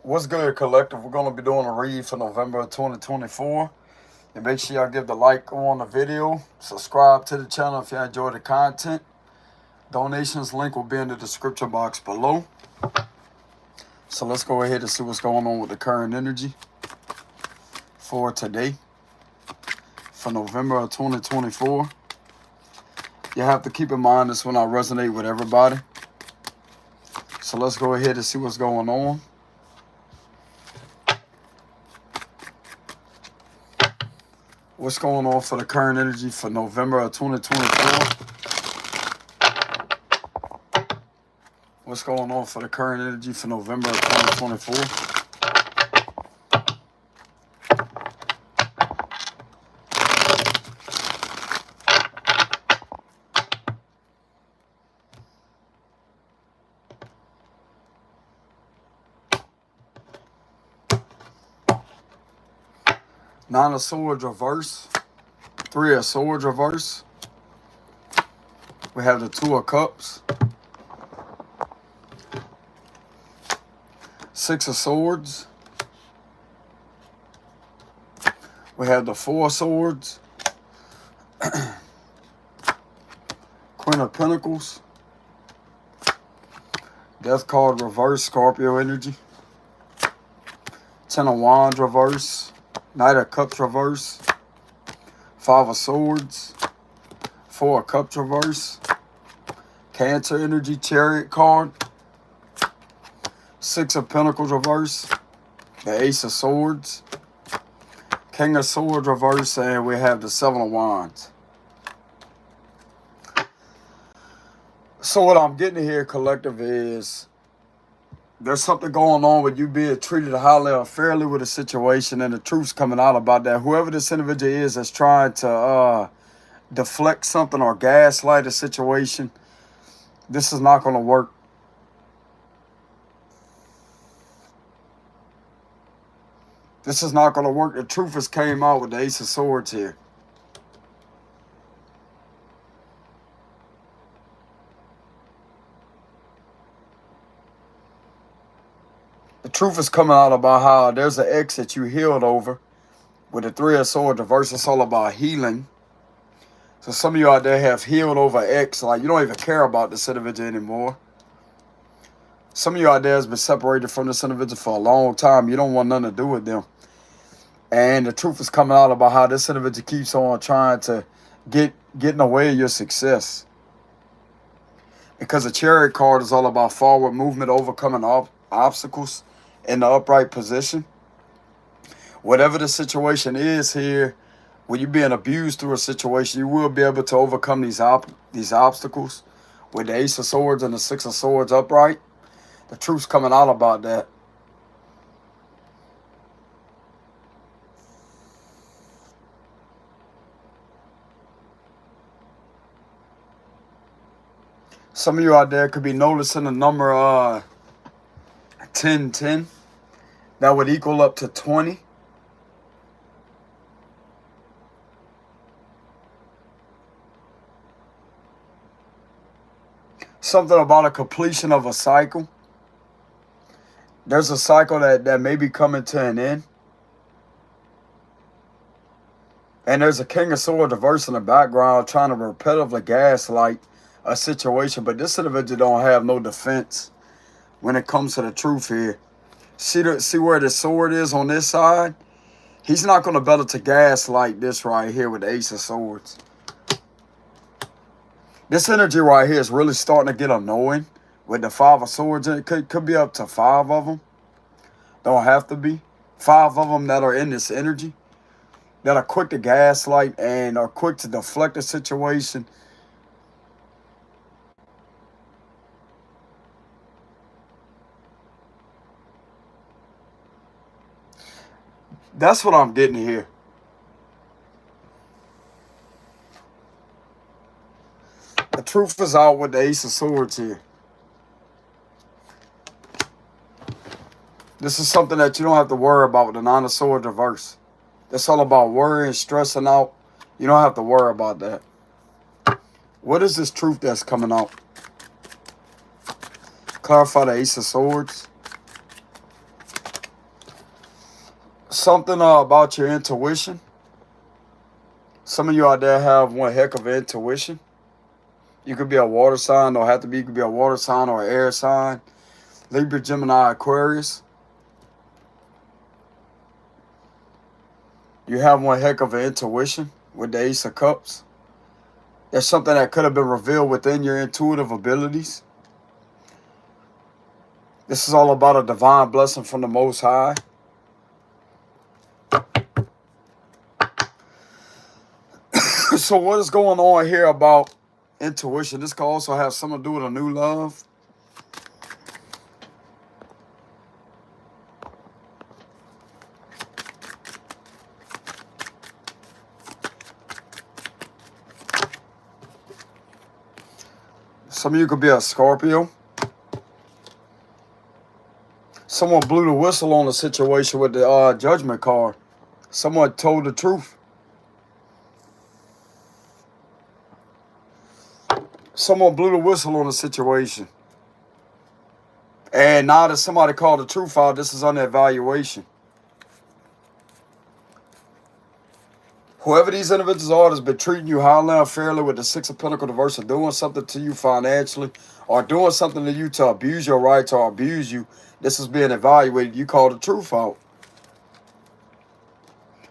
What's good, collective? We're going to be doing a read for November of 2024. And make sure y'all give the like on the video. Subscribe to the channel if y'all enjoy the content. Donations link will be in the description box below. So let's go ahead and see what's going on with the current energy for today, for November of 2024. You have to keep in mind this will not resonate with everybody. So let's go ahead and see what's going on. What's going on for the current energy for November of 2024? What's going on for the current energy for November of 2024? Nine of Swords reverse. Three of Swords reverse. We have the Two of Cups. Six of Swords. We have the Four of Swords. Queen of Pentacles. Death card reverse, Scorpio energy. Ten of Wands reverse. Knight of Cups reverse. Five of Swords. Four of Cups reverse. Cancer energy, Chariot card. Six of Pentacles reverse. The Ace of Swords. King of Swords reverse. And we have the Seven of Wands. So what I'm getting here, collective, is there's something going on with you being treated highly or fairly with a situation, and the truth's coming out about that. Whoever this individual is that's trying to deflect something or gaslight a situation, this is not going to work. This is not going to work. The truth has came out with the Ace of Swords here. The truth is coming out about how there's an ex that you healed over. With the Three of Swords reverse, it's all about healing. So some of you out there have healed over ex, like you don't even care about this individual anymore. Some of you out there has been separated from this individual for a long time. You don't want nothing to do with them. And the truth is coming out about how this individual keeps on trying to get in the way of your success. Because the Chariot card is all about forward movement, overcoming obstacles in the upright position. Whatever the situation is here, when you're being abused through a situation, you will be able to overcome these obstacles with the Ace of Swords and the Six of Swords upright. The truth's coming out about that. Some of you out there could be noticing the number 1010. That would equal up to 20. Something about a completion of a cycle. There's a cycle that may be coming to an end. And there's a King of Swords reverse in the background trying to repetitively gaslight a situation. But this individual don't have no defense when it comes to the truth here. See where the sword is on this side? He's not going to be able to gaslight this right here with the Ace of Swords. This energy right here is really starting to get annoying with the Five of Swords. It could be up to 5 of them. Don't have to be. 5 of them that are in this energy, that are quick to gaslight and are quick to deflect a situation. That's what I'm getting here. The truth is out with the Ace of Swords here. This is something that you don't have to worry about with the Nine of Swords reverse. It's all about worrying, stressing out. You don't have to worry about that. What is this truth that's coming out? Clarify the Ace of Swords. something about your intuition. Some of you out there have one heck of intuition. You could be a water sign, don't have to be. You could be a water sign or an air sign. Libra, Gemini, Aquarius. You have one heck of an intuition with the Ace of Cups. There's something that could have been revealed within your intuitive abilities. This is all about a divine blessing from the Most High. So what is going on here about intuition? This could also have something to do with a new love. Some of you could be a Scorpio. Someone blew the whistle on the situation with the Judgment card. Someone told the truth. Someone blew the whistle on the situation. And now that somebody called the truth out, this is under evaluation. Whoever these individuals are that's been treating you highly unfairly with the Six of Pentacles reverse, or doing something to you financially, or doing something to you to abuse your rights or abuse you, this is being evaluated. You call the truth out.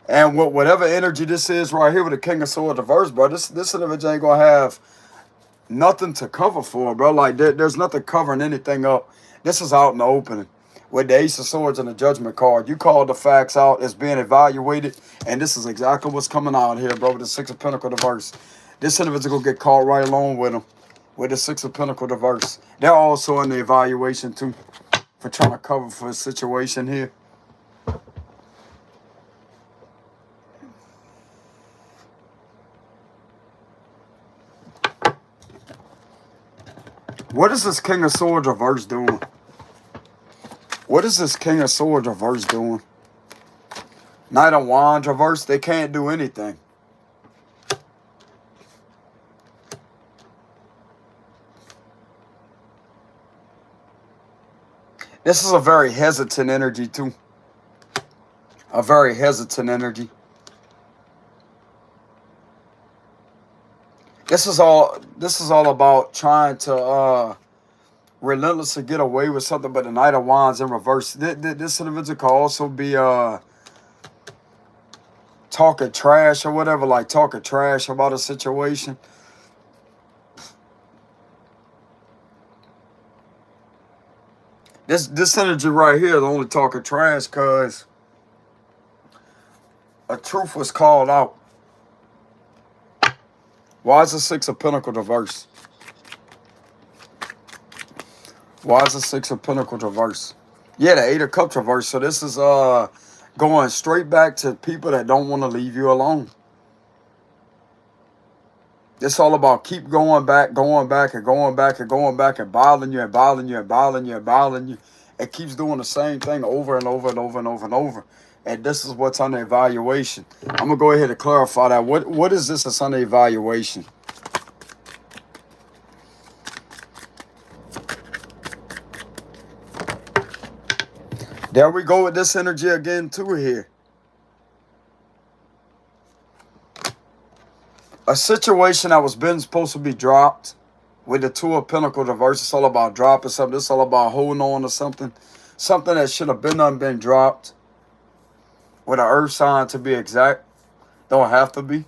And whatever energy this is right here with the King of Swords reverse, bro, this individual ain't going to have nothing to cover for, bro. Like, there's nothing covering anything up. This is out in the opening. With the Ace of Swords and the Judgment card. You called the facts out. It's being evaluated. And this is exactly what's coming out here, bro, with the Six of Pentacles reverse. This individual will get caught right along with him. With the Six of Pentacles reverse. They're also in the evaluation, too. For trying to cover for a situation here. What is this King of Swords reverse doing? What is this King of Swords reverse doing? Knight of Wands reverse, they can't do anything. This is a very hesitant energy too. A very hesitant energy. This is all about trying to relentlessly get away with something, but the Knight of Wands in reverse. This individual could also be talking trash or whatever, like talking trash about a situation. This energy right here is only talking trash because a truth was called out. Why is the Six of Pentacles reverse? Why is the Six of Pentacles reverse? Yeah, the Eight of Cups reverse. So this is going straight back to people that don't want to leave you alone. It's all about keep going back and going back and going back and going back and bothering you and bothering you and bothering you and bothering you. It keeps doing the same thing over and over and over and over and over. And this is what's under evaluation. I'm going to go ahead and clarify that. What is this that's under evaluation? There we go with this energy again too here. A situation that was been supposed to be dropped with the Two of Pentacles reverse. It's all about dropping something. It's all about holding on to something. Something that should have been dropped. With an earth sign to be exact. Don't have to be.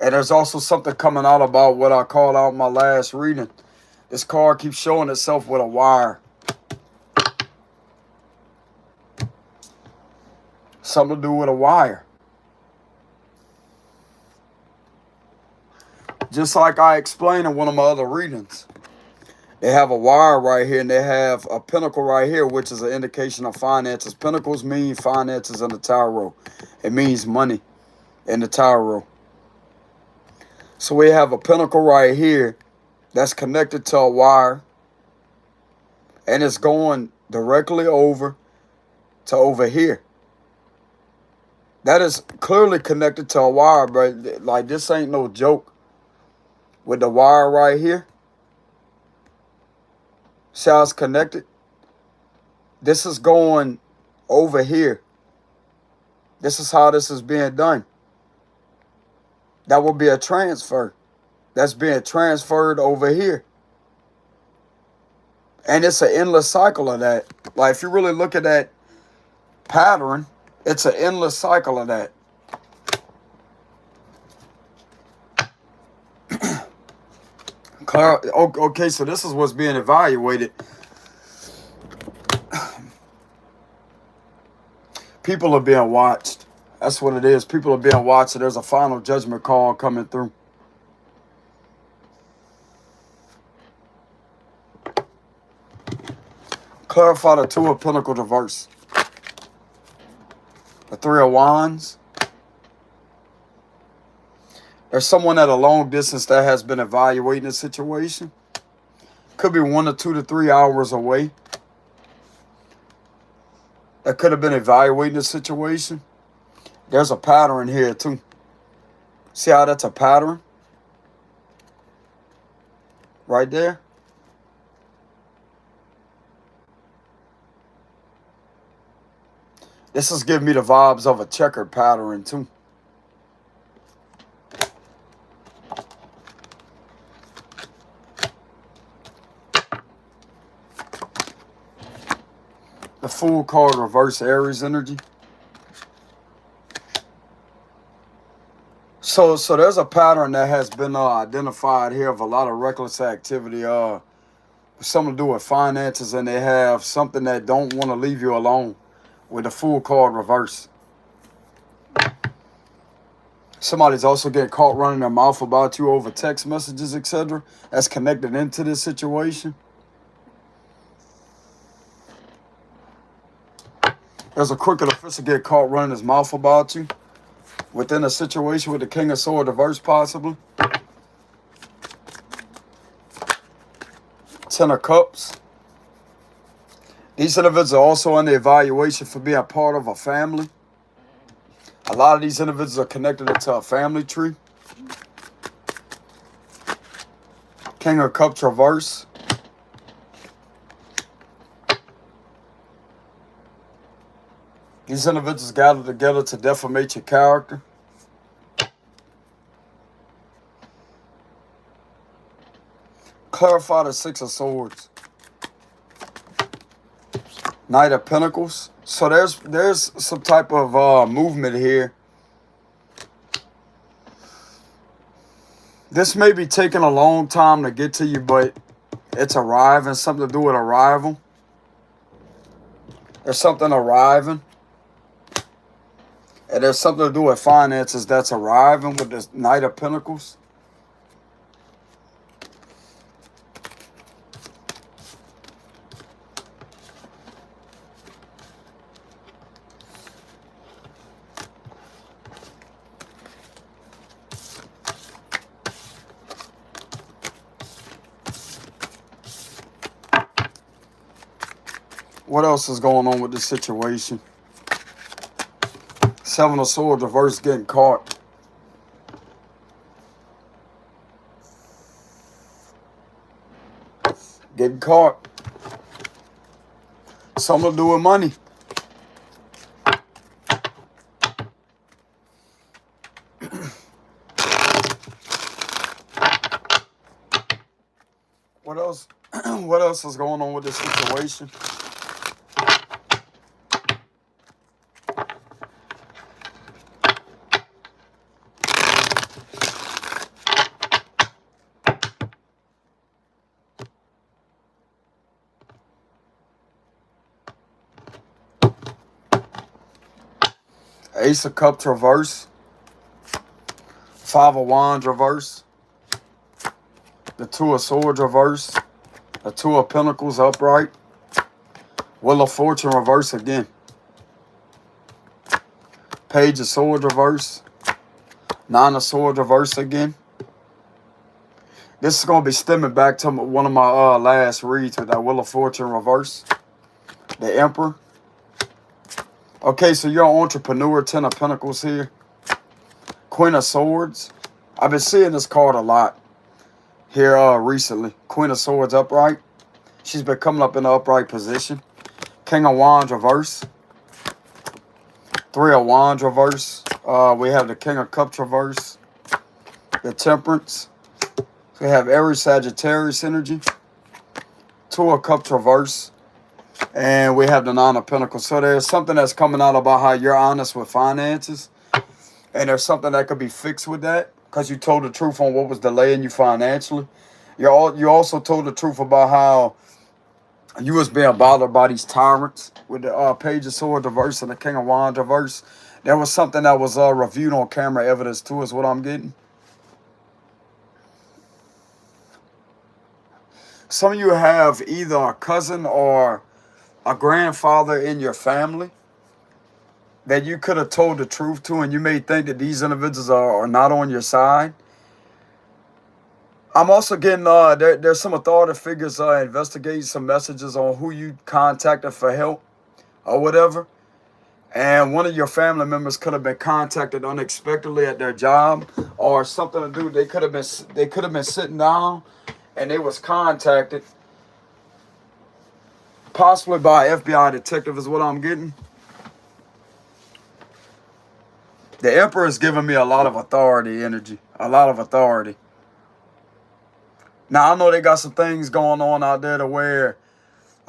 And there's also something coming out about what I called out in my last reading. This card keeps showing itself with a wire. Something to do with a wire. Just like I explained in one of my other readings. They have a wire right here and they have a pentacle right here, which is an indication of finances. Pentacles mean finances in the tarot. It means money in the tarot. So we have a pentacle right here that's connected to a wire. And it's going directly over to over here. That is clearly connected to a wire, but like this ain't no joke. With the wire right here. See how it's connected? This is going over here. This is how this is being done. That will be a transfer. That's being transferred over here. And it's an endless cycle of that. Like, if you really look at that pattern, it's an endless cycle of that. Okay, so this is what's being evaluated. People are being watched. That's what it is. People are being watched. So there's a final judgment call coming through. Clarify the Two of Pentacles reverse. The Three of Wands. There's someone at a long distance that has been evaluating the situation. Could be 1 to 2 to 3 hours away. That could have been evaluating the situation. There's a pattern here too. See how that's a pattern? Right there. This is giving me the vibes of a checkered pattern too. The Fool card, reverse Aries energy. So there's a pattern that has been identified here of a lot of reckless activity. Something to do with finances, and they have something that don't want to leave you alone with the Fool card reverse. Somebody's also getting caught running their mouth about you over text messages, etc. That's connected into this situation. There's a crooked official get caught running his mouth about you within a situation with the King of Swords reverse, possibly. 10 of Cups. These individuals are also under evaluation for being part of a family. A lot of these individuals are connected into a family tree. King of Cups reverse. These individuals gathered together to defamate your character. Clarify the Six of Swords. Knight of Pentacles. So there's some type of movement here. This may be taking a long time to get to you, but it's arriving. Something to do with arrival. There's something arriving. And there's something to do with finances that's arriving with this Knight of Pentacles. What else is going on with this situation? Seven of Swords reverse, getting caught. Getting caught. Something to do with money. What else? What else is going on with this situation? Ace of Cups reverse. Five of Wands reverse. The Two of Swords reverse. The Two of Pentacles upright. Wheel of Fortune reverse again. Page of Swords reverse. Nine of Swords reverse again. This is going to be stemming back to one of my last reads with that Wheel of Fortune reverse. The Emperor. Okay, so you're an entrepreneur. 10 of Pentacles here. Queen of Swords. I've been seeing this card a lot here recently. Queen of Swords upright. She's been coming up in the upright position. King of Wands reverse. Three of Wands reverse. We have the King of Cups reverse. The Temperance. We have Aries Sagittarius energy. Two of Cups reverse. And we have the Nine of Pentacles. So there's something that's coming out about how you're honest with finances. And there's something that could be fixed with that. Because you told the truth on what was delaying you financially. You also told the truth about how you was being bothered by these tyrants. With the Page of Swords reverse and the King of Wands reverse. There was something that was reviewed on camera evidence too, is what I'm getting. Some of you have either a cousin or a grandfather in your family that you could have told the truth to, and you may think that these individuals are not on your side. I'm also getting, there's some authority figures investigating some messages on who you contacted for help or whatever. And one of your family members could have been contacted unexpectedly at their job or something to do. They could have been sitting down and they was contacted possibly by an FBI detective is what I'm getting. The Emperor is giving me a lot of authority energy. A lot of authority. Now, I know they got some things going on out there to where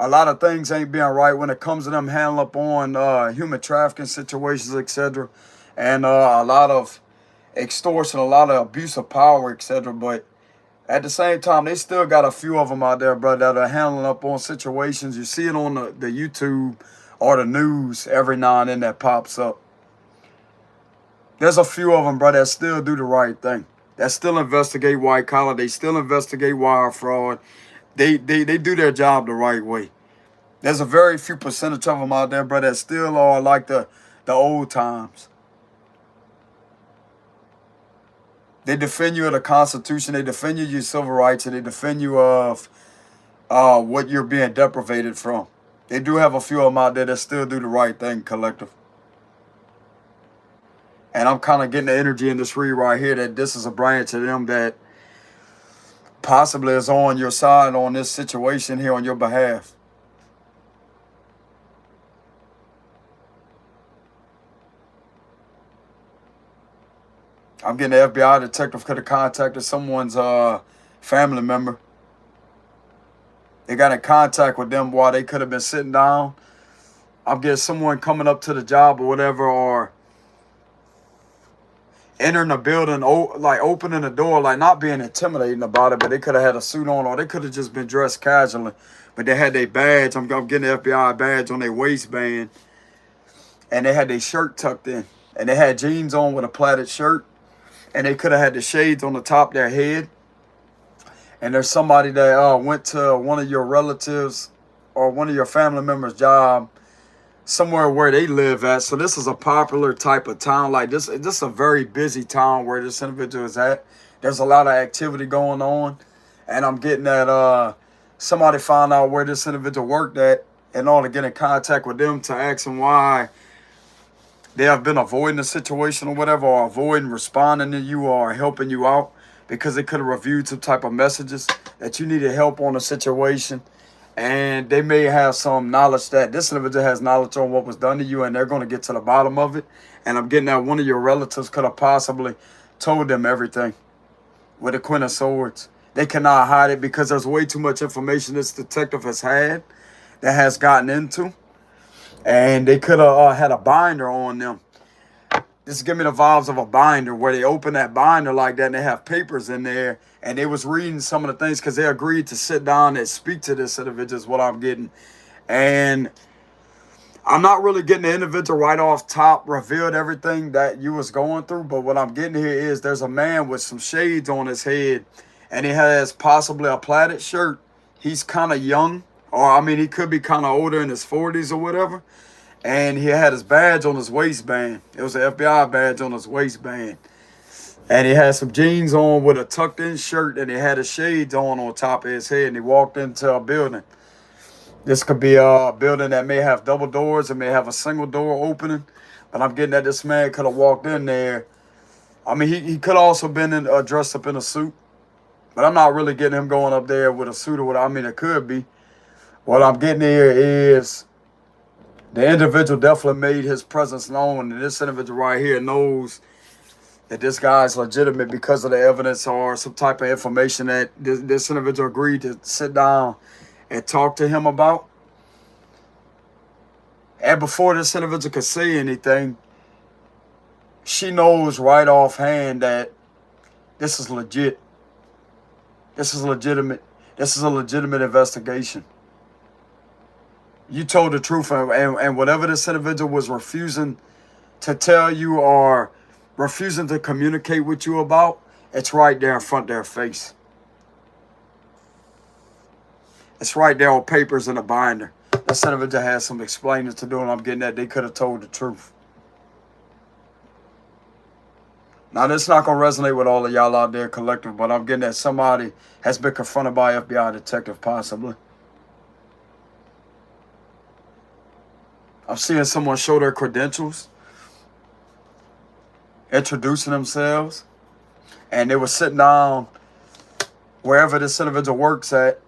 a lot of things ain't being right when it comes to them handling up on human trafficking situations, etc. And a lot of extortion, a lot of abuse of power, etc. But at the same time, they still got a few of them out there, bro, that are handling up on situations. You see it on the YouTube or the news every now and then that pops up. There's a few of them, bro, that still do the right thing. That still investigate white collar. They still investigate wire fraud. They do their job the right way. There's a very few percentage of them out there, bro, that still are like the old times. They defend you of the Constitution. They defend you of your civil rights, and they defend you of what you're being deprivated from. They do have a few of them out there that still do the right thing, collective. And I'm kind of getting the energy in this read right here that this is a branch of them that possibly is on your side on this situation here on your behalf. I'm getting the FBI detective could have contacted someone's family member. They got in contact with them while they could have been sitting down. I'm getting someone coming up to the job or whatever, or entering the building, like opening the door, like not being intimidating about it, but they could have had a suit on, or they could have just been dressed casually. But they had their badge. I'm getting the FBI badge on their waistband. And they had their shirt tucked in. And they had jeans on with a plaited shirt. And they could have had the shades on the top of their head. And there's somebody that went to one of your relatives or one of your family members' job somewhere where they live at. So this is a popular type of town. Like this is a very busy town where this individual is at. There's a lot of activity going on. And I'm getting that somebody found out where this individual worked at in order to get in contact with them to ask them why they have been avoiding the situation or whatever, or avoiding responding to you or helping you out because they could have reviewed some type of messages that you needed help on a situation. And they may have some knowledge that this individual has knowledge on what was done to you, and they're going to get to the bottom of it. And I'm getting that one of your relatives could have possibly told them everything with the Queen of Swords. They cannot hide it because there's way too much information this detective has had that has gotten into. And they could have had a binder on them. This is giving me the vibes of a binder where they open that binder like that and they have papers in there. And they was reading some of the things because they agreed to sit down and speak to this individual is what I'm getting. And I'm not really getting the individual right off top revealed everything that you was going through. But what I'm getting here is there's a man with some shades on his head. And he has possibly a plaited shirt. He's kind of young. Or, I mean, he could be kind of older in his 40s or whatever. And he had his badge on his waistband. It was an FBI badge on his waistband. And he had some jeans on with a tucked-in shirt. And he had his shades on top of his head. And he walked into a building. This could be a building that may have double doors. It may have a single door opening. But I'm getting that this man could have walked in there. I mean, he could have also been dressed up in a suit. But I'm not really getting him going up there with a suit or whatever. I mean, it could be. What I'm getting here is The individual definitely made his presence known, and this individual right here knows that this guy's legitimate because of the evidence or some type of information that this individual agreed to sit down and talk to him about. And before this individual could say anything, she knows right offhand that this is legit. This is legitimate. This is a legitimate investigation. You told the truth, and whatever this individual was refusing to tell you or refusing to communicate with you about, it's right there in front of their face. It's right there on papers in a binder. This individual has some explaining to do, and I'm getting that they could have told the truth. Now, this is not going to resonate with all of y'all out there collective, but I'm getting that somebody has been confronted by an FBI detective, possibly. I'm seeing someone show their credentials, introducing themselves, and they were sitting down wherever this individual works at,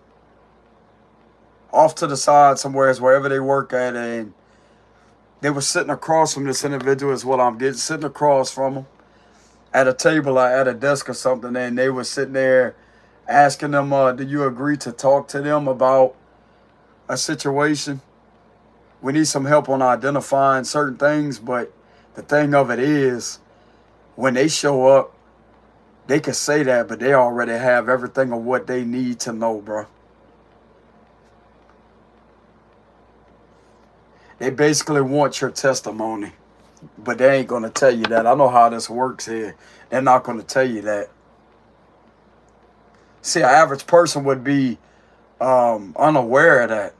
off to the side somewhere, wherever they work at, and they were sitting across from this individual is what I'm getting, sitting across from them at a table or at a desk or something, and they were sitting there asking them, do you agree to talk to them about a situation? We need some help on identifying certain things, but the thing of it is, when they show up, they can say that, but they already have everything of what they need to know, bro. They basically want your testimony, but they ain't going to tell you that. I know how this works here. They're not going to tell you that. See, an average person would be unaware of that.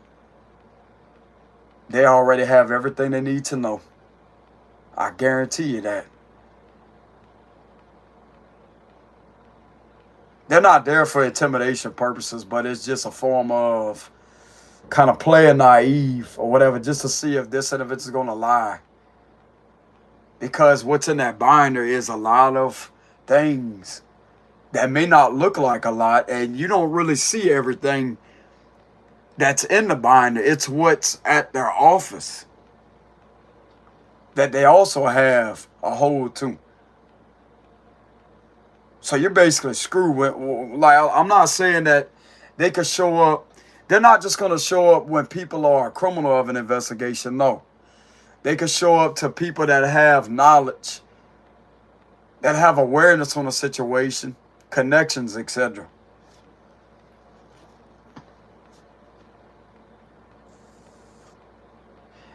They already have everything they need to know. I guarantee you that. They're not there for intimidation purposes, but it's just a form of kind of playing naive or whatever, just to see if this individual is going to lie. Because what's in that binder is a lot of things that may not look like a lot, and you don't really see everything that's in the binder. It's what's at their office that they also have a hold to. So you're basically screwed with, like, I'm not saying that they could show up. They're not just going to show up when people are a criminal of an investigation. No. They could show up to people that have knowledge, that have awareness on a situation, connections, etc.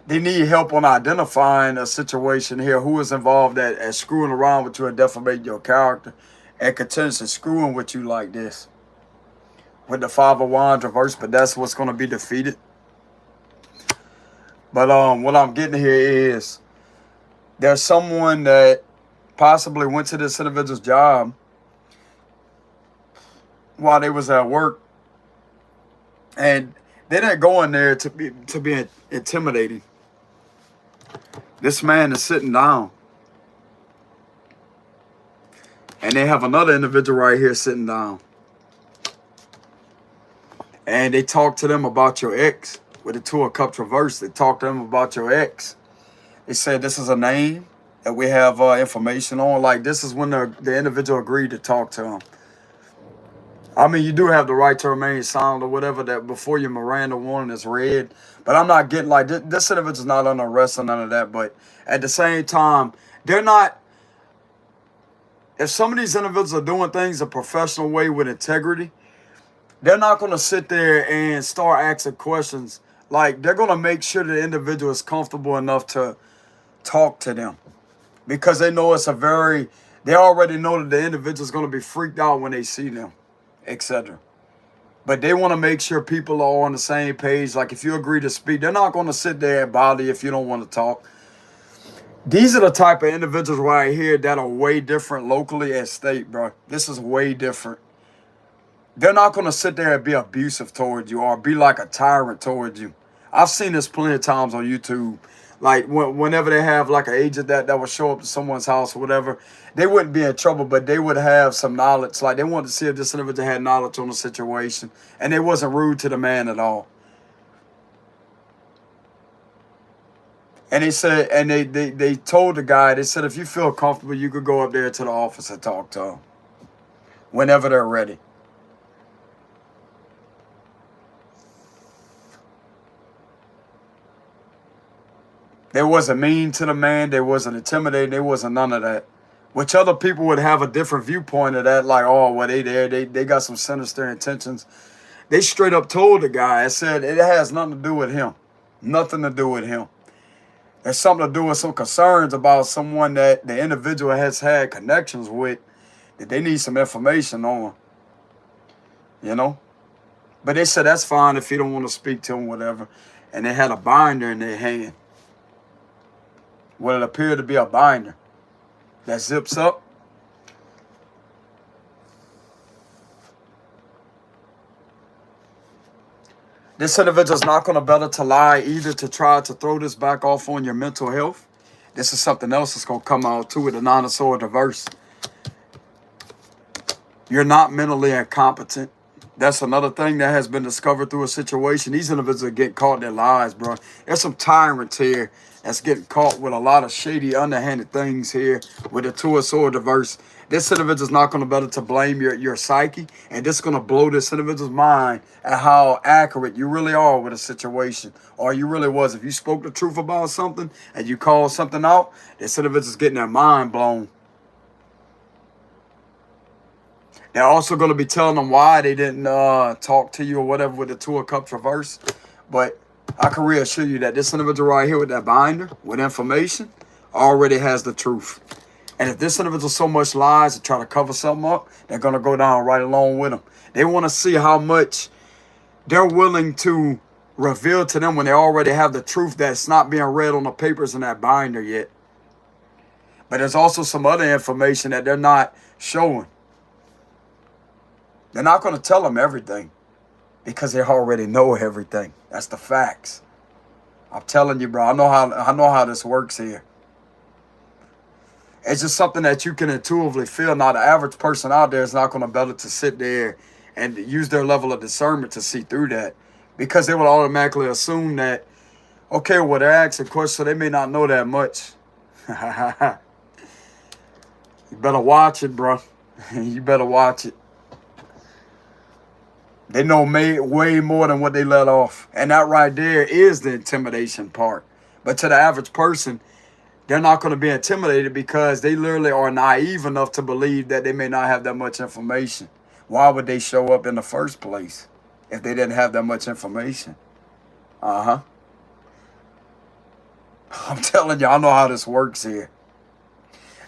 They need help on identifying a situation here, who is involved at screwing around with you and defamating your character and continuously screwing with you like this. With the Five of Wands reversed, but that's what's going to be defeated. But what I'm getting here is there's someone that possibly went to this individual's job while they was at work, and they didn't go in there to be intimidating. This man is sitting down, and they have another individual right here sitting down, and they talk to them about your ex with the Two of Cups reversed. They talk to them about your ex. They said this is a name that we have information on. Like, this is when the individual agreed to talk to him. I mean, you do have the right to remain silent or whatever, that before your Miranda warning is read. But I'm not getting, like, this individual's not under arrest or none of that. But at the same time, they're not, if some of these individuals are doing things a professional way with integrity, they're not going to sit there and start asking questions. Like, they're going to make sure the individual is comfortable enough to talk to them. Because they know they already know that the individual is going to be freaked out when they see them, etc. But they want to make sure people are on the same page. Like, if you agree to speak, they're not going to sit there and bother you if you don't want to talk. These are the type of individuals right here that are way different locally and state, bro. This is way different. They're not going to sit there and be abusive towards you or be like a tyrant towards you. I've seen this plenty of times on YouTube. Like, whenever they have like an agent that would show up to someone's house or whatever, they wouldn't be in trouble, but they would have some knowledge. Like, they wanted to see if this individual had knowledge on the situation, and they wasn't rude to the man at all. And they said, and they told the guy, they said, if you feel comfortable, you could go up there to the office and talk to them whenever they're ready. They wasn't mean to the man. They wasn't intimidating. They wasn't none of that. Which other people would have a different viewpoint of that, like, oh, well, they there. They got some sinister intentions. They straight up told the guy, I said, it has nothing to do with him. Nothing to do with him. There's something to do with some concerns about someone that the individual has had connections with that they need some information on, you know? But they said, that's fine if you don't want to speak to him, whatever. And they had a binder in their hand. What it appeared to be a binder that zips up. This individual's not going to better to lie either to try to throw this back off on your mental health. This is something else that's going to come out too with the Nine of Swords reverse. You're not mentally incompetent. That's another thing that has been discovered through a situation. These individuals get caught in their lies, bro. There's some tyrants here that's getting caught with a lot of shady, underhanded things here with the Two of Swords reverse. This individual's not going to better to blame your psyche, and this is going to blow this individual's mind at how accurate you really are with a situation, or you really was. If you spoke the truth about something and you called something out, this individual's getting their mind blown. They're also going to be telling them why they didn't talk to you or whatever with the Two of Cups reverse. But I can reassure you that this individual right here with that binder, with information, already has the truth. And if this individual so much lies to try to cover something up, they're going to go down right along with them. They want to see how much they're willing to reveal to them when they already have the truth that's not being read on the papers in that binder yet. But there's also some other information that they're not showing. They're not going to tell them everything because they already know everything. That's the facts. I'm telling you, bro. I know how this works here. It's just something that you can intuitively feel. Now, the average person out there is not going to be able to sit there and use their level of discernment to see through that, because they will automatically assume that, okay, well, they're asking questions, so they may not know that much. You better watch it, bro. You better watch it. They know way more than what they let off. And that right there is the intimidation part. But to the average person, they're not going to be intimidated because they literally are naive enough to believe that they may not have that much information. Why would they show up in the first place if they didn't have that much information? I'm telling you, I know how this works here.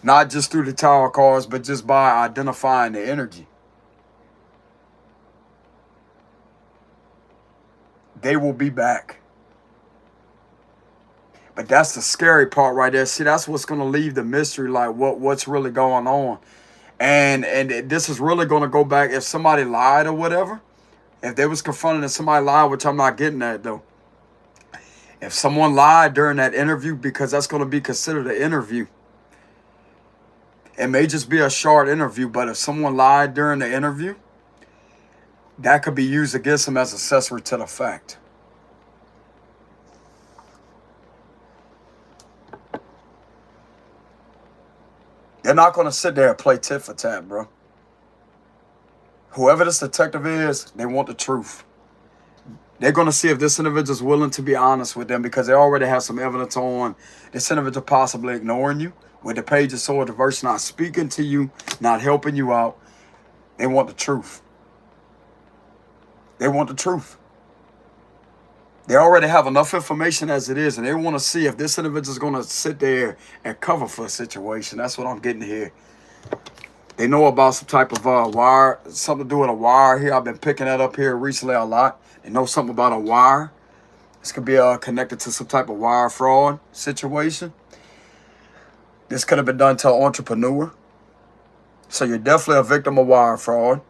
Not just through the Tower cards, but just by identifying the energy. They will be back. But that's the scary part right there. See, that's what's going to leave the mystery, like what's really going on. And this is really going to go back if somebody lied or whatever. If they was confronted and somebody lied, which I'm not getting at though. If someone lied during that interview, because that's going to be considered an interview. It may just be a short interview, but if someone lied during the interview, that could be used against them as accessory to the fact. They're not going to sit there and play tit for tat, bro. Whoever this detective is, they want the truth. They're going to see if this individual is willing to be honest with them, because they already have some evidence on this individual possibly ignoring you, with the Page of Swords reverse, not speaking to you, not helping you out. They want the truth. They want the truth. They already have enough information as it is, and they want to see if this individual is going to sit there and cover for a situation. That's what I'm getting here. They know about some type of wire, something to do with a wire here. I've been picking that up here recently a lot. They know something about a wire. This could be connected to some type of wire fraud situation. This could have been done to an entrepreneur. So you're definitely a victim of wire fraud.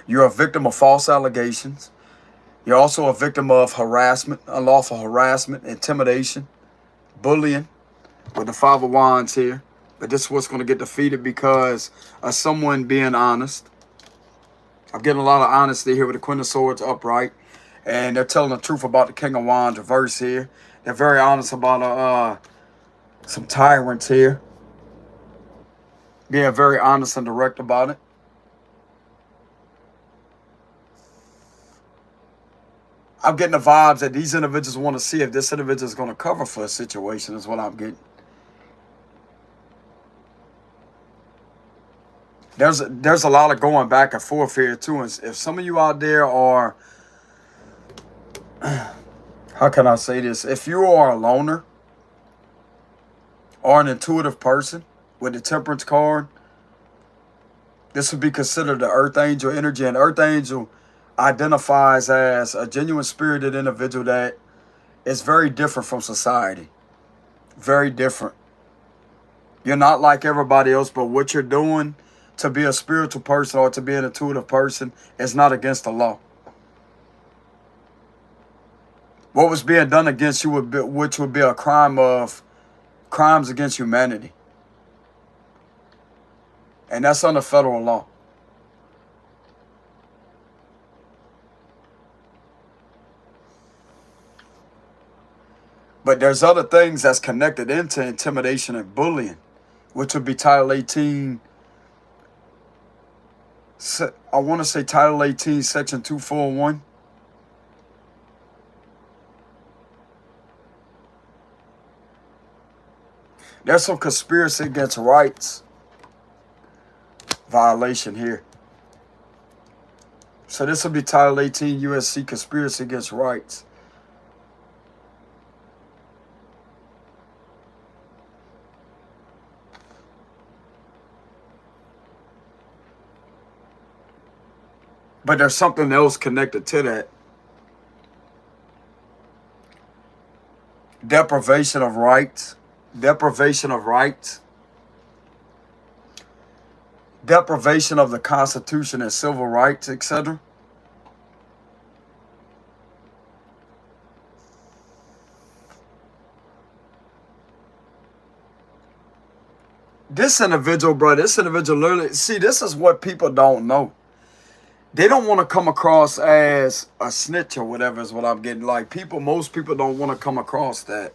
You're a victim of false allegations. You're also a victim of harassment, unlawful harassment, intimidation, bullying, with the Five of Wands here. But this is what's going to get defeated because of someone being honest. I'm getting a lot of honesty here with the Queen of Swords upright. And they're telling the truth about the King of Wands reverse here. They're very honest about some tyrants here. Being very honest and direct about it. I'm getting the vibes that these individuals want to see if this individual is going to cover for a situation is what I'm getting. There's a lot of going back and forth here too. And if some of you out there are, how can I say this? If you are a loner or an intuitive person with the Temperance card, this would be considered the Earth Angel energy. And Earth Angel identifies as a genuine spirited individual that is very different from society. Very different. You're not like everybody else, but what you're doing to be a spiritual person or to be an intuitive person is not against the law. What was being done against you would be, which would be a crime of crimes against humanity. And that's under federal law. But there's other things that's connected into intimidation and bullying, which would be Title 18. I want to say Title 18, Section 241. There's some conspiracy against rights violation here. So this will be Title 18 USC conspiracy against rights. But there's something else connected to that. Deprivation of rights. Deprivation of rights. Deprivation of the Constitution and civil rights, etc. This individual, bro, this individual literally, see, this is what people don't know. They don't want to come across as a snitch or whatever is what I'm getting. Like most people don't want to come across that.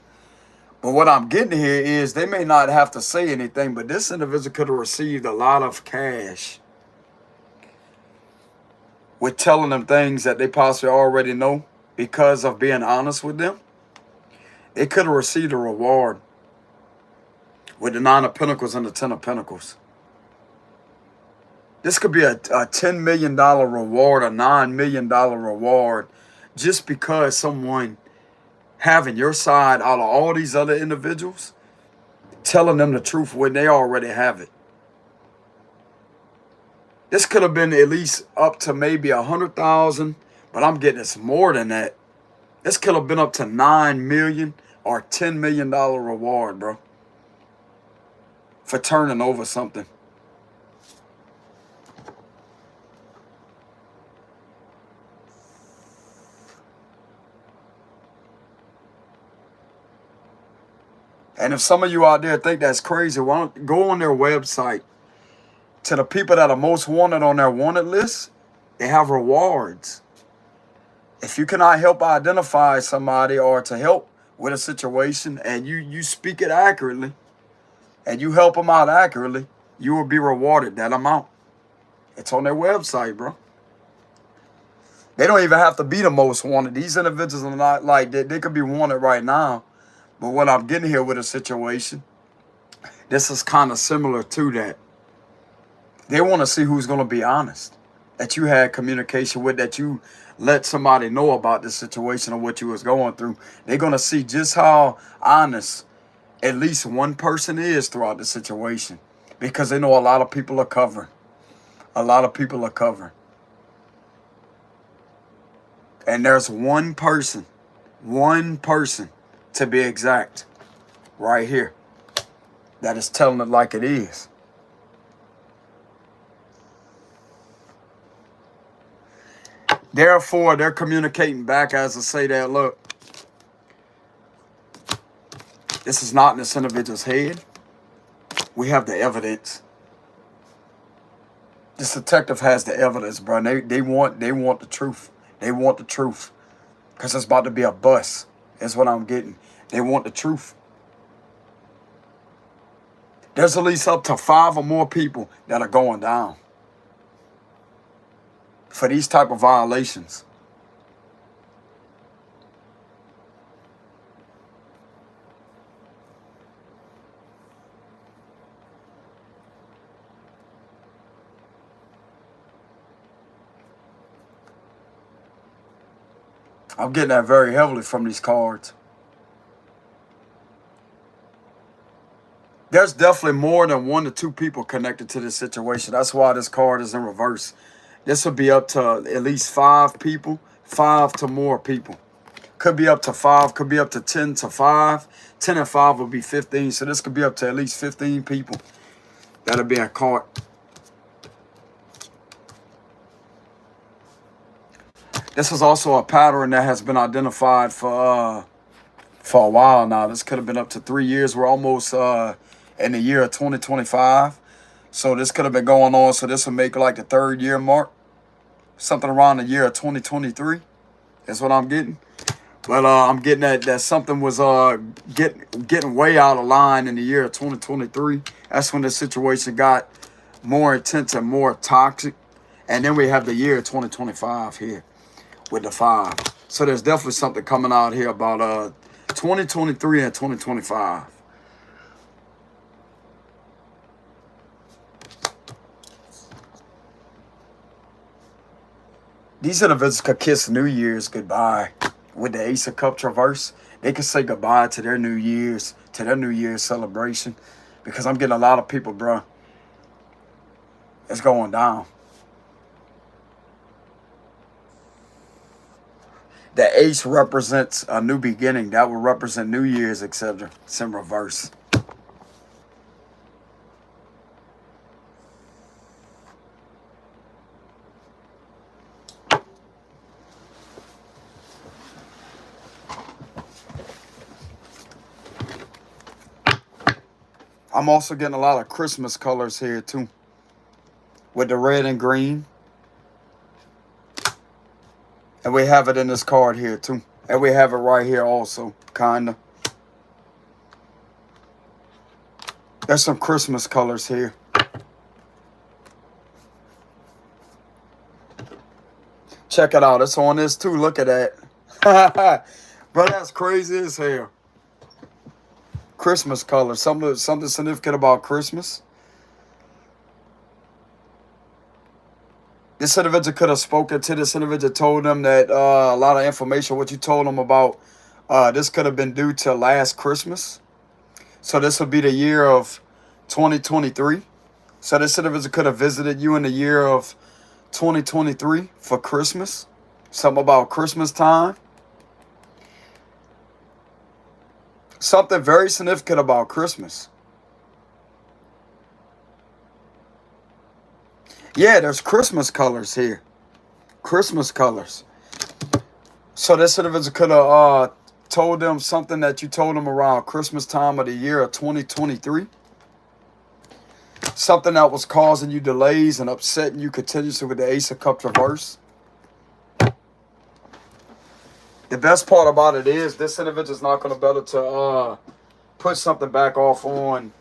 But what I'm getting here is they may not have to say anything, but this individual could have received a lot of cash with telling them things that they possibly already know because of being honest with them. They could have received a reward with the 9 of Pentacles and the 10 of Pentacles. This could be a $10 million reward, a $9 million reward, just because someone having your side out of all these other individuals, telling them the truth when they already have it. This could have been at least up to maybe 100,000, but I'm getting it's more than that. This could have been up to 9 million or $10 million reward, bro, for turning over something. And if some of you out there think that's crazy, why don't go on their website. To the people that are most wanted on their wanted list, they have rewards. If you cannot help identify somebody or to help with a situation and you speak it accurately and you help them out accurately, you will be rewarded that amount. It's on their website, bro. They don't even have to be the most wanted. These individuals are not like that. They could be wanted right now. But what I'm getting here with a situation, this is kind of similar to that. They want to see who's going to be honest, that you had communication with, that you let somebody know about this situation or what you was going through. They're going to see just how honest at least one person is throughout the situation, because they know a lot of people are covering. A lot of people are covering. And there's one person to be exact, right here, that is telling it like it is. Therefore, they're communicating back as to say that, look, this is not in this individual's head. We have the evidence. This detective has the evidence, bro. They want the truth. They want the truth. Because it's about to be a bust. That's what I'm getting. They want the truth. There's at least up to 5 or more people that are going down for these type of violations. I'm getting that very heavily from these cards. There's definitely more than 1 to 2 people connected to this situation. That's why this card is in reverse. This would be up to at least 5 people, 5 to more people. Could be up to 5, could be up to 10 to 5. 10 and 5 would be 15. So this could be up to at least 15 people that are being caught. This is also a pattern that has been identified for a while now. This could have been up to 3 years. We're almost in the year of 2025. So this could have been going on. So this would make like the 3rd year mark. Something around the year of 2023. That's what I'm getting. But I'm getting that something was getting way out of line in the year of 2023. That's when the situation got more intense and more toxic. And then we have the year 2025 here with the 5. So there's definitely something coming out here about 2023 and 2025. These individuals could kiss New Year's goodbye with the Ace of Cups reverse. They could say goodbye to their New Year's, celebration. Because I'm getting a lot of people, bro. It's going down. The Ace represents a new beginning. That will represent New Year's, etc. It's in reverse. I'm also getting a lot of Christmas colors here too. With the red and green. And we have it in this card here too. And we have it right here also, kinda. There's some Christmas colors here. Check it out. It's on this too. Look at that. Bro, that's crazy as hell. Christmas colors. Something significant about Christmas. This individual could have spoken to this individual, told them that a lot of information, what you told them about, this could have been due to last Christmas. So this would be the year of 2023. So this individual could have visited you in the year of 2023 for Christmas. Something about Christmas time. Something very significant about Christmas. Yeah, there's Christmas colors here. Christmas colors. So this individual could have told them something that you told them around Christmas time of the year of 2023. Something that was causing you delays and upsetting you continuously with the Ace of Cups reverse. The best part about it is this individual is not going to be able to put something back off on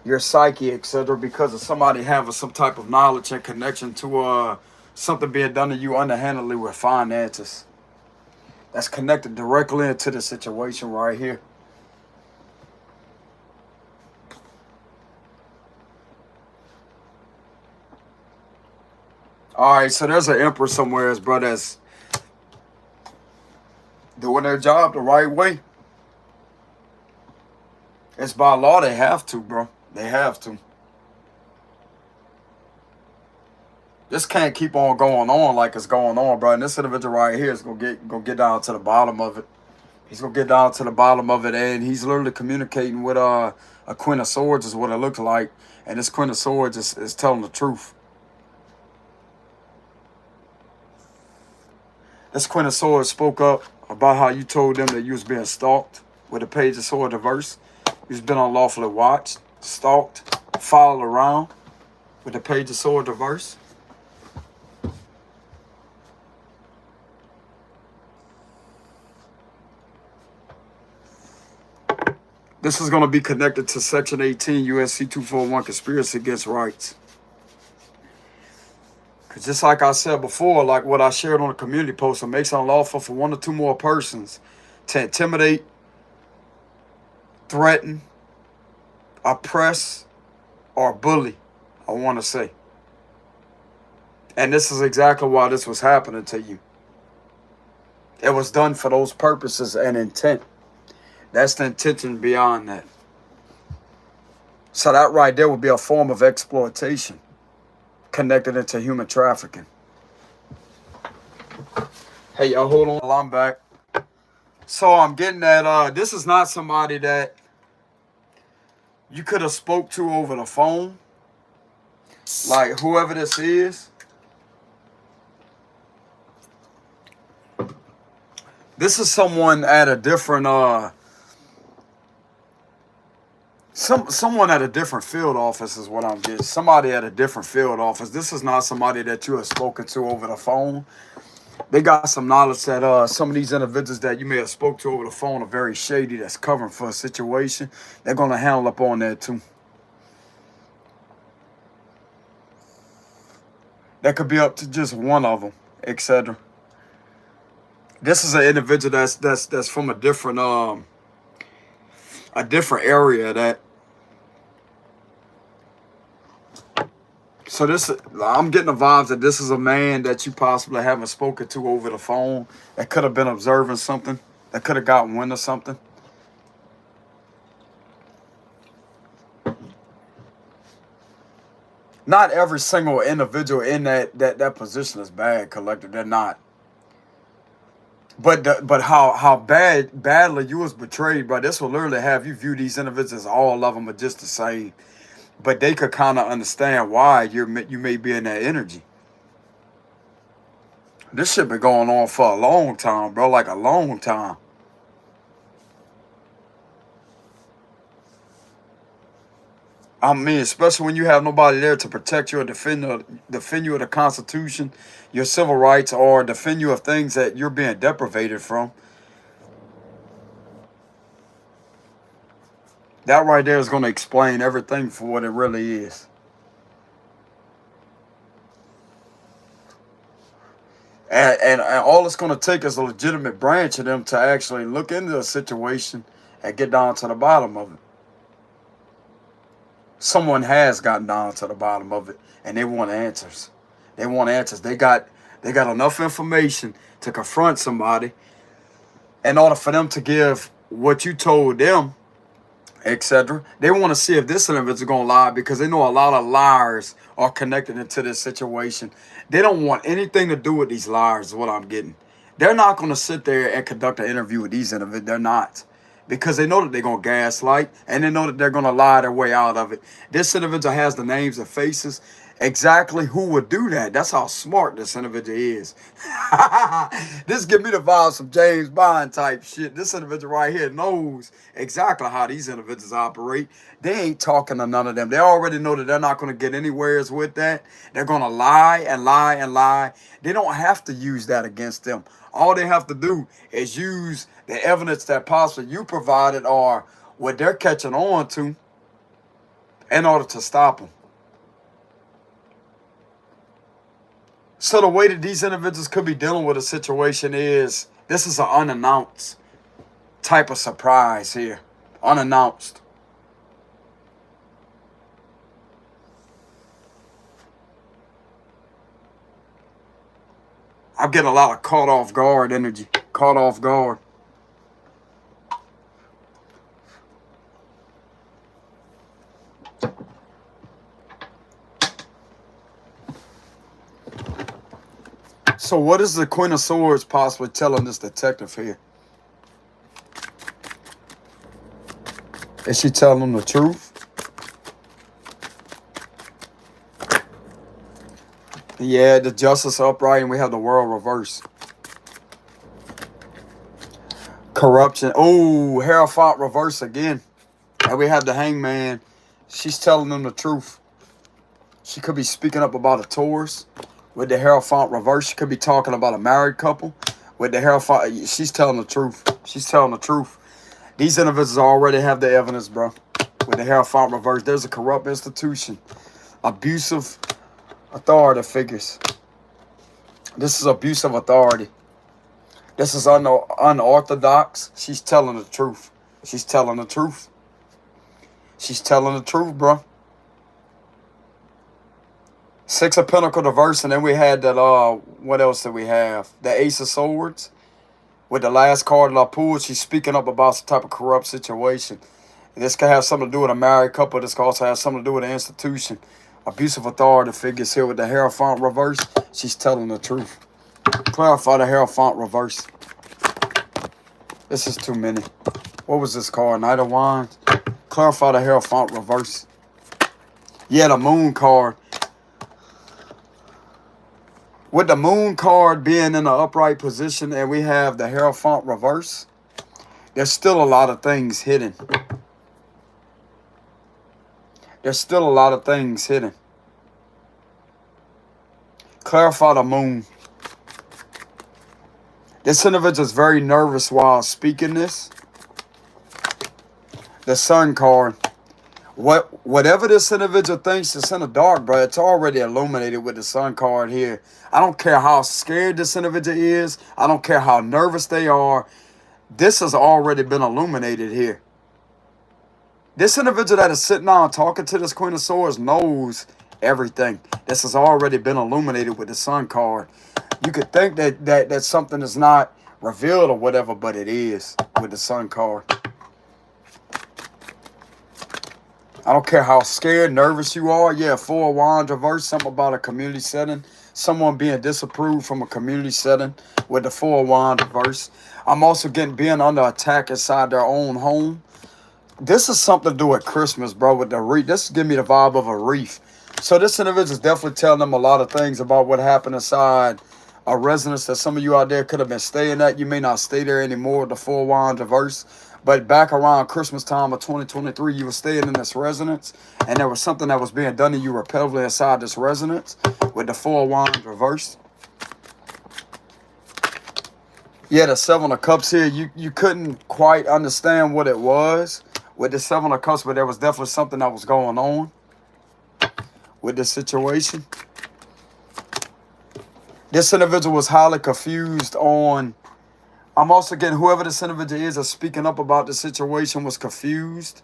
your psyche, etc., because of somebody having some type of knowledge and connection to something being done to you underhandedly with finances. That's connected directly into the situation right here. All right, so there's an emperor somewhere, bro, that's doing their job the right way. It's by law they have to, bro. They have to. This can't keep on going on like it's going on, bro. And this individual right here is gonna get down to the bottom of it. He's gonna get down to the bottom of it, and he's literally communicating with a Queen of Swords is what it looks like. And this Queen of Swords is telling the truth. This Queen of Swords spoke up about how you told them that you was being stalked with the Page of Swords reverse. You've been unlawfully watched, stalked, followed around with the Page of Swords reverse. This is going to be connected to Section 18 USC 241 conspiracy against rights. Because just like I said before, like what I shared on the community post, it makes it unlawful for 1 or 2 more persons to intimidate, threaten, oppress, or bully, I want to say. And this is exactly why this was happening to you. It was done for those purposes and intent. That's the intention beyond that. So that right there would be a form of exploitation connected into human trafficking. Hey, y'all, hold on. I'm back. So I'm getting that this is not somebody that you could have spoke to over the phone. Like whoever this is. This is someone at a different someone at a different field office is what I'm getting. Somebody at a different field office. This is not somebody that you have spoken to over the phone. They got some knowledge that some of these individuals that you may have spoke to over the phone are very shady, that's covering for a situation. They're going to handle up on that too. That could be up to just one of them, etc. This is an individual that's from a different area that. So this, I'm getting the vibes that this is a man that you possibly haven't spoken to over the phone, that could have been observing something, that could have gotten wind of something. Not every single individual in that position is bad, collective. They're not. But how badly you was betrayed, bro. This will literally have you view these individuals as all of them are just the same. But they could kind of understand why you may be in that energy. This shit been going on for a long time, bro. Like a long time. I mean, especially when you have nobody there to protect you or defend you of the Constitution, your civil rights, or defend you of things that you're being deprivated from. That right there is going to explain everything for what it really is. And all it's going to take is a legitimate branch of them to actually look into the situation and get down to the bottom of it. Someone has gotten down to the bottom of it, and they want answers. They want answers. They got enough information to confront somebody in order for them to give what you told them, etc. They want to see if this individual is going to lie, because they know a lot of liars are connected into this situation. They don't want anything to do with these liars, is what I'm getting. They're not going to sit there and conduct an interview with these individuals. They're not. Because they know that they're going to gaslight, and they know that they're going to lie their way out of it. This individual has the names and faces exactly who would do that. That's how smart this individual is. This give me the vibes from James Bond type shit. This individual right here knows exactly how these individuals operate. They ain't talking to none of them. They already know that they're not going to get anywhere with that. They're going to lie and lie and lie. They don't have to use that against them. All they have to do is use the evidence that possibly you provided or what they're catching on to in order to stop them. So the way that these individuals could be dealing with a situation is, this is an unannounced type of surprise here. Unannounced. I'm getting a lot of caught off guard energy. Caught off guard. So what is the Queen of Swords possibly telling this detective here? Is she telling him the truth? Yeah, the justice upright and we have the world reversed. Corruption. Oh, Hierophant reverse again. And we have the Hangman. She's telling them the truth. She could be speaking up about a Taurus. With the Hierophant reverse, she could be talking about a married couple. With the Hierophant, she's telling the truth. She's telling the truth. These individuals already have the evidence, bro. With the Hierophant reverse, there's a corrupt institution. Abusive authority figures. This is abuse of authority. This is unorthodox. She's telling the truth. She's telling the truth. She's telling the truth, bro. Six of Pentacles reverse, and then we had that, what else did we have? The Ace of Swords. With the last card that I pulled, she's speaking up about some type of corrupt situation. This could have something to do with a married couple. This could also have something to do with an institution. Abusive authority figures here with the Hierophant reverse. She's telling the truth. Clarify the Hierophant reverse. This is too many. What was this card? Knight of Wands. Clarify the Hierophant reverse. Yeah, the Moon card. With the Moon card being in the upright position and we have the Hierophant reverse, there's still a lot of things hidden. There's still a lot of things hidden. Clarify the Moon. This individual is very nervous while speaking this. The Sun card. Whatever this individual thinks is in the dark, bro, it's already illuminated with the Sun card here. I don't care how scared this individual is. I don't care how nervous they are. This has already been illuminated here. This individual that is sitting down talking to this Queen of Swords knows everything. This has already been illuminated with the Sun card. You could think that something is not revealed or whatever, but it is with the Sun card. I don't care how scared, nervous you are. Yeah, Four of Wands reverse, something about a community setting. Someone being disapproved from a community setting with the Four of Wands reverse. I'm also getting being under attack inside their own home. This is something to do with Christmas, bro, with the wreath. This give me the vibe of a wreath. So this individual is definitely telling them a lot of things about what happened inside a residence that some of you out there could have been staying at. You may not stay there anymore with the Four of Wands reverse. But back around Christmas time of 2023, you were staying in this residence, and there was something that was being done to you repetitively inside this residence with the Four of Wands reversed. Yeah, the Seven of Cups here, you couldn't quite understand what it was with the Seven of Cups, but there was definitely something that was going on with this situation. This individual was highly confused on... I'm also getting whoever this individual is speaking up about the situation was confused.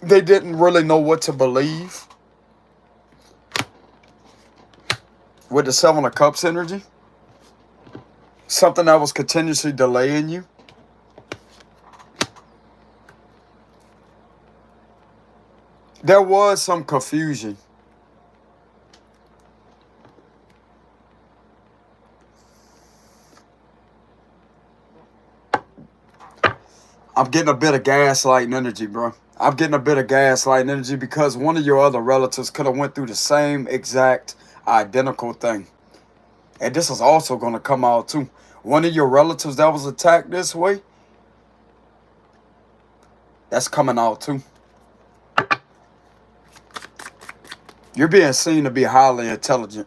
They didn't really know what to believe. With the Seven of Cups energy. Something that was continuously delaying you. There was some confusion. I'm getting a bit of gaslighting energy, bro. I'm getting a bit of gaslighting energy because one of your other relatives could have went through the same exact identical thing. And this is also going to come out too. One of your relatives that was attacked this way, that's coming out too. You're being seen to be highly intelligent.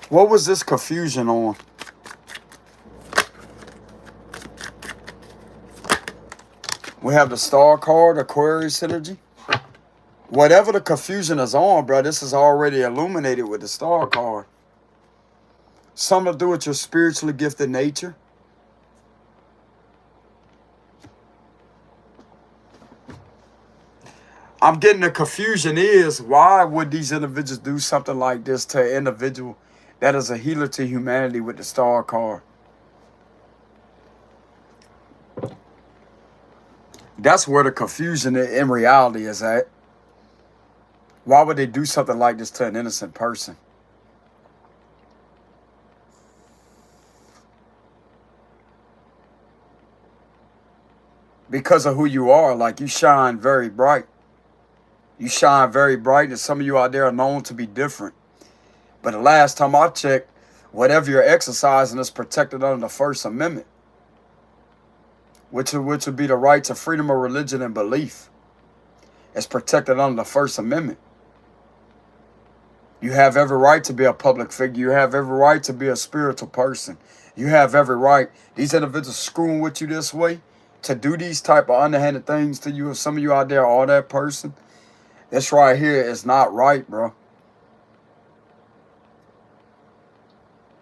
What was this confusion on? We have the Star card, Aquarius energy. Whatever the confusion is on, bro, this is already illuminated with the Star card. Something to do with your spiritually gifted nature. I'm getting the confusion is, why would these individuals do something like this to an individual that is a healer to humanity with the Star card? That's where the confusion in reality is at. Why would they do something like this to an innocent person? Because of who you are, like you shine very bright. You shine very bright, and some of you out there are known to be different. But the last time I checked, whatever you're exercising is protected under the First Amendment, which would be the right to freedom of religion and belief. It's protected under the First Amendment. You have every right to be a public figure. You have every right to be a spiritual person. You have every right. These individuals screwing with you this way to do these type of underhanded things to you. If some of you out there are that person, this right here is not right, bro.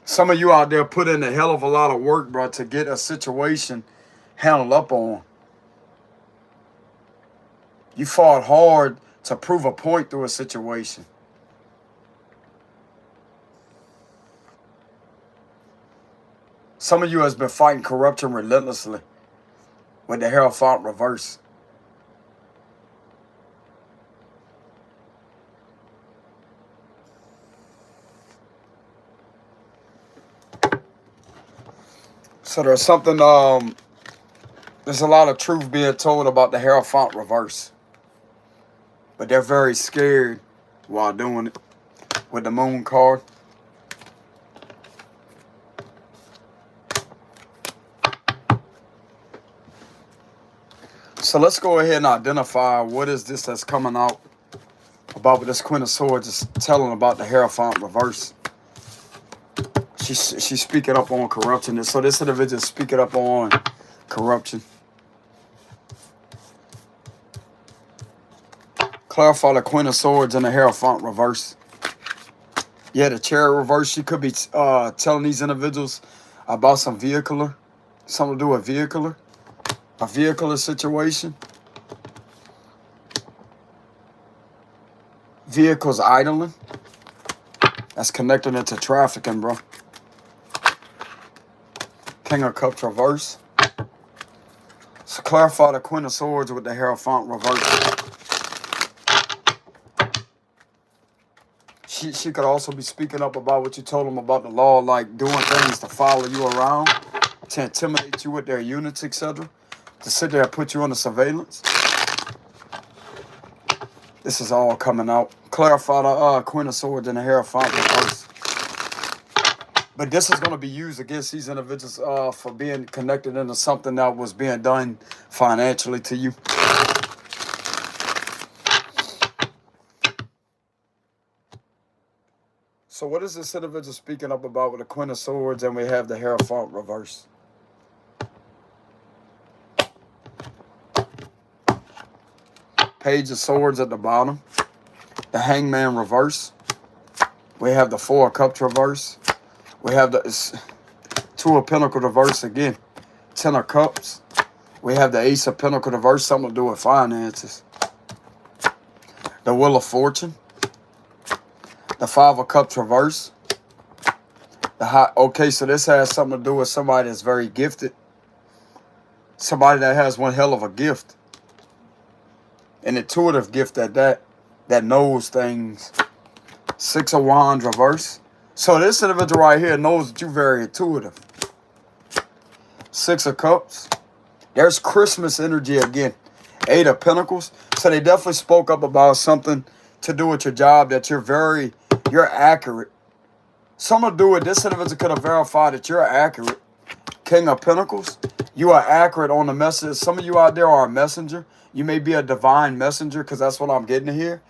Some of you out there put in a hell of a lot of work, bro, to get a situation handled up on. You fought hard to prove a point through a situation. Some of you has been fighting corruption relentlessly with the Hierophant reverse. So there's something, there's a lot of truth being told about the Hierophant reverse. But they're very scared while doing it with the moon card. So let's go ahead and identify what is this that's coming out about what this Queen of Swords is telling about the Hierophant reverse. She's speaking up on corruption. So this individual is speaking up on corruption. Clarify the Queen of Swords and the Hierophant reverse. Yeah, the Chariot reverse. She could be telling these individuals about some vehicular, something to do with vehicular, a vehicular situation. Vehicles idling. That's connecting it to trafficking, bro. King of Cups reverse. So clarify the Queen of Swords with the Hierophant reverse. She could also be speaking up about what you told them about the law, like doing things to follow you around, to intimidate you with their units, etc. To sit there and put you under surveillance. This is all coming out. Clarify the Queen of Swords and the Hierophant reverse. But this is going to be used against these individuals for being connected into something that was being done financially to you. So what is this individual speaking up about with the Queen of Swords and we have the Hierophant reverse? Page of Swords at the bottom. The Hangman reverse. We have the Four of Cups reverse. We have the Two of Pentacles reverse again. Ten of Cups. We have the Ace of Pentacles reverse, something to do with finances. The Wheel of Fortune. The Five of Cups reverse. Okay, so this has something to do with somebody that's very gifted. Somebody that has one hell of a gift. An intuitive gift at that knows things. Six of Wands reverse. So this individual right here knows that you're very intuitive. Six of Cups. There's Christmas energy again. Eight of Pentacles. So they definitely spoke up about something to do with your job that you're accurate. Something to do with this individual could have verified that you're accurate. King of Pentacles. You are accurate on the message. Some of you out there are a messenger. You may be a divine messenger because that's what I'm getting here.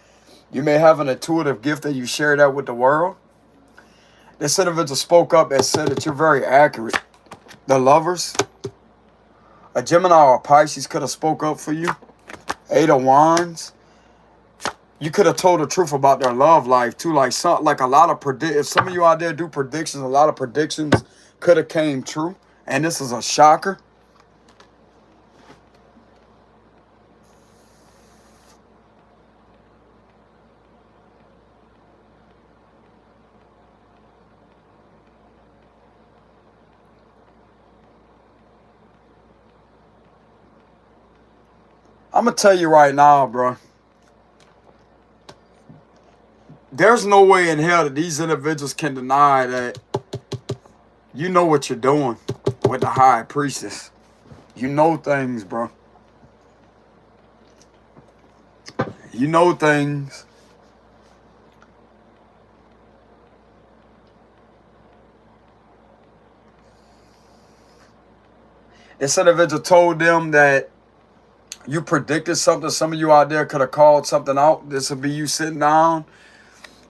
You may have an intuitive gift that you share that with the world. This individual spoke up and said that you're very accurate. The Lovers. A Gemini or a Pisces could have spoke up for you. Eight of Wands. You could have told the truth about their love life too. Like a lot of if some of you out there do predictions, a lot of predictions could have came true. And this is a shocker. I'm going to tell you right now, bro. There's no way in hell that these individuals can deny that you know what you're doing with the High Priestess. You know things, bro. You know things. This individual told them that you predicted something. Some of you out there could have called something out. This would be you sitting down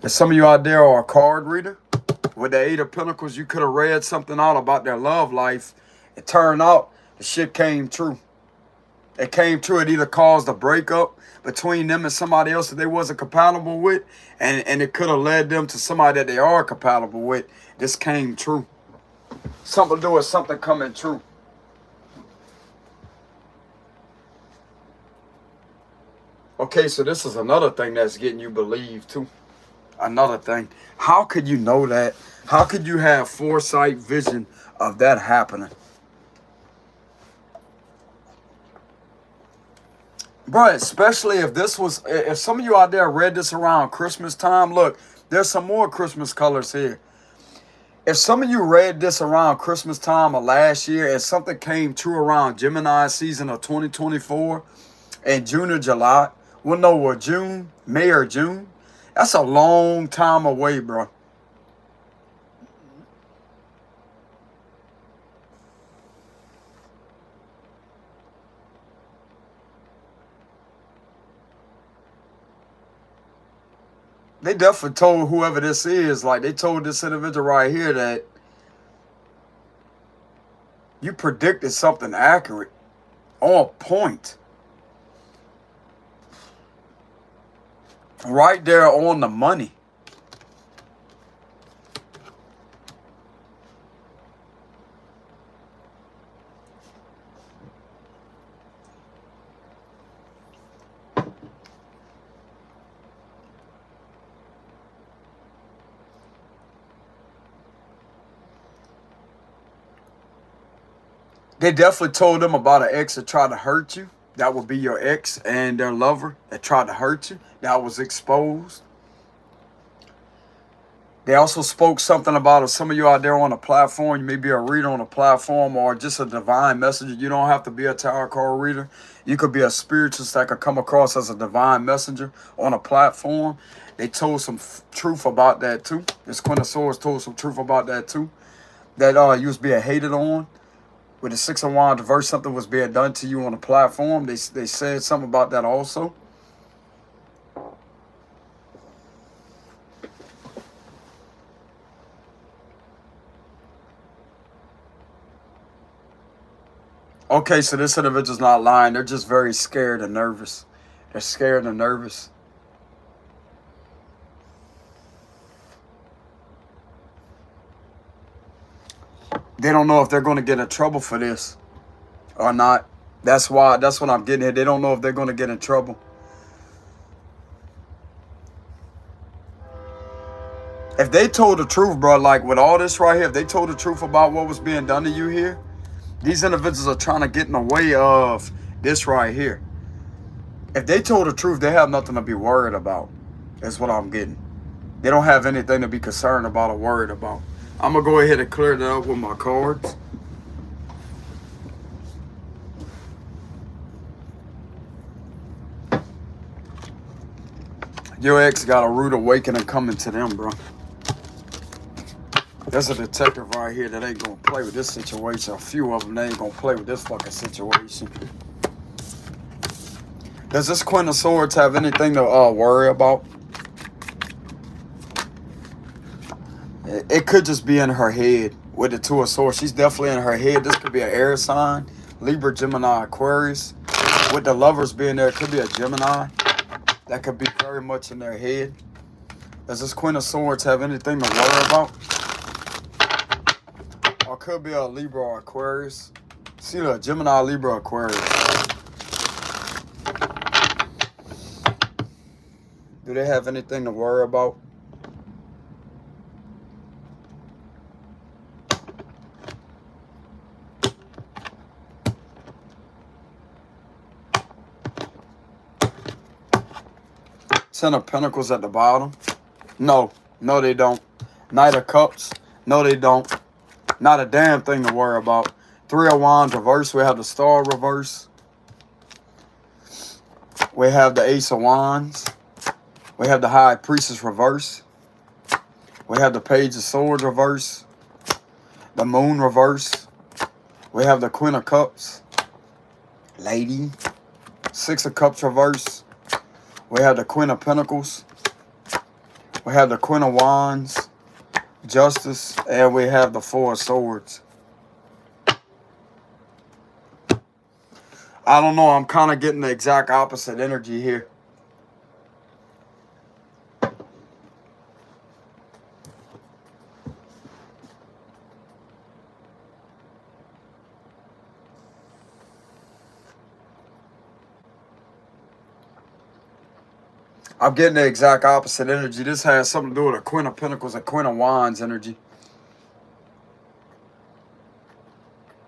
If some of you out there are a card reader, with the Eight of Pentacles, you could have read something out about their love life. It turned out the shit came true. It came true. It either caused a breakup between them and somebody else that they wasn't compatible with, and it could have led them to somebody that they are compatible with. This came true. Something to do with something coming true. Okay, so this is another thing that's getting you believed too. Another thing. How could you know that? How could you have foresight, vision of that happening? Bro, especially if some of you out there read this around Christmas time, look, there's some more Christmas colors here. If some of you read this around Christmas time of last year, and something came true around Gemini season of 2024 in June or July, well, no, or June, May or June, that's a long time away, bro. They definitely told whoever this is, like they told this individual right here that you predicted something accurate, on point. Right there on the money. They definitely told them about an ex that tried to hurt you. That would be your ex and their lover that tried to hurt you. That was exposed. They also spoke something about some of you out there on a platform. You may be a reader on a platform or just a divine messenger. You don't have to be a tarot card reader. You could be a spiritualist that could come across as a divine messenger on a platform. They told some truth about that too. This Queen of Swords told some truth about that too. That you was being hated on. With the Six of Wands reverse, something was being done to you on a platform. They said something about that also. Okay, so this individual's not lying. They're just very scared and nervous. They're scared and nervous. They don't know if they're going to get in trouble for this or not. That's what I'm getting here. They don't know if they're going to get in trouble. If they told the truth, bro, like with all this right here, if they told the truth about what was being done to you here, these individuals are trying to get in the way of this right here. If they told the truth, they have nothing to be worried about. That's what I'm getting. They don't have anything to be concerned about or worried about. I'm going to go ahead and clear that up with my cards. Your ex got a rude awakening coming to them, bro. There's a detective right here that ain't going to play with this situation. A few of them, they ain't going to play with this fucking situation. Does this Queen of Swords have anything to worry about? It could just be in her head with the Two of Swords. She's definitely in her head. This could be an air sign. Libra, Gemini, Aquarius. With the lovers being there, it could be a Gemini. That could be very much in their head. Does this Queen of Swords have anything to worry about? Or could be a Libra or Aquarius. See the Gemini, Libra, Aquarius. Do they have anything to worry about? Ten of Pentacles at the bottom. No, they don't. Knight of Cups. No, they don't. Not a damn thing to worry about. Three of Wands reverse. We have the Star reverse. We have the Ace of Wands. We have the High Priestess reverse. We have the Page of Swords reverse. The Moon reverse. We have the Queen of Cups. Lady. Six of Cups reverse. We have the Queen of Pentacles. We have the Queen of Wands, Justice, and we have the Four of Swords. I don't know. I'm kind of getting the exact opposite energy here. I'm getting the exact opposite energy. This has something to do with a Queen of Pentacles and Queen of Wands energy.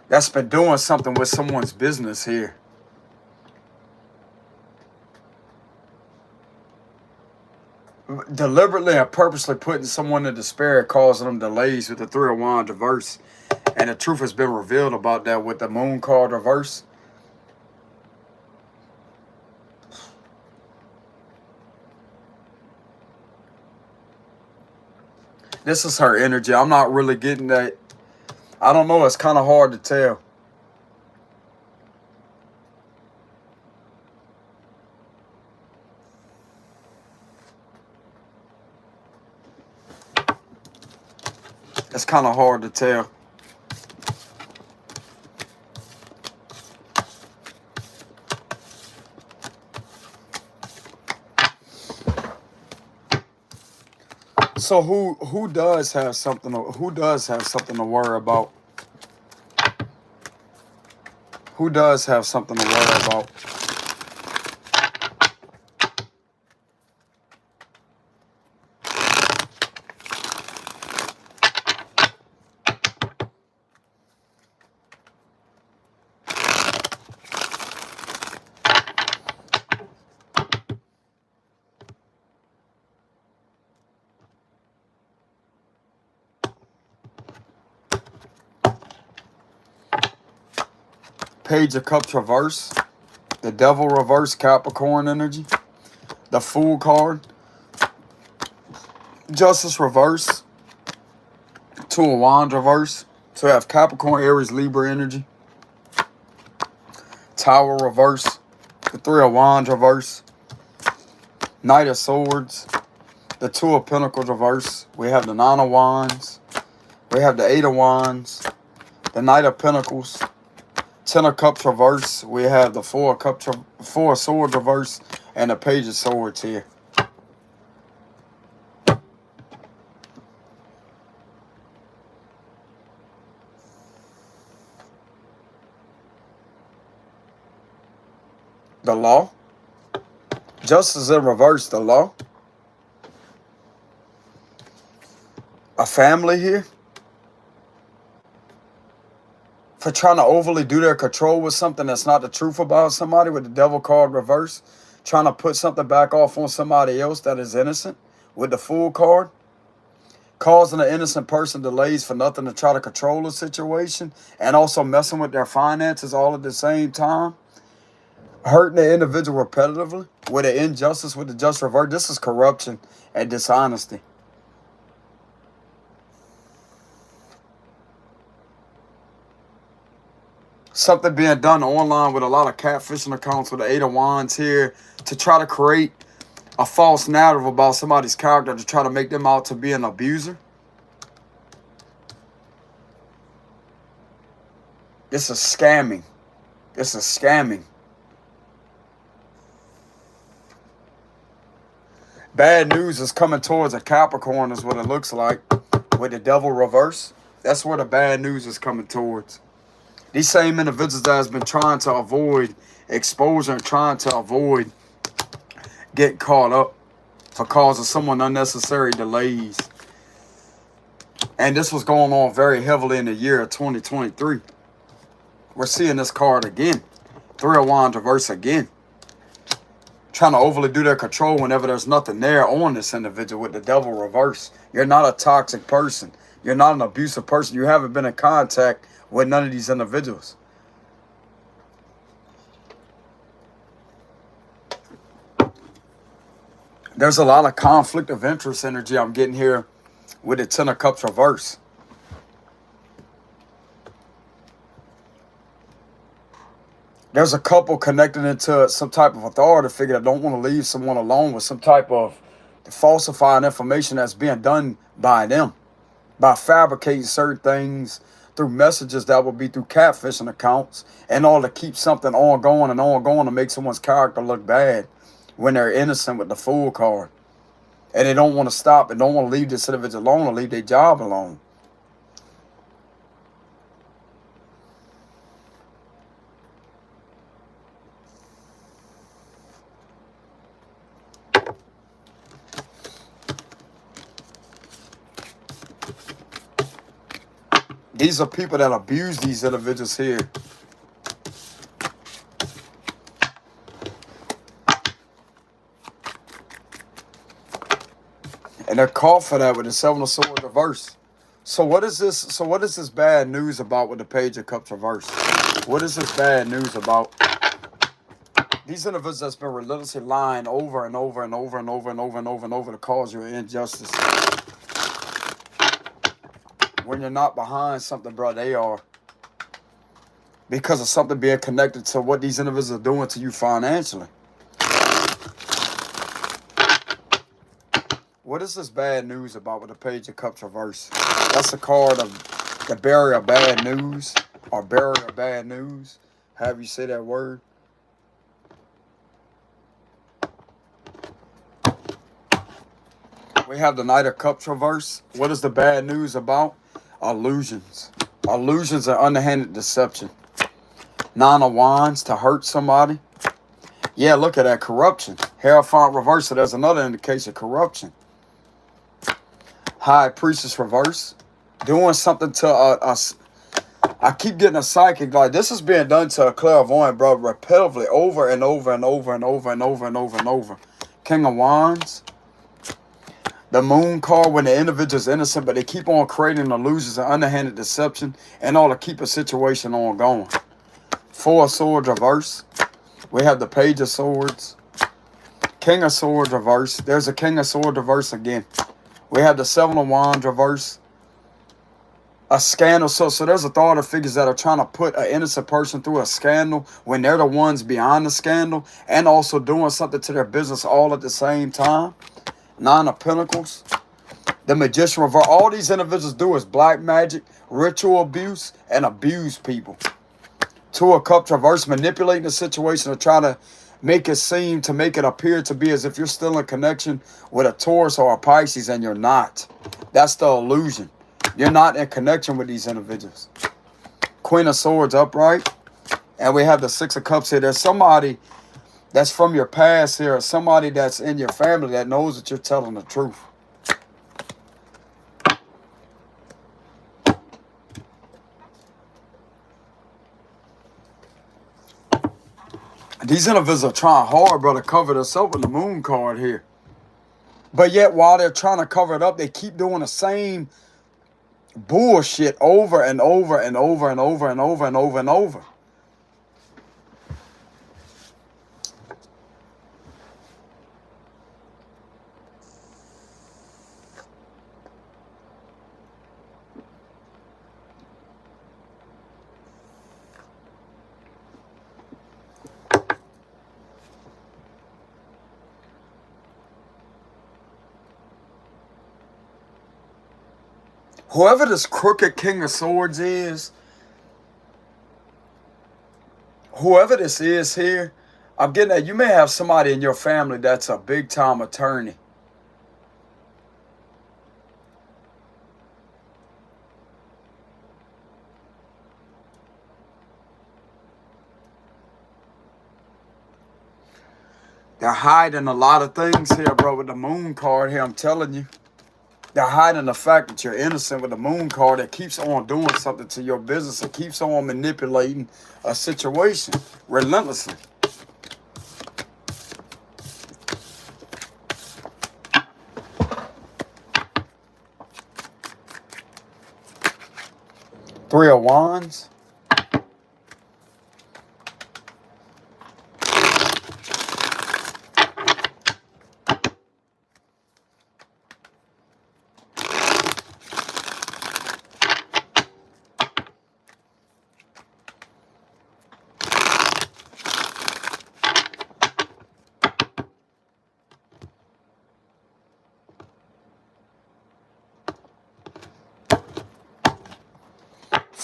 That's been doing something with someone's business here. Deliberately and purposely putting someone in despair, causing them delays with the Three of Wands reverse. And the truth has been revealed about that with the Moon card reverse. This is her energy. I'm not really getting that. I don't know. It's kind of hard to tell. It's kind of hard to tell. So who does have something to worry about? Who does have something to worry about? Page of Cups reverse. The Devil reverse, Capricorn energy. The Fool card. Justice reverse. Two of Wands reverse. So we have Capricorn, Aries, Libra energy. Tower reverse. The Three of Wands reverse. Knight of Swords. The Two of Pentacles reverse. We have the Nine of Wands. We have the Eight of Wands. The Knight of Pentacles. Ten of Cups reverse. We have the Four of Swords reverse. And the Page of Swords here. The Law. Justice in reverse, the Law. A family here. For trying to overly do their control with something that's not the truth about somebody with the Devil card reverse. Trying to put something back off on somebody else that is innocent with the Fool card. Causing an innocent person delays for nothing to try to control the situation. And also messing with their finances all at the same time. Hurting the individual repetitively with an injustice with the just reverse. This is corruption and dishonesty. Something being done online with a lot of catfishing accounts with the Eight of Wands here to try to create a false narrative about somebody's character to try to make them out to be an abuser. This is scamming. This is scamming. Bad news is coming towards a Capricorn is what it looks like with the Devil reverse. That's where the bad news is coming towards. These same individuals that has been trying to avoid exposure and trying to avoid getting caught up for causing someone unnecessary delays. And this was going on very heavily in the year of 2023. We're seeing this card again. Three of Wands reverse again. Trying to overly do their control whenever there's nothing there on this individual with the Devil reverse. You're not a toxic person. You're not an abusive person. You haven't been in contact with none of these individuals. There's a lot of conflict of interest energy I'm getting here with the Ten of Cups reverse. There's a couple connected into some type of authority figure that don't want to leave someone alone with some type of falsifying information that's being done by them, by fabricating certain things through messages that will be through catfishing accounts, and all to keep something ongoing and ongoing to make someone's character look bad when they're innocent with the fool card. And they don't want to stop and don't want to leave this individual alone or leave their job alone. These are people that abuse these individuals here. And they're caught for that with the Seven of Swords reverse. So what is this? So what is this bad news about with the Page of Cups reverse? What is this bad news about? These individuals that's been relentlessly lying over and over and over and over and over and over and over to cause you injustice. When you're not behind something, bro, they are. Because of something being connected to what these individuals are doing to you financially. What is this bad news about with the Page of Cups reverse? That's a card of the barrier of bad news, or barrier of bad news. Have you say that word? We have the Knight of Cups reverse. What is the bad news about? Illusions. Illusions and underhanded deception. Nine of Wands to hurt somebody. Yeah, look at that. Corruption. Hierophant reverse. So there's another indication of corruption. High Priestess reverse. Doing something to us. I keep getting a psychic. Like, this is being done to a clairvoyant, bro, repetitively over and over and over and over and over and over and over. King of Wands. The Moon card, when the individual is innocent, but they keep on creating illusions and underhanded deception and all to keep a situation on going. Four of Swords reverse. We have the Page of Swords. King of Swords reverse. There's a King of Swords reverse again. We have the Seven of Wands reverse. A scandal. So there's authority figures that are trying to put an innocent person through a scandal when they're the ones behind the scandal and also doing something to their business all at the same time. Nine of Pentacles. The Magician reverse. All these individuals do is black magic, ritual abuse, and abuse people. Two of Cups reverse. Manipulating the situation to try to make it seem, to make it appear to be as if you're still in connection with a Taurus or a Pisces, and you're not. That's the illusion. You're not in connection with these individuals. Queen of Swords upright. And we have the Six of Cups here. There's somebody that's from your past here, or somebody that's in your family that knows that you're telling the truth. These individuals are trying hard, bro, to cover this up with the Moon card here. But yet, while they're trying to cover it up, they keep doing the same bullshit over and over and over and over and over and over and over. Whoever this crooked King of Swords is, whoever this is here, I'm getting that you may have somebody in your family that's a big time attorney. They're hiding a lot of things here, bro, with the Moon card here, I'm telling you. They're hiding the fact that you're innocent with the Moon card that keeps on doing something to your business. It keeps on manipulating a situation relentlessly. Three of Wands.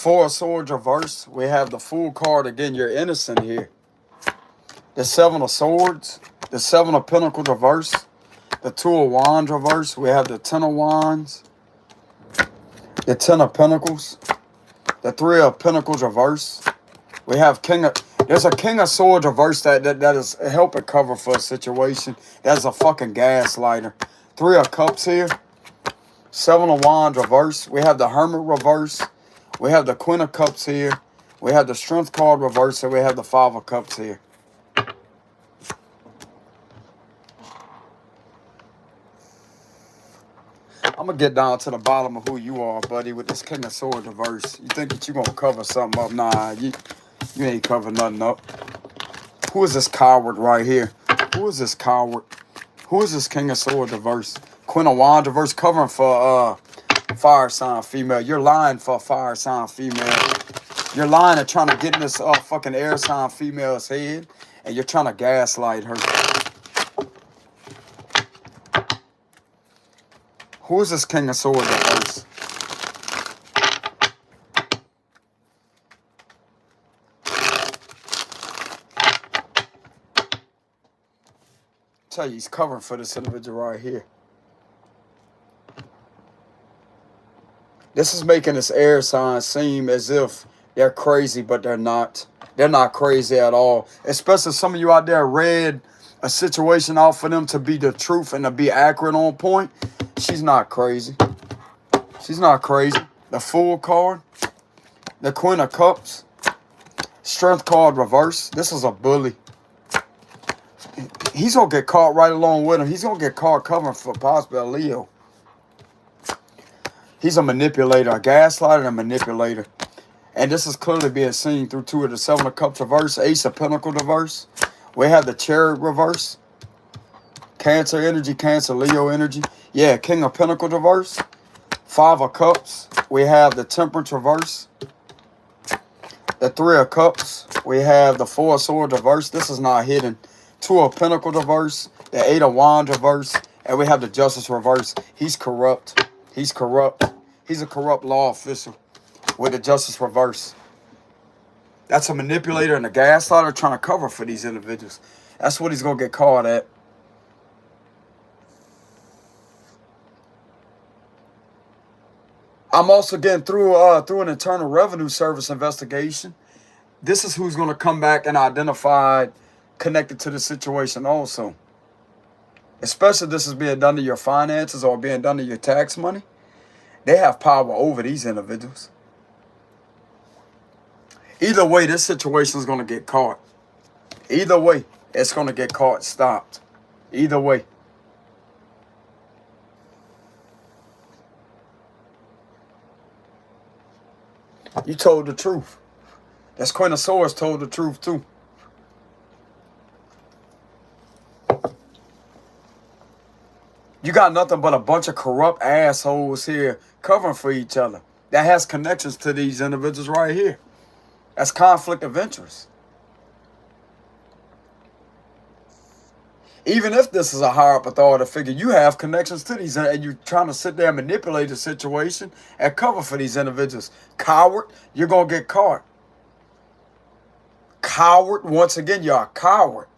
Four of Swords reverse. We have the Fool card again. You're innocent here. The Seven of Swords. The Seven of Pentacles reverse. The Two of Wands reverse. We have the Ten of Wands. The Ten of Pentacles. The Three of Pentacles reverse. We have there's a King of Swords reverse that is helping cover for a situation. That's a fucking gaslighter. Three of Cups here. Seven of Wands reverse. We have the Hermit reverse. We have the Queen of Cups here. We have the Strength card reverse. And we have the Five of Cups here. I'm going to get down to the bottom of who you are, buddy, with this King of Swords reverse. You think that you're going to cover something up? Nah, you ain't cover nothing up. Who is this coward right here? Who is this coward? Who is this King of Swords reverse? Queen of Wands reverse, covering for fire sign female. You're lying for a fire sign female. You're lying and trying to get in this fucking air sign female's head, and you're trying to gaslight her. Who is this King of Swords reverse? Tell you, he's covering for this individual right here. This is making this air sign seem as if they're crazy, but they're not. They're not crazy at all. Especially some of you out there read a situation out for them to be the truth and to be accurate on point. She's not crazy. She's not crazy. The Fool card. The Queen of Cups. Strength card reverse. This is a bully. He's going to get caught right along with him. He's going to get caught covering for possibly a Leo. He's a manipulator, a gaslighter and a manipulator. And this is clearly being seen through two of the Seven of Cups reverse, Ace of Pentacles reverse. We have the Chariot reverse. Cancer energy, Cancer, Leo energy. Yeah, King of Pentacles reverse. Five of Cups. We have the Temperance reverse. The Three of Cups. We have the Four of Swords reverse. This is not hidden. Two of Pentacles reverse. The Eight of Wands reverse. And we have the Justice reverse. He's corrupt. He's corrupt. He's a corrupt law official with the Justice reverse. That's a manipulator and a gaslighter trying to cover for these individuals. That's what he's going to get caught at. I'm also getting through an Internal Revenue Service investigation. This is who's going to come back and identify connected to the situation also. Especially if this is being done to your finances or being done to your tax money. They have power over these individuals. Either way, this situation is going to get caught. Either way, it's going to get caught, stopped. Either way. You told the truth. That's Queen of Swords told the truth too. You got nothing but a bunch of corrupt assholes here covering for each other. That has connections to these individuals right here. That's conflict of interest. Even if this is a higher up authority figure, you have connections to these, and you're trying to sit there and manipulate the situation and cover for these individuals. Coward, you're going to get caught. Coward, once again, you're a coward.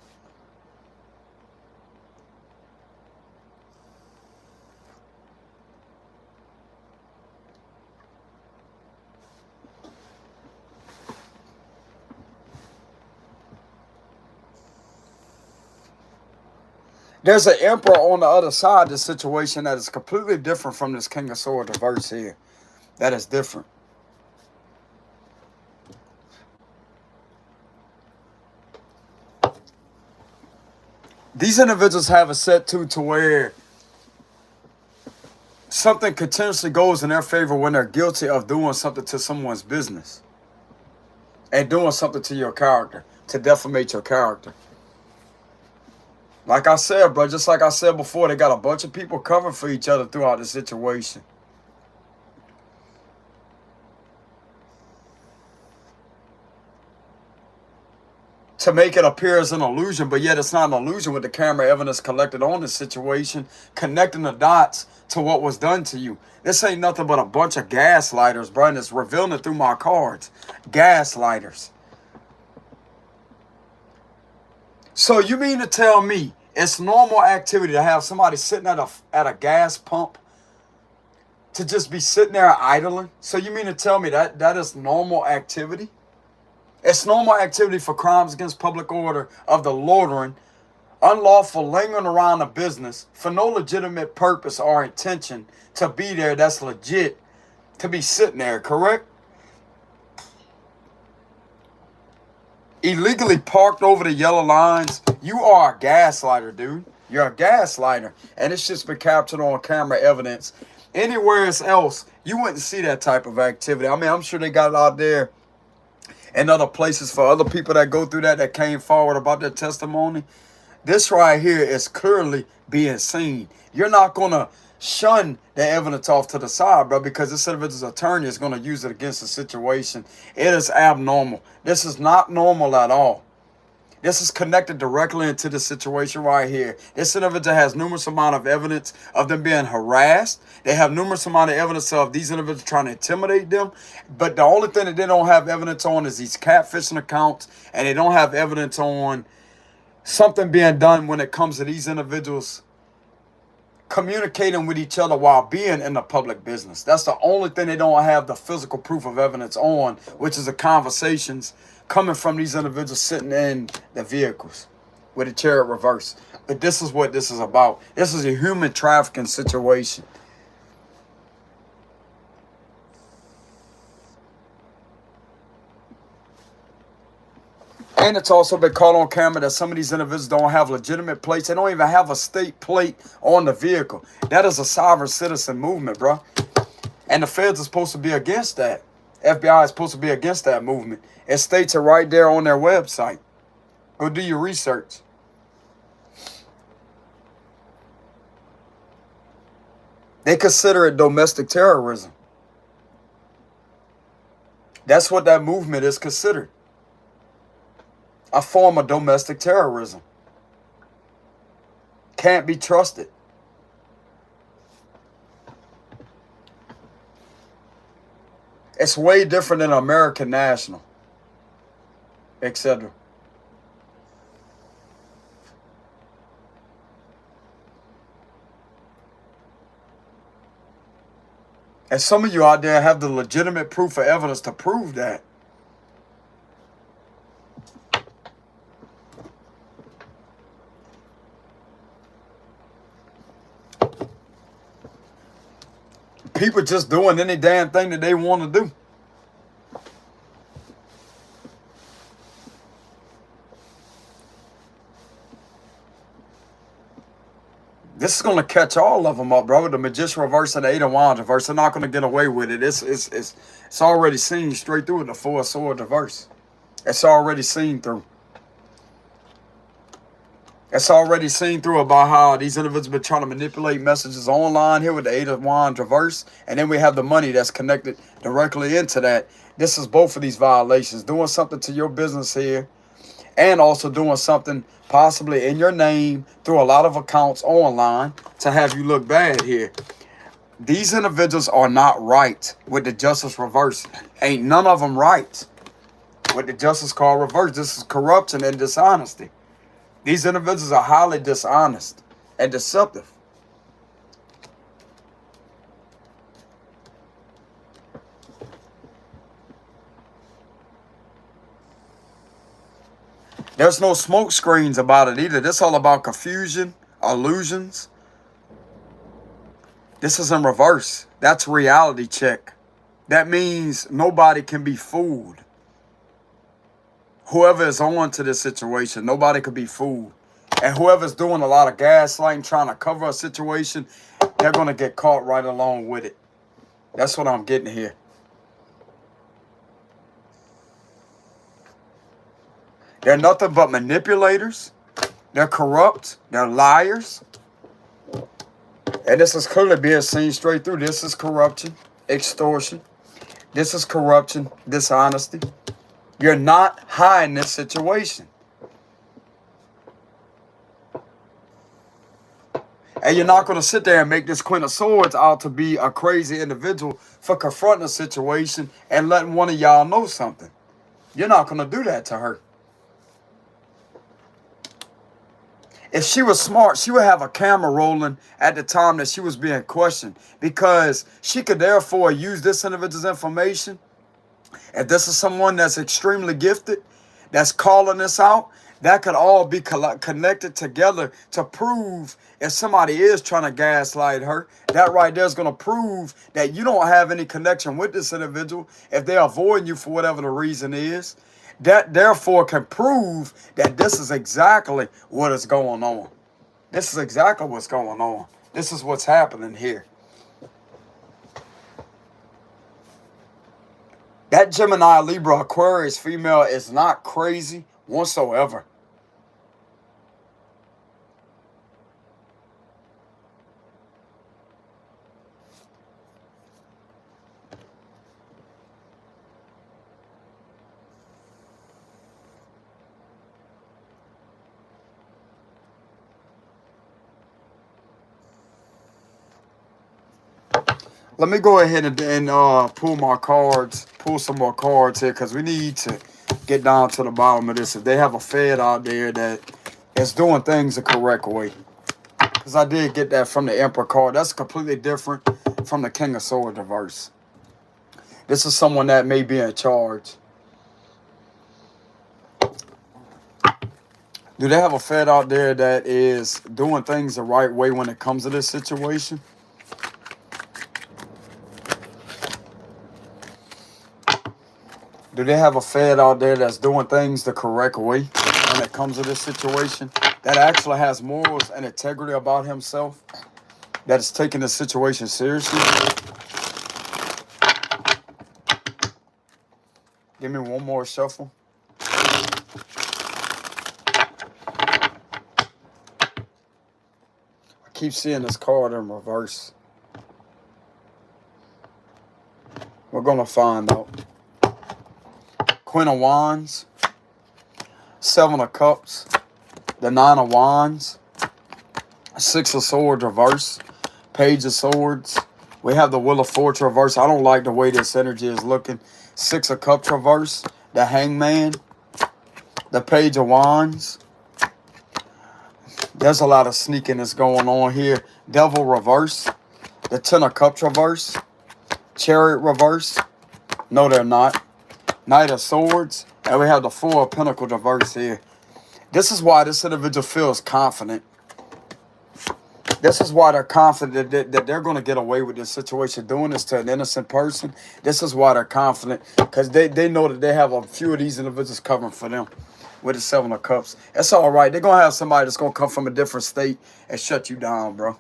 There's an Emperor on the other side of the situation that is completely different from this King of Swords reverse here. That is different. These individuals have a set to where something continuously goes in their favor when they're guilty of doing something to someone's business. And doing something to your character. To defamate your character. Like I said, bro, just like I said before, they got a bunch of people covering for each other throughout the situation. to make it appear as an illusion, but yet it's not an illusion with the camera evidence collected on the situation, connecting the dots to what was done to you. This ain't nothing but a bunch of gaslighters, bro, and it's revealing it through my cards. Gaslighters. So you mean to tell me it's normal activity to have somebody sitting at a gas pump to just be sitting there idling? So you mean to tell me that is normal activity? It's normal activity for crimes against public order of the loitering, unlawful lingering around a business for no legitimate purpose or intention to be there that's legit, to be sitting there, correct? Illegally parked over the yellow lines. You are a gaslighter, dude. You're a gaslighter. And it's just been captured on camera evidence. Anywhere else, you wouldn't see that type of activity. I mean, I'm sure they got it out there in other places for other people that go through that came forward about their testimony. This right here is clearly being seen. You're not going to shun the evidence off to the side, bro, because this individual's attorney is going to use it against the situation. It is abnormal. This is not normal at all. This is connected directly into the situation right here. This individual has numerous amount of evidence of them being harassed. They have numerous amount of evidence of these individuals trying to intimidate them. But the only thing that they don't have evidence on is these catfishing accounts. And they don't have evidence on something being done when it comes to these individuals communicating with each other while being in the public business. That's the only thing they don't have the physical proof of evidence on, which is the conversations coming from these individuals sitting in the vehicles with a chair reverse. But this is what this is about. This is a human trafficking situation. And it's also been caught on camera that some of these individuals don't have legitimate plates. They don't even have a state plate on the vehicle. That is a sovereign citizen movement, bro. And the feds are supposed to be against that. FBI is supposed to be against that movement. It states it right there on their website. Go do your research. They consider it domestic terrorism. That's what that movement is considered. A form of domestic terrorism. Can't be trusted. It's way different than American National, etc. And some of you out there have the legitimate proof or evidence to prove that. People just doing any damn thing that they want to do. This is going to catch all of them up, bro. The Magician reverse and the Eight of Wands reverse. They're not going to get away with it. It's already seen straight through the Four of Swords reverse. It's already seen through. It's already seen through about how these individuals have been trying to manipulate messages online here with the Eight of Wands reverse. And then we have the money that's connected directly into that. This is both of these violations. Doing something to your business here. And also doing something possibly in your name through a lot of accounts online to have you look bad here. These individuals are not right with the justice reverse. Ain't none of them right with the justice card reverse. This is corruption and dishonesty. These individuals are highly dishonest and deceptive. There's no smoke screens about it either. This is all about confusion, illusions. This is in reverse. That's reality check. That means nobody can be fooled. Whoever is on to this situation, nobody could be fooled. And whoever's doing a lot of gaslighting, trying to cover a situation, they're going to get caught right along with it. That's what I'm getting here. They're nothing but manipulators. They're corrupt. They're liars. And this is clearly being seen straight through. This is corruption, extortion. This is corruption, dishonesty. You're not high in this situation. And you're not going to sit there and make this Queen of Swords out to be a crazy individual for confronting a situation and letting one of y'all know something. You're not going to do that to her. If she was smart, she would have a camera rolling at the time that she was being questioned, because she could therefore use this individual's information. If this is someone that's extremely gifted, that's calling this out, that could all be connected together to prove if somebody is trying to gaslight her. That right there is going to prove that you don't have any connection with this individual if they're avoiding you for whatever the reason is. That therefore can prove that this is exactly what is going on. This is exactly what's going on. This is what's happening here. That Gemini, Libra, Aquarius female is not crazy whatsoever. Let me go ahead and pull my cards, pull some more cards here, because we need to get down to the bottom of this. If they have a Fed out there that is doing things the correct way. Because I did get that from the Emperor card. That's completely different from the King of Swords reverse. This is someone that may be in charge. Do they have a Fed out there that is doing things the right way when it comes to this situation? Do they have a Fed out there that's doing things the correct way when it comes to this situation? That actually has morals and integrity about himself? That is taking the situation seriously? Give me one more shuffle. I keep seeing this card in reverse. We're going to find out. Queen of Wands, Seven of Cups, the Nine of Wands, Six of Swords reverse, Page of Swords. We have the Wheel of Fortune reverse. I don't like the way this energy is looking. Six of Cups reverse, the Hangman, the Page of Wands. There's a lot of sneakiness going on here. Devil reverse, the Ten of Cups reverse, Chariot reverse. No, they're not. Knight of Swords, and we have the Four of Pentacles reverse here. This is why this individual feels confident. This is why they're confident that they're going to get away with this situation, doing this to an innocent person. This is why they're confident, because they know that they have a few of these individuals covering for them with the Seven of Cups. That's all right. They're going to have somebody that's going to come from a different state and shut you down, bro.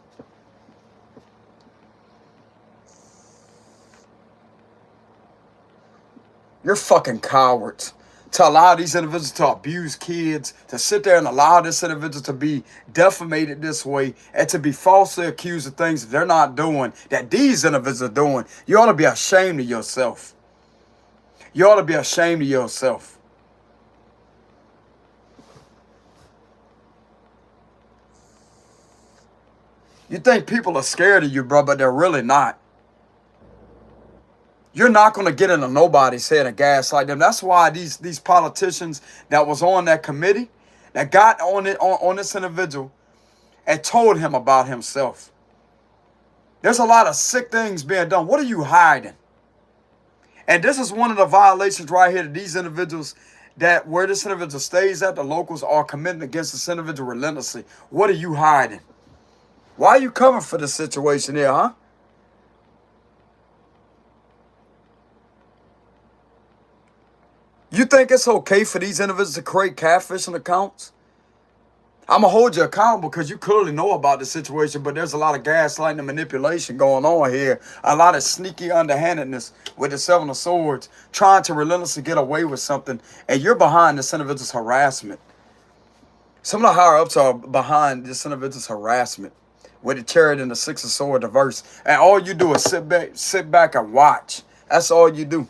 You're fucking cowards to allow these individuals to abuse kids, to sit there and allow this individual to be defamated this way, and to be falsely accused of things that they're not doing, that these individuals are doing. You ought to be ashamed of yourself. You ought to be ashamed of yourself. You think people are scared of you, bro, but they're really not. You're not going to get into nobody's head and gaslight them. That's why these politicians that was on that committee, that got on this individual and told him about himself. There's a lot of sick things being done. What are you hiding? And this is one of the violations right here that these individuals, that where this individual stays at, the locals are committing against this individual relentlessly. What are you hiding? Why are you coming for this situation here, huh? You think it's okay for these individuals to create catfishing accounts? I'm going to hold you accountable because you clearly know about the situation, but there's a lot of gaslighting and manipulation going on here. A lot of sneaky underhandedness with the Seven of Swords, trying to relentlessly get away with something, and you're behind this individual's harassment. Some of the higher-ups are behind this individual's harassment with the Chariot and the Six of Swords reverse, and all you do is sit back and watch. That's all you do.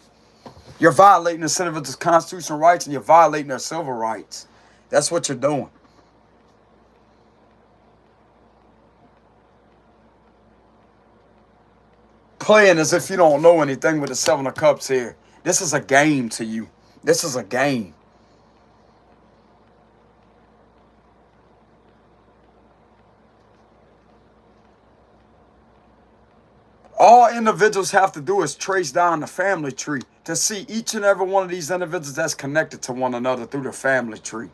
You're violating the individual's constitutional rights, and you're violating their civil rights. That's what you're doing. playing as if you don't know anything with the Seven of Cups here. This is a game to you. This is a game. All individuals have to do is trace down the family tree to see each and every one of these individuals that's connected to one another through the family tree.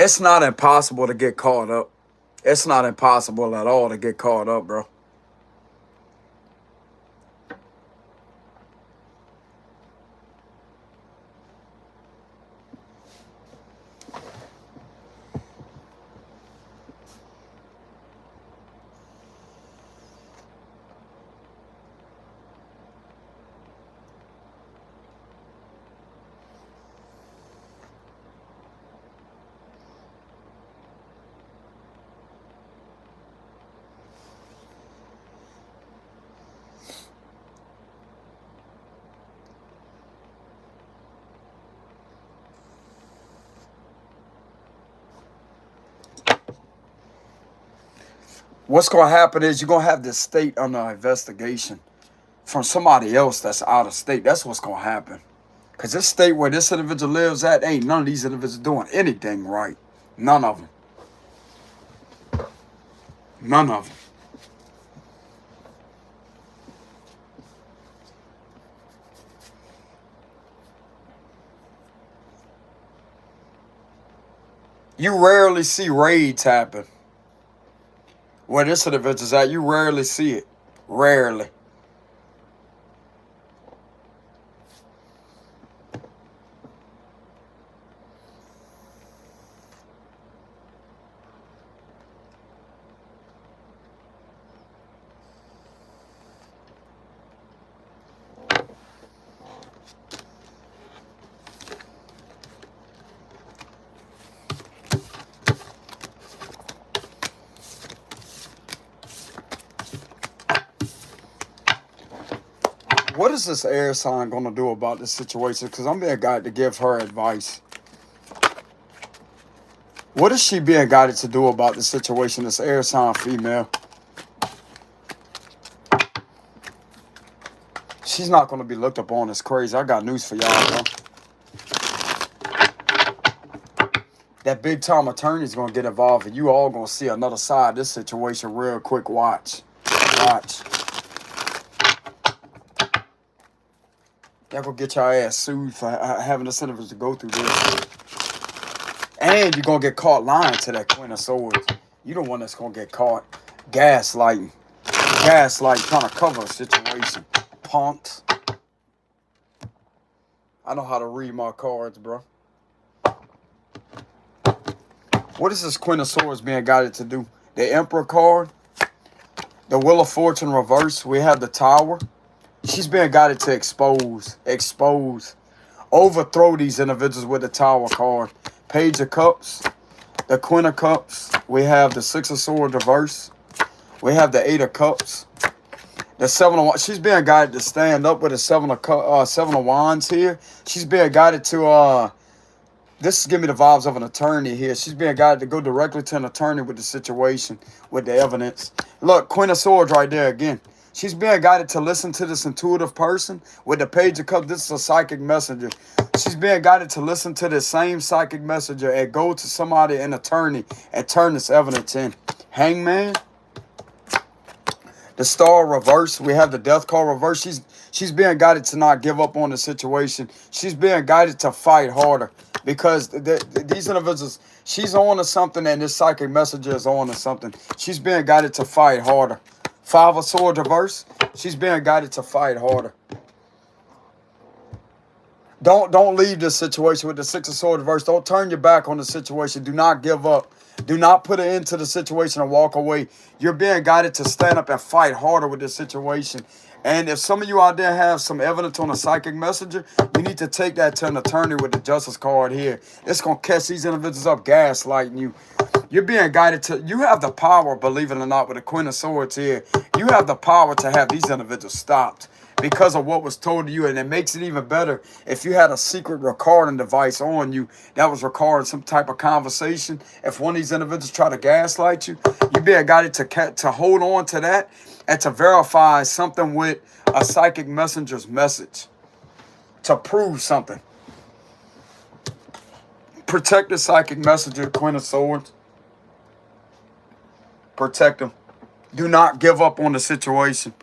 It's not impossible to get caught up. It's not impossible at all to get caught up, bro. What's going to happen is you're going to have this state under investigation from somebody else that's out of state. That's what's going to happen. Because this state where this individual lives at, ain't none of these individuals doing anything right. None of them. None of them. You rarely see raids happen. Where this individual's at, you rarely see it. Rarely. What is this air sign going to do about this situation? Because I'm being guided to give her advice. What is she being guided to do about this situation, this air sign female? She's not going to be looked upon as crazy. I got news for y'all, bro. That big time attorney is going to get involved, and you all going to see another side of this situation real quick. Watch. Watch. Y'all gonna get your ass sued for having the senators to go through this. And you're gonna get caught lying to that Queen of Swords. You the one that's gonna get caught gaslighting. Gaslighting, trying to cover a situation. Punks. I know how to read my cards, bro. What is this Queen of Swords being guided to do? The Emperor card. The Wheel of Fortune reverse. We have the Tower. She's being guided to expose, overthrow these individuals with the Tower card. Page of Cups, the Queen of Cups. We have the Six of Swords reverse. We have the Eight of Cups. The Seven of Wands. She's being guided to stand up with the Seven of Wands here. She's being guided to this is giving me the vibes of an attorney here. She's being guided to go directly to an attorney with the situation, with the evidence. Look, Queen of Swords right there again. She's being guided to listen to this intuitive person with the Page of Cups. This is a psychic messenger. She's being guided to listen to this same psychic messenger and go to somebody, an attorney, and turn this evidence in. Hangman. The Star reverse. We have the Death card reverse. She's being guided to not give up on the situation. She's being guided to fight harder. Because these individuals, she's on to something and this psychic messenger is on to something. She's being guided to fight harder. Five of Swords reverse. She's being guided to fight harder. Don't leave this situation with the Six of Swords reverse. Don't turn your back on the situation. Do not give up. Do not put it into the situation and walk away. You're being guided to stand up and fight harder with this situation. And if some of you out there have some evidence on a psychic messenger, you need to take that to an attorney with the justice card here. It's going to catch these individuals up gaslighting you. You're being guided to, you have the power, believe it or not, with the Queen of Swords here. You have the power to have these individuals stopped because of what was told to you. And it makes it even better if you had a secret recording device on you that was recording some type of conversation. If one of these individuals try to gaslight you, you're being guided to hold on to that and to verify something with a psychic messenger's message to prove something. Protect the psychic messenger, Queen of Swords. Protect them. Do not give up on the situation.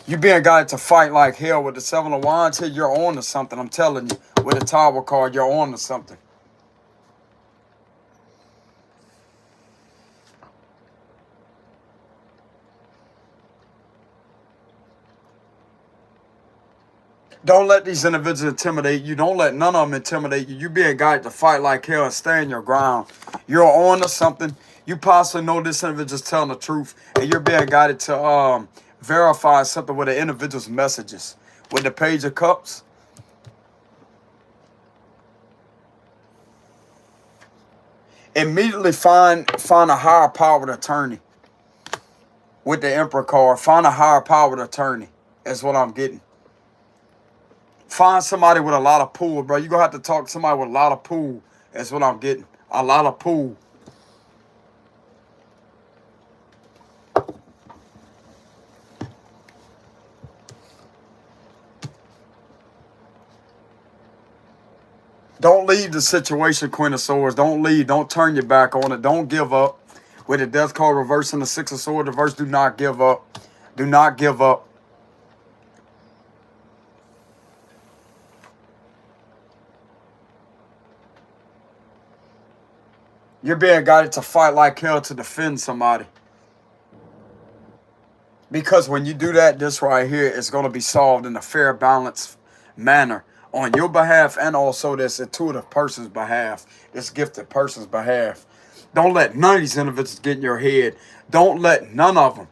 You're being guided to fight like hell with the Seven of Wands here. You're on to something, I'm telling you. With the Tower card, you're on to something. Don't let these individuals intimidate you. Don't let none of them intimidate you. You're being guided to fight like hell and stand your ground. You're on to something. You possibly know this individual's telling the truth, and you're being guided to verify something with the individual's messages. With the Page of Cups, immediately find a higher powered attorney. With the Emperor card, find a higher powered attorney. That's what I'm getting. Find somebody with a lot of pull, bro. You're going to have to talk to somebody with a lot of pull. That's what I'm getting. A lot of pull. Don't leave the situation, Queen of Swords. Don't leave. Don't turn your back on it. Don't give up. With the Death card reverse and the Six of Swords reverse, do not give up. Do not give up. You're being guided to fight like hell to defend somebody. Because when you do that, this right here is going to be solved in a fair, balanced manner on your behalf and also this intuitive person's behalf, this gifted person's behalf. Don't let none of these individuals get in your head. Don't let none of them,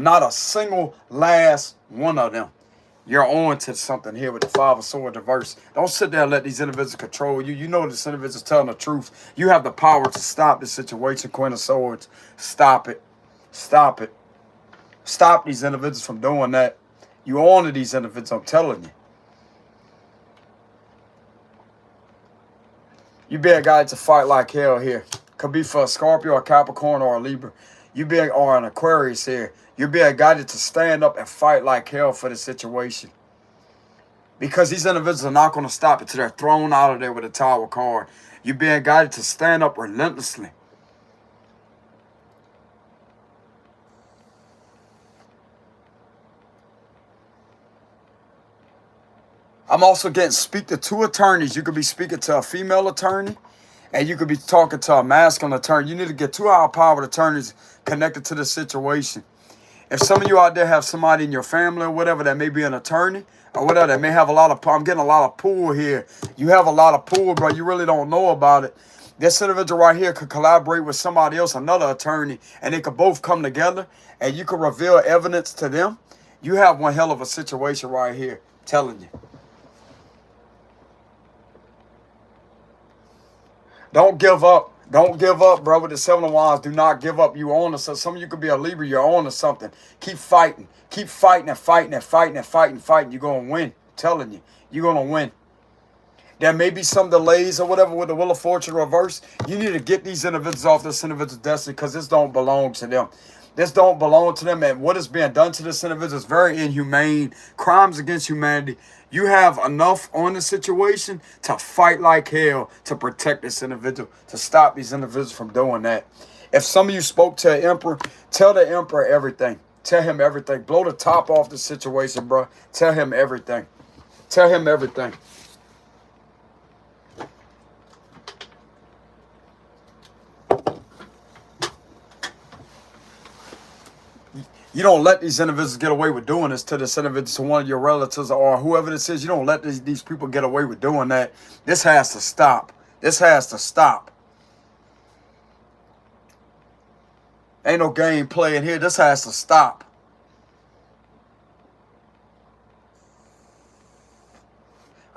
not a single last one of them. You're on to something here with the Five of Swords reverse. Don't sit there and let these individuals control you. You know this individual's telling the truth. You have the power to stop this situation, Queen of Swords. Stop it. Stop it. Stop these individuals from doing that. You on to these individuals, I'm telling you. You be a guy to fight like hell here. Could be for a Scorpio, a Capricorn, or a Libra. Or an Aquarius here. You're being guided to stand up and fight like hell for the situation. Because these individuals are not going to stop until they're thrown out of there with a Tower card. You're being guided to stand up relentlessly. I'm also getting speak to two attorneys. You could be speaking to a female attorney, and you could be talking to a masculine attorney. You need to get two high-powered attorneys connected to this situation. If some of you out there have somebody in your family or whatever that may be an attorney or whatever that may have a lot of, I'm getting a lot of pull here. You have a lot of pull, bro. You really don't know about it. This individual right here could collaborate with somebody else, another attorney, and they could both come together and you could reveal evidence to them. You have one hell of a situation right here, I'm telling you. Don't give up. Don't give up, bro. With the Seven of Wands, do not give up. You on to something. Some of you could be a Libra. You're on to something. Keep fighting. Keep fighting and fighting and fighting and fighting and fighting. You're going to win. I'm telling you. You're going to win. There may be some delays or whatever with the Wheel of Fortune reverse. You need to get these individuals off this individual's destiny because this don't belong to them. This don't belong to them. And what is being done to this individual is very inhumane. Crimes against humanity. You have enough on the situation to fight like hell to protect this individual, to stop these individuals from doing that. If some of you spoke to an emperor, tell the emperor everything. Tell him everything. Blow the top off the situation, bro. Tell him everything. Tell him everything. You don't let these individuals get away with doing this to this individual, to one of your relatives or whoever this is. You don't let these people get away with doing that. This has to stop. This has to stop. Ain't no game playing here. This has to stop.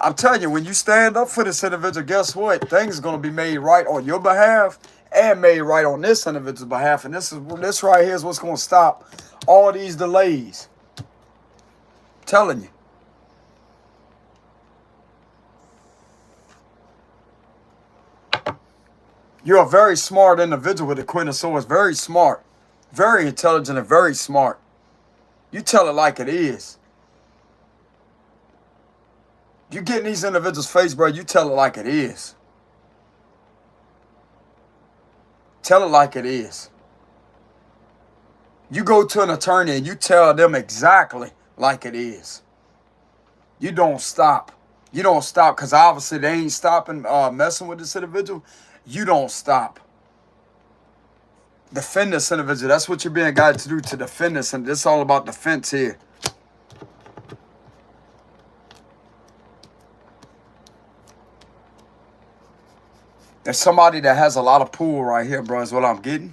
I'm telling you, when you stand up for this individual, guess what? Things are going to be made right on your behalf and made right on this individual's behalf. And this right here is what's going to stop all these delays. I'm telling you. You're a very smart individual with the Queen of Swords. Very smart. Very intelligent and very smart. You tell it like it is. You get in these individuals' face, bro, you tell it like it is. Tell it like it is. You go to an attorney and you tell them exactly like it is. You don't stop. You don't stop because obviously they ain't stopping messing with this individual. You don't stop. Defend this individual. That's what you're being guided to do, to defend this. And this is all about defense here. There's somebody that has a lot of pull right here, bro, is what I'm getting.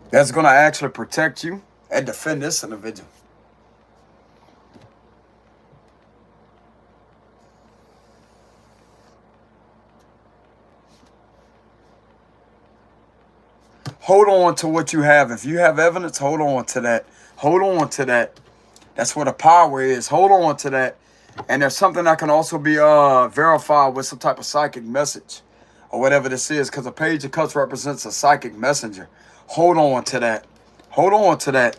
That's going to actually protect you and defend this individual. Hold on to what you have. If you have evidence, hold on to that. Hold on to that. That's where the power is. Hold on to that. And there's something that can also be verified with some type of psychic message or whatever this is, because a page of cups represents a psychic messenger. Hold on to that. Hold on to that.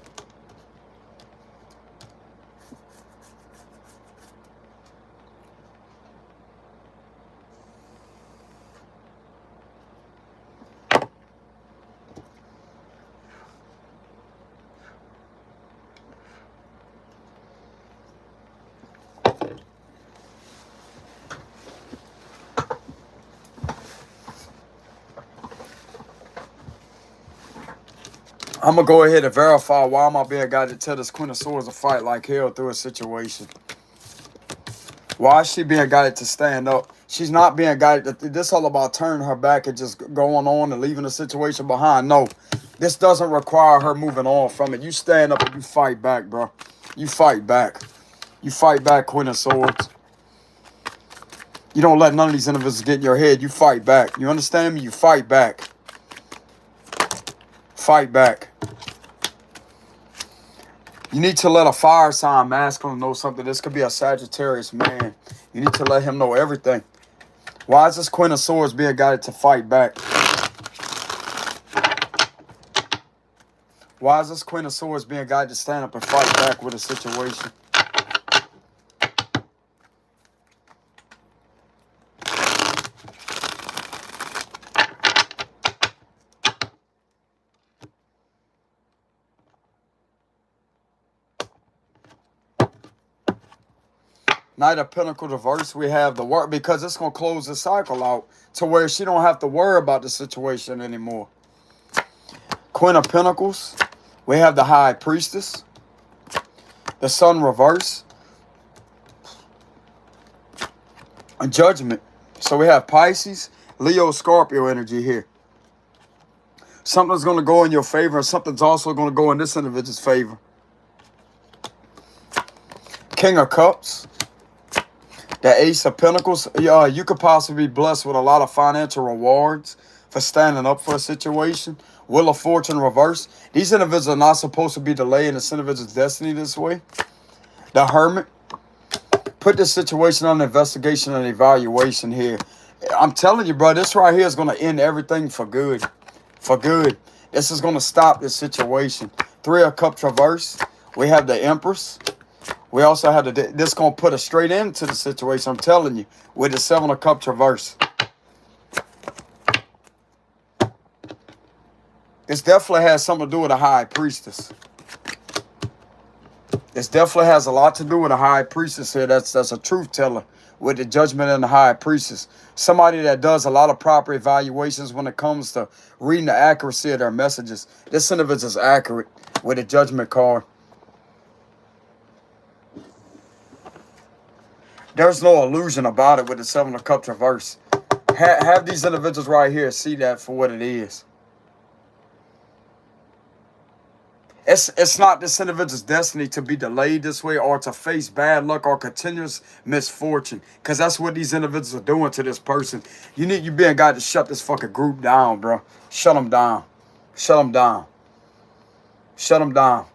I'm going to go ahead and verify why am I being guided to tell this Queen of Swords to fight like hell through a situation. Why is she being guided to stand up? She's not being guided. This is all about turning her back and just going on and leaving the situation behind. No, this doesn't require her moving on from it. You stand up and you fight back, bro. You fight back. You fight back, Queen of Swords. You don't let none of these individuals get in your head. You fight back. You understand me? You fight back. Fight back. You need to let a fire sign masculine know something. This could be a Sagittarius man. You need to let him know everything. Why is this Queen of Swords being guided to fight back? Why is this Queen of Swords being guided to stand up and fight back with a situation? Knight of Pentacles reverse, we have the word, because it's going to close the cycle out to where she don't have to worry about the situation anymore. Queen of Pentacles, we have the High Priestess, the Sun reverse, a Judgment. So we have Pisces, Leo, Scorpio energy here. Something's going to go in your favor, and something's also going to go in this individual's favor. King of Cups. The Ace of Pentacles, you could possibly be blessed with a lot of financial rewards for standing up for a situation. Wheel of Fortune reverse. These individuals are not supposed to be delaying this individual's destiny this way. The Hermit. Put this situation under investigation and evaluation here. I'm telling you, bro, this right here is going to end everything for good. For good. This is going to stop this situation. Three of Cups reverse. We have the Empress. We also have this going to put us straight into the situation, I'm telling you, with the Seven of Cups reverse. This definitely has something to do with a High Priestess. This definitely has a lot to do with a High Priestess here. That's a truth teller with the judgment and the high priestess. Somebody that does a lot of proper evaluations when it comes to reading the accuracy of their messages. This individual is accurate with the judgment card. There's no illusion about it with the Seven of Cups reverse. Have these individuals right here see that for what it is. It's not this individual's destiny to be delayed this way or to face bad luck or continuous misfortune. Because that's what these individuals are doing to this person. You being God to shut this fucking group down, bro. Shut them down. Shut them down. Shut them down.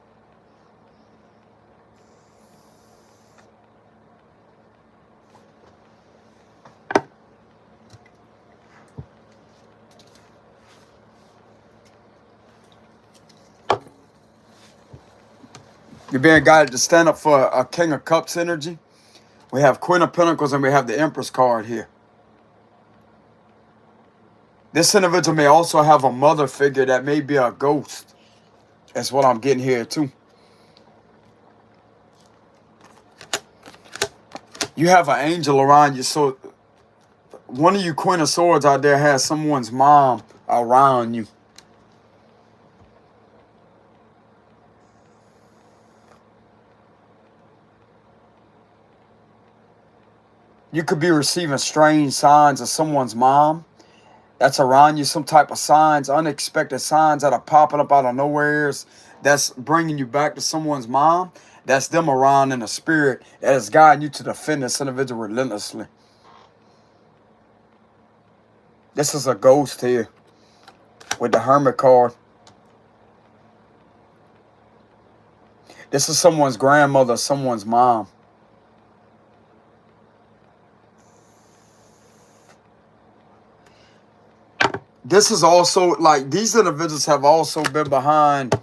You're being guided to stand up for a King of Cups energy. We have Queen of Pentacles and we have the Empress card here. This individual may also have a mother figure that may be a ghost. That's what I'm getting here too. You have an angel around you. So one of you Queen of Swords out there has someone's mom around you. You could be receiving strange signs of someone's mom that's around you, some type of signs, unexpected signs that are popping up out of nowhere that's bringing you back to someone's mom. That's them around in the spirit that is guiding you to defend this individual relentlessly. This is a ghost here with the Hermit card. This is someone's grandmother, someone's mom. This is also, like, these individuals have also been behind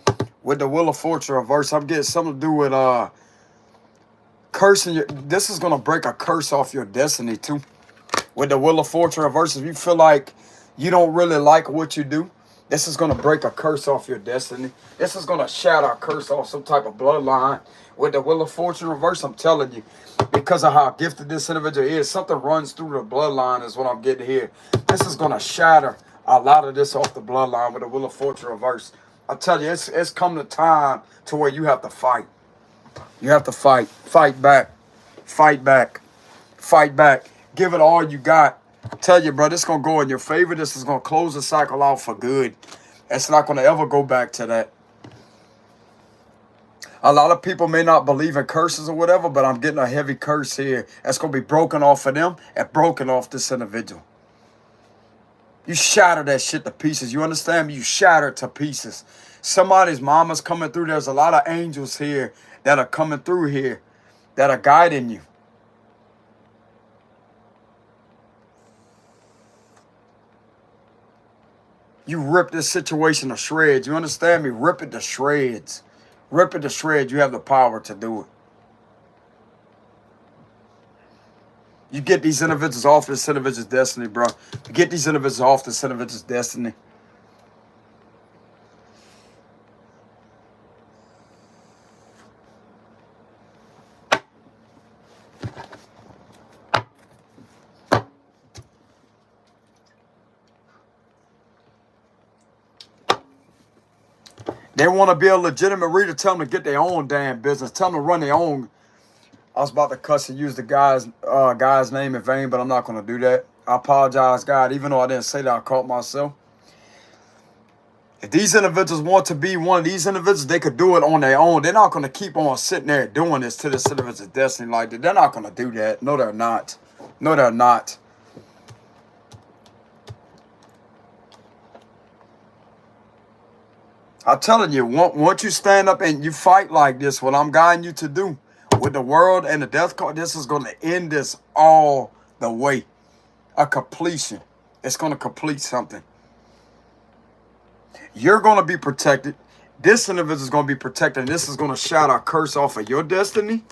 with the Wheel of Fortune reverse. I'm getting something to do with cursing. This is going to break a curse off your destiny, too. With the Wheel of Fortune reverse, if you feel like you don't really like what you do, this is going to break a curse off your destiny. This is going to shatter a curse off some type of bloodline. With the Wheel of Fortune reverse, I'm telling you, because of how gifted this individual is, something runs through the bloodline is what I'm getting here. This is going to shatter a lot of this off the bloodline with the Wheel of Fortune reverse. I tell you, it's come the time to where you have to fight. You have to fight. Fight back. Fight back. Fight back. Give it all you got. I tell you, bro, this is going to go in your favor. This is going to close the cycle out for good. It's not going to ever go back to that. A lot of people may not believe in curses or whatever, but I'm getting a heavy curse here. That's going to be broken off of them and broken off this individual. You shatter that shit to pieces. You understand me? You shatter it to pieces. Somebody's mama's coming through. There's a lot of angels here that are coming through here that are guiding you. You rip this situation to shreds. You understand me? Rip it to shreds. Rip it to shreds. You have the power to do it. You get these individuals off this individual's destiny, bro. You get these individuals off this individual's destiny. They want to be a legitimate reader. Tell them to get their own damn business. Tell them to run their own. I was about to cuss and use the guy's name in vain, but I'm not going to do that. I apologize, God. Even though I didn't say that, I caught myself. If these individuals want to be one of these individuals, they could do it on their own. They're not going to keep on sitting there doing this to this individual's destiny like that. They're not going to do that. No, they're not. No, they're not. I'm telling you, once you stand up and you fight like this, what I'm guiding you to do with the world and the death card, this is going to end this all the way. A completion. It's going to complete something. You're going to be protected. This individual is going to be protected. And this is going to shatter a curse off of your destiny.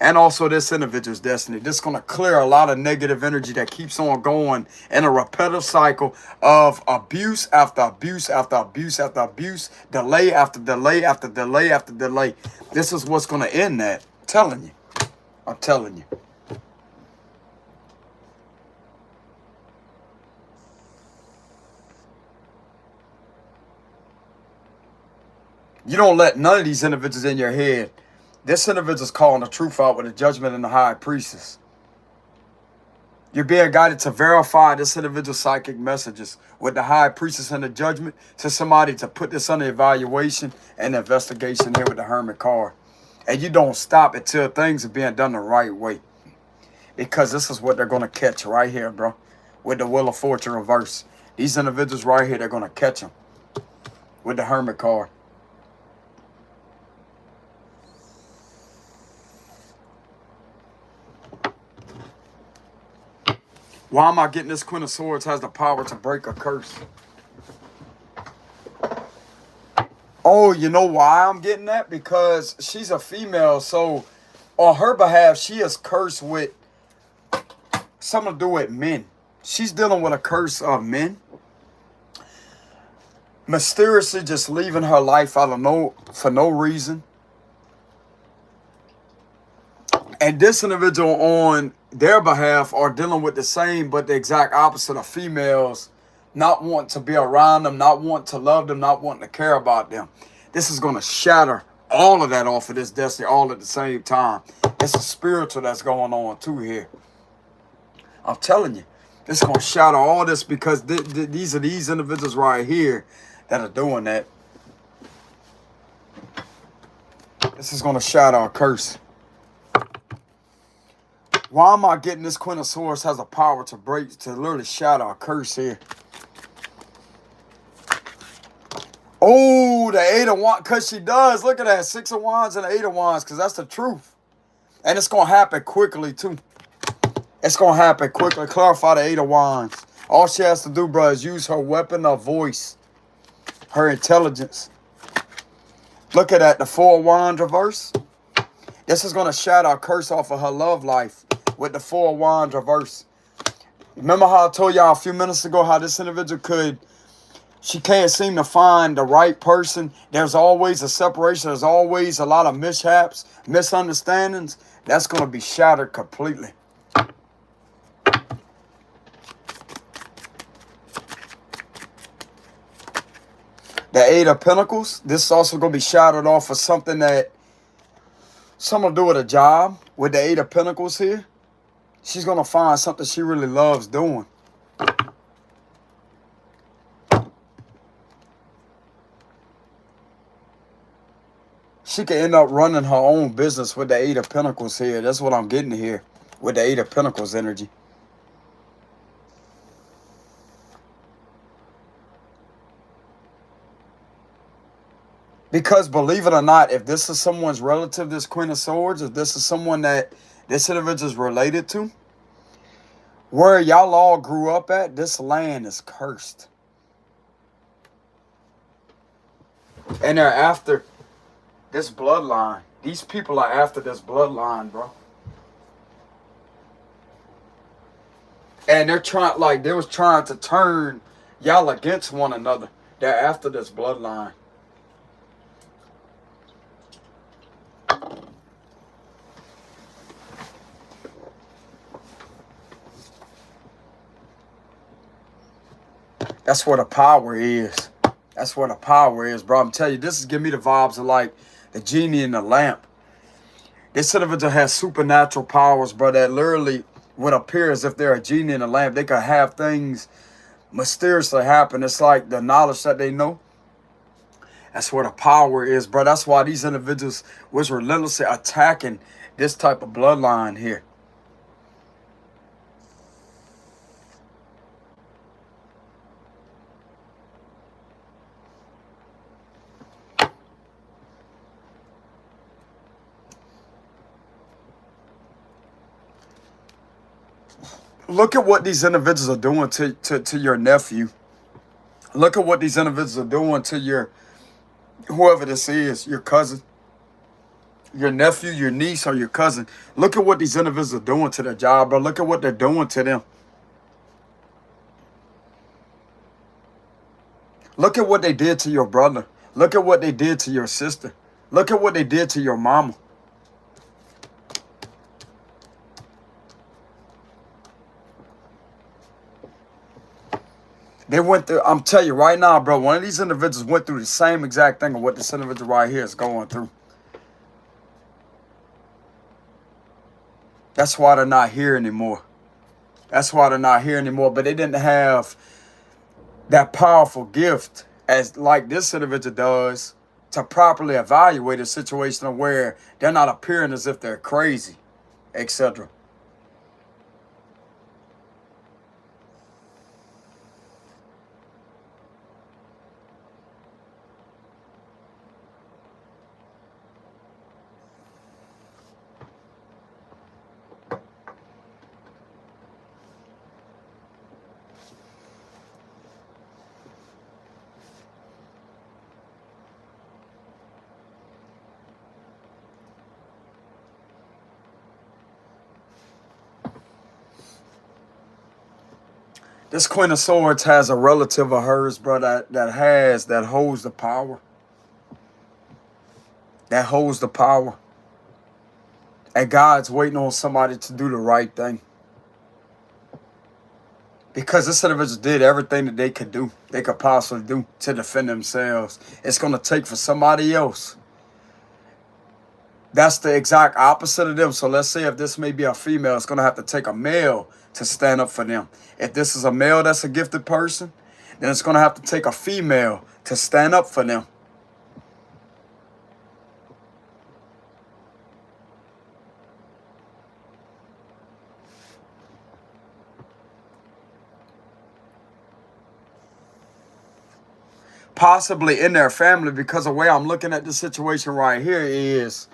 And also this individual's destiny. This is going to clear a lot of negative energy that keeps on going in a repetitive cycle of abuse after abuse after abuse after abuse, delay after delay after delay after delay. This is what's going to end that. I'm telling you. I'm telling you. You don't let none of these individuals in your head. This individual's calling the truth out with the judgment and the high priestess. You're being guided to verify this individual's psychic messages with the high priestess and the judgment to somebody to put this under evaluation and investigation here with the hermit card. And you don't stop until things are being done the right way. Because this is what they're going to catch right here, bro. With the Wheel of Fortune reverse. These individuals right here, they're going to catch them. With the hermit card. Why am I getting this Queen of Swords has the power to break a curse? Oh, you know why I'm getting that? Because she's a female, so on her behalf, she is cursed with something to do with men. She's dealing with a curse of men. Mysteriously just leaving her life out of for no reason. And this individual on their behalf are dealing with the same but the exact opposite of females not wanting to be around them, not wanting to love them, not wanting to care about them. This is going to shatter all of that off of this destiny all at the same time. It's a spiritual that's going on too here. I'm telling you, this is going to shatter all this because these are these individuals right here that are doing that. This is going to shatter a curse. Why am I getting this Queen of Swords has a power to break, to literally shatter a curse here? Oh, the Eight of Wands, because she does. Look at that, Six of Wands and the Eight of Wands, because that's the truth. And it's going to happen quickly, too. It's going to happen quickly. Clarify the Eight of Wands. All she has to do, bro, is use her weapon of voice, her intelligence. Look at that, the Four of Wands reverse. This is going to shatter a curse off of her love life with the Four of Wands reverse. Remember how I told y'all a few minutes ago how this individual she can't seem to find the right person. There's always a separation. There's always a lot of mishaps, misunderstandings. That's going to be shattered completely. The Eight of Pentacles. This is also going to be shattered off of something to do with a job. With the Eight of Pentacles here. She's going to find something she really loves doing. She could end up running her own business with the Eight of Pentacles here. That's what I'm getting here with the Eight of Pentacles energy. Because believe it or not, if this is someone's relative, this Queen of Swords, if this is someone that this individual is related to, where y'all all grew up at, this land is cursed. And they're after this bloodline. These people are after this bloodline, bro. And they're trying, like, they was trying to turn y'all against one another. They're after this bloodline. That's where the power is. That's where the power is, bro. I'm telling you, this is giving me the vibes of like the genie in the lamp. This individual has supernatural powers, bro, that literally would appear as if they're a genie in a lamp. They could have things mysteriously happen. It's like the knowledge that they know. That's where the power is, bro. That's why these individuals was relentlessly attacking this type of bloodline here. Look at what these individuals are doing to your nephew. Look at what these individuals are doing to your, whoever this is, your cousin, your nephew, your niece, or your cousin. Look at what these individuals are doing to their job, bro. Look at what they're doing to them. Look at what they did to your brother. Look at what they did to your sister. Look at what they did to your mama. They went through, I'm telling you right now, bro, one of these individuals went through the same exact thing of what this individual right here is going through. That's why they're not here anymore. That's why they're not here anymore. But they didn't have that powerful gift as like this individual does to properly evaluate a situation of where they're not appearing as if they're crazy, etc. This Queen of Swords has a relative of hers, bro, that holds the power. That holds the power. And God's waiting on somebody to do the right thing. Because this individual did everything that they could do, they could possibly do to defend themselves. It's going to take for somebody else. That's the exact opposite of them. So let's say if this may be a female, it's going to have to take a male to stand up for them. If this is a male that's a gifted person, then it's going to have to take a female to stand up for them. Possibly in their family, because the way I'm looking at the situation right here is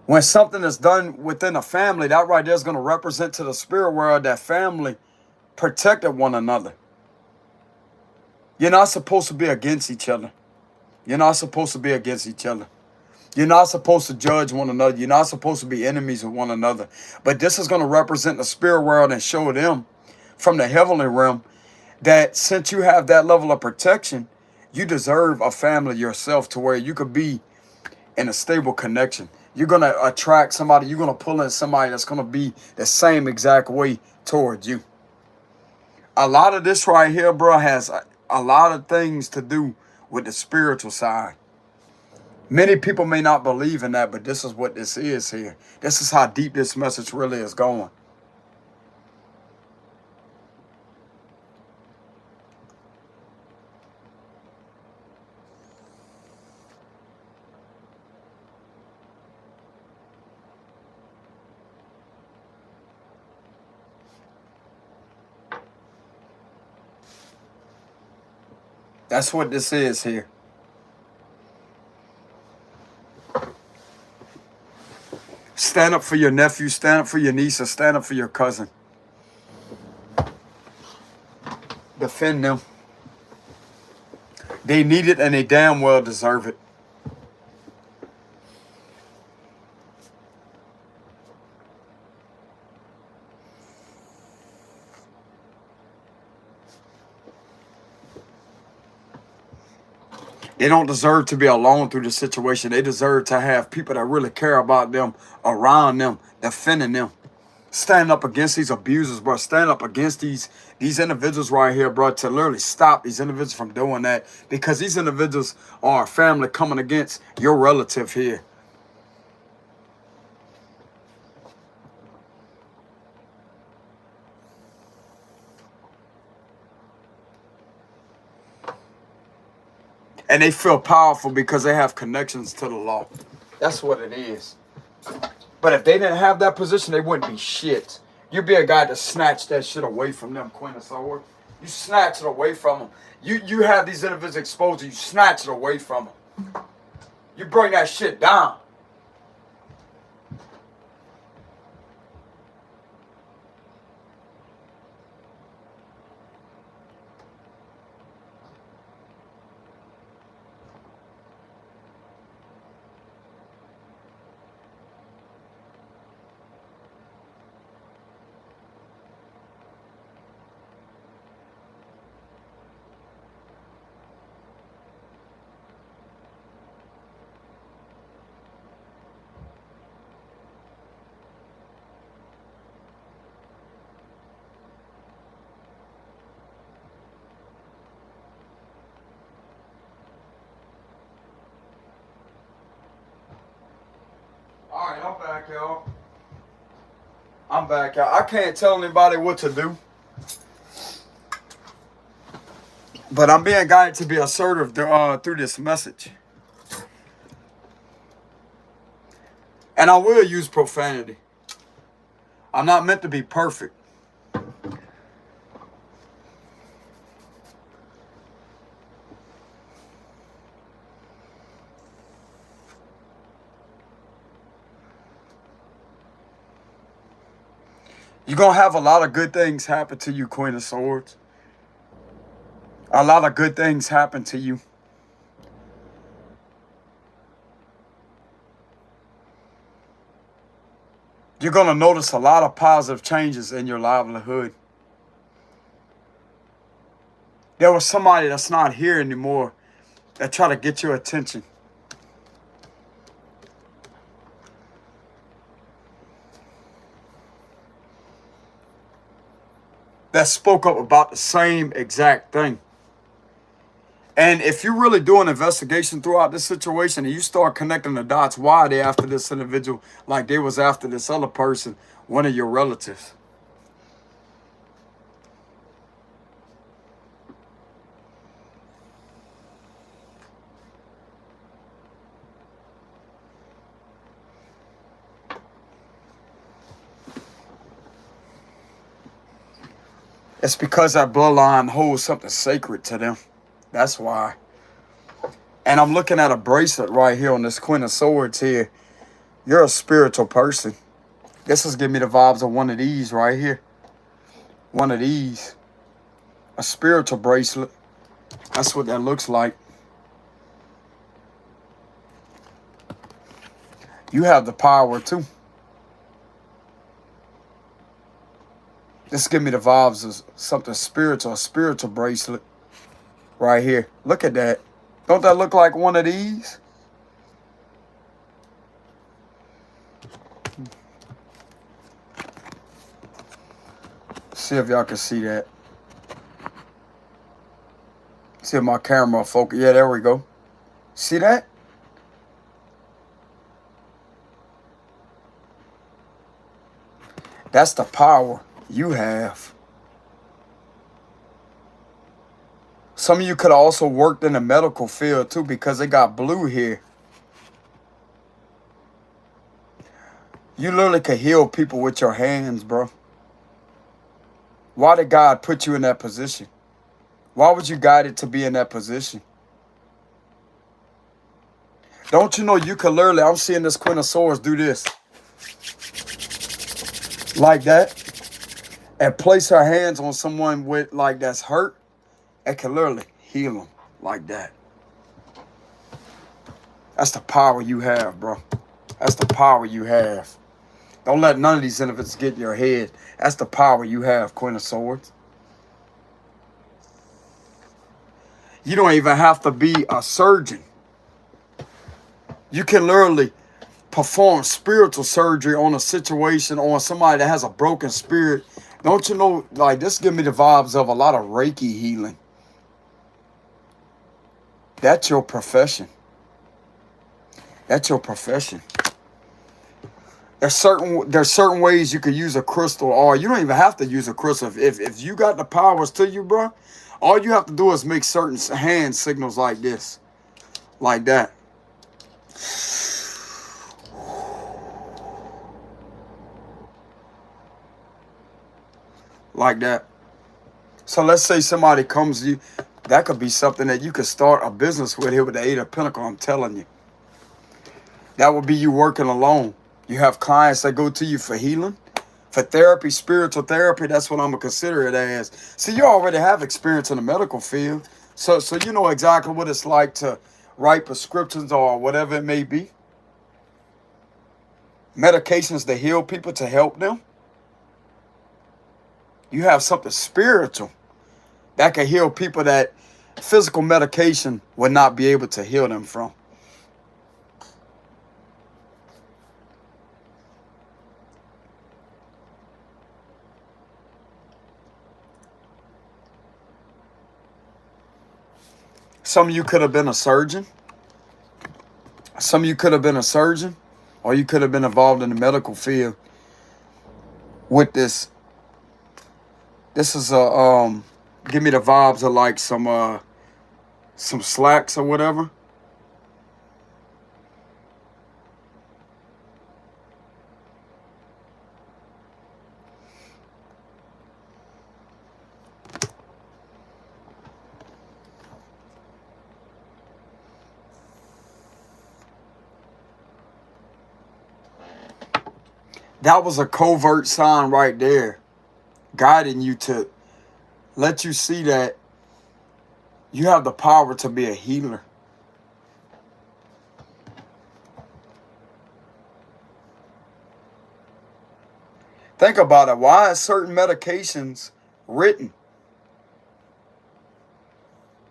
when something is done within a family, that right there is going to represent to the spirit world that family protected one another. You're not supposed to be against each other. You're not supposed to be against each other. You're not supposed to judge one another. You're not supposed to be enemies with one another. But this is going to represent the spirit world and show them from the heavenly realm that since you have that level of protection, you deserve a family yourself to where you could be in a stable connection. You're going to attract somebody. You're going to pull in somebody that's going to be the same exact way towards you. A lot of this right here, bro, has a lot of things to do with the spiritual side. Many people may not believe in that, but this is what this is here. This is how deep this message really is going. That's what this is here. Stand up for your nephew, stand up for your niece, or stand up for your cousin. Defend them. They need it and they damn well deserve it. They don't deserve to be alone through the situation. They deserve to have people that really care about them around them, defending them. Stand up against these abusers, bro. Stand up against these individuals right here, bro, to literally stop these individuals from doing that. Because these individuals are a family coming against your relative here. And they feel powerful because they have connections to the law. That's what it is. But if they didn't have that position, they wouldn't be shit. You'd be a guy to snatch that shit away from them, Queen of Swords. You snatch it away from them. You have these individuals exposed, you snatch it away from them. You bring that shit down. back, y'all. I'm back, y'all. I can't tell anybody what to do. But I'm being guided to be assertive through this message. And I will use profanity. I'm not meant to be perfect. You're going to have a lot of good things happen to you, Queen of Swords. A lot of good things happen to you. You're going to notice a lot of positive changes in your livelihood. There was somebody that's not here anymore that tried to get your attention. That spoke up about the same exact thing. And if you really do an investigation throughout this situation and you start connecting the dots, why are they after this individual like they was after this other person, one of your relatives? It's because that bloodline holds something sacred to them. That's why. And I'm looking at a bracelet right here on this Queen of Swords here. You're a spiritual person. This is giving me the vibes of one of these right here. One of these. A spiritual bracelet. That's what that looks like. You have the power too. This give me the vibes of something spiritual, a spiritual bracelet right here. Look at that. Don't that look like one of these? See if y'all can see that. See if my camera focus. Yeah, there we go. See that? That's the power you have. Some of you could have also worked in the medical field too, because they got blue here. You literally could heal people with your hands, bro. Why did God put you in that position? Why was you guided to be in that position? Don't you know you could literally, I'm seeing this Queen of Swords do this. Like that. And place her hands on someone with like that's hurt. It can literally heal them like that. That's the power you have, bro. That's the power you have. Don't let none of these benefits get in your head. That's the power you have, Queen of Swords. You don't even have to be a surgeon. You can literally perform spiritual surgery on a situation, on somebody that has a broken spirit. Don't you know, like, this give me the vibes of a lot of Reiki healing. That's your profession. That's your profession. There's certain ways you could use a crystal, or you don't even have to use a crystal. If you got the powers to you, bro, all you have to do is make certain hand signals like this. Like that. Like that. So let's say somebody comes to you. That could be something that you could start a business with here with the Eight of Pentacles, I'm telling you. That would be you working alone. You have clients that go to you for healing, for therapy, spiritual therapy. That's what I'm going to consider it as. See, you already have experience in the medical field. So you know exactly what it's like to write prescriptions or whatever it may be. Medications to heal people, to help them. You have something spiritual that can heal people that physical medication would not be able to heal them from. Some of you could have been a surgeon. Some of you could have been a surgeon or you could have been involved in the medical field with this. This is a give me the vibes of like some slacks or whatever. That was a covert sign right there, guiding you to let you see that you have the power to be a healer. Think about it. Why are certain medications written?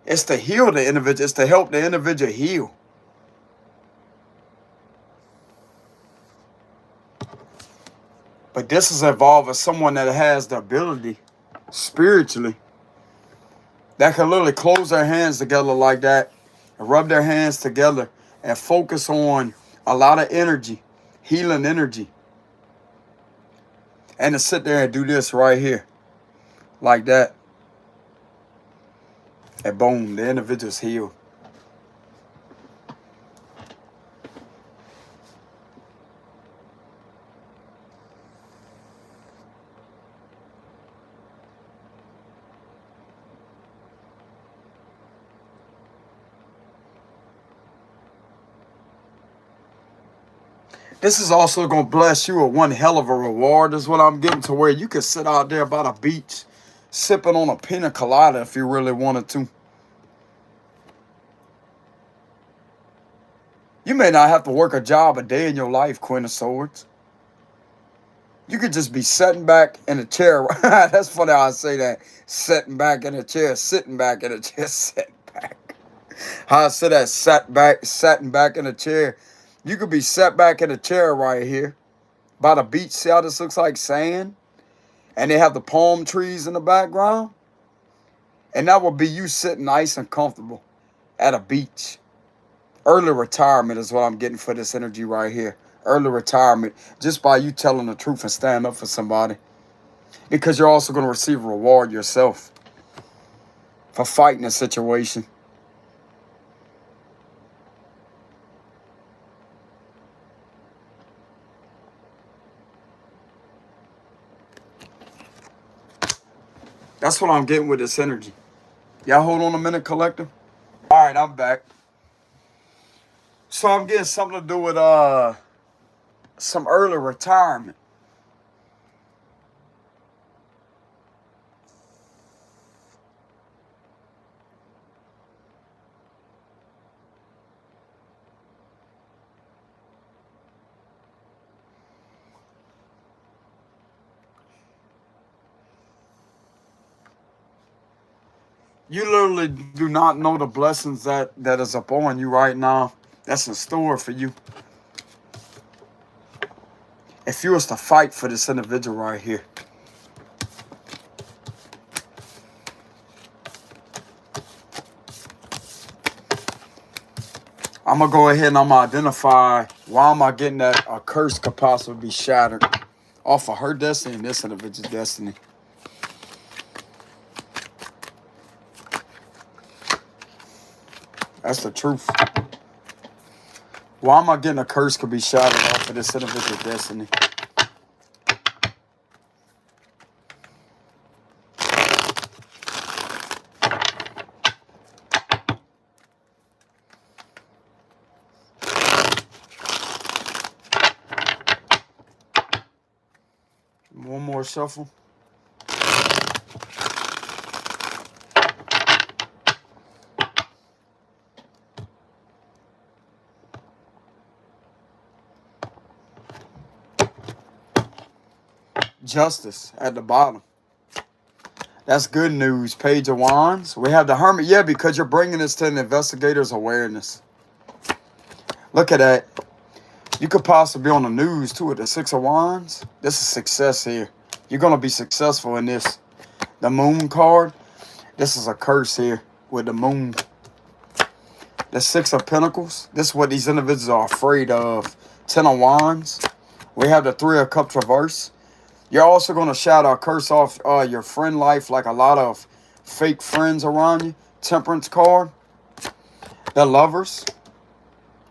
It's to heal the individual. It's to help the individual heal. But this is involving someone that has the ability, spiritually, that can literally close their hands together like that and rub their hands together and focus on a lot of energy, healing energy. And to sit there and do this right here, like that. And boom, the individual's healed. This is also going to bless you with one hell of a reward is what I'm getting, to where you can sit out there by the beach sipping on a pina colada if you really wanted to. You may not have to work a job a day in your life, Queen of Swords. You could just be sitting back in a chair. That's funny how I say that. Sitting back in a chair, sitting back in a chair, sitting back. How I say that, sitting back in a chair. You could be sat back in a chair right here by the beach. See how this looks like sand? And they have the palm trees in the background. And that would be you sitting nice and comfortable at a beach. Early retirement is what I'm getting for this energy right here. Early retirement, just by you telling the truth and standing up for somebody. Because you're also going to receive a reward yourself for fighting a situation. That's what I'm getting with this energy. Y'all hold on a minute, collective. All right, I'm back. So I'm getting something to do with some early retirement. You literally do not know the blessings that is upon you right now. That's in store for you. If you was to fight for this individual right here. I'm going to go ahead and I'm going to identify why am I getting that a curse could possibly be shattered off of her destiny and this individual's destiny. That's the truth. Why am I getting a curse could be shattered off of this individual's destiny? One more shuffle. Justice at the bottom. That's good news. Page of Wands. We have the Hermit. Yeah, because you're bringing this to an investigator's awareness. Look at that. You could possibly be on the news too with the Six of Wands. This is success here. You're going to be successful in this. The Moon card. This is a curse here with the Moon. The Six of Pentacles. This is what these individuals are afraid of. Ten of Wands. We have the Three of Cups reverse. You're also going to shadow or curse off your friend life, like a lot of fake friends around you. Temperance card. The Lovers.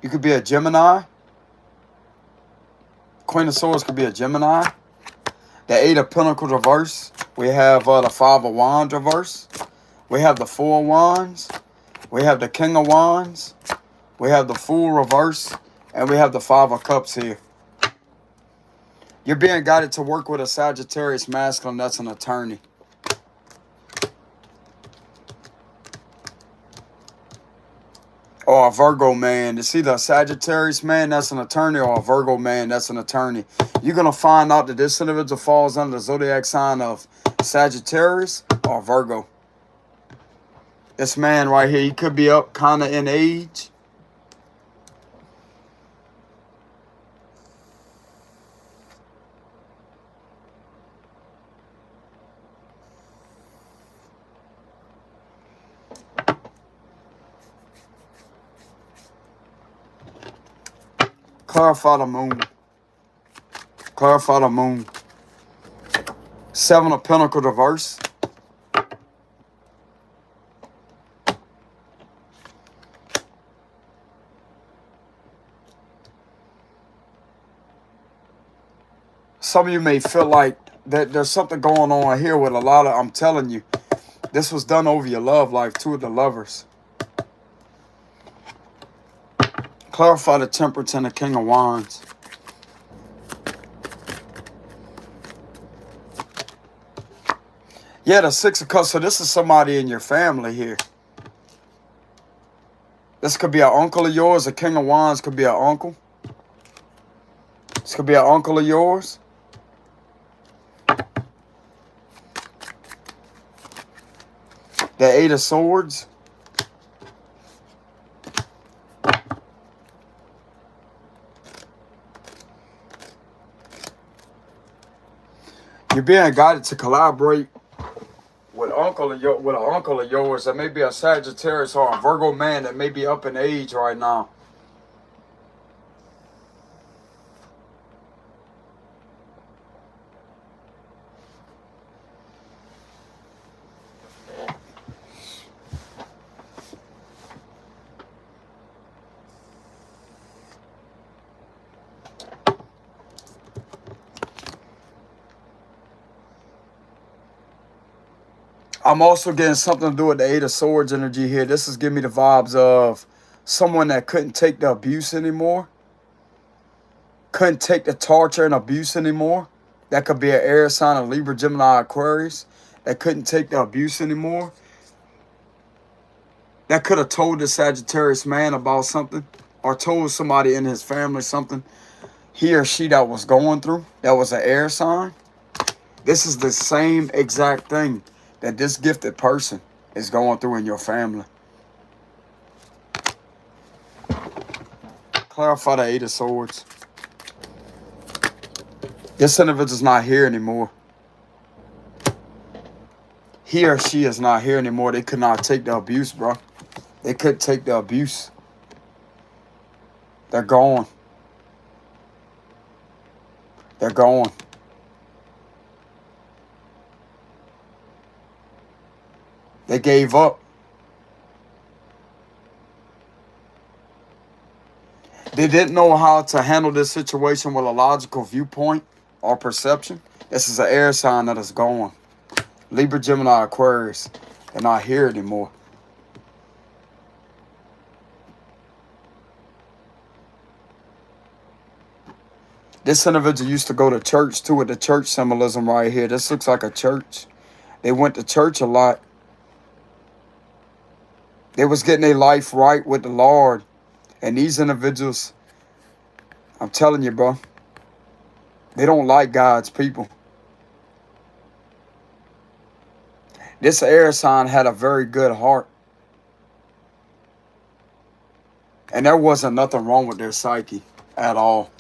You could be a Gemini. Queen of Swords could be a Gemini. The Eight of Pentacles reverse. We have the Five of Wands reverse. We have the Four of Wands. We have the King of Wands. We have the Fool reverse. And we have the Five of Cups here. You're being guided to work with a Sagittarius masculine that's an attorney. Or a Virgo man. It's either a Sagittarius man that's an attorney or a Virgo man that's an attorney. You're going to find out that this individual falls under the zodiac sign of Sagittarius or Virgo. This man right here, he could be up kind of in age. Clarify the moon. Clarify the moon. Seven of Pentacles reverse. Some of you may feel like that there's something going on here with a lot of, I'm telling you, this was done over your love life, two of the Lovers. Clarify the Temperance and the King of Wands. Yeah, the Six of Cups. So this is somebody in your family here. This could be an uncle of yours. The King of Wands could be an uncle. This could be an uncle of yours. The Eight of Swords. You're being guided to collaborate with an uncle of yours that may be a Sagittarius or a Virgo man that may be up in age right now. I'm also getting something to do with the Eight of Swords energy here. This is giving me the vibes of someone that couldn't take the abuse anymore. Couldn't take the torture and abuse anymore. That could be an air sign of Libra, Gemini, Aquarius. That couldn't take the abuse anymore. That could have told the Sagittarius man about something. Or told somebody in his family something. He or she that was going through. That was an air sign. This is the same exact thing that this gifted person is going through in your family. Clarify the Eight of Swords. This individual's not here anymore. He or she is not here anymore. They could not take the abuse, bro. They couldn't take the abuse. They're gone. They're gone. They gave up. They didn't know how to handle this situation with a logical viewpoint or perception. This is an air sign that is gone. Libra, Gemini, Aquarius. They're not here anymore. This individual used to go to church too, with the church symbolism right here. This looks like a church. They went to church a lot. They was getting their life right with the Lord. And these individuals, I'm telling you, bro, they don't like God's people. This air sign had a very good heart. And there wasn't nothing wrong with their psyche at all.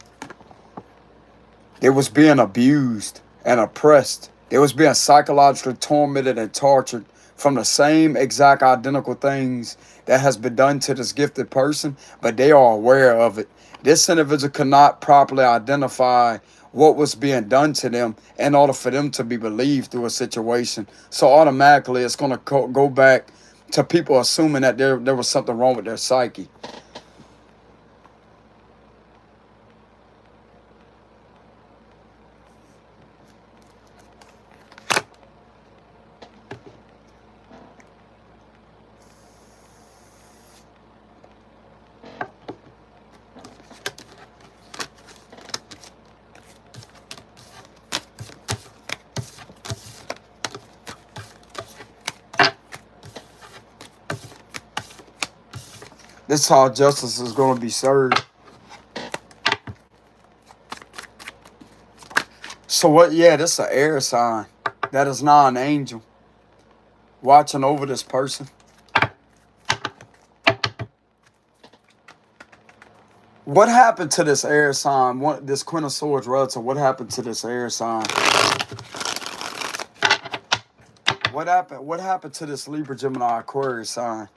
They was being abused and oppressed. They was being psychologically tormented and tortured from the same exact identical things that has been done to this gifted person, but they are aware of it This individual could not properly identify what was being done to them in order for them to be believed through a situation. So automatically it's going to go back to people assuming that there was something wrong with their psyche. This is how justice is going to be served. So what? Yeah, this is an air sign. That is not an angel watching over this person. What happened to this air sign? This Queen of Swords relative. What happened to this air sign? What happened? What happened to this Libra, Gemini, Aquarius sign?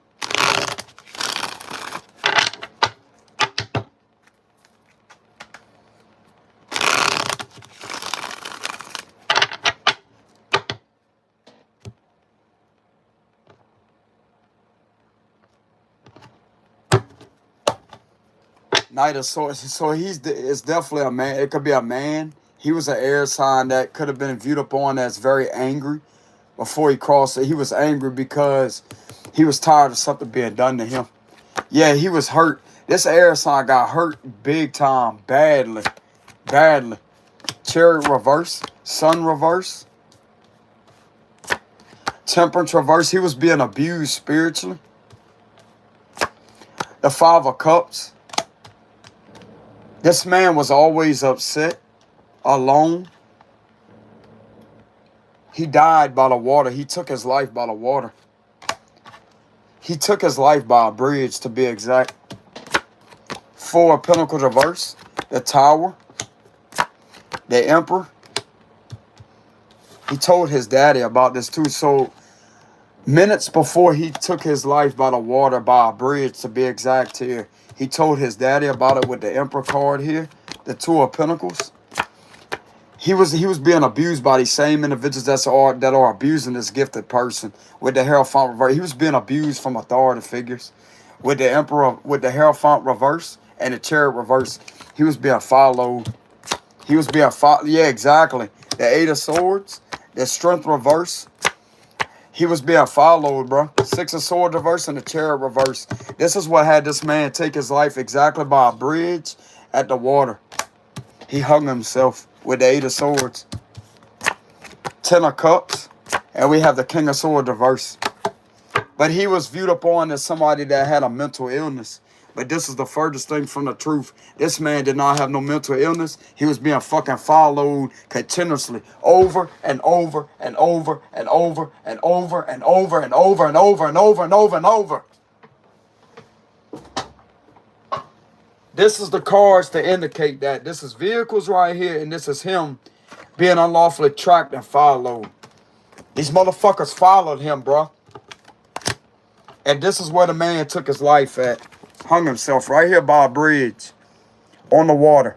Knight of Swords. So it's definitely a man. It could be a man. He was an air sign that could have been viewed upon as very angry before he crossed it. He was angry because he was tired of something being done to him. Yeah, he was hurt. This air sign got hurt big time, badly. Chariot reverse, Sun reverse, Temperance reverse. He was being abused spiritually. The Five of Cups. This man was always upset, alone. He died by the water. He took his life by the water. He took his life by a bridge, to be exact. Four of Pentacles reverse. The Tower. The Emperor. He told his daddy about this too. So minutes before he took his life by the water, by a bridge, to be exact here, he told his daddy about it with the Emperor card here. The Two of Pentacles. He was being abused by these same individuals that are abusing this gifted person. With the Hierophant reverse, he was being abused from authority figures. With the Emperor, with the Hierophant reverse and the Chariot reverse, he was being followed. He was being followed. Yeah, exactly. The Eight of Swords, the Strength reverse. He was being followed, bro. Six of Swords reverse and the Chariot reverse. This is what had this man take his life exactly by a bridge at the water. He hung himself with the Eight of Swords. Ten of Cups. And we have the King of Swords reverse. But he was viewed upon as somebody that had a mental illness. But this is the furthest thing from the truth. This man did not have no mental illness. He was being fucking followed continuously over and over and over and over and over and over and over and over and over and over and over. This is the cards to indicate that. This is vehicles right here, and this is him being unlawfully tracked and followed. These motherfuckers followed him, bro. And this is where the man took his life at. Hung himself right here by a bridge on the water.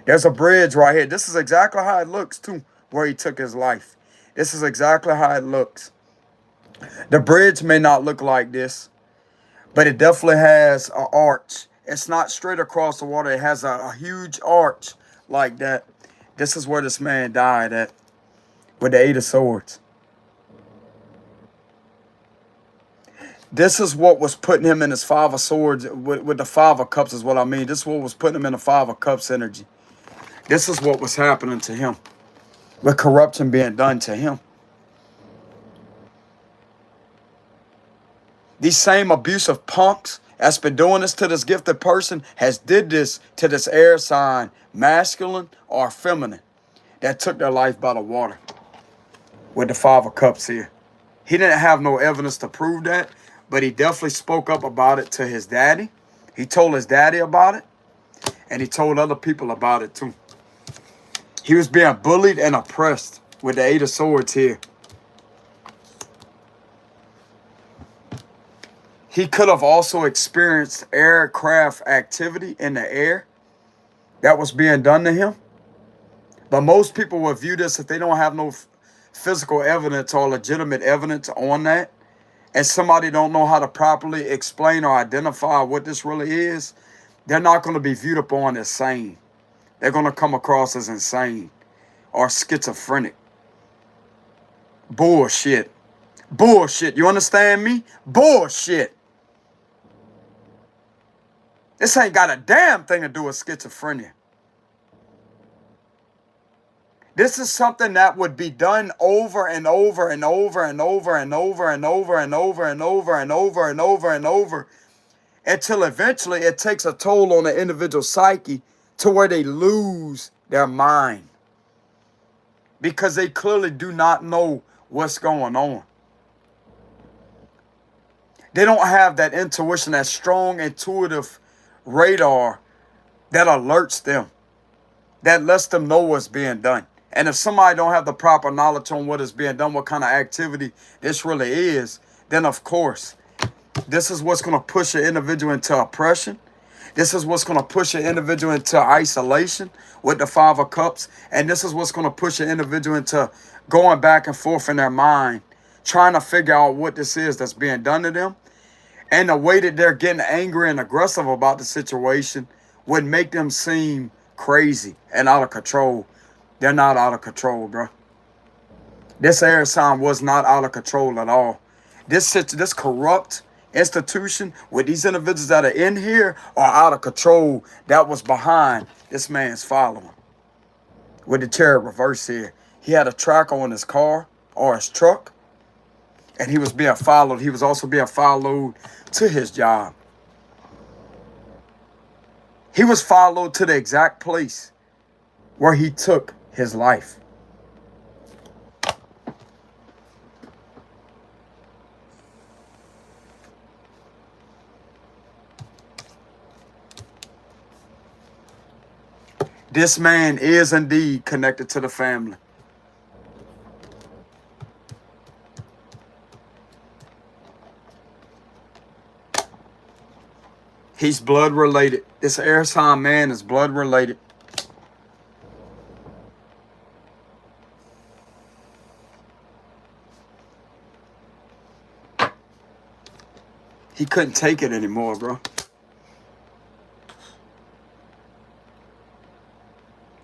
There's a bridge right here. This is exactly how it looks, too, where he took his life. This is exactly how it looks. The bridge may not look like this, but it definitely has an arch. It's not straight across the water. It has a huge arch like that. This is where this man died at with the Eight of Swords. This is what was putting him in his Five of Swords, with the Five of Cups is what I mean. This is what was putting him in the Five of Cups energy. This is what was happening to him, with corruption being done to him. These same abusive punks that's been doing this to this gifted person has did this to this air sign, masculine or feminine, that took their life by the water with the Five of Cups here. He didn't have no evidence to prove that, but he definitely spoke up about it to his daddy. He told his daddy about it, and he told other people about it too. He was being bullied and oppressed with the Eight of Swords here. He could have also experienced aircraft activity in the air that was being done to him. But most people will view this if they don't have no physical evidence or legitimate evidence on that, and somebody don't know how to properly explain or identify what this really is, they're not going to be viewed upon as sane. They're going to come across as insane or schizophrenic. Bullshit. Bullshit. You understand me? Bullshit. This ain't got a damn thing to do with schizophrenia. This is something that would be done over and over and over and over and over and over and over and over and over and over and over until eventually it takes a toll on the individual psyche to where they lose their mind because they clearly do not know what's going on. They don't have that intuition, that strong intuitive radar that alerts them, that lets them know what's being done. And if somebody don't have the proper knowledge on what is being done, what kind of activity this really is, then of course, this is what's going to push an individual into oppression. This is what's going to push an individual into isolation with the Five of Cups. And this is what's going to push an individual into going back and forth in their mind, trying to figure out what this is that's being done to them. And the way that they're getting angry and aggressive about the situation would make them seem crazy and out of control. They're not out of control, bro. This air sign was not out of control at all. This corrupt institution with these individuals that are in here are out of control. That was behind this man's following. With the Chariot reverse here. He had a tracker on his car or his truck. And he was being followed. He was also being followed to his job. He was followed to the exact place where he took his life. This man is indeed connected to the family. He's blood related. This air sign man is blood related. He couldn't take it anymore, bro.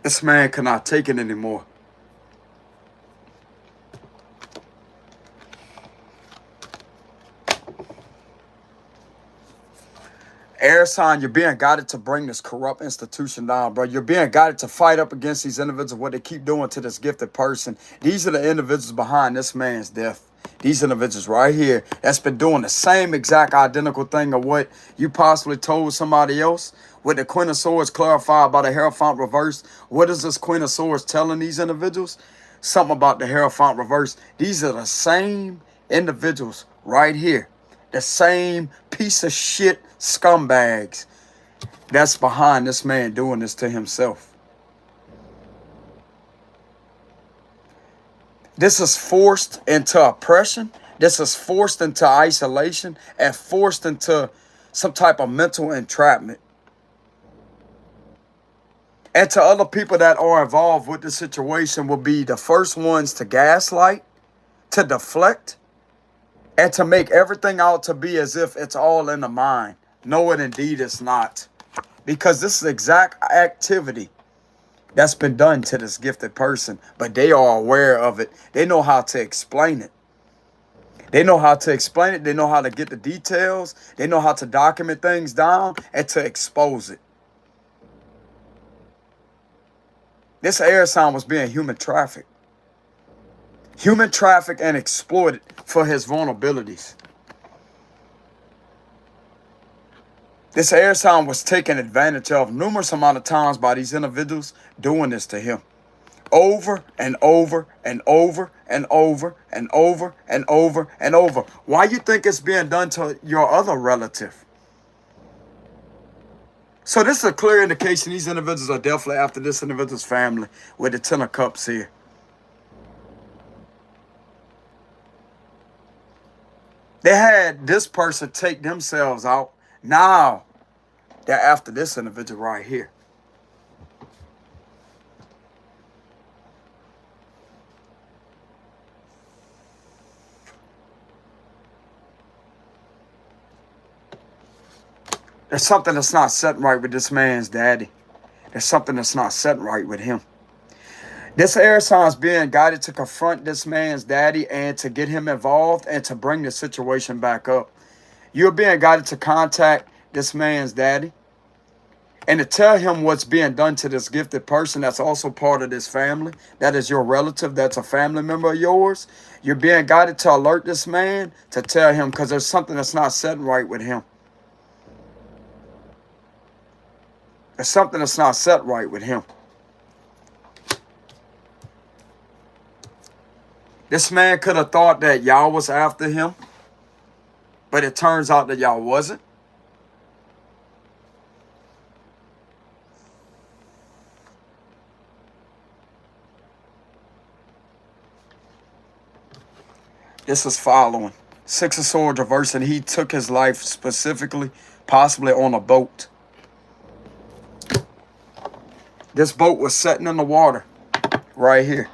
This man cannot take it anymore. Air sign, you're being guided to bring this corrupt institution down, bro. You're being guided to fight up against these individuals, what they keep doing to this gifted person. These are the individuals behind this man's death. These individuals right here that's been doing the same exact identical thing of what you possibly told somebody else. With the Queen of Swords clarified by the Hierophant reverse. What is this Queen of Swords telling these individuals? Something about the Hierophant reverse. These are the same individuals right here. The same piece of shit scumbags that's behind this man doing this to himself. This is forced into oppression. This is forced into isolation and forced into some type of mental entrapment. And to other people that are involved with the situation will be the first ones to gaslight, to deflect, and to make everything out to be as if it's all in the mind. No, it indeed is not. Because this is exact activity that's been done to this gifted person. But they are aware of it. They know how to explain it. They know how to explain it. They know how to get the details. They know how to document things down and to expose it. This air sign was being human trafficked. Human trafficked and exploited for his vulnerabilities. This air sign was taken advantage of numerous amount of times by these individuals doing this to him. Over and over and over and over and over and over and over. Why you think it's being done to your other relative? So this is a clear indication these individuals are definitely after this individual's family with the Ten of Cups here. They had this person take themselves out. Now they're after this individual right here. There's something that's not set right with this man's daddy. There's something that's not set right with him. This air sign is being guided to confront this man's daddy and to get him involved and to bring the situation back up. You're being guided to contact this man's daddy and to tell him what's being done to this gifted person that's also part of this family. That is your relative. That's a family member of yours. You're being guided to alert this man, to tell him, because there's something that's not set right with him. There's something that's not set right with him. This man could have thought that y'all was after him, but it turns out that y'all wasn't. This is following. Six of Swords reverse, and he took his life specifically, possibly on a boat. This boat was sitting in the water right here.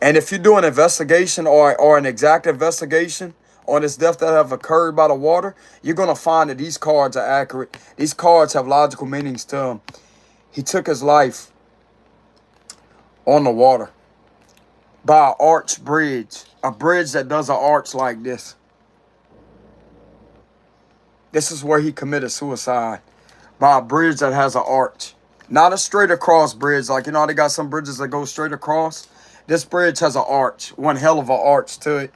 And if you do an investigation or an exact investigation on this death that have occurred by the water, you're going to find that these cards are accurate. These cards have logical meanings to them. He took his life on the water by an arch bridge. A bridge that does an arch like this. This is where he committed suicide. By a bridge that has an arch. Not a straight across bridge. Like, you know, they got some bridges that go straight across. This bridge has an arch. One hell of an arch to it.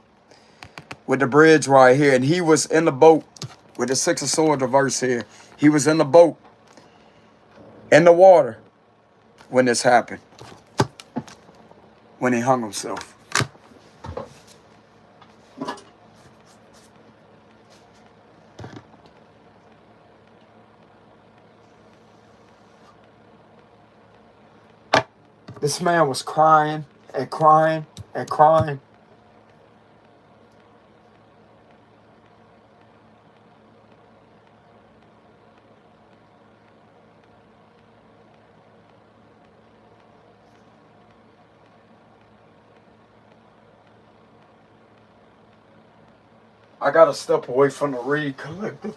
With the bridge right here. And he was in the boat with the Six of Swords reverse here. He was in the boat. In the water. When this happened. When he hung himself. This man was crying and crying and crying. I gotta step away from the read collective.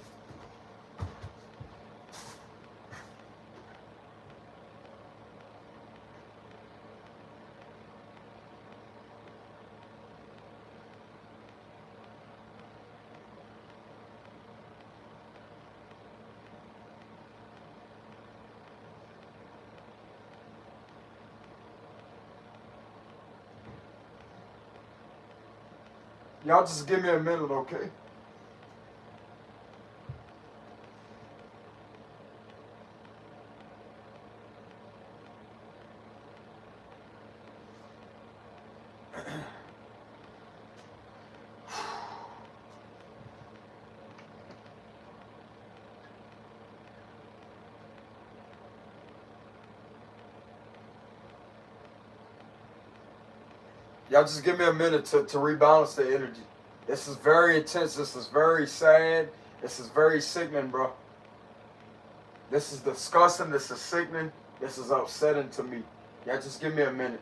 Y'all just give me a minute, okay? Y'all just give me a minute to rebalance the energy. This is very intense. This is very sad. This is very sickening, bro. This is disgusting. This is sickening. This is upsetting to me. Y'all just give me a minute.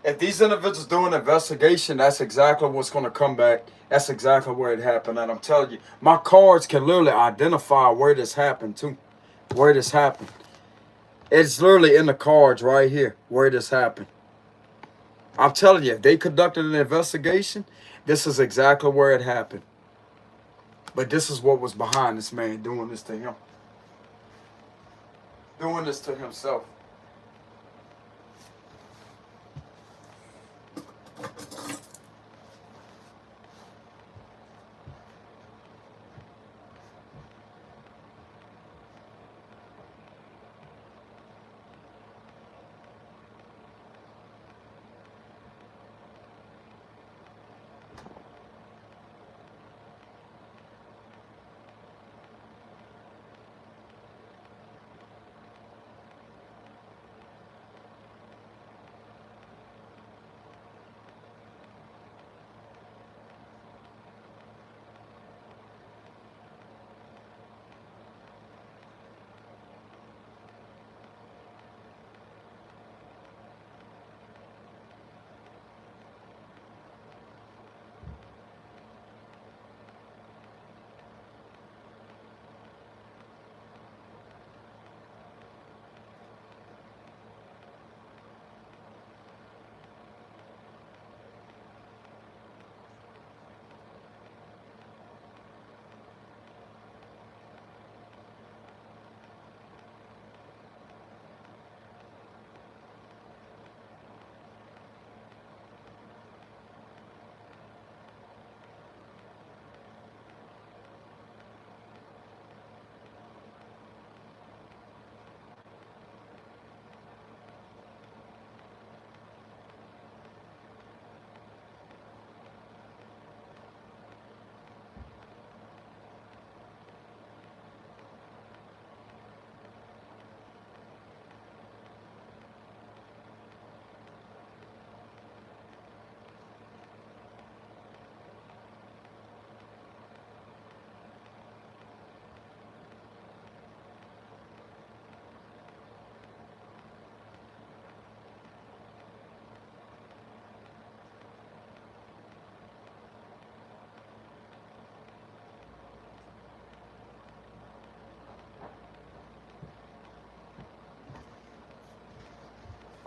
If these individuals do an investigation, that's exactly what's going to come back. That's exactly where it happened. And I'm telling you, my cards can literally identify where this happened too. Where this happened. It's literally in the cards right here where this happened. I'm telling you, if they conducted an investigation, this is exactly where it happened. But this is what was behind this man doing this to him. Doing this to himself.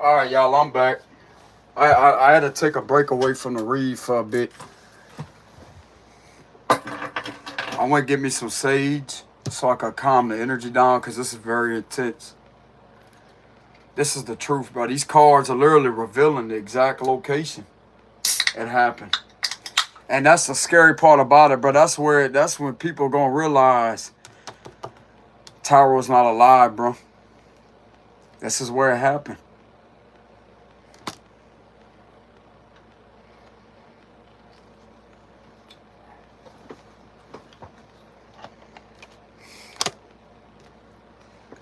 All right, y'all, I'm back. I had to take a break away from the read for a bit. I want to get me some sage so I could calm the energy down because this is very intense. This is the truth, bro. These cards are literally revealing the exact location it happened. And that's the scary part about it, bro. That's when people gonna realize Tyro's not alive, bro. This is where it happened.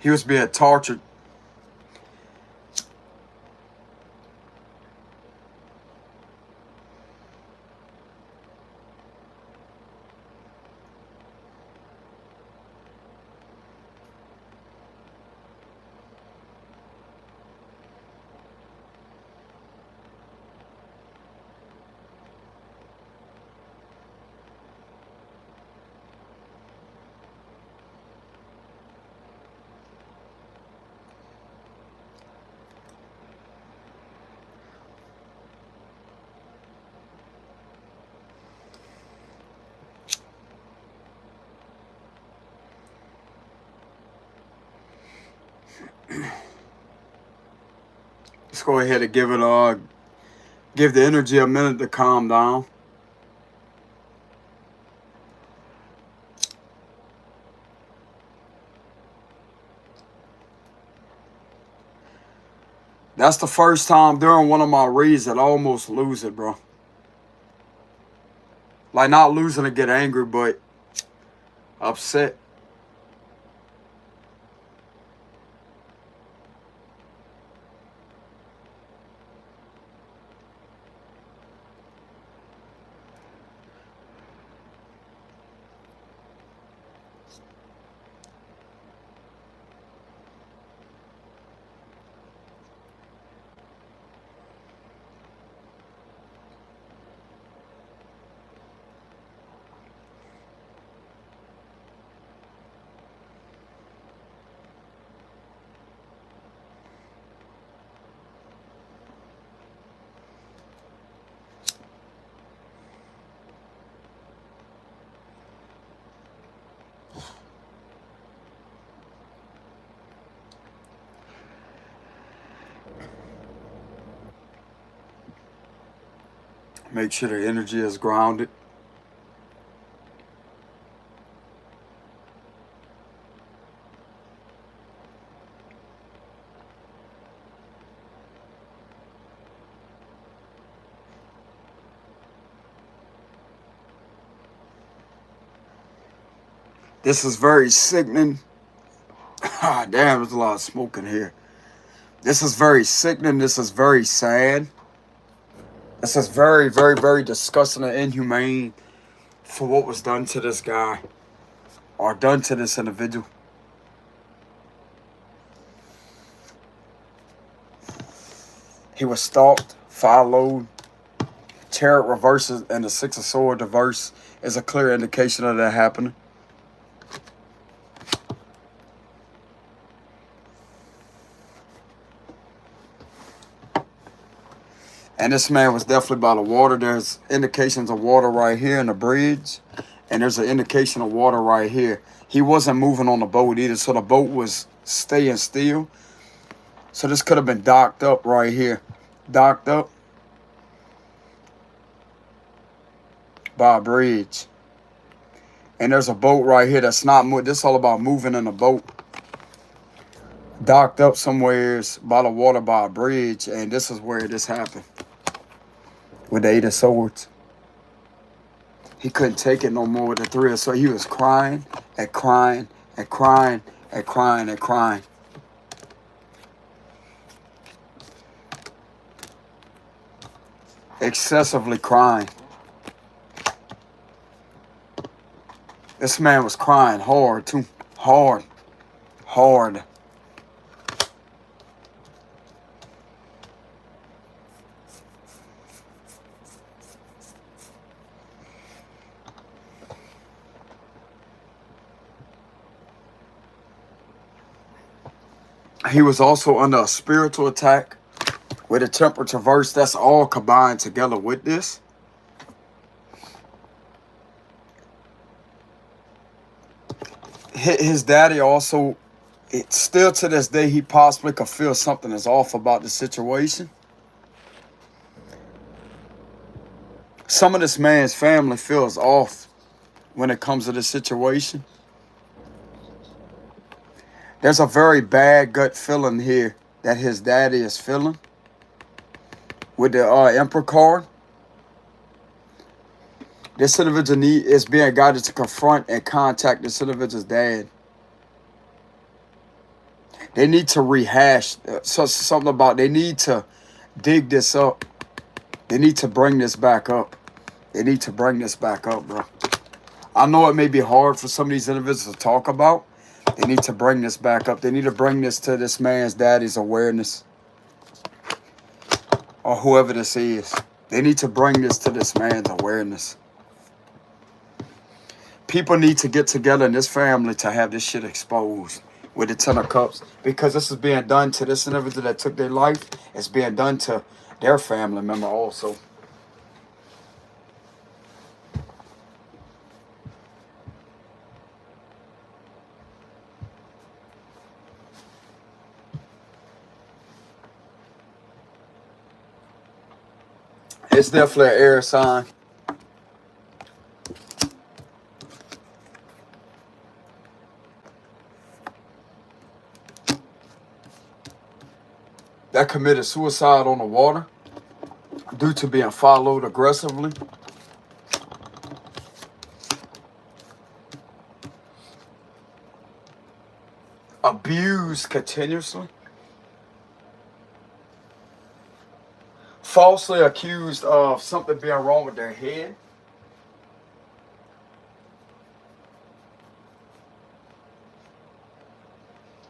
He was being tortured. Let's go ahead and give the energy a minute to calm down. That's the first time during one of my reads that I almost lose it, bro. Like, not losing to get angry, but upset. Make sure the energy is grounded. This is very sickening. Ah, damn, there's a lot of smoke in here. This is very sickening. This is very sad. This is very, very, very disgusting and inhumane for what was done to this guy or done to this individual. He was stalked, followed. Chariot reverses and the Six of Swords reverse is a clear indication of that happening. And this man was definitely by the water. There's indications of water right here in the bridge. And there's an indication of water right here. He wasn't moving on the boat either. So the boat was staying still. So this could have been docked up right here. Docked up by a bridge. And there's a boat right here that's not moving. This is all about moving in a boat. Docked up somewheres by the water by a bridge. And this is where this happened. With the Eight of Swords. He couldn't take it no more with the Three of Swords. He was crying and crying and crying and crying and crying. Excessively crying. This man was crying hard too. Hard. Hard. He was also under a spiritual attack with the temperate reverse, that's all combined together with this. His daddy also, still to this day, he possibly could feel something is off about the situation. Some of this man's family feels off when it comes to this situation. There's a very bad gut feeling here that his daddy is feeling with the Emperor card. This individual is being guided to confront and contact this individual's dad. They need to rehash something about, they need to dig this up. They need to bring this back up. They need to bring this back up, bro. I know it may be hard for some of these individuals to talk about. They need to bring this back up. They need to bring this to this man's daddy's awareness. Or whoever this is. They need to bring this to this man's awareness. People need to get together in this family to have this shit exposed with the Ten of Cups. Because this is being done to this individual that took their life. It's being done to their family member also. It's definitely an air sign. That committed suicide on the water due to being followed aggressively. Abused continuously. Falsely accused of something being wrong with their head.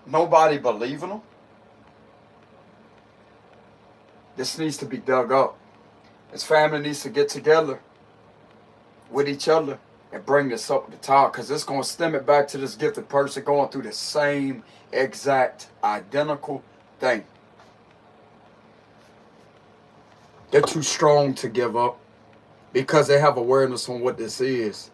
Nobody believing them. This needs to be dug up. His family needs to get together with each other and bring this up to the top, because it's going to stem it back to this gifted person going through the same exact identical thing. They're too strong to give up because they have awareness on what this is.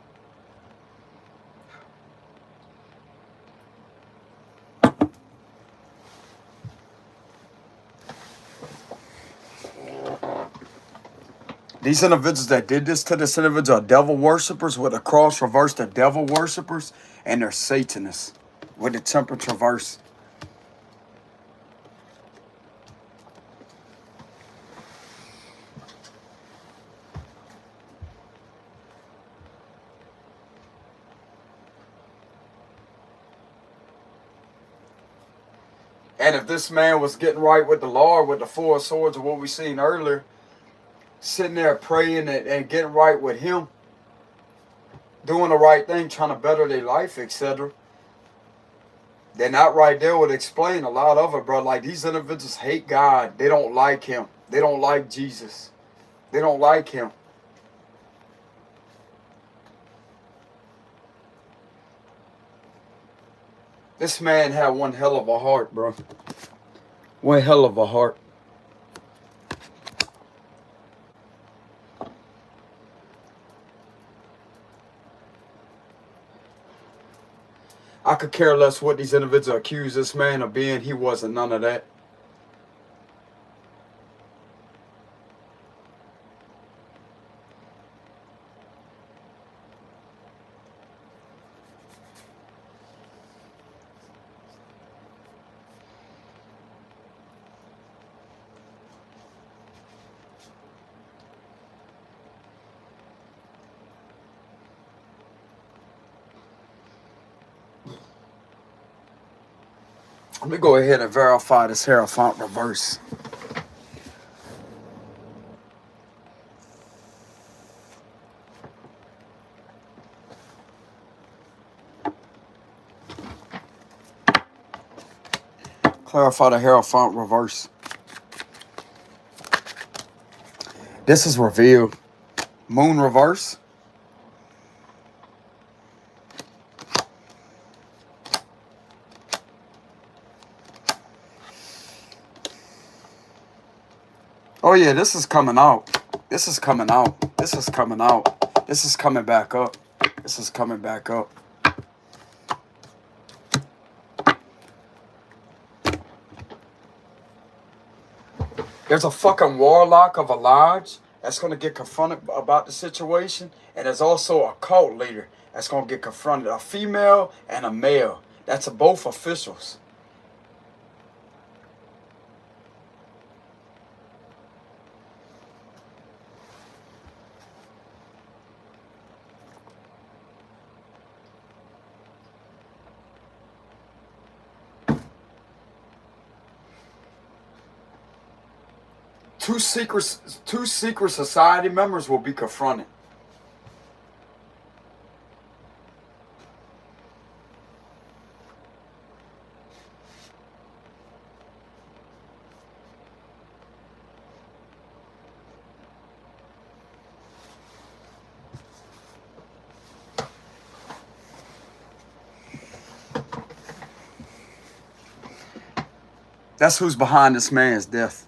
These individuals that did this to this individual are devil worshippers with a cross reverse. They're devil worshippers and they're Satanists with the temperate reverse. And if this man was getting right with the Lord with the Four of Swords of what we seen earlier, sitting there praying and getting right with him, doing the right thing, trying to better their life, etc., then that right there would explain a lot of it, bro. Like, these individuals hate God. They don't like him. They don't like Jesus. They don't like him. This man had one hell of a heart, bro. One hell of a heart. I could care less what these individuals accuse this man of being. He wasn't none of that. Let me go ahead and verify this Hierophant reverse. Clarify the Hierophant reverse. This is revealed. Moon reverse. Oh yeah, this is coming out. This is coming out. This is coming out. This is coming back up. This is coming back up. There's a fucking warlock of a lodge that's going to get confronted about the situation. And there's also a cult leader that's going to get confronted. A female and a male. That's both officials. Two secret society members will be confronted. That's who's behind this man's death.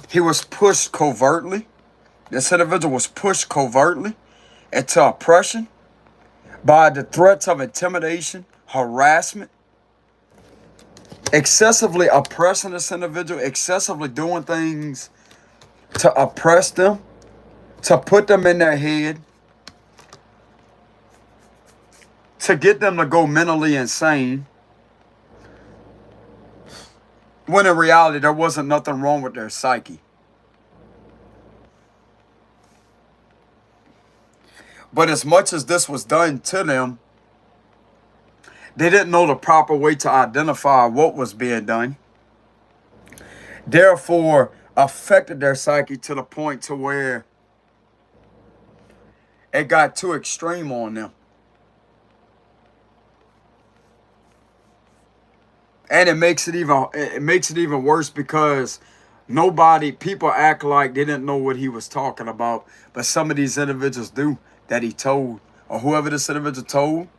He was pushed covertly. This individual was pushed covertly into oppression by the threats of intimidation, harassment, excessively oppressing this individual, excessively doing things to oppress them, to put them in their head, to get them to go mentally insane, when in reality there wasn't nothing wrong with their psyche. But as much as this was done to them, they didn't know the proper way to identify what was being done. Therefore, affected their psyche to the point to where it got too extreme on them. And it makes it even worse because people act like they didn't know what he was talking about, but some of these individuals do, that he told, or whoever this individual told.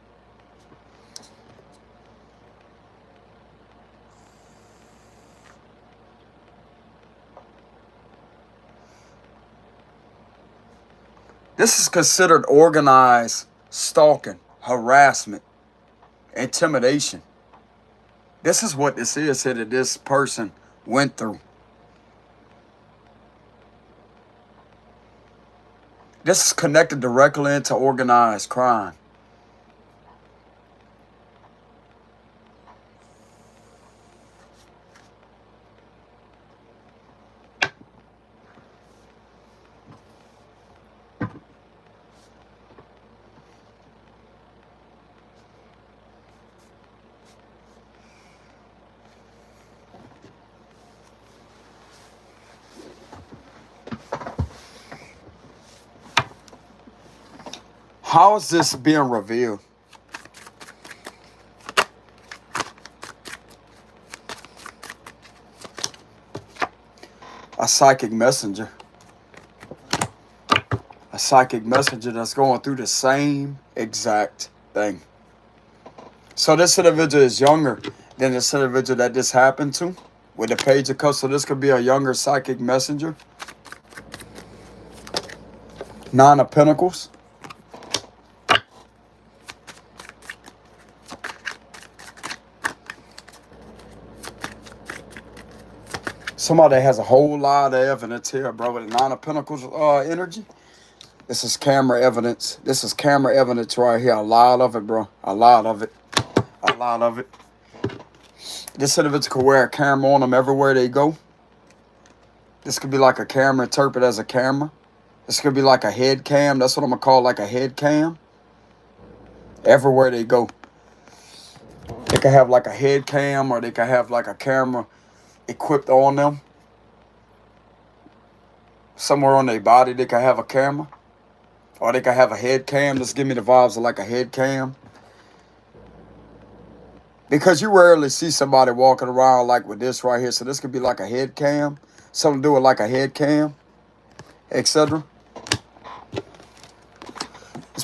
This is considered organized stalking, harassment, intimidation. This is what this is here that this person went through. This is connected directly into organized crime. How is this being revealed? A psychic messenger. A psychic messenger that's going through the same exact thing. So this individual is younger than this individual that this happened to with the Page of Cups. So this could be a younger psychic messenger. Nine of Pentacles. Somebody has a whole lot of evidence here, bro, with the Nine of Pentacles energy. This is camera evidence. This is camera evidence right here. A lot of it, bro. A lot of it. A lot of it. This individual could wear a camera on them everywhere they go. This could be like a camera, interpret as a camera. This could be like a head cam. That's what I'm going to call like a head cam. Everywhere they go. They could have like a head cam, or they could have like a camera equipped on them. Somewhere on their body they could have a camera. Or they could have a head cam. Just give me the vibes of like a head cam. Because you rarely see somebody walking around like with this right here. So this could be like a head cam. Something to do with like a head cam, etc.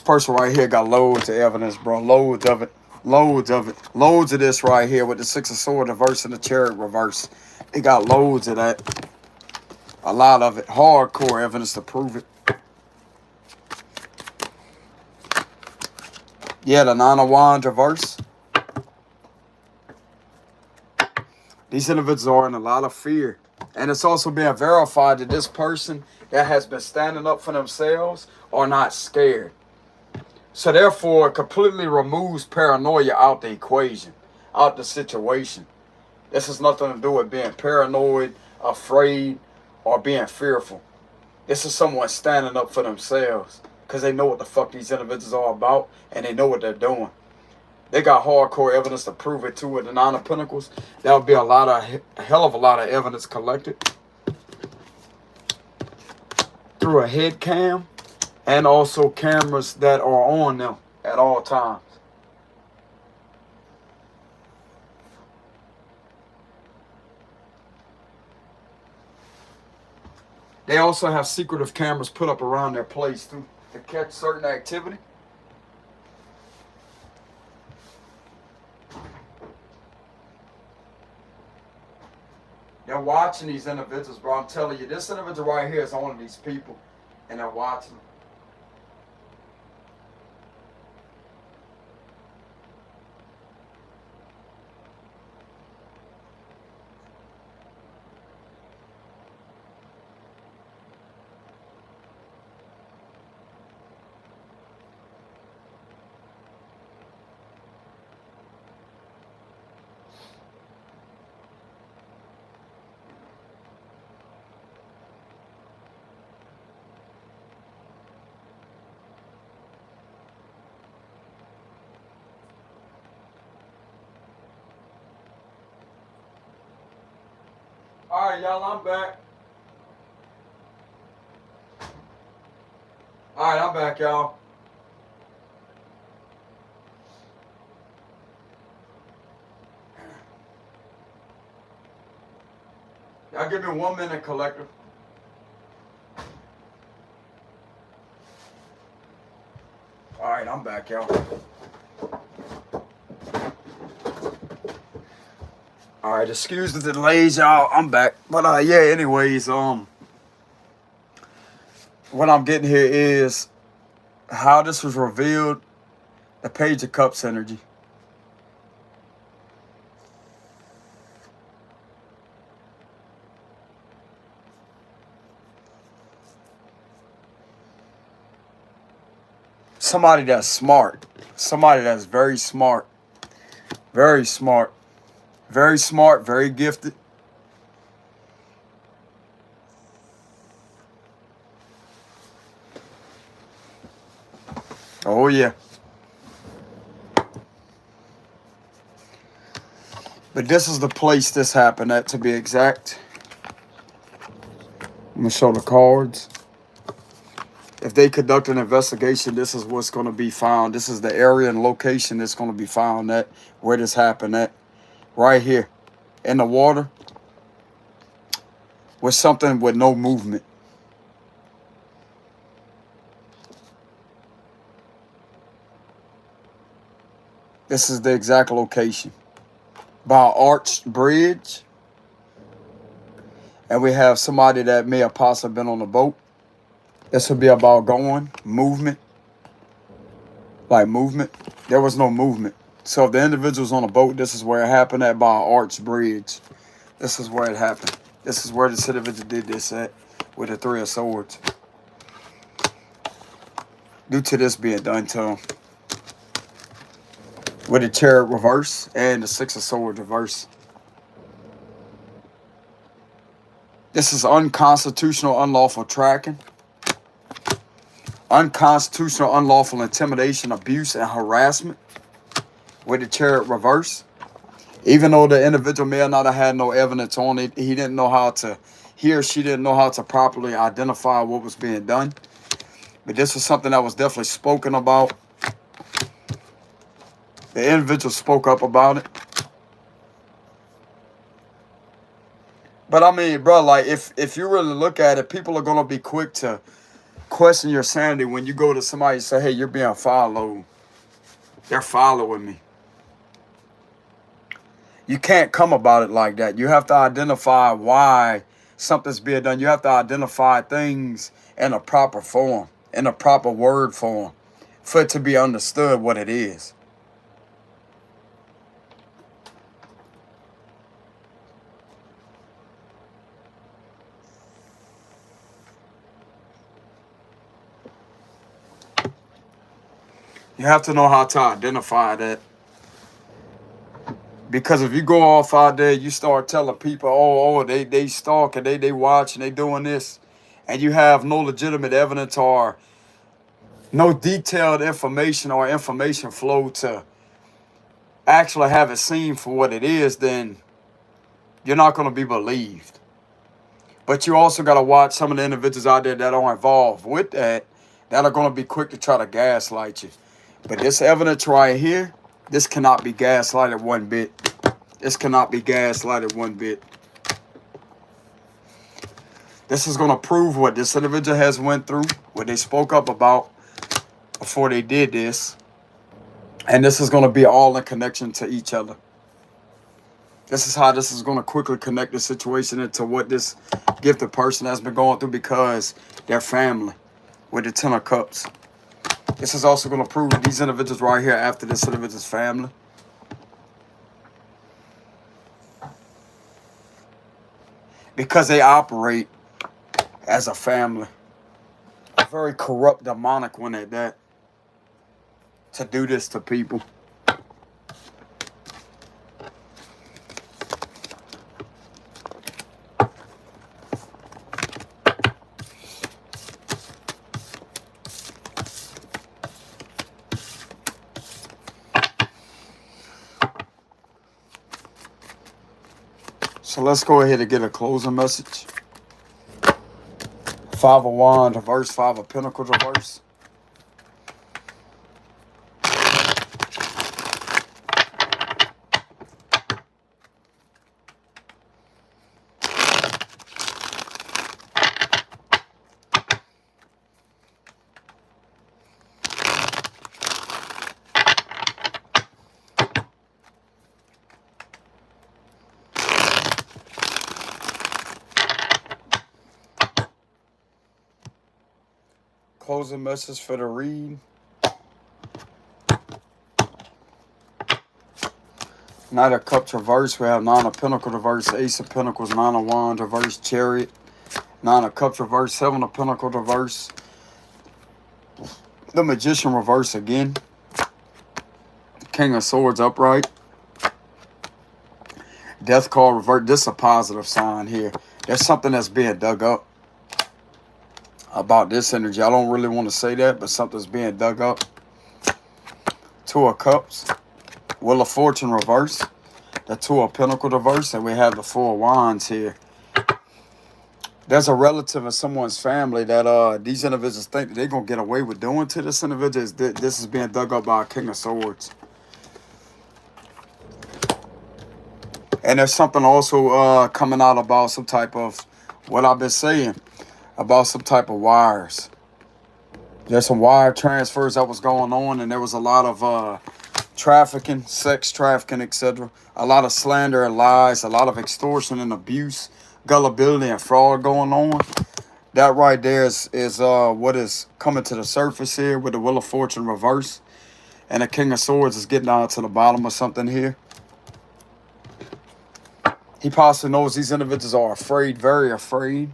person right here got loads of evidence, bro. Loads of it. Loads of it. Loads of this right here with the Six of Swords reverse and the Chariot reverse. They got loads of that. A lot of it. Hardcore evidence to prove it. Yeah, the Nine of Wands reverse. These individuals are in a lot of fear. And it's also being verified that this person that has been standing up for themselves are not scared. So therefore, it completely removes paranoia out the equation, out the situation. This has nothing to do with being paranoid, afraid, or being fearful. This is someone standing up for themselves because they know what the fuck these individuals are about and they know what they're doing. They got hardcore evidence to prove it too with the Nine of Pentacles. That would be a hell of a lot of evidence collected through a head cam and also cameras that are on them at all times. They also have secretive cameras put up around their place too to catch certain activity. They're watching these individuals, bro. I'm telling you, this individual right here is one of these people, and they're watching them. All right, y'all, I'm back. All right, I'm back, y'all. Y'all give me 1 minute, collective. All right, I'm back, y'all. All right, excuse the delays, y'all. I'm back. But yeah, anyways, what I'm getting here is how this was revealed, the Page of Cups energy. Somebody that's smart. Somebody that's very smart. Very smart. Very smart, very gifted. Oh, yeah. But this is the place this happened at, to be exact. I'm going to show the cards. If they conduct an investigation, this is what's going to be found. This is the area and location that's going to be found at, where this happened at. Right here. In the water. With something with no movement. This is the exact location. By an arched bridge. And we have somebody that may have possibly been on the boat. This would be about going, movement. Like movement. There was no movement. So if the individual's on a boat, this is where it happened at, by an arched bridge. This is where it happened. This is where this individual did this at with the Three of Swords. Due to this being done to him. With the Chariot reverse and the Six of Swords reverse. This is unconstitutional, unlawful tracking. Unconstitutional, unlawful intimidation, abuse, and harassment. With the Chariot reverse. Even though the individual may not have had no evidence on it, he didn't know how to, he or she didn't know how to properly identify what was being done. But this was something that was definitely spoken about. The individual spoke up about it. But I mean, bro, like if you really look at it, people are gonna be quick question your sanity when you go to somebody and say, hey, you're being followed. They're following me. You can't come about it like that. You have to identify why something's being done. You have to identify things in a proper form, in a proper word form, for it to be understood what it is. You have to know how to identify that. Because if you go off out there, you start telling people, they stalking, they watching, they doing this, and you have no legitimate evidence or no detailed information or information flow to actually have it seen for what it is, then you're not going to be believed. But you also got to watch some of the individuals out there that are involved with that are going to be quick to try to gaslight you. But this evidence right here, this cannot be gaslighted one bit. This cannot be gaslighted one bit. This is going to prove what this individual has went through, what they spoke up about before they did this. And this is going to be all in connection to each other. This is how this is going to quickly connect the situation into what this gifted person has been going through, because they're family with the 10 of Cups. This is also going to prove that these individuals right here after this individual's family. Because they operate as a family. A very corrupt, demonic one at that. To do this to people. So let's go ahead and get a closing message. 5 of Wands reverse, 5 of Pentacles reverse. Closing message for the read. Knight of Cups reverse. We have 9 of Pentacles reverse, Ace of Pentacles, 9 of Wands reverse, Chariot, 9 of Cups reverse, 7 of Pentacles reverse. The Magician reverse again. King of Swords upright. Death card revert. This is a positive sign here. There's something that's being dug up about this energy. I don't really want to say that, but something's being dug up. 2 of Cups. Wheel of Fortune reverse. The 2 of Pentacles reverse. And we have the 4 of Wands here. There's a relative in someone's family that these individuals think that they're going to get away with doing to this individual. This is being dug up by a King of Swords. And there's something also coming out about some type of, what I've been saying, about some type of wires. There's some wire transfers that was going on, and there was a lot of trafficking, sex trafficking, etc. A lot of slander and lies, a lot of extortion and abuse, gullibility and fraud going on. That right there is what is coming to the surface here with the Wheel of Fortune reverse. And the King of Swords is getting down to the bottom of something here. He possibly knows these individuals are afraid, very afraid.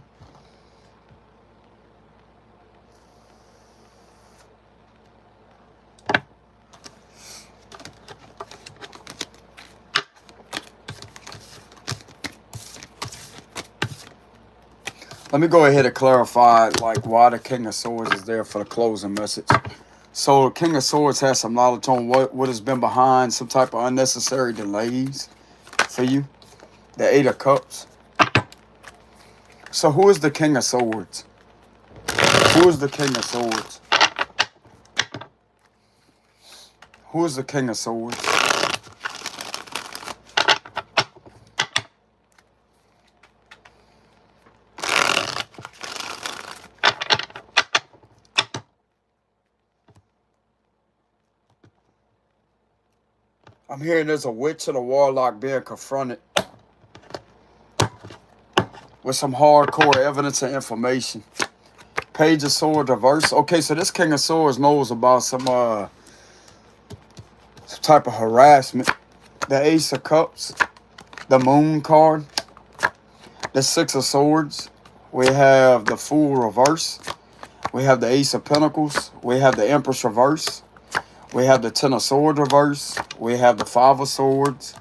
Let me go ahead and clarify like why the King of Swords is there for the closing message. So King of Swords has some knowledge on what has been behind some type of unnecessary delays for you. The 8 of Cups. So who is the King of Swords? Who is the King of Swords? Who is the King of Swords? I'm hearing there's a witch and a warlock being confronted with some hardcore evidence and information. Page of Swords reverse. Okay, so this King of Swords knows about some type of harassment. The Ace of Cups, the Moon card, the Six of Swords. We have the Fool reverse. We have the Ace of Pentacles. We have the Empress reverse. We have the Ten of Swords reverse. We have the Five of Swords.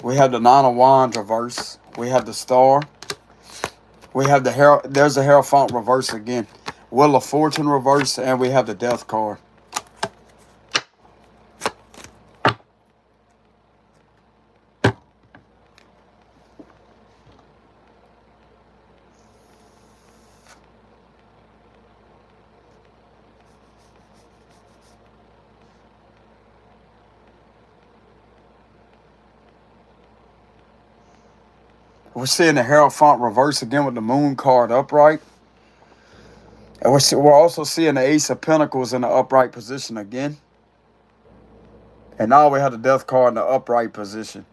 We have the Nine of Wands reverse. We have the Star. We have the there's the Hierophant reverse again. Wheel of Fortune reverse, and we have the Death card. We're seeing the Hierophant reverse again with the Moon card upright. And we're also seeing the Ace of Pentacles in the upright position again. And now we have the Death card in the upright position.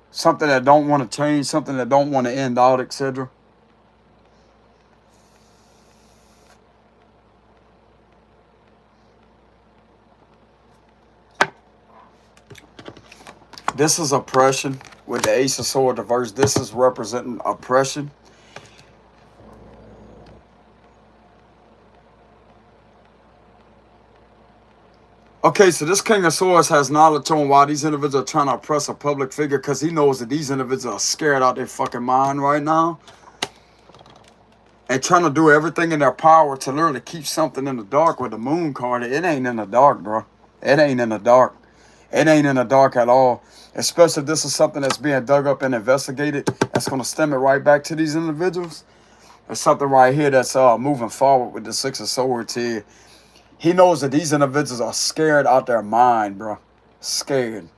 Something that don't want to change, something that don't want to end out, etc. This is oppression with the Ace of Swords reverse. This is representing oppression. Okay, so this King of Swords has knowledge on why these individuals are trying to oppress a public figure, because he knows that these individuals are scared out their fucking mind right now. And trying to do everything in their power to literally keep something in the dark with the Moon card. It ain't in the dark, bro. It ain't in the dark. It ain't in the dark at all. Especially if this is something that's being dug up and investigated. That's going to stem it right back to these individuals. There's something right here that's moving forward with the Six of Swords here. He knows that these individuals are scared out their mind, bro. Scared.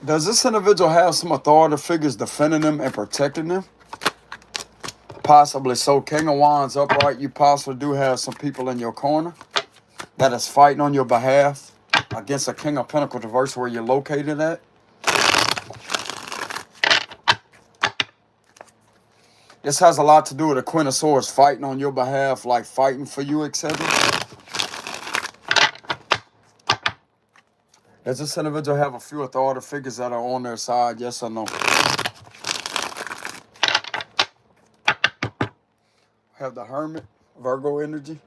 Does this individual have some authority figures defending them and protecting them? Possibly so. King of Wands upright, you possibly do have some people in your corner that is fighting on your behalf against a King of Pentacles reverse where you're located at. This has a lot to do with the Queen of Swords fighting on your behalf, like fighting for you, etc. Does this individual have a few authority figures that are on their side? Yes or no? Have the Hermit, Virgo energy.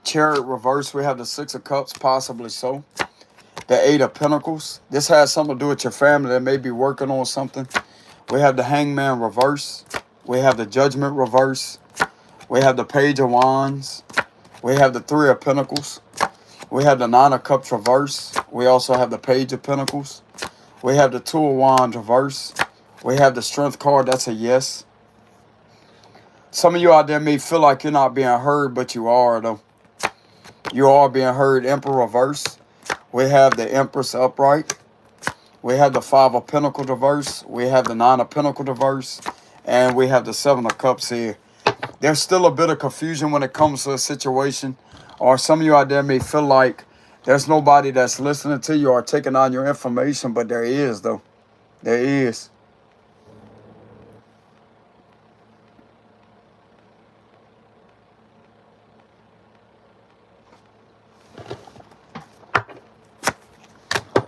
Chariot reverse, we have the Six of Cups, possibly so. The Eight of Pentacles. This has something to do with your family that may be working on something. We have the Hangman reverse. We have the Judgment reverse. We have the Page of Wands. We have the Three of Pentacles. We have the Nine of Cups reverse. We also have the Page of Pentacles. We have the Two of Wands reverse. We have the Strength card. That's a yes. Some of you out there may feel like you're not being heard, but you are, though. You are being heard. Emperor reverse. We have the Empress upright. We have the Five of Pentacles reverse. We have the Nine of Pentacles reverse. And we have the Seven of Cups here. There's still a bit of confusion when it comes to a situation. Or some of you out there may feel like there's nobody that's listening to you or taking on your information. But there is, though. There is.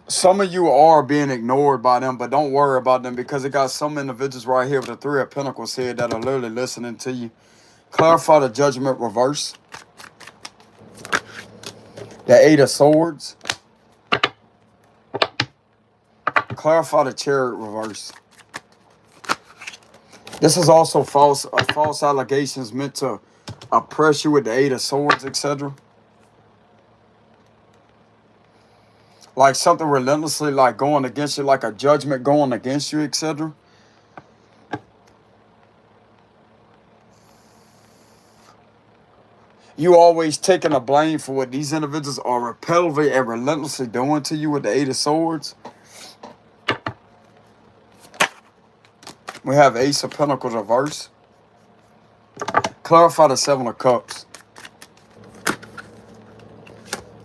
Some of you are being ignored by them, but don't worry about them because it got some individuals right here with the Three of Pentacles here that are literally listening to you. Clarify the Judgment reverse. The Eight of Swords. Clarify the Chariot reverse. This is also false allegations meant to oppress you with the Eight of Swords, etc. Like something relentlessly like going against you, like a judgment going against you, etc. You always taking the blame for what these individuals are repetitively and relentlessly doing to you with the Eight of Swords. We have Ace of Pentacles reverse. Clarify the Seven of Cups.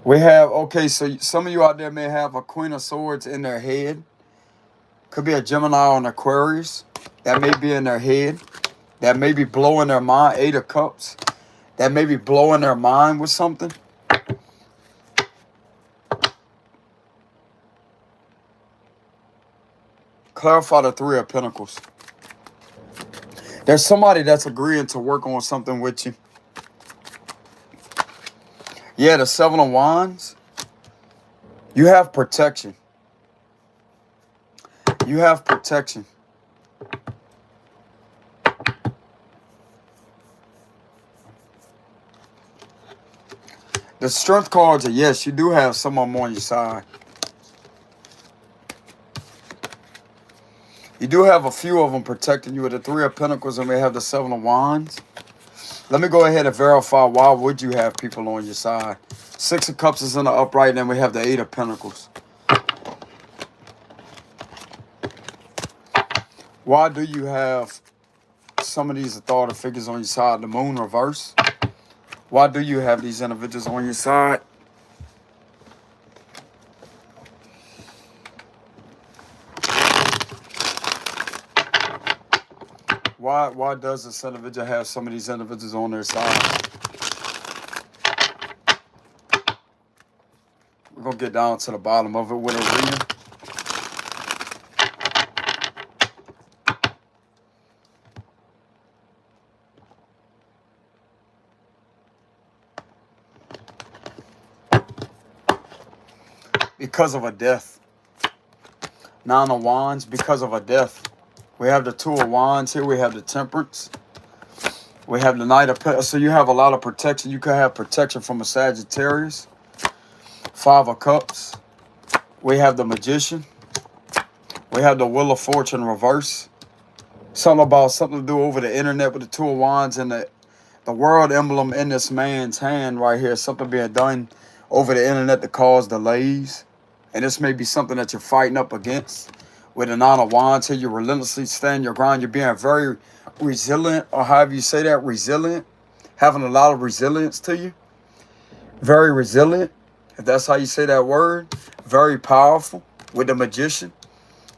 We have, okay, so some of you out there may have a Queen of Swords in their head. Could be a Gemini or an Aquarius. That may be in their head. That may be blowing their mind. Eight of Cups. That may be blowing their mind with something. Clarify the Three of Pentacles. There's somebody that's agreeing to work on something with you. Yeah, the Seven of Wands. You have protection. You have protection. The Strength cards are, yes, you do have someone on your side. You do have a few of them protecting you with the Three of Pentacles, and we have the Seven of Wands. Let me go ahead and verify why would you have people on your side. Six of Cups is in the upright, and then we have the Eight of Pentacles. Why do you have some of these authority figures on your side? The Moon reverse. Why do you have these individuals on your side? Why does this individual have some of these individuals on their side? We're going to get down to the bottom of it with a reading. Because of a death. Nine of Wands, because of a death. We have the Two of Wands here. We have the Temperance. We have the Knight of Pentacles. So you have a lot of protection. You could have protection from a Sagittarius. Five of Cups. We have the Magician. We have the Wheel of Fortune reverse. Something about something to do over the internet with the Two of Wands and the world emblem in this man's hand right here. Something being done over the internet to cause delays. And this may be something that you're fighting up against. With the Nine of Wands here, you relentlessly stand your ground. You're being very resilient, or however you say that, resilient. Having a lot of resilience to you. Very resilient, if that's how you say that word. Very powerful with the Magician.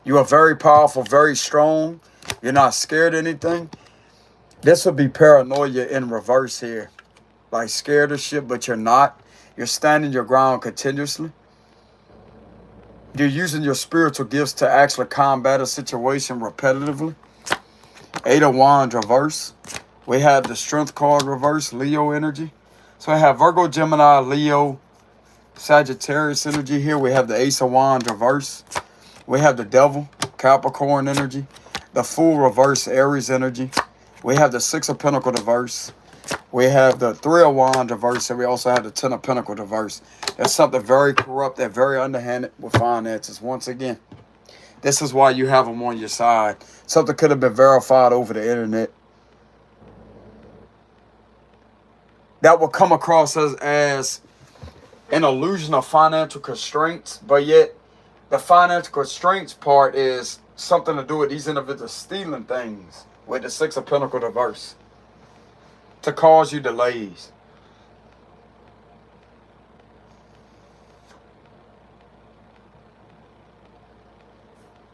You are very powerful, very strong. You're not scared of anything. This would be paranoia in reverse here. Like scared of shit, but you're not. You're standing your ground continuously. You're using your spiritual gifts to actually combat a situation repetitively. Eight of Wands reverse. We have the Strength card reverse, Leo energy. So I have Virgo, Gemini, Leo, Sagittarius energy here. We have the Ace of Wands reverse. We have the Devil, Capricorn energy. The Fool reverse, Aries energy. We have the Six of Pentacles reverse. We have the Three of Wands reverse, and we also have the Ten of Pentacles reverse. There's something very corrupt and very underhanded with finances. Once again, this is why you have them on your side. Something could have been verified over the internet. That will come across as an illusion of financial constraints, but yet the financial constraints part is something to do with these individuals stealing things with the Six of Pentacles reverse to cause you delays.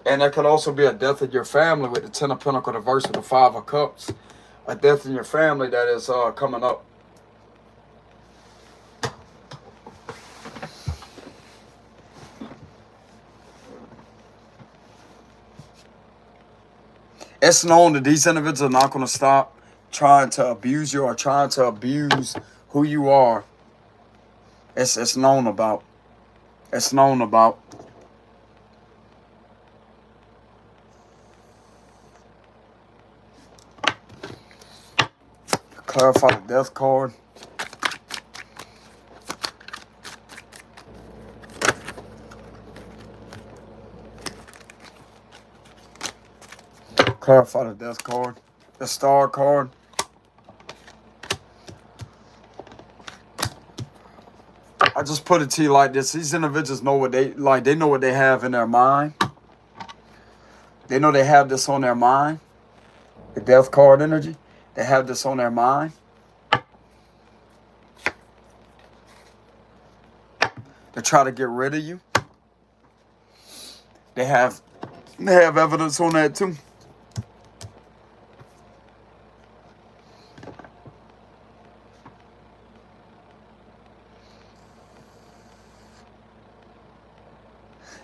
And there could also be a death in your family with the Ten of Pentacles reverse with the Five of Cups. A death in your family that is coming up. It's known that these individuals are not going to stop trying to abuse you or trying to abuse who you are. It's known about. It's known about. Clarify the Death card. Clarify the Death card. The Star card. I just put it to you like this. These individuals know what they like. They know what they have in their mind. They know they have this on their mind. The death card energy. They have this on their mind. They try to get rid of you. They have evidence on that too.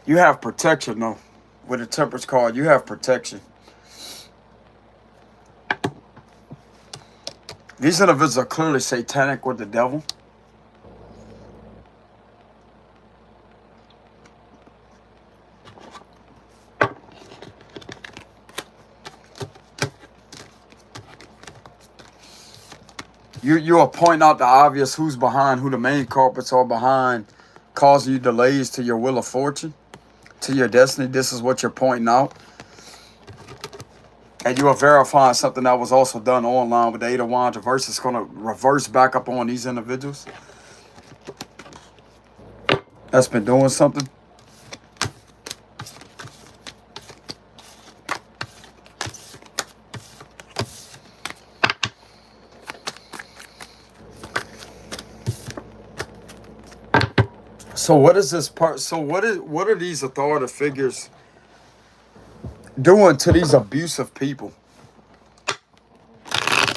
You have protection though. With the Temperance card, you have protection. These individuals are clearly satanic with the devil. You will point out the obvious, who's behind, who the main culprits are behind, causing you delays to your wheel of fortune, to your destiny. This is what you're pointing out. And you are verifying something that was also done online with the Eight of Wands reverse. It's going to reverse back up on these individuals. That's been doing something. So what is this part? So what are these authority figures doing to these abusive people?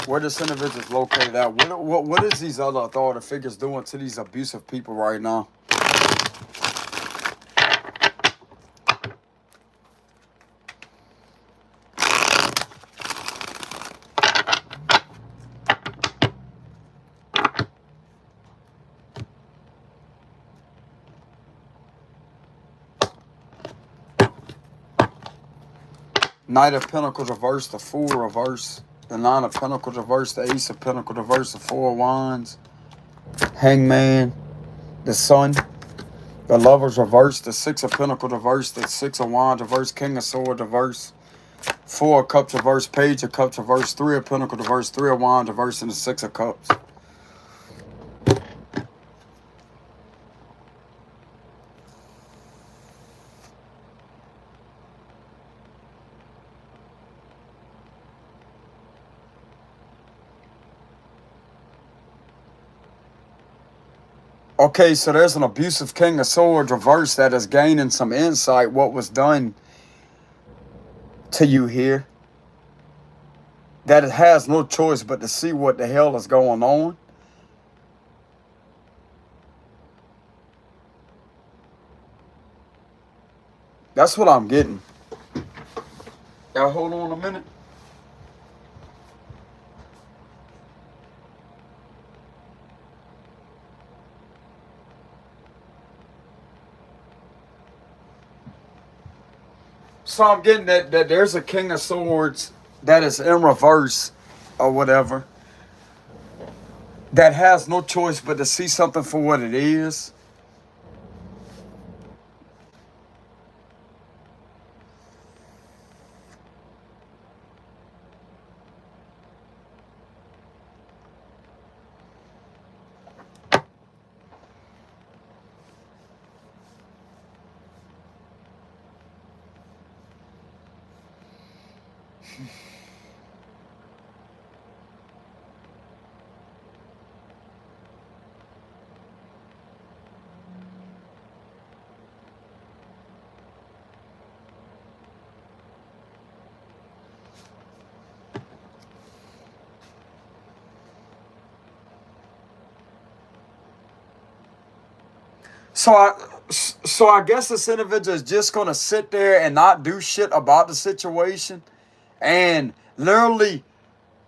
Where this individual is located at? What is these other authority figures doing to these abusive people right now? Knight of Pentacles reverse, the Fool reverse, the Nine of Pentacles reverse, the Ace of Pentacles reverse, the Four of Wands, Hangman, the Sun, the Lovers reverse, the Six of Pentacles reverse, the Six of Wands reverse, King of Swords reverse, Four of Cups reverse, Page of Cups reverse, Three of Pentacles reverse, Three of Wands reverse, and the Six of Cups. Okay, so there's an abusive King of Swords reverse that is gaining some insight what was done to you here. That it has no choice but to see what the hell is going on. That's what I'm getting. Y'all hold on a minute. So I'm getting that there's a King of Swords that is in reverse or whatever, that has no choice but to see something for what it is. So I guess this individual is just gonna sit there and not do shit about the situation, and literally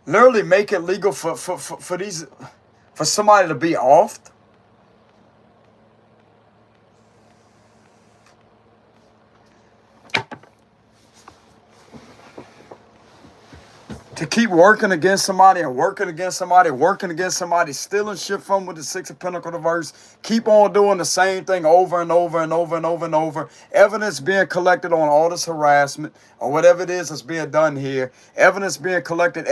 make it legal for somebody to be offed. To keep working against somebody and working against somebody, stealing shit from with the Six of Pentacles reverse. Keep on doing the same thing over and over and over and over and over. Evidence being collected on all this harassment or whatever it is that's being done here. Evidence being collected.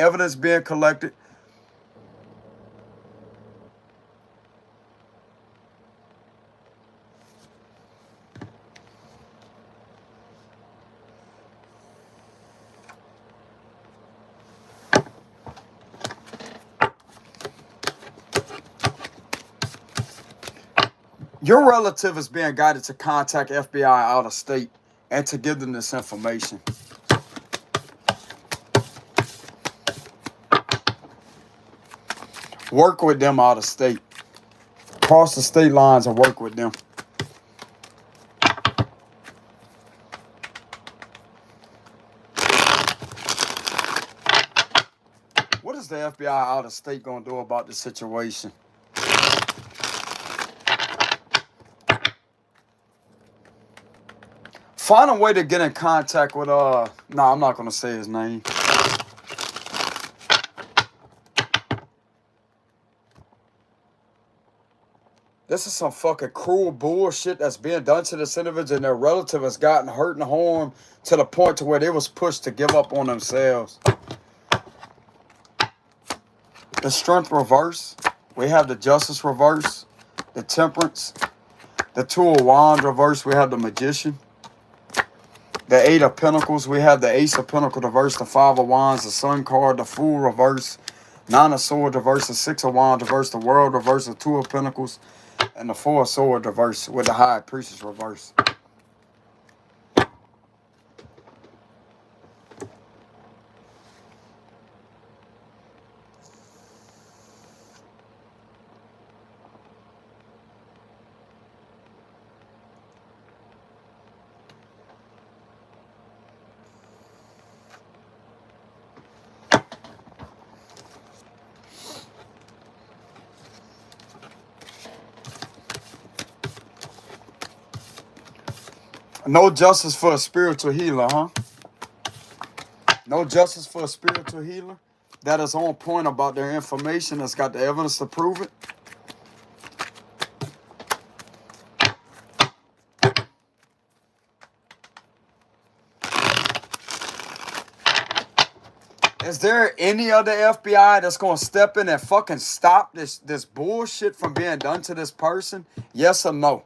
Your relative is being guided to contact FBI out of state and to give them this information. Work with them out of state. Cross the state lines and work with them. What is the FBI out of state going to do about the situation? Find a way to get in contact with, I'm not going to say his name. This is some fucking cruel bullshit that's being done to this individual, and their relative has gotten hurt and harmed to the point to where they was pushed to give up on themselves. The strength reverse. We have the justice reverse. The temperance. The two of wands reverse. We have the magician. The eight of pentacles. We have the ace of pentacles reverse. The five of wands. The sun card. The fool reverse. Nine of swords reverse. The six of wands reverse. The world reverse. The two of pentacles. And the four of swords reverse with the high priestess reverse. No justice for a spiritual healer, huh? No justice for a spiritual healer that is on point about their information, that's got the evidence to prove it. Is there any other FBI that's going to step in and fucking stop this bullshit from being done to this person? Yes or no?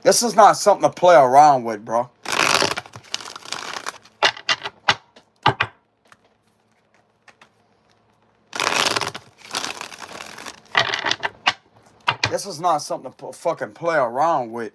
This is not something to play around with, bro. This is not something to fucking play around with.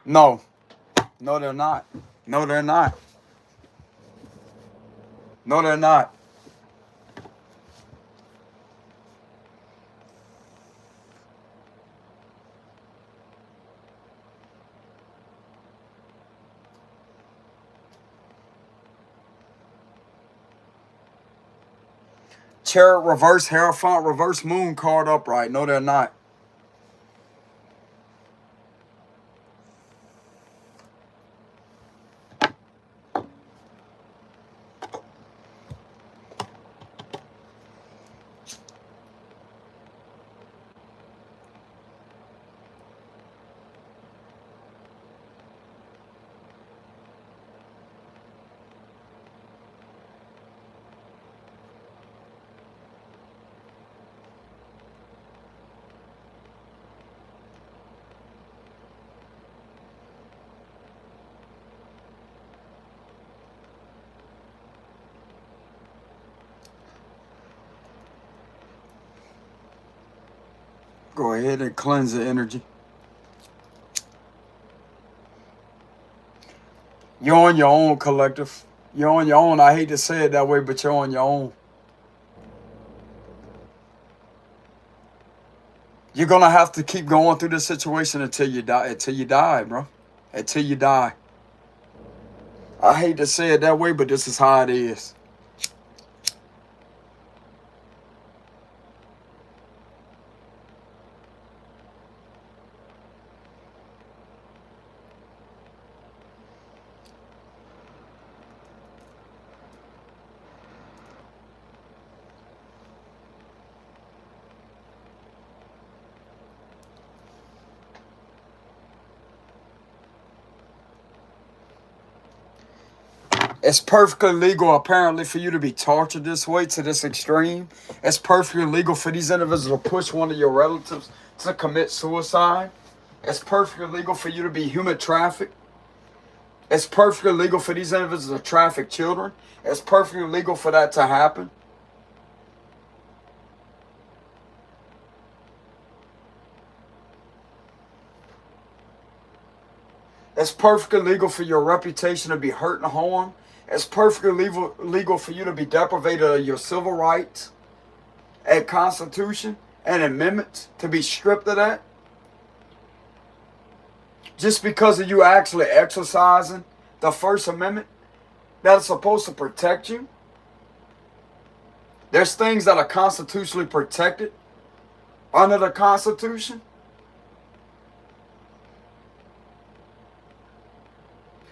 No. No, they're not. No, they're not. No, they're not. Chariot reverse, Hierophant reverse, moon card upright. No, they're not. Go ahead and cleanse the energy. You're on your own, collective. You're on your own. I hate to say it that way, but you're on your own. You're gonna have to keep going through this situation until you die. Until you die, bro. Until you die. I hate to say it that way, but this is how it is. It's perfectly legal, apparently, for you to be tortured this way, to this extreme. It's perfectly legal for these individuals to push one of your relatives to commit suicide. It's perfectly legal for you to be human trafficked. It's perfectly legal for these individuals to traffic children. It's perfectly legal for that to happen. It's perfectly legal for your reputation to be hurt and harmed. It's perfectly legal for you to be deprived of your civil rights and Constitution and amendments, to be stripped of that. Just because of you actually exercising the First Amendment that is supposed to protect you. There's things that are constitutionally protected under the Constitution.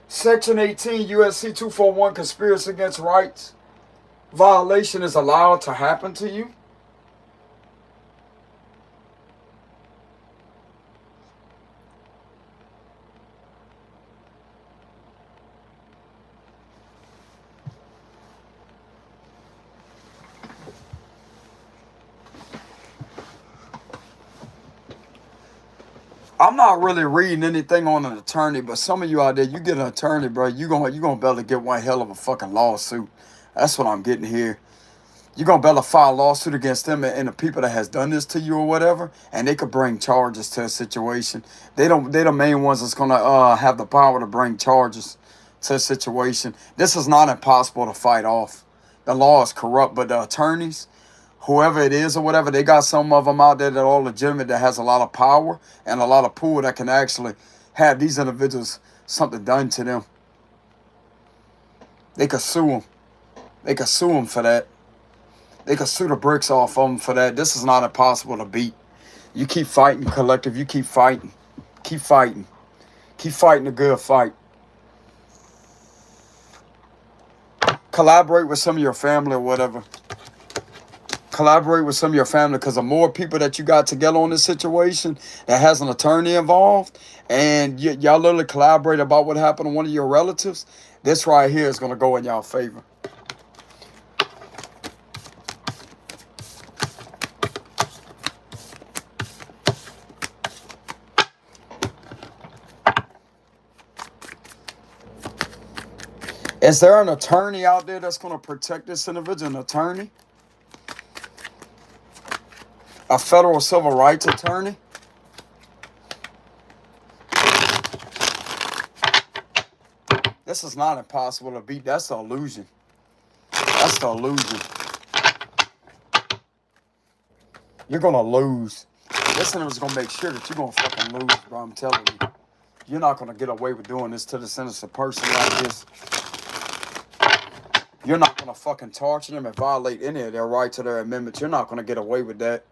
Section 18 USC 241, conspiracy against rights violation is allowed to happen to you. I'm not really reading anything on an attorney, but some of you out there, you get an attorney, bro, you're gonna be able to get one hell of a fucking lawsuit. That's what I'm getting here. You're gonna be able to file a lawsuit against them and the people that has done this to you or whatever, and they could bring charges to a situation. They're the main ones that's gonna have the power to bring charges to a situation. This is not impossible to fight off. The law is corrupt, but the attorneys, whoever it is or whatever, they got some of them out there that are legitimate, that has a lot of power and a lot of pull, that can actually have these individuals something done to them. They could sue them. They could sue them for that. They could sue the bricks off of them for that. This is not impossible to beat. You keep fighting, collective. You keep fighting. Keep fighting. Keep fighting the good fight. Collaborate with some of your family or whatever. Collaborate with some of your family, because the more people that you got together on this situation that has an attorney involved, and y'all literally collaborate about what happened to one of your relatives, this right here is going to go in y'all favor. Is there an attorney out there that's going to protect this individual? An attorney? A federal civil rights attorney? This is not impossible to beat. That's the illusion. That's the illusion. You're going to lose. This individual's going to make sure that you're going to fucking lose, bro. I'm telling you. You're not going to get away with doing this to this innocent person like this. You're not going to fucking torture them and violate any of their rights or their amendments. You're not going to get away with that.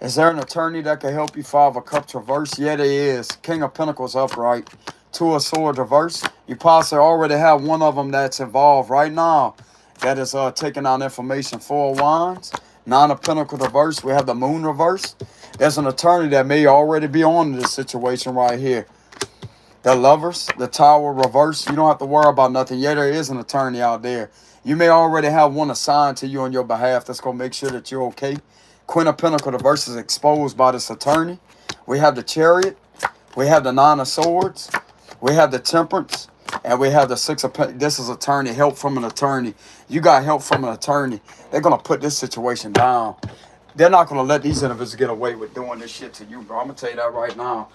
Is there an attorney that can help you Five of Cups reverse? Yeah, there is. King of Pentacles upright. Two of Swords reverse. You possibly already have one of them that's involved right now that is taking out information. Four of Wands. Nine of Pentacles reverse. We have the Moon reverse. There's an attorney that may already be on this situation right here. The Lovers, the Tower reverse. You don't have to worry about nothing. Yeah, there is an attorney out there. You may already have one assigned to you on your behalf that's going to make sure that you're okay. Queen of Pentacles reverse is exposed by this attorney. We have the Chariot. We have the Nine of Swords. We have the Temperance. And we have the Six of Pentacles. This is attorney. Help from an attorney. You got help from an attorney. They're going to put this situation down. They're not going to let these individuals get away with doing this shit to you, bro. I'm going to tell you that right now.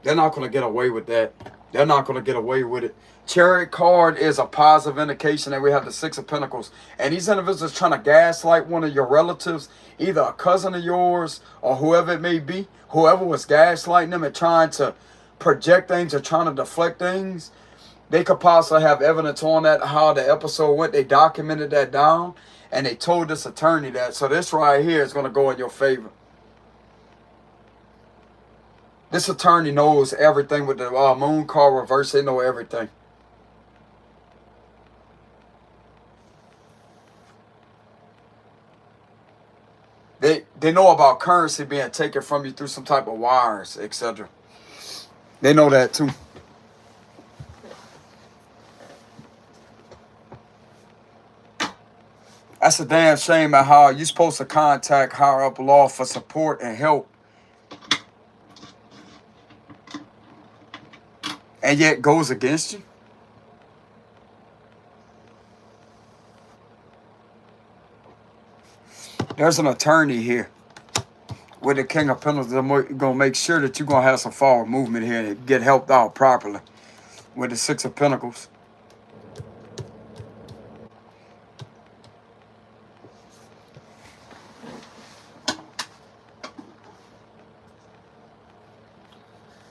They're not going to get away with that. They're not going to get away with it. Chariot card is a positive indication that we have the Six of Pentacles. And these individuals trying to gaslight one of your relatives, either a cousin of yours or whoever it may be. Whoever was gaslighting them and trying to project things or trying to deflect things. They could possibly have evidence on that, how the episode went. They documented that down. And they told this attorney that. So this right here is going to go in your favor. This attorney knows everything with the Moon card reverse. They know everything. They know about currency being taken from you through some type of wires, etc. They know that too. That's a damn shame at how you're supposed to contact higher up law for support and help, and yet goes against you. There's an attorney here with the King of Pentacles that's going to make sure that you're going to have some forward movement here and get helped out properly with the Six of Pentacles.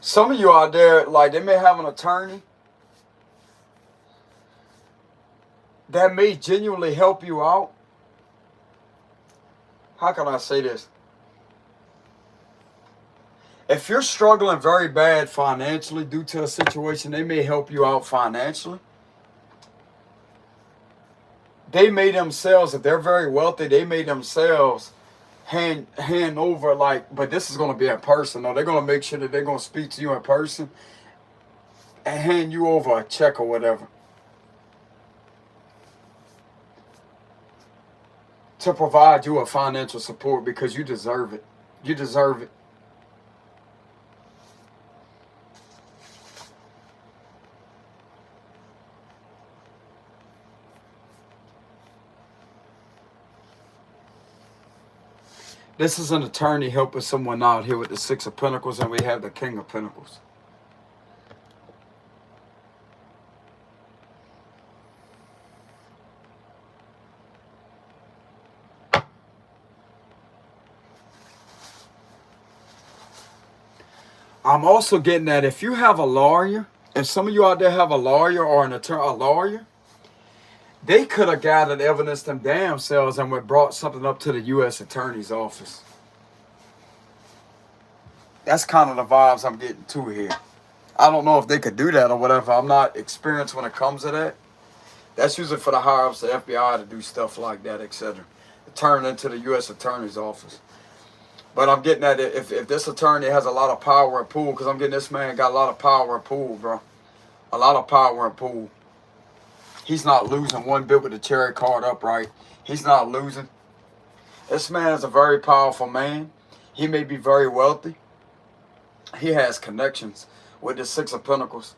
Some of you out there, like, they may have an attorney that may genuinely help you out. How can I say this? If you're struggling very bad financially due to a situation, they may help you out financially. They may themselves, if they're very wealthy, they may themselves hand over, like, but this is going to be in person. Though. They're going to make sure that they're going to speak to you in person and hand you over a check or whatever to provide you a financial support because you deserve it. You deserve it. This is an attorney helping someone out here with the Six of Pentacles, and we have the King of Pentacles. I'm also getting that if you have a lawyer, if some of you out there have a lawyer or an attorney, a lawyer, they could have gathered evidence them damn selves and would brought something up to the U.S. Attorney's Office. That's kind of the vibes I'm getting to here. I don't know if they could do that or whatever. I'm not experienced when it comes to that. That's usually for the higher-ups, the FBI, to do stuff like that, etc. Turn into the U.S. Attorney's Office. But I'm getting at it, if this attorney has a lot of power and pull, because I'm getting this man got a lot of power and pull, bro. A lot of power and pull. He's not losing one bit with the Chariot card upright. He's not losing. This man is a very powerful man. He may be very wealthy. He has connections with the Six of Pentacles.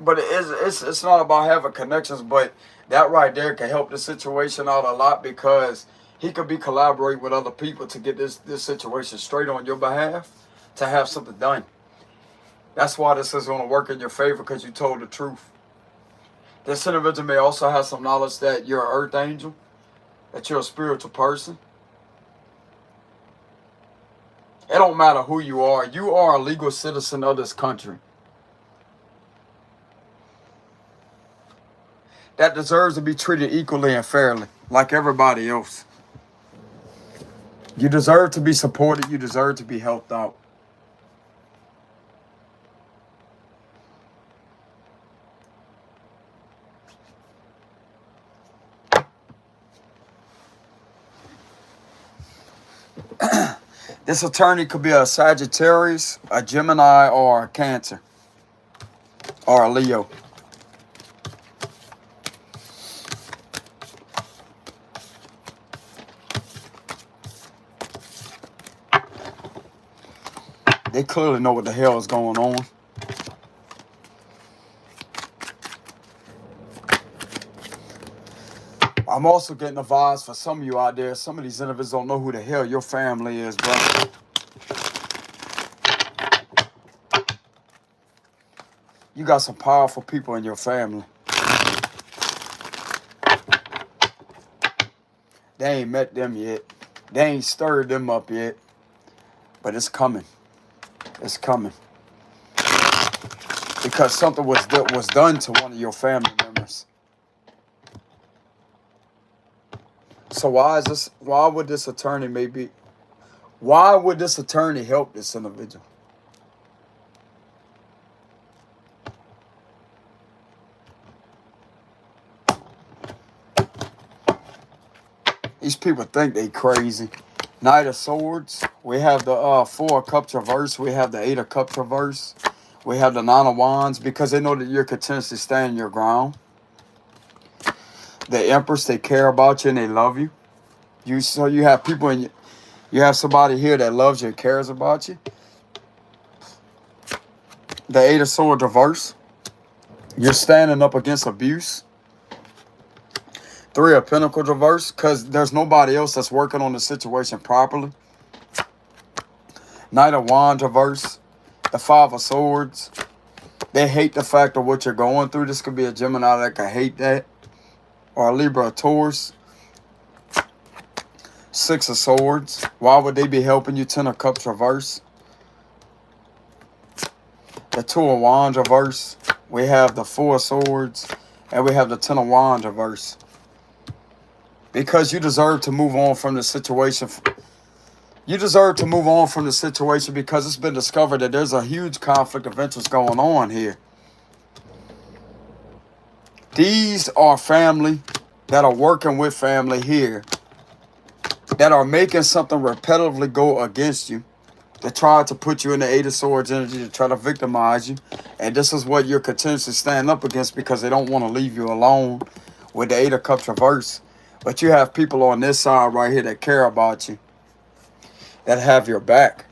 But it's not about having connections, but that right there can help the situation out a lot because he could be collaborating with other people to get this situation straight on your behalf to have something done. That's why this is going to work in your favor because you told the truth. This individual may also have some knowledge that you're an earth angel, that you're a spiritual person. It don't matter who you are. You are a legal citizen of this country that deserves to be treated equally and fairly, like everybody else. You deserve to be supported. You deserve to be helped out. This attorney could be a Sagittarius, a Gemini, or a Cancer, or a Leo. They clearly know what the hell is going on. I'm also getting the vibes for some of you out there. Some of these individuals don't know who the hell your family is, bro. You got some powerful people in your family. They ain't met them yet. They ain't stirred them up yet. But it's coming. It's coming. Because something was done to one of your family members. So why would this attorney help this individual? These people think they crazy. Knight of Swords. We have the Four of Cups reverse. We have the Eight of Cups reverse. We have the Nine of Wands because they know that you're continuously standing your ground. The Empress, they care about you and they love you. So you have people you have somebody here that loves you and cares about you. The Eight of Swords reverse. You're standing up against abuse. Three of Pentacles reverse because there's nobody else that's working on the situation properly. Knight of Wands reverse. The Five of Swords. They hate the fact of what you're going through. This could be a Gemini that could hate that. Or a Libra, a Taurus. Six of Swords. Why would they be helping you? Ten of Cups reverse. The Two of Wands reverse. We have the Four of Swords. And we have the Ten of Wands reverse. Because you deserve to move on from the situation. You deserve to move on from the situation because it's been discovered that there's a huge conflict of interest going on here. These are family that are working with family here that are making something repetitively go against you, that try to put you in the Eight of Swords energy to try to victimize you. And this is what you're continuously standing up against because they don't want to leave you alone with the Eight of Cups reverse. But you have people on this side right here that care about you, that have your back.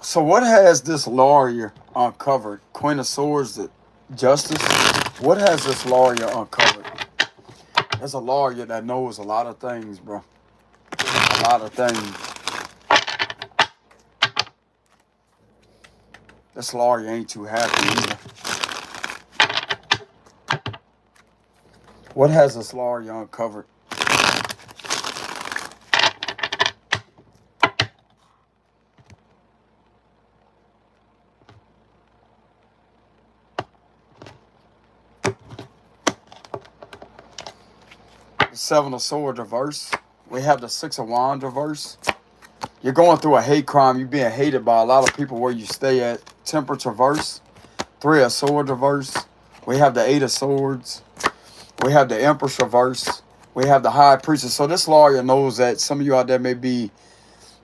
So what has this lawyer uncovered? Queen of Swords, the Justice. What has this lawyer uncovered? There's a lawyer that knows a lot of things, bro. A lot of things. This lawyer ain't too happy either. What has this lawyer uncovered? The Seven of Swords reverse. We have the Six of Wands reverse. You're going through a hate crime. You're being hated by a lot of people where you stay at. Temperance reverse. Three of Swords reverse. We have the Eight of Swords. We have the Empress reverse. We have the High Priestess. So this lawyer knows that some of you out there may be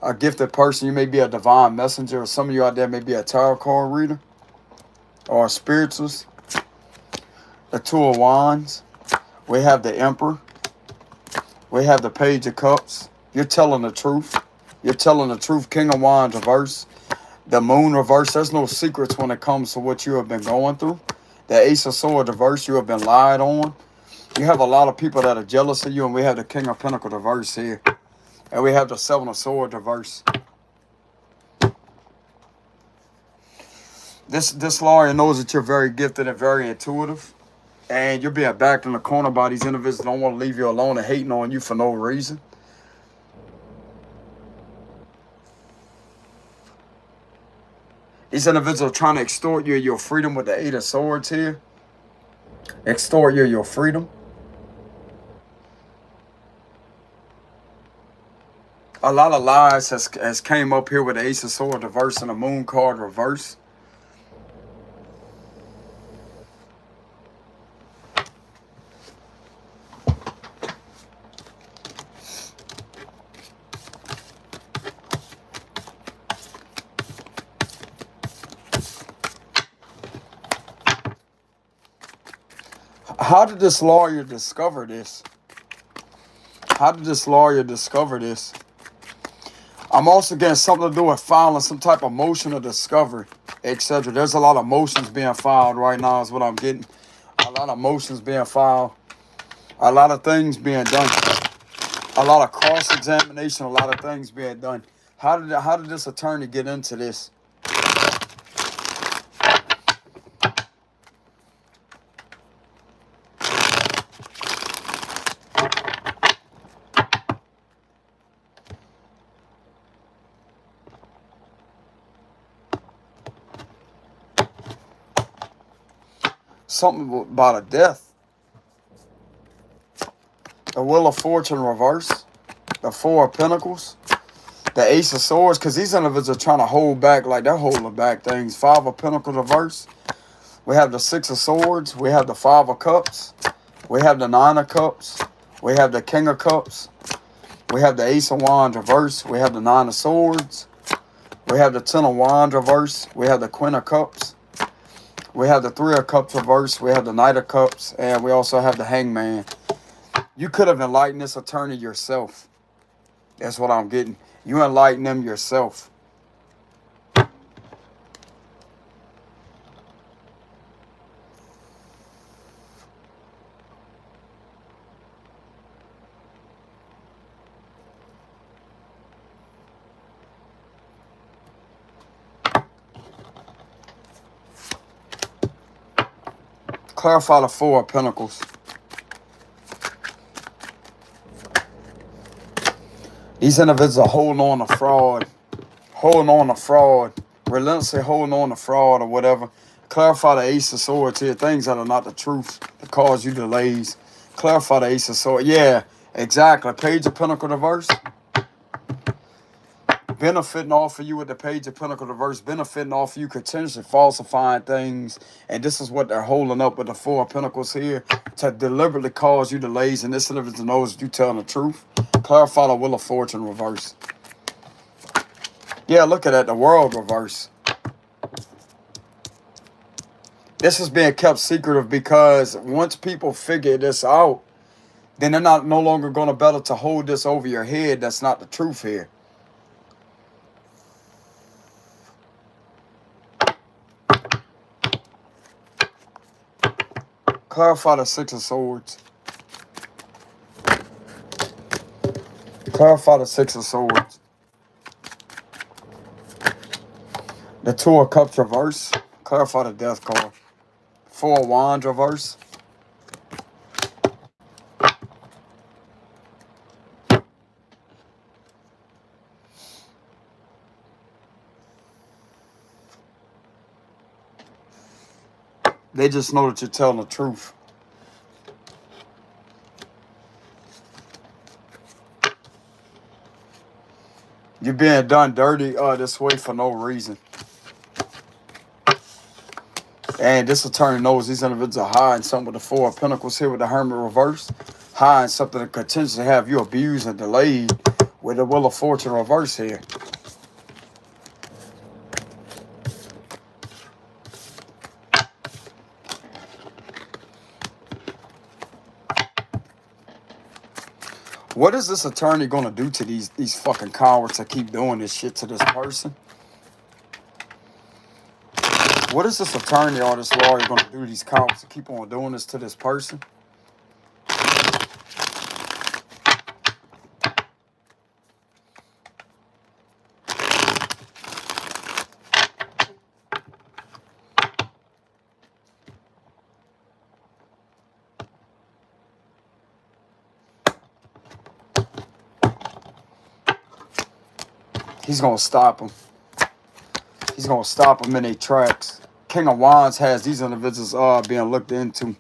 a gifted person. You may be a divine messenger. Or some of you out there may be a tarot card reader. Or a spiritualist. The Two of Wands. We have the Emperor. We have the Page of Cups. You're telling the truth. You're telling the truth. King of Wands reverse. The Moon reverse. There's no secrets when it comes to what you have been going through. The Ace of Swords reverse. You have been lied on. You have a lot of people that are jealous of you. And we have the King of Pentacles reverse here. And we have the Seven of Swords reverse. This lawyer knows that you're very gifted and very intuitive. And you're being backed in the corner by these individuals that don't want to leave you alone and hating on you for no reason. These individuals are trying to extort you your freedom with the Eight of Swords here. Extort you your freedom. A lot of lies has came up here with the Ace of Swords reverse and the Moon card reverse. How did this lawyer discover this? How did this lawyer discover this? I'm also getting something to do with filing some type of motion of discovery, etc. There's a lot of motions being filed right now is what I'm getting. A lot of motions being filed. A lot of things being done. A lot of cross-examination. A lot of things being done. How did this attorney get into this? Something about a death. The Wheel of Fortune reverse. The Four of Pentacles. The Ace of Swords. Because these individuals are trying to hold back, like they're holding back things. Five of Pentacles reverse. We have the Six of Swords. We have the Five of Cups. We have the Nine of Cups. We have the King of Cups. We have the Ace of Wands reverse. We have the Nine of Swords. We have the Ten of Wands reverse. We have the Queen of Cups. We have the Three of Cups reverse. We have the Knight of Cups. And we also have the Hangman. You could have enlightened this attorney yourself. That's what I'm getting. You enlighten them yourself. Clarify the Four of Pentacles. These individuals are holding on to fraud. Holding on to fraud. Relentlessly holding on to fraud or whatever. Clarify the Ace of Swords here. Things that are not the truth that cause you delays. Clarify the Ace of Swords. Yeah, exactly. Page of Pentacles reverse. Benefiting off of you with the Page of Pentacles reverse. Benefiting off of you continuously falsifying things. And this is what they're holding up with the Four of Pentacles here. To deliberately cause you delays. And this individual knows that you telling the truth. Clarify the Wheel of Fortune reverse. Yeah, look at that. The World reverse. This is being kept secretive because once people figure this out, then they're no longer going to be able to hold this over your head. That's not the truth here. Clarify the Six of Swords. Clarify the Six of Swords. The Two of Cups reverse. Clarify the Death card. Four of Wands reverse. They just know that you're telling the truth. You're being done dirty this way for no reason. And this attorney knows these individuals are hiding something with the Four of Pentacles here with the Hermit reverse. Hiding something that could potentially have you abused and delayed with the Wheel of Fortune reverse here. What is this attorney going to do to these fucking cowards that keep doing this shit to this person? What is this attorney or this lawyer going to do to these cowards that keep on doing this to this person? He's going to stop them. He's going to stop them in their tracks. King of Wands has these individuals being looked into.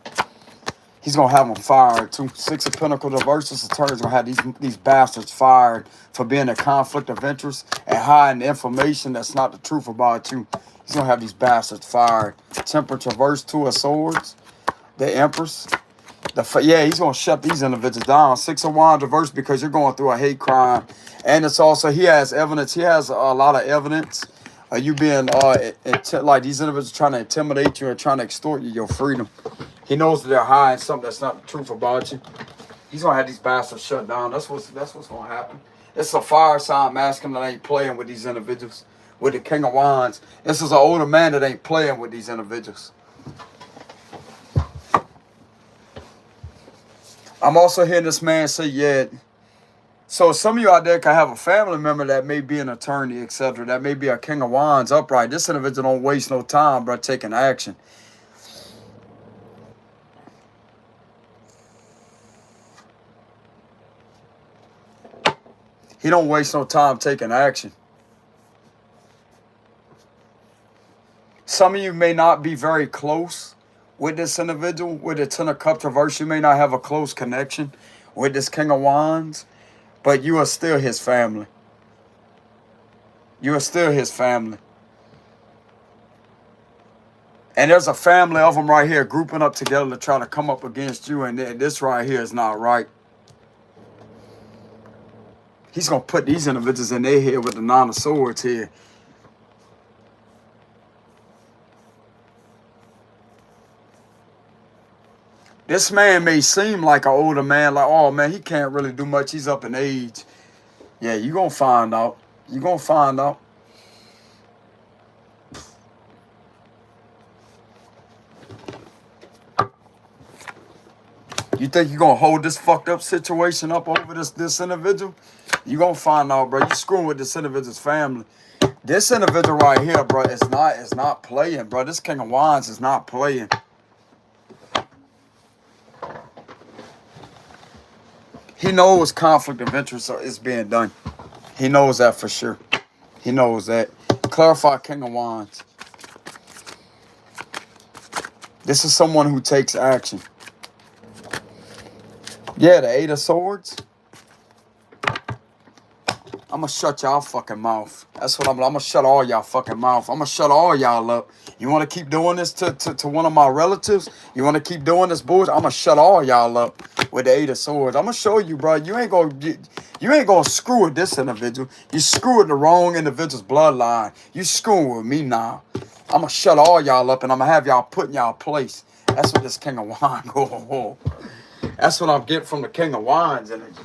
He's going to have them fired too. Six of Pentacles reverse. This attorney's going to have these bastards fired for being a conflict of interest and hiding information that's not the truth about you. He's going to have these bastards fired. Temperance reverse. Two of Swords. The Empress. Yeah, he's going to shut these individuals down. Six of Wands reverse because you're going through a hate crime. And it's also, he has evidence. He has a lot of evidence. You being, like these individuals trying to intimidate you and trying to extort you, your freedom. He knows that they're hiding something that's not the truth about you. He's going to have these bastards shut down. That's what's going to happen. It's a fire sign masculine that ain't playing with these individuals. With the King of Wands. This is an older man that ain't playing with these individuals. I'm also hearing this man say, yeah, So some of you out there can have a family member that may be an attorney, etc. That may be a King of Wands upright. This individual don't waste no time, bro, taking action. He don't waste no time taking action. Some of you may not be very close with this individual. With the Ten of Cups reverse, you may not have a close connection with this King of Wands, but you are still his family. You are still his family. And there's a family of them right here grouping up together to try to come up against you, and this right here is not right. He's going to put these individuals in their head with the Nine of Swords here. This man may seem like an older man, like, oh man, he can't really do much. He's up in age. Yeah, you're going to find out. You're going to find out. You think you're going to hold this fucked up situation up over this individual? You're going to find out, bro. You're screwing with this individual's family. This individual right here, bro, is not playing, bro. This King of Wands is not playing. He knows conflict of interest is being done. He knows that for sure. He knows that. Clarify King of Wands. This is someone who takes action. Yeah, the Eight of Swords. I'm going to shut y'all fucking mouth. That's what I'm going to shut all y'all fucking mouth. I'm going to shut all y'all up. You want to keep doing this to one of my relatives? You want to keep doing this bullshit? I'm going to shut all y'all up with the Eight of Swords. I'm going to show you, bro. You ain't going to screw with this individual. You screw with the wrong individual's bloodline. You screwing with me now. I'm going to shut all y'all up, and I'm going to have y'all put in y'all place. That's what this King of Wands go. That's what I'm getting from the King of Wands energy.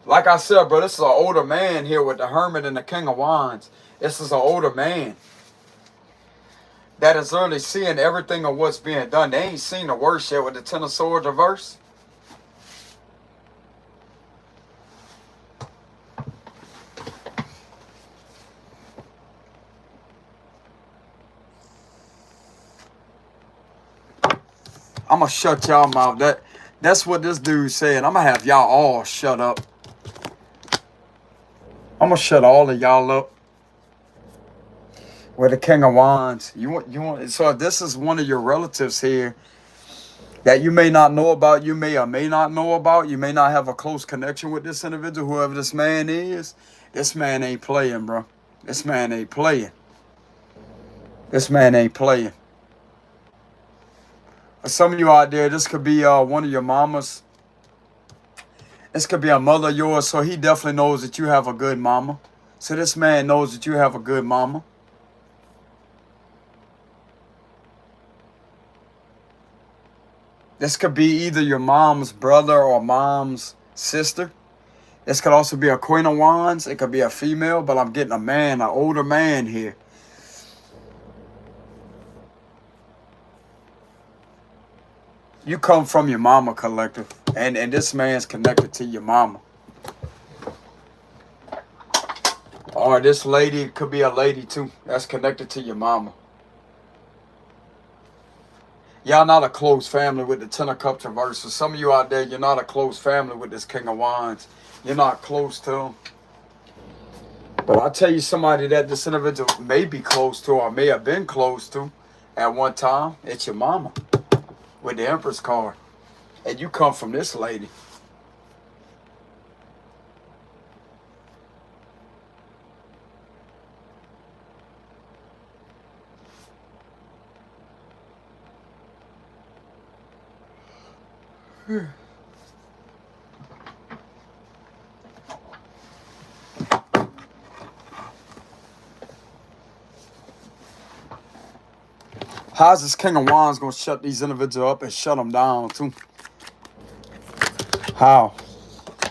Like I said, bro, this is an older man here with the Hermit and the King of Wands. This is an older man that is really seeing everything of what's being done. They ain't seen the worst yet with the Ten of Swords reverse. I'm going to shut y'all mouth. That's what this dude said. I'm going to have y'all all shut up. I'm going to shut all of y'all up. With the King of Wands. So if this is one of your relatives here that you may not know about, you may or may not know about, you may not have a close connection with this individual, whoever this man is, this man ain't playing, bro. This man ain't playing. This man ain't playing. For some of you out there, this could be one of your mamas. This could be a mother of yours, so he definitely knows that you have a good mama. So this man knows that you have a good mama. This could be either your mom's brother or mom's sister. This could also be a Queen of Wands. It could be a female, but I'm getting a man, an older man here. You come from your mama, collective. And this man's connected to your mama. Or this lady could be a lady too. That's connected to your mama. Y'all not a close family with the Ten of Cups reverse. So some of you out there, you're not a close family with this King of Wands. You're not close to him. But I'll tell you somebody that this individual may be close to or may have been close to at one time. It's your mama with the Empress card. And you come from this lady. How's this King of Wands going to shut these individuals up and shut them down too? How?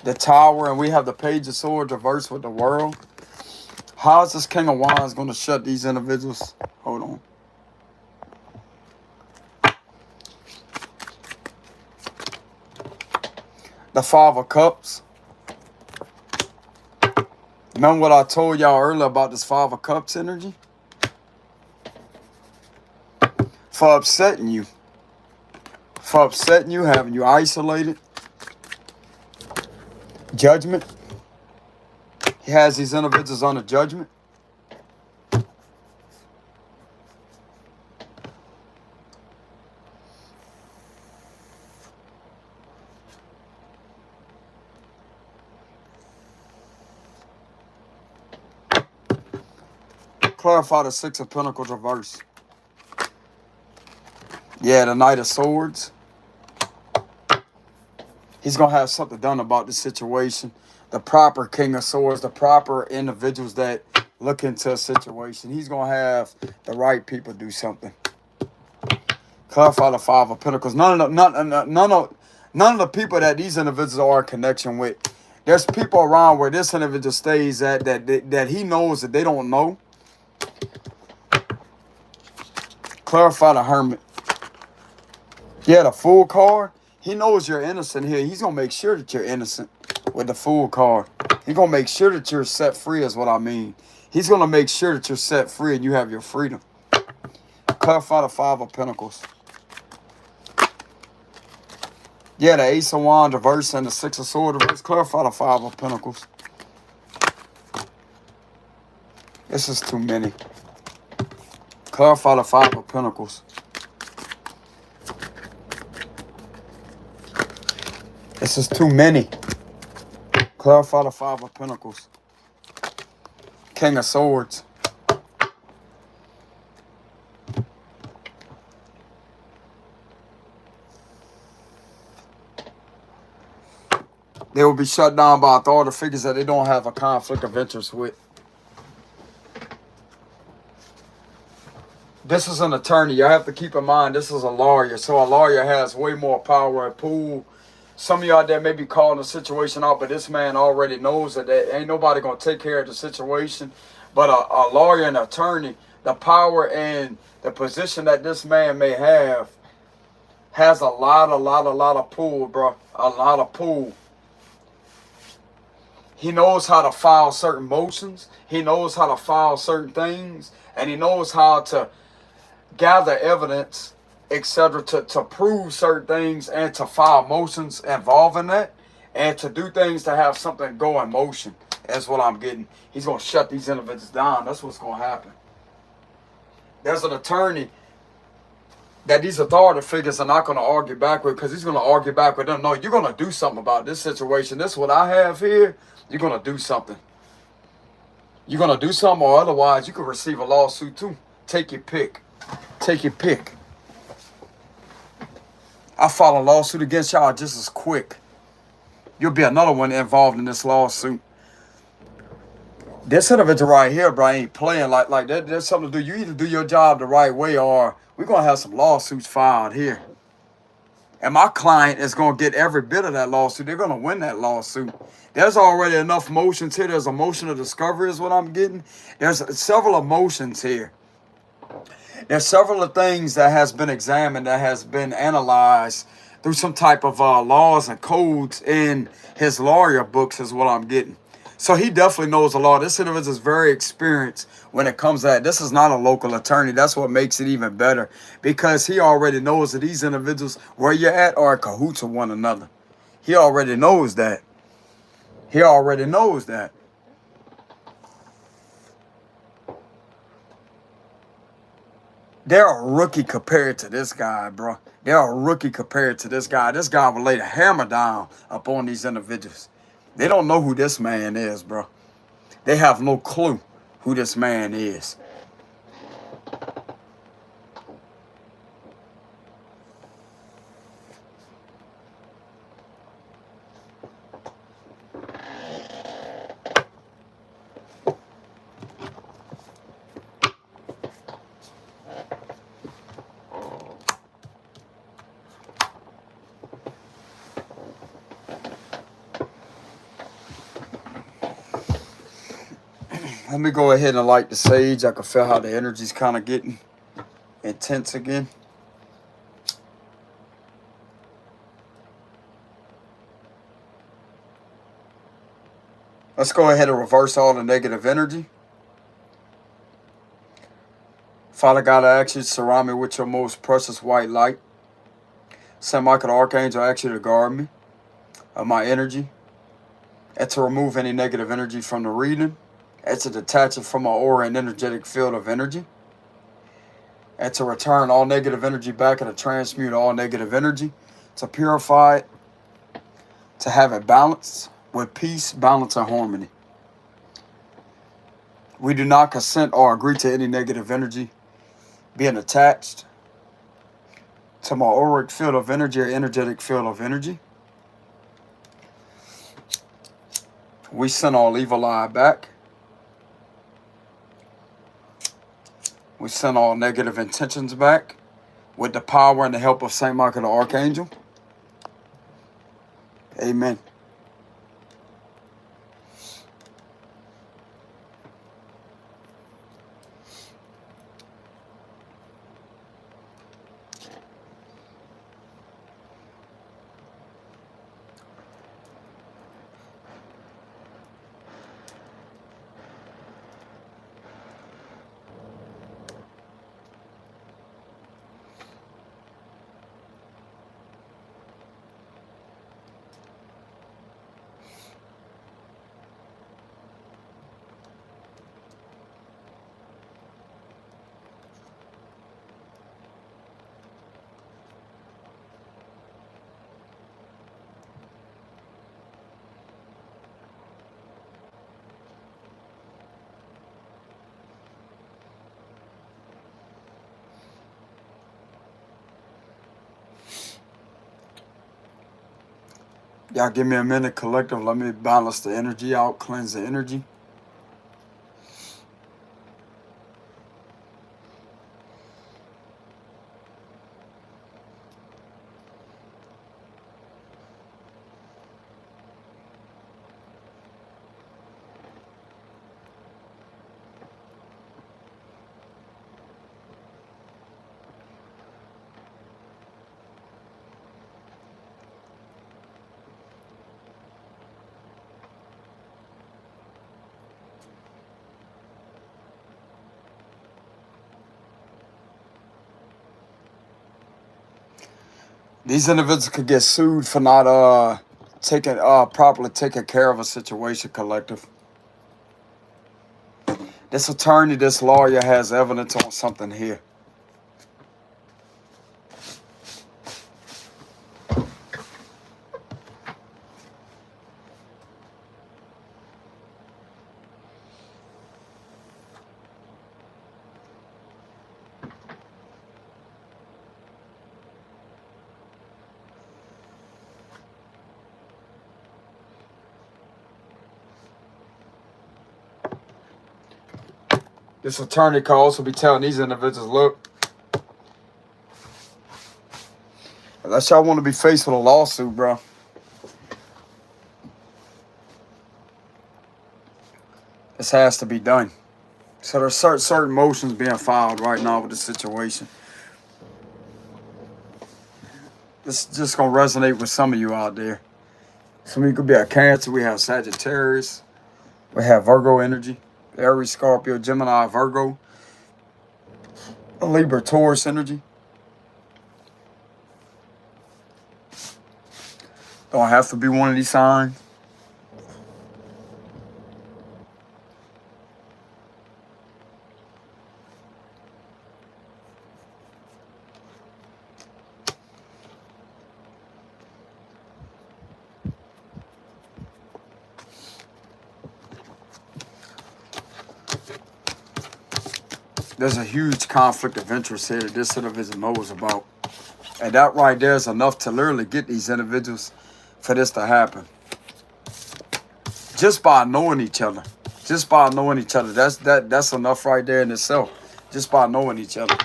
The Tower, and we have the Page of Swords reversed with the World. How's this King of Wands going to shut these individuals? Hold on. The Five of Cups. Remember what I told y'all earlier about this Five of Cups energy? For upsetting you. For upsetting you, having you isolated. Judgment. He has these individuals under judgment. Clarify the Six of Pentacles reverse. Yeah, the Knight of Swords. He's going to have something done about this situation. The proper King of Swords, the proper individuals that look into a situation. He's going to have the right people do something. Clarify the Five of Pentacles. None of the people that these individuals are in connection with. There's people around where this individual stays at that he knows that they don't know. Clarify the Hermit. Yeah, the Fool card. He knows you're innocent here. He's going to make sure that you're innocent with the Fool card. He's going to make sure that you're set free is what I mean. He's going to make sure that you're set free and you have your freedom. Clarify the Five of Pentacles. Yeah, the Ace of Wands reverse and the Six of Swords reverse. Clarify the Five of Pentacles. This is too many. Clarify the Five of Pentacles. This is too many. Clarify the Five of Pentacles. King of Swords. They will be shut down by authority figures that they don't have a conflict of interest with. This is an attorney. You have to keep in mind this is a lawyer. So a lawyer has way more power and pull. Some of y'all that may be calling the situation out, but this man already knows that there ain't nobody going to take care of the situation. But a lawyer and attorney, the power and the position that this man may have has a lot of pull, bro. A lot of pull. He knows how to file certain motions. He knows how to file certain things. And he knows how to gather evidence, etc., to prove certain things and to file motions involving that and to do things to have something go in motion. That's what I'm getting. He's going to shut these individuals down. That's what's going to happen. There's an attorney that these authority figures are not going to argue back with because he's going to argue back with them. No, you're going to do something about this situation. This is what I have here. You're going to do something. You're going to do something, or otherwise you could receive a lawsuit too. Take your pick. Take your pick. I file a lawsuit against y'all just as quick. You'll be another one involved in this lawsuit. This individual right here, bro, ain't playing like that. There's something to do. You either do your job the right way or we're going to have some lawsuits filed here. And my client is going to get every bit of that lawsuit. They're going to win that lawsuit. There's already enough motions here. There's a motion of discovery is what I'm getting. There's several emotions here. There's several of things that has been examined, that has been analyzed through some type of laws and codes in his lawyer books is what I'm getting. So he definitely knows the law. This individual is very experienced when it comes to that. This is not a local attorney. That's what makes it even better because he already knows that these individuals where you're at are in cahoots with one another. He already knows that. He already knows that. They're a rookie compared to this guy, bro. They're a rookie compared to this guy. This guy will lay the hammer down upon these individuals. They don't know who this man is, bro. They have no clue who this man is. Let me go ahead and light the sage. I can feel how the energy's kind of getting intense again. Let's go ahead and reverse all the negative energy. Father God, I ask you to surround me with your most precious white light. Saint Michael the Archangel, I ask you to guard me of my energy and to remove any negative energy from the reading and to detach it from my aura and energetic field of energy and to return all negative energy back and to transmute all negative energy, to purify it, to have it balanced with peace, balance, and harmony. We do not consent or agree to any negative energy being attached to my auric field of energy or energetic field of energy. We send all evil eye back. We send all negative intentions back with the power and the help of Saint Michael the Archangel. Amen. Y'all give me a minute, collective. Let me balance the energy out, cleanse the energy. These individuals could get sued for not properly taking care of a situation, collective. This attorney, this lawyer has evidence on something here. This attorney could also be telling these individuals, look, unless y'all want to be faced with a lawsuit, bro, this has to be done. So there's certain motions being filed right now with the situation. This is just going to resonate with some of you out there. Some of you could be a Cancer. We have Sagittarius. We have Virgo energy. Aries, Scorpio, Gemini, Virgo. Libra, Taurus energy. Don't have to be one of these signs. There's a huge conflict of interest here that this individual knows about. And that right there is enough to literally get these individuals for this to happen. Just by knowing each other. Just by knowing each other. That's enough right there in itself. Just by knowing each other.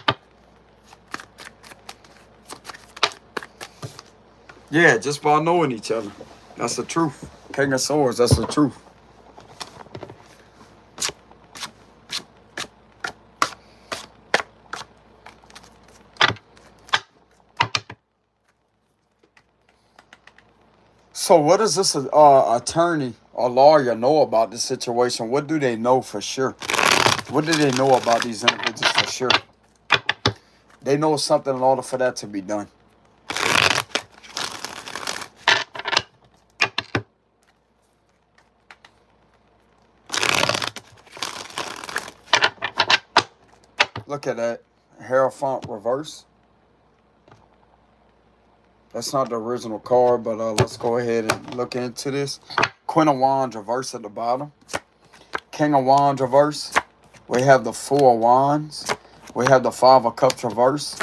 Yeah, just by knowing each other. That's the truth. King of Swords, that's the truth. So what is this attorney or lawyer know about the situation? What do they know for sure? What do they know about these individuals for sure? They know something in order for that to be done. Look at that. Hierophant reverse. That's not the original card, but let's go ahead and look into this. Queen of Wands reverse at the bottom. King of Wands reverse. We have the Four of Wands. We have the Five of Cups reverse.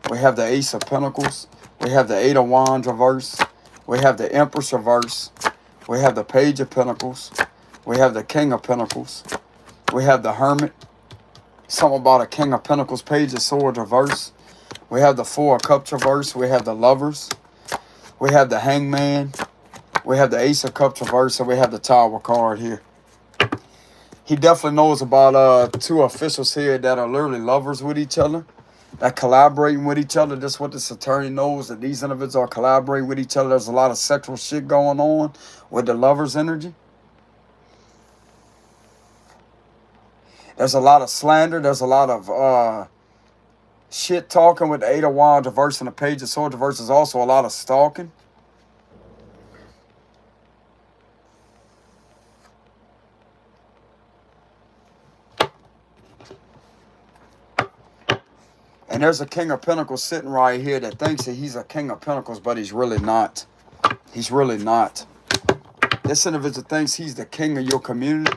We have the Ace of Pentacles. We have the Eight of Wands reverse. We have the Empress reverse. We have the Page of Pentacles. We have the King of Pentacles. We have the Hermit. Something about a King of Pentacles, Page of Swords reverse. We have the Four of Cups reverse. We have the Lovers. We have the Hangman. We have the Ace of Cups reverse. And we have the Tower card here. He definitely knows about two officials here that are literally lovers with each other, that collaborating with each other. This is what this attorney knows, that these individuals are collaborating with each other. There's a lot of sexual shit going on with the lovers energy. There's a lot of slander. There's a lot of shit talking with the Eight of Wands reverse and the Page of Swords reverse. There's also a lot of stalking. And there's a King of Pentacles sitting right here that thinks that he's a King of Pentacles, but he's really not. He's really not. This individual thinks he's the king of your community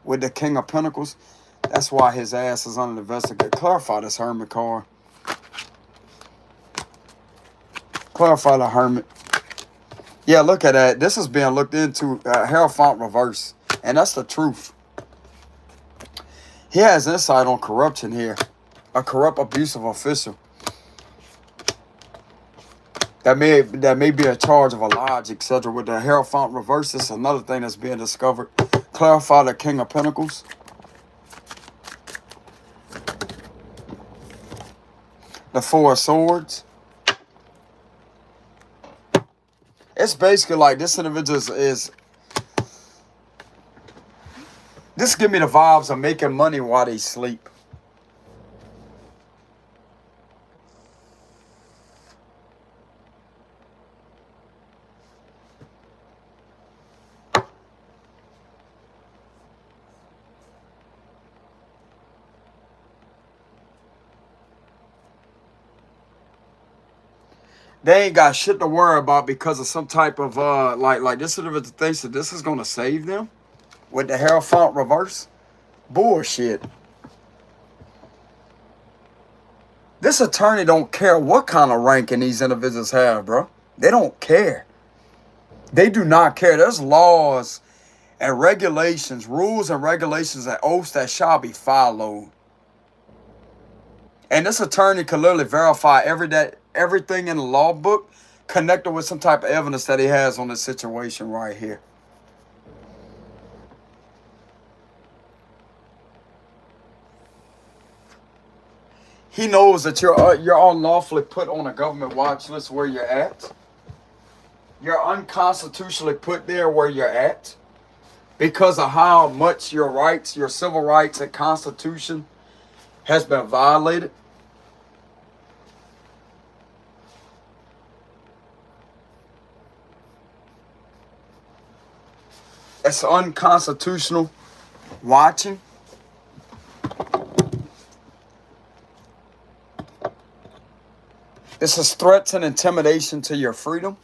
with the King of Pentacles. That's why his ass is under investigation. Clarify this Hermit card. Clarify the Hermit. Yeah, look at that. This is being looked into. Hierophant reverse. And that's the truth. He has insight on corruption here. A corrupt, abusive official. That may be a charge of a lodge, etc. With the Hierophant reverse, this is another thing that's being discovered. Clarify the King of Pentacles. The Four of Swords. It's basically like this individual is this give me the vibes of making money while they sleep. They ain't got shit to worry about because of some type of like this individual thinks that this is gonna save them with the Hierophant reverse. Bullshit. This attorney don't care what kind of ranking these individuals have, bro. They don't care. They do not care. There's laws and regulations, rules and regulations and oaths that shall be followed. And this attorney can literally verify everything in the law book connected with some type of evidence that he has on this situation right here. He knows that you're unlawfully put on a government watch list where you're at. You're unconstitutionally put there where you're at because of how much your rights, your civil rights and constitution has been violated. It's unconstitutional watching. This is threats and intimidation to your freedom.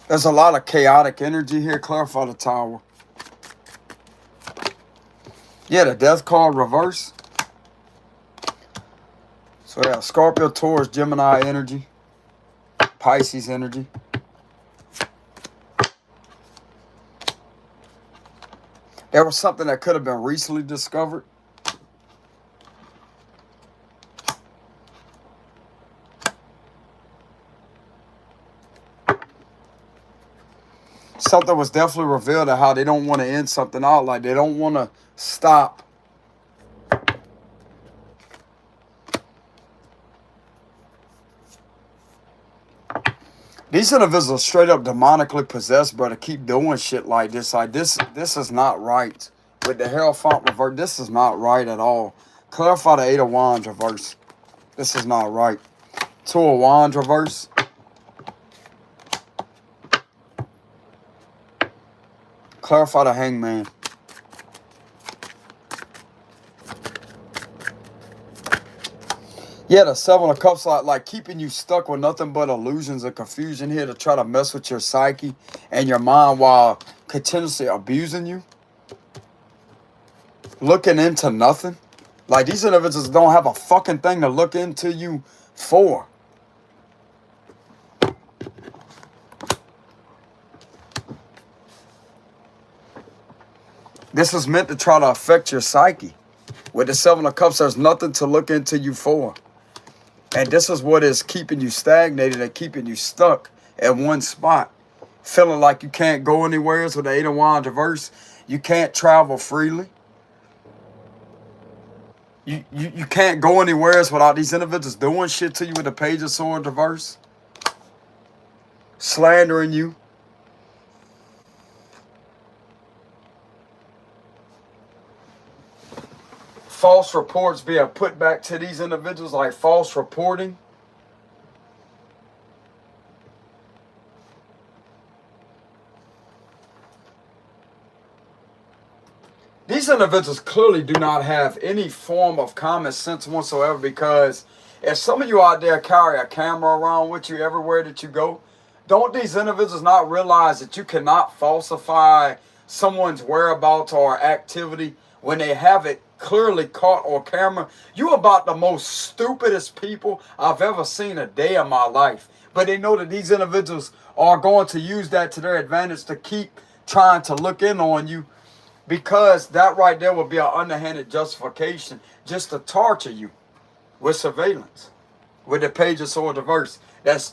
There's a lot of chaotic energy here. Clarify the Tower. Yeah, the Death card reverse. So yeah, Scorpio, Taurus, Gemini energy. Pisces energy. There was something that could have been recently discovered. something was definitely revealed of how they don't want to end something out. Like they don't want to stop. These individuals are straight up demonically possessed, bro, to keep doing shit like this. Like this is not right. With the Hierophant reverse, this is not right at all. Clarify the 8 of Wands reverse. This is not right. 2 of Wands reverse. Clarify the Hangman. Yeah, the 7 of Cups, like keeping you stuck with nothing but illusions and confusion here to try to mess with your psyche and your mind while continuously abusing you. Looking into nothing. Like these individuals don't have a fucking thing to look into you for. This is meant to try to affect your psyche. With the 7 of Cups, there's nothing to look into you for. And this is what is keeping you stagnated and keeping you stuck at one spot. Feeling like you can't go anywhere with the 8 of Wands reverse. You can't travel freely. You can't go anywhere without these individuals doing shit to you with the Page of Swords reverse. Slandering you. False reports being put back to these individuals, like false reporting. These individuals clearly do not have any form of common sense whatsoever, because if some of you out there carry a camera around with you everywhere that you go, don't these individuals not realize that you cannot falsify someone's whereabouts or activity when they have it clearly caught on camera? You about the most stupidest people I've ever seen a day of my life. But they know that these individuals are going to use that to their advantage to keep trying to look in on you, because that right there would be an underhanded justification just to torture you with surveillance. With the Page of Swords reverse. That's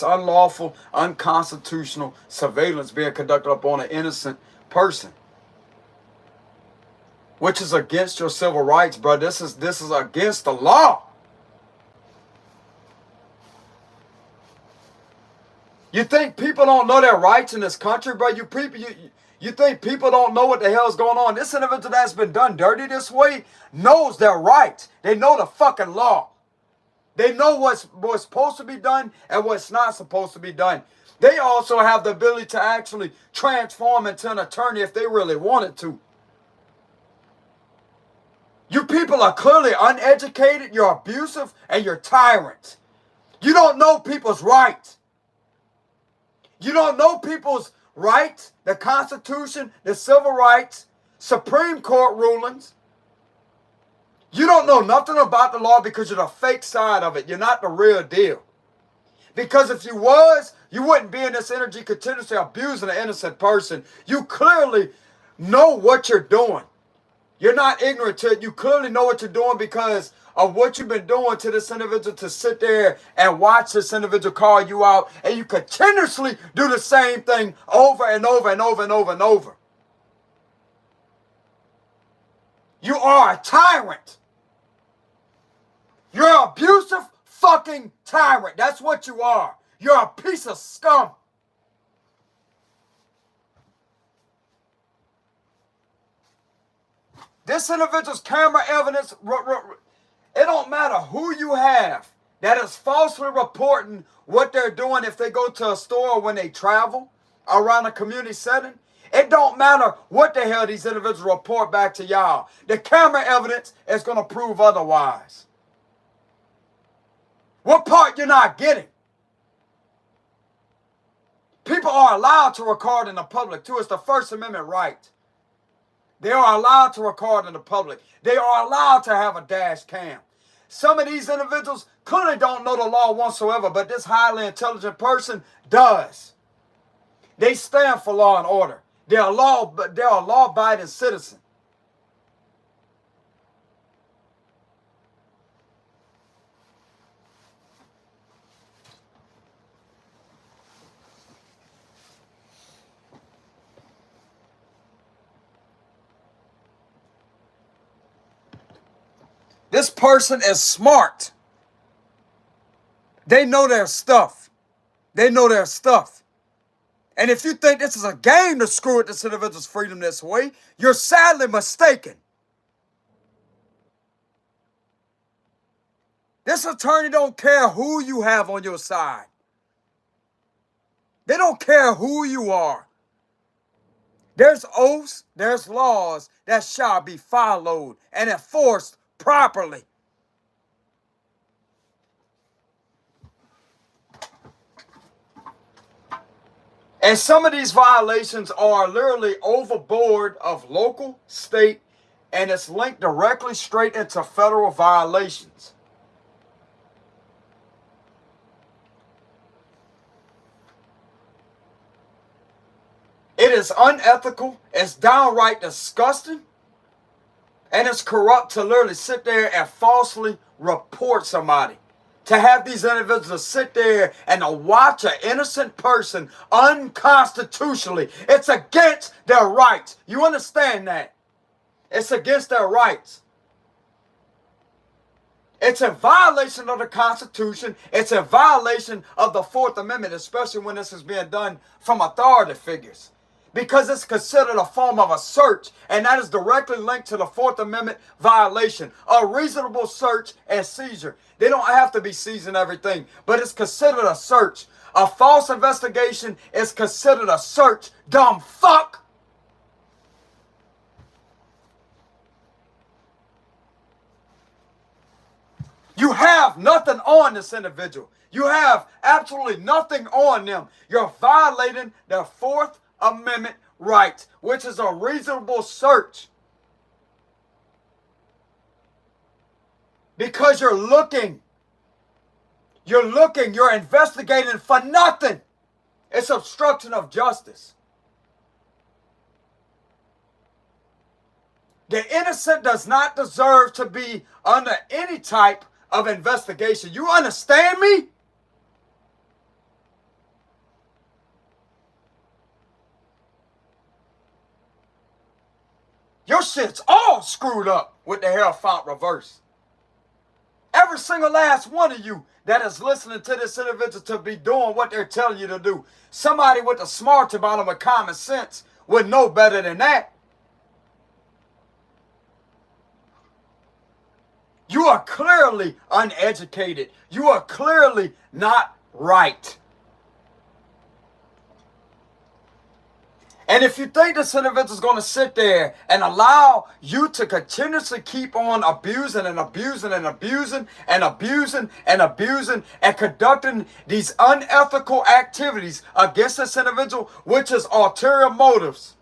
unlawful, unconstitutional surveillance being conducted upon an innocent person, which is against your civil rights, bro. This is against the law. You think people don't know their rights in this country, bro? You think people don't know what the hell's going on? This individual that's been done dirty this way knows their rights. They know the fucking law. They know what's supposed to be done and what's not supposed to be done. They also have the ability to actually transform into an attorney if they really wanted to. You people are clearly uneducated, you're abusive, and you're tyrants. You don't know people's rights. You don't know people's rights, the Constitution, the civil rights, Supreme Court rulings. You don't know nothing about the law because you're the fake side of it. You're not the real deal. Because if you was, you wouldn't be in this energy continuously abusing an innocent person. You clearly know what you're doing. You're not ignorant to it. You clearly know what you're doing because of what you've been doing to this individual, to sit there and watch this individual call you out, and you continuously do the same thing over and over and over and over and over. You are a tyrant. You're an abusive fucking tyrant. That's what you are. You're a piece of scum. This individual's camera evidence, it don't matter who you have that is falsely reporting what they're doing if they go to a store or when they travel around a community setting. It don't matter what the hell these individuals report back to y'all. The camera evidence is going to prove otherwise. What part you're not getting? People are allowed to record in the public too. It's the First Amendment right. They are allowed to record in the public. They are allowed to have a dash cam. Some of these individuals clearly don't know the law whatsoever, but this highly intelligent person does. They stand for law and order. They're a law-abiding citizen. This person is smart. They know their stuff. They know their stuff. And if you think this is a game to screw with this individual's freedom this way, you're sadly mistaken. This attorney don't care who you have on your side. They don't care who you are. There's oaths, there's laws that shall be followed and enforced properly. And some of these violations are literally overboard of local, state, and it's linked directly straight into federal violations. It is unethical, it's downright disgusting, and it's corrupt to literally sit there and falsely report somebody. To have these individuals sit there and to watch an innocent person unconstitutionally. It's against their rights. You understand that? It's against their rights. It's a violation of the Constitution. It's a violation of the Fourth Amendment, especially when this is being done from authority figures. Because it's considered a form of a search, and that is directly linked to the Fourth Amendment violation. A reasonable search and seizure. They don't have to be seizing everything, but it's considered a search. A false investigation is considered a search. Dumb fuck! You have nothing on this individual. You have absolutely nothing on them. You're violating their Fourth Amendment rights, which is a reasonable search. Because you're investigating for nothing. It's obstruction of justice. The innocent does not deserve to be under any type of investigation. You understand me? Your shit's all screwed up with the hair font reverse. Every single last one of you that is listening to this individual to be doing what they're telling you to do. Somebody with a smart about them with common sense would know better than that. You are clearly uneducated. You are clearly not right. And if you think this individual is going to sit there and allow you to continuously keep on abusing and abusing and abusing and abusing and abusing and conducting these unethical activities against this individual, which is ulterior motives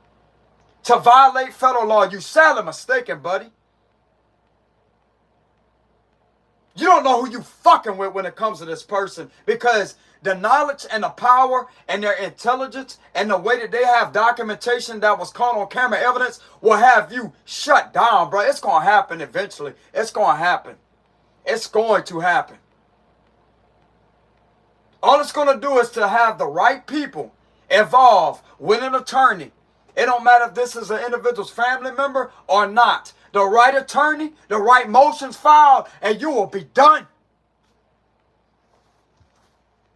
to violate federal law, you're sadly mistaken, buddy. You don't know who you fucking with when it comes to this person, because the knowledge and the power and their intelligence and the way that they have documentation that was caught on camera evidence will have you shut down, bro. It's going to happen eventually. It's going to happen. It's going to happen. All it's going to do is to have the right people involved with an attorney. It don't matter if this is an individual's family member or not. The right attorney, the right motions filed, and you will be done.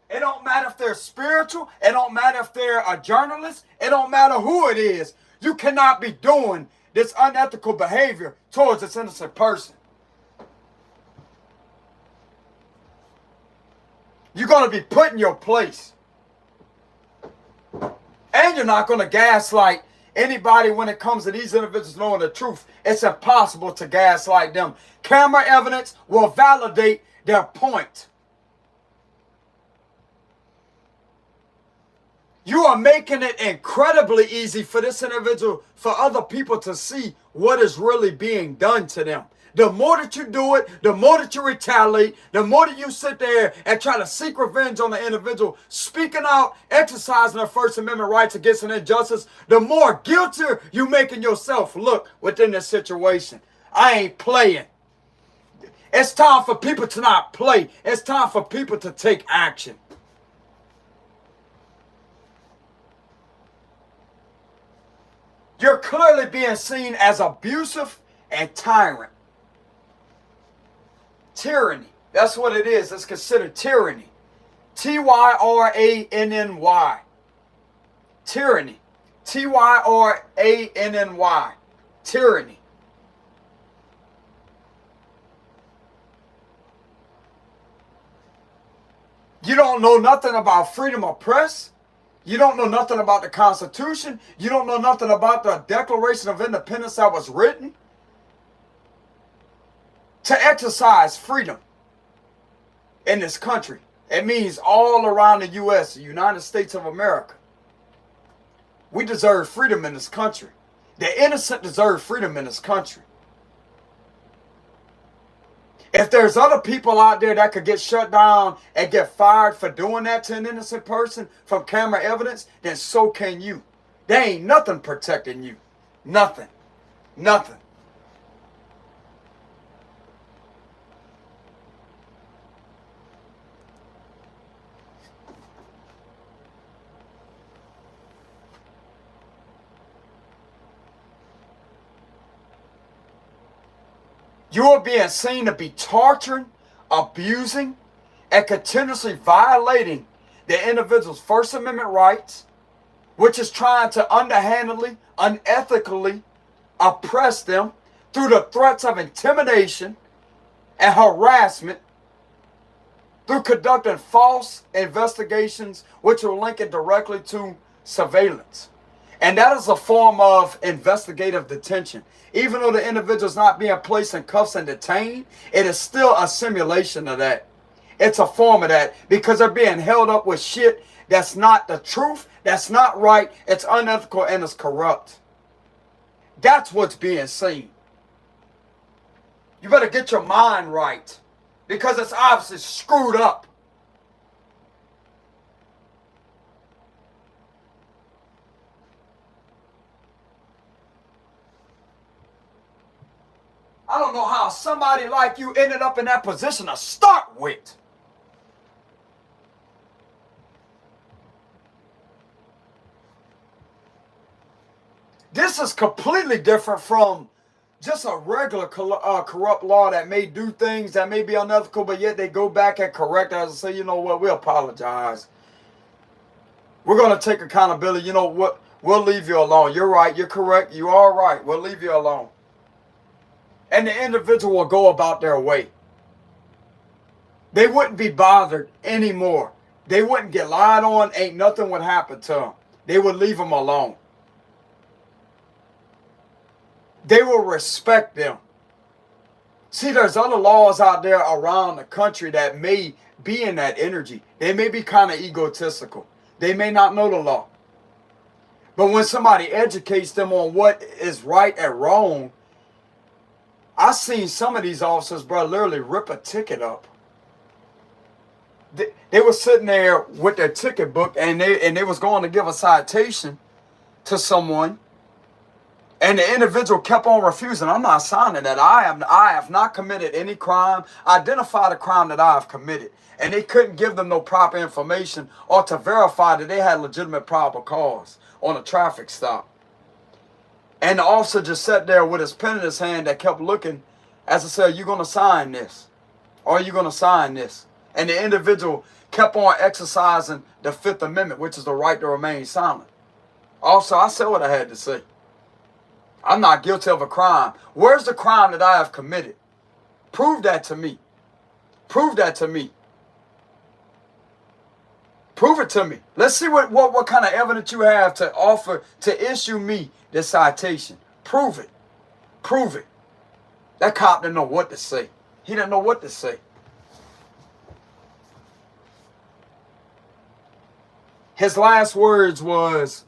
It don't matter if they're spiritual. It don't matter if they're a journalist. It don't matter who it is. You cannot be doing this unethical behavior towards this innocent person. You're going to be put in your place. And you're not going to gaslight anybody when it comes to these individuals knowing the truth. It's impossible to gaslight them. Camera evidence will validate their point. You are making it incredibly easy for this individual, for other people to see what is really being done to them. The more that you do it, the more that you retaliate, the more that you sit there and try to seek revenge on the individual, speaking out, exercising their First Amendment rights against an injustice, the more guiltier you making yourself look within this situation. I ain't playing. It's time for people to not play. It's time for people to take action. You're clearly being seen as abusive and tyrant. Tyranny. That's what it is. It's considered tyranny. Tyranny. Tyranny. Tyranny. Tyranny. You don't know nothing about freedom of press. You don't know nothing about the Constitution. You don't know nothing about the Declaration of Independence that was written to exercise freedom in this country. It means all around the U.S., the United States of America. We deserve freedom in this country. The innocent deserve freedom in this country. If there's other people out there that could get shut down and get fired for doing that to an innocent person from camera evidence, then so can you. There ain't nothing protecting you. Nothing. Nothing. You are being seen to be torturing, abusing, and continuously violating the individual's First Amendment rights, which is trying to underhandedly, unethically oppress them through the threats of intimidation and harassment, through conducting false investigations which will link it directly to surveillance. And that is a form of investigative detention. Even though the individual is not being placed in cuffs and detained, it is still a simulation of that. It's a form of that because they're being held up with shit that's not the truth, that's not right, it's unethical, and it's corrupt. That's what's being seen. You better get your mind right because it's obviously screwed up. I don't know how somebody like you ended up in that position to start with. This is completely different from just a regular corrupt law that may do things that may be unethical, but yet they go back and correct us and say, you know what, we apologize. We're going to take accountability. You know what, we'll leave you alone. You're right, you're correct, you are right. We'll leave you alone. And the individual will go about their way. They wouldn't be bothered anymore. They wouldn't get lied on. Ain't nothing would happen to them. They would leave them alone. They will respect them. See, there's other laws out there around the country that may be in that energy. They may be kind of egotistical. They may not know the law. But when somebody educates them on what is right and wrong, I've seen some of these officers, bro, literally rip a ticket up. They were sitting there with their ticket book and they was going to give a citation to someone. And the individual kept on refusing. I'm not signing that. I have not committed any crime. Identify the crime that I have committed. And they couldn't give them no proper information or to verify that they had legitimate probable cause on a traffic stop. And the officer just sat there with his pen in his hand that kept looking as I said, you going to sign this? Or are you going to sign this? And the individual kept on exercising the Fifth Amendment, which is the right to remain silent. Also, I said what I had to say. I'm not guilty of a crime. Where's the crime that I have committed? Prove that to me. Prove that to me. Prove it to me. Let's see what kind of evidence you have to offer to issue me this citation. Prove it. Prove it. That cop didn't know what to say. He didn't know what to say. His last words was,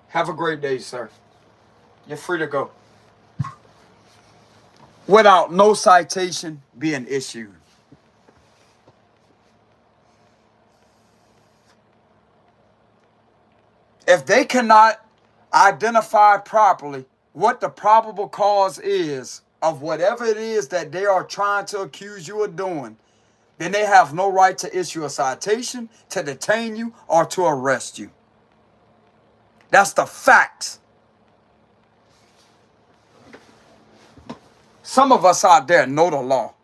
"Have a great day, sir. You're free to go." Without no citation being issued. If they cannot identify properly what the probable cause is of whatever it is that they are trying to accuse you of doing, then they have no right to issue a citation, to detain you, or to arrest you. That's the facts. Some of us out there know the law.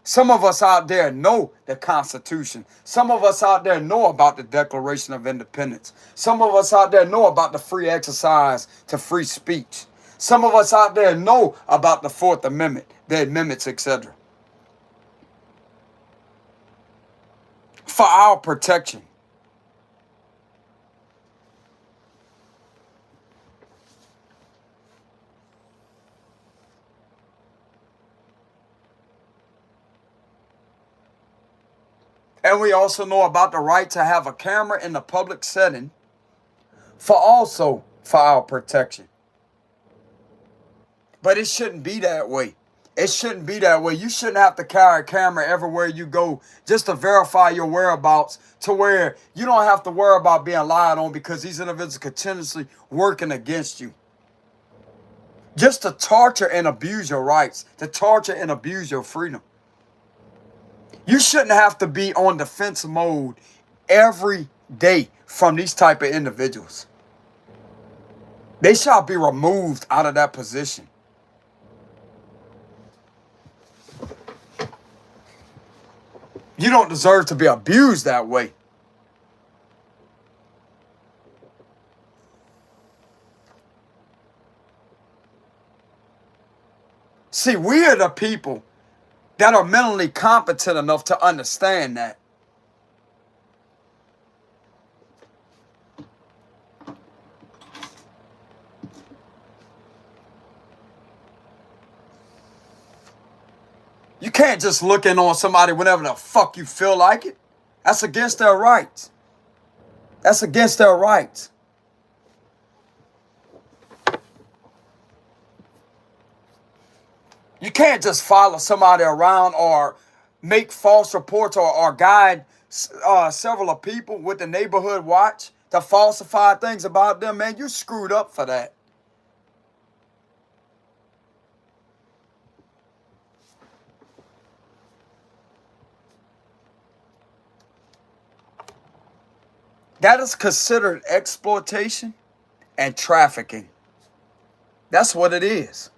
Some of us out there know the Constitution. Some of us out there know about the Declaration of Independence. Some of us out there know about the free exercise to free speech. Some of us out there know about the Fourth Amendment, the amendments, etc. For our protection. And we also know about the right to have a camera in the public setting for our protection. But it shouldn't be that way. It shouldn't be that way. You shouldn't have to carry a camera everywhere you go just to verify your whereabouts, to where you don't have to worry about being lied on because these individuals continuously working against you. Just to torture and abuse your rights, to torture and abuse your freedom. You shouldn't have to be on defense mode every day from these type of individuals. They shall be removed out of that position. You don't deserve to be abused that way. See, we are the people that are mentally competent enough to understand that. You can't just look in on somebody whenever the fuck you feel like it. That's against their rights. That's against their rights. You can't just follow somebody around or make false reports or guide several of people with the neighborhood watch to falsify things about them. Man, you're screwed up for that. That is considered exploitation and trafficking. That's what it is.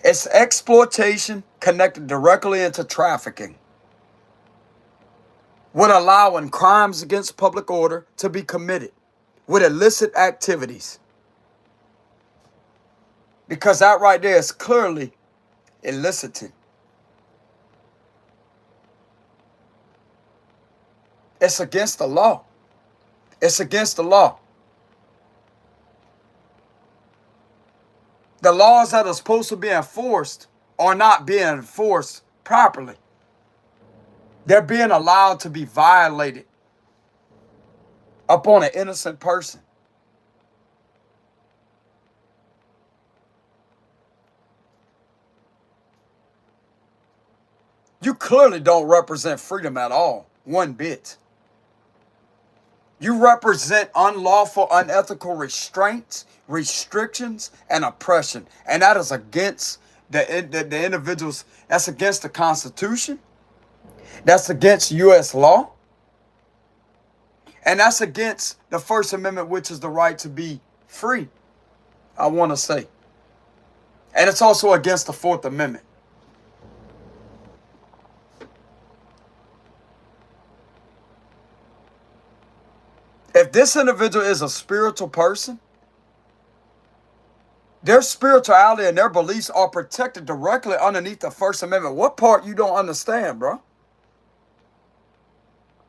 It's exploitation connected directly into trafficking, with allowing crimes against public order to be committed with illicit activities. Because that right there is clearly elicited. It's against the law. It's against the law. The laws that are supposed to be enforced are not being enforced properly. They're being allowed to be violated upon an innocent person. You clearly don't represent freedom at all, one bit. You represent unlawful, unethical restraints, restrictions, and oppression. And that is against the individuals. That's against the Constitution. That's against U.S. law. And that's against the First Amendment, which is the right to be free, I want to say. And it's also against the Fourth Amendment. If this individual is a spiritual person, their spirituality and their beliefs are protected directly underneath the First Amendment. What part you don't understand, bro?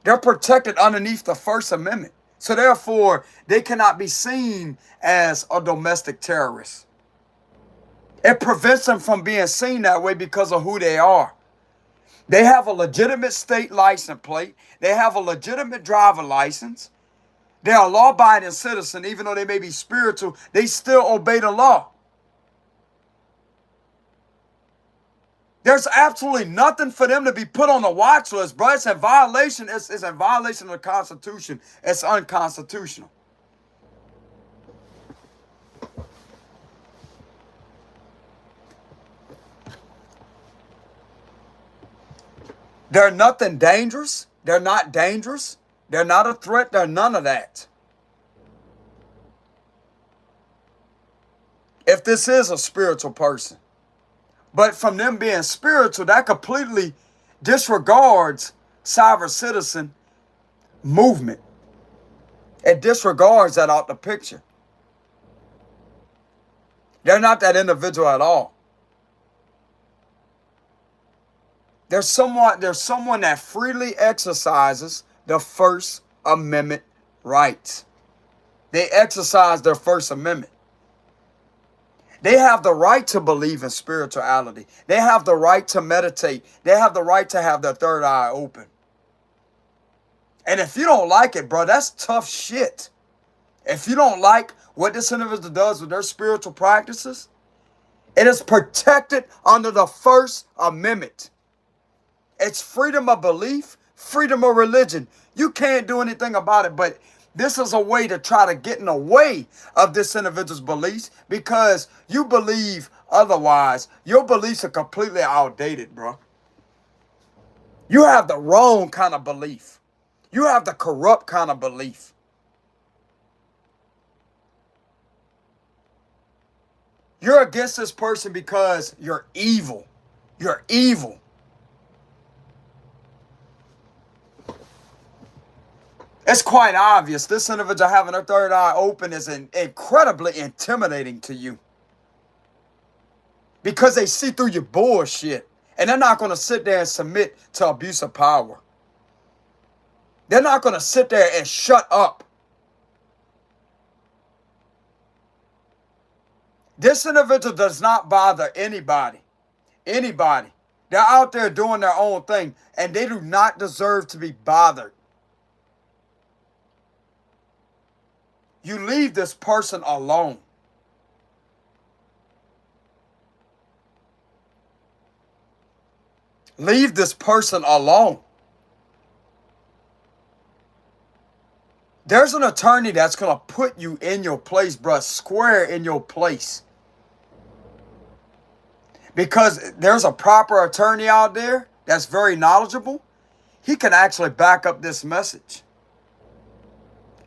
They're protected underneath the First Amendment. So therefore, they cannot be seen as a domestic terrorist. It prevents them from being seen that way because of who they are. They have a legitimate state license plate. They have a legitimate driver license. They are a law-abiding citizen. Even though they may be spiritual, they still obey the law. There's absolutely nothing for them to be put on the watch list, bro. It's in violation. It's in violation of the Constitution. It's unconstitutional. They're nothing dangerous. They're not dangerous. They're not a threat. They're none of that. If this is a spiritual person. But from them being spiritual, that completely disregards sovereign citizen movement. It disregards that out the picture. They're not that individual at all. There's someone that freely exercises the First Amendment rights. They exercise their First Amendment. They have the right to believe in spirituality. They have the right to meditate. They have the right to have their third eye open. And if you don't like it, bro, that's tough shit. If you don't like what this individual does with their spiritual practices, it is protected under the First Amendment. It's freedom of belief, freedom of religion. You can't do anything about it, but this is a way to try to get in the way of this individual's beliefs because you believe otherwise. Your beliefs are completely outdated, bro. You have the wrong kind of belief. You have the corrupt kind of belief. You're against this person because you're evil. You're evil. It's quite obvious this individual having their third eye open is incredibly intimidating to you. Because they see through your bullshit. And they're not going to sit there and submit to abuse of power. They're not going to sit there and shut up. This individual does not bother anybody. Anybody. They're out there doing their own thing. And they do not deserve to be bothered. You leave this person alone. Leave this person alone. There's an attorney that's going to put you in your place, bruh, square in your place. Because there's a proper attorney out there that's very knowledgeable. He can actually back up this message.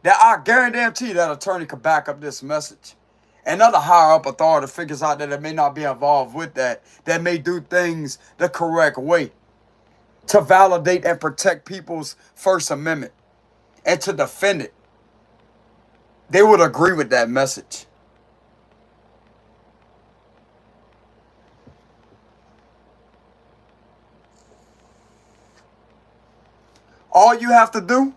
That I guarantee that attorney could back up this message. Another higher up authority figures out that it may not be involved with that may do things the correct way to validate and protect people's First Amendment and to defend it. They would agree with that message. All you have to do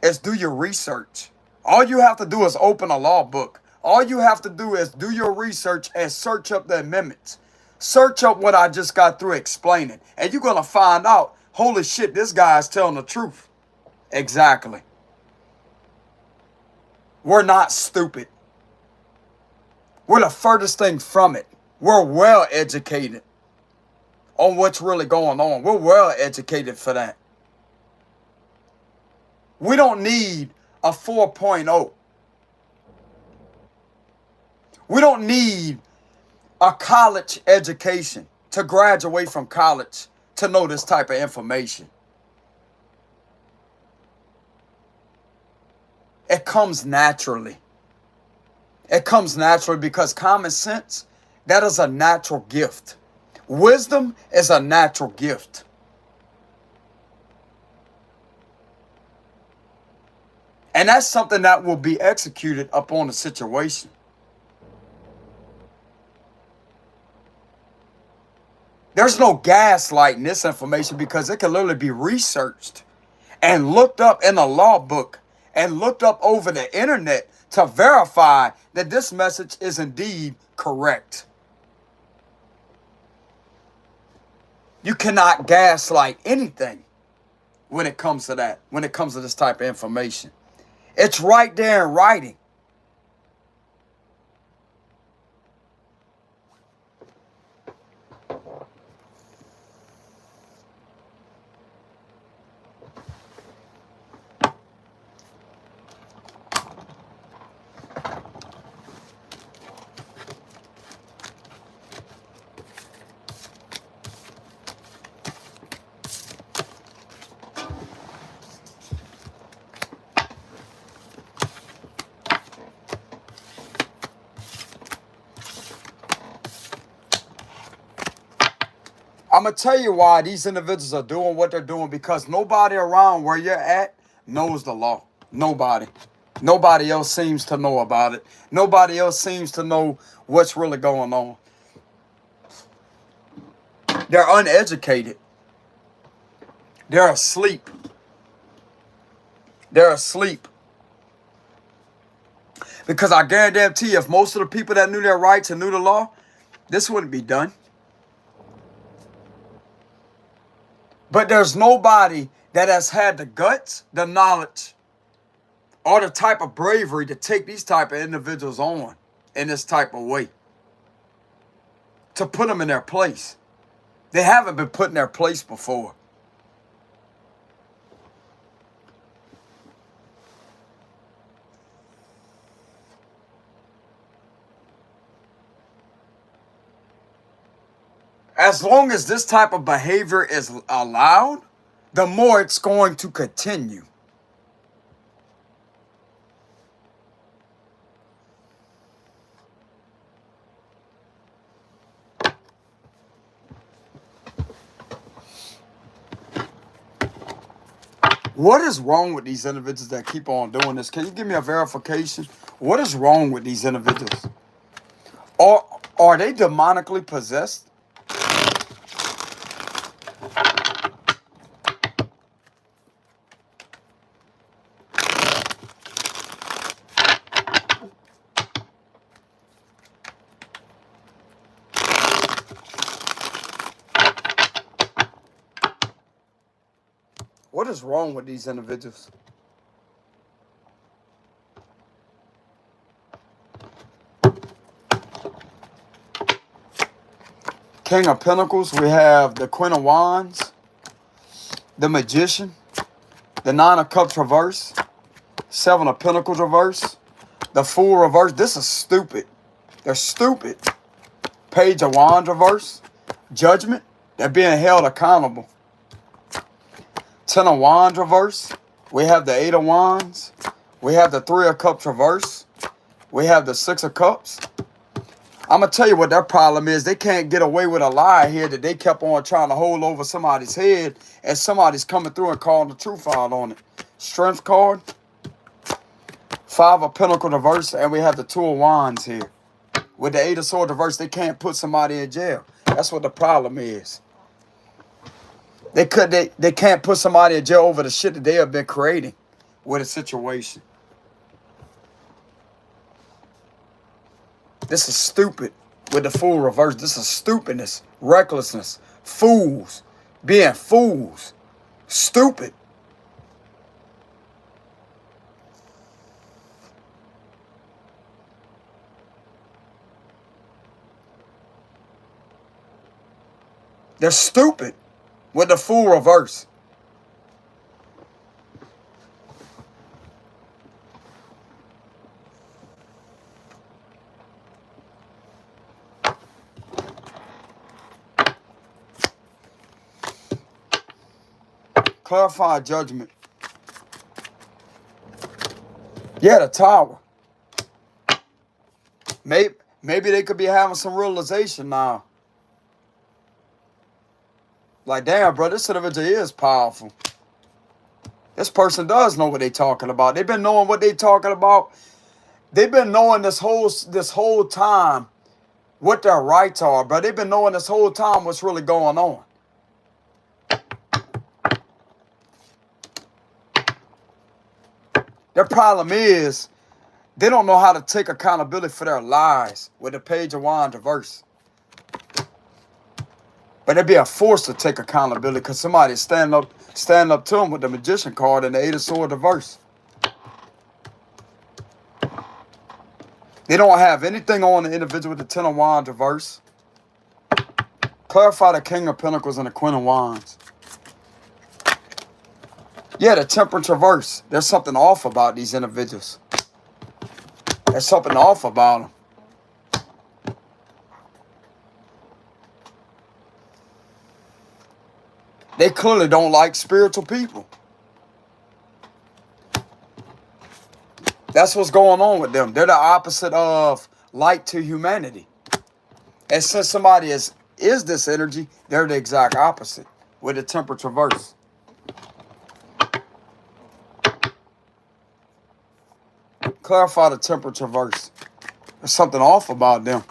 is do your research. All you have to do is open a law book. All you have to do is do your research and search up the amendments. Search up what I just got through explaining. And you're going to find out, holy shit, this guy is telling the truth. Exactly. We're not stupid. We're the furthest thing from it. We're well educated on what's really going on. We're well educated for that. We don't need a 4.0. We don't need a college education to graduate from college to know this type of information. It comes naturally. It comes naturally because common sense, that is a natural gift. Wisdom is a natural gift. And that's something that will be executed upon the situation. There's no gaslighting this information because it can literally be researched and looked up in a law book and looked up over the internet to verify that this message is indeed correct. You cannot gaslight anything when it comes to that, when it comes to this type of information. It's right there in writing. I'm going to tell you why these individuals are doing what they're doing, because nobody around where you're at knows the law. Nobody. Nobody else seems to know about it. Nobody else seems to know what's really going on. They're uneducated. They're asleep. They're asleep. Because I guarantee you, if most of the people that knew their rights and knew the law, this wouldn't be done. But there's nobody that has had the guts, the knowledge, or the type of bravery to take these type of individuals on in this type of way. To put them in their place. They haven't been put in their place before. As long as this type of behavior is allowed, the more it's going to continue. What is wrong with these individuals that keep on doing this? Can you give me a verification? What is wrong with these individuals? Are they demonically possessed? What is wrong with these individuals? King of Pentacles, we have the Queen of Wands, the Magician, the Nine of Cups reverse, Seven of Pentacles reverse, the Fool reverse. This is stupid. They're stupid. Page of Wands reverse, Judgment. They're being held accountable. Ten of Wands reverse. We have the Eight of Wands. We have the Three of Cups reverse. We have the Six of Cups. I'm going to tell you what their problem is. They can't get away with a lie here that they kept on trying to hold over somebody's head, and somebody's coming through and calling the truth out on it. Strength card. Five of Pentacles reverse, and we have the Two of Wands here. With the Eight of Swords reverse, they can't put somebody in jail. That's what the problem is. They can't put somebody in jail over the shit that they have been creating with a situation. This is stupid with the Fool reverse. This is stupidness, recklessness, fools, being fools, stupid. They're stupid with the Fool reverse. Clarify Judgment. Yeah, the Tower. Maybe they could be having some realization now. Like, damn, bro, this individual is powerful. This person does know what they're talking about. They've been knowing what they're talking about. They've been knowing this whole time what their rights are, bro. They've been knowing this whole time what's really going on. Their problem is they don't know how to take accountability for their lies with the Page of Wands reverse. But they're being forced to take accountability because somebody's standing up to them with the Magician card and the Eight of Swords reverse. They don't have anything on the individual with the Ten of Wands reverse. Clarify the King of Pentacles and the Queen of Wands. Yeah, the Temperance reverse. There's something off about these individuals. There's something off about them. They clearly don't like spiritual people. That's what's going on with them. They're the opposite of light to humanity. And since somebody is is this energy, they're the exact opposite with the temperate reverse. Clarify the temperate reverse. There's something off about them.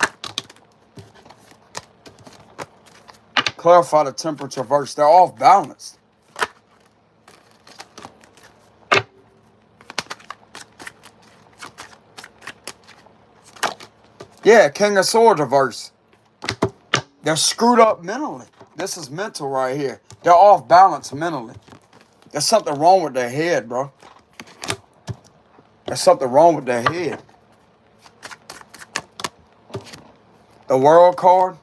Clarify the temperate reverse. They're off balance. Yeah, King of Swords reverse. They're screwed up mentally. This is mental right here. They're off balance mentally. There's something wrong with their head, bro. There's something wrong with their head. The World card.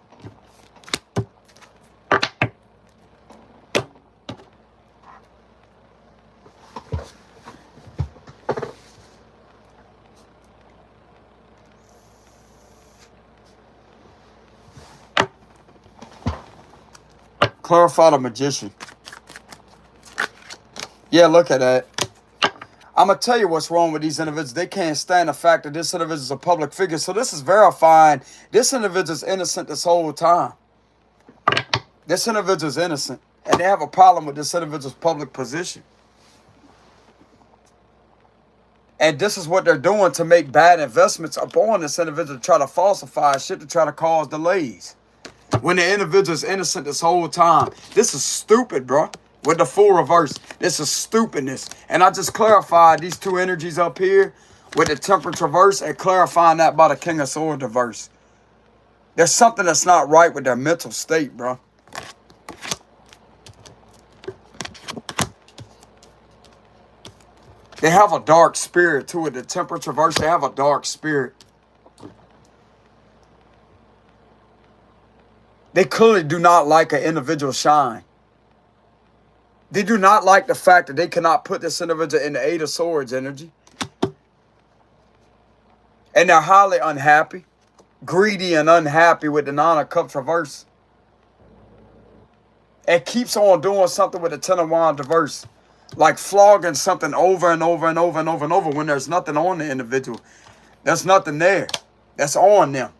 Clarify the Magician. Yeah, look at that. I'm going to tell you what's wrong with these individuals. They can't stand the fact that this individual is a public figure. So this is verifying this individual is innocent this whole time. This individual is innocent. And they have a problem with this individual's public position. And this is what they're doing to make bad investments upon this individual, to try to falsify shit, to try to cause delays. When the individual is innocent this whole time. This is stupid, bro. With the full reverse. This is stupidness. And I just clarified these two energies up here with the temperate reverse and clarifying that by the King of Swords reverse. There's something that's not right with their mental state, bro. They have a dark spirit to it. The temperate reverse, they have a dark spirit. They clearly do not like an individual shine. They do not like the fact that they cannot put this individual in the Eight of Swords energy. And they're highly unhappy, greedy and unhappy with the Nine of Cups reverse. It keeps on doing something with the Ten of Wands reverse. Like flogging something over and over and over and over and over when there's nothing on the individual. There's nothing there. That's on them.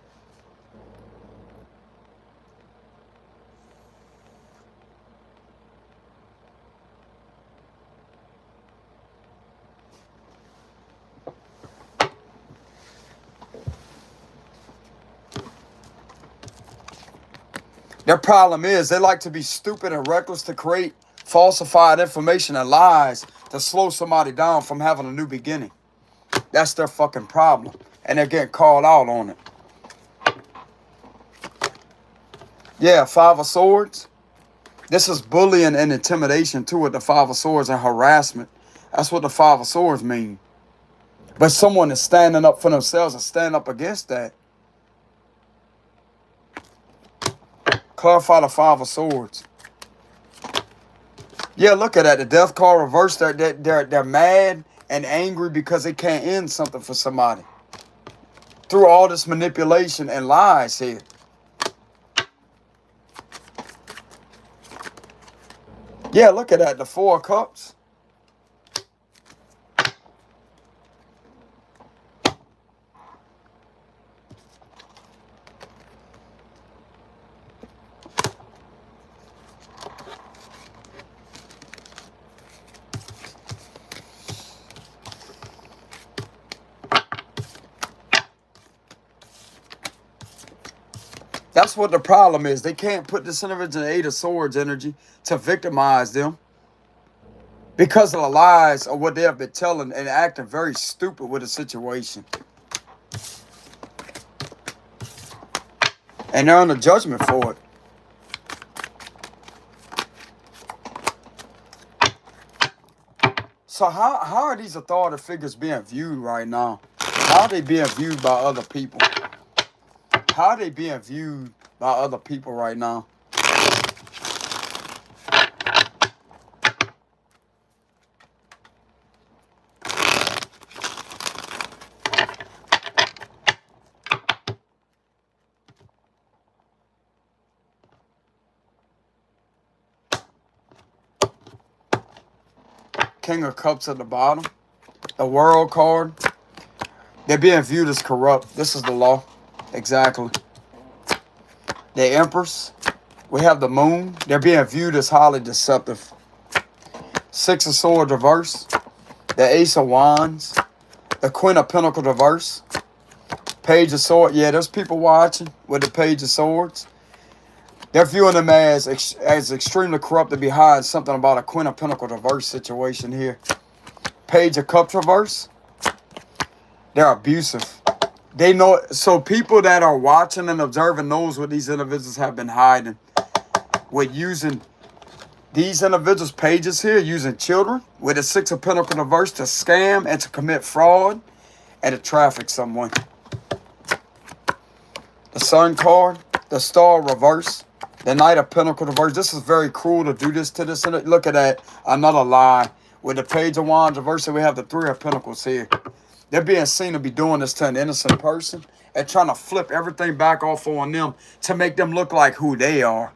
Their problem is they like to be stupid and reckless, to create falsified information and lies to slow somebody down from having a new beginning. That's their fucking problem. And they're getting called out on it. Yeah, Five of Swords. This is bullying and intimidation too with the Five of Swords, and harassment. That's what the Five of Swords mean. But someone is standing up for themselves and standing up against that. Clarify the Five of Swords. Yeah, look at that. The Death card reversed. They're mad and angry because they can't end something for somebody. Through all this manipulation and lies here. Yeah, look at that. The Four of Cups. That's what the problem is. They can't put this individual in the Eight of Swords energy to victimize them because of the lies of what they have been telling and acting very stupid with the situation. And they're under judgment for it. So how are these authority figures being viewed right now? How are they being viewed by other people? How are they being viewed by other people right now? King of Cups at the bottom. The World card. They're being viewed as corrupt. This is the law. Exactly. The Empress. We have the Moon. They're being viewed as highly deceptive. Six of Swords reverse. The Ace of Wands. The Queen of Pentacles reverse. Page of Swords. Yeah, there's people watching with the Page of Swords. They're viewing them as extremely corrupt to be hiding something about a Queen of Pentacles reverse situation here. Page of Cups reverse. They're abusive. They know. So people that are watching and observing knows what these individuals have been hiding. With using these individuals' pages here, using children with the Six of Pentacles reverse to scam and to commit fraud and to traffic someone. The Sun card, the Star reverse, the Knight of Pentacles reverse. This is very cruel to do this to this. Look at that. Another lie. With the Page of Wands reverse, we have the Three of Pentacles here. They're being seen to be doing this to an innocent person and trying to flip everything back off on them to make them look like who they are.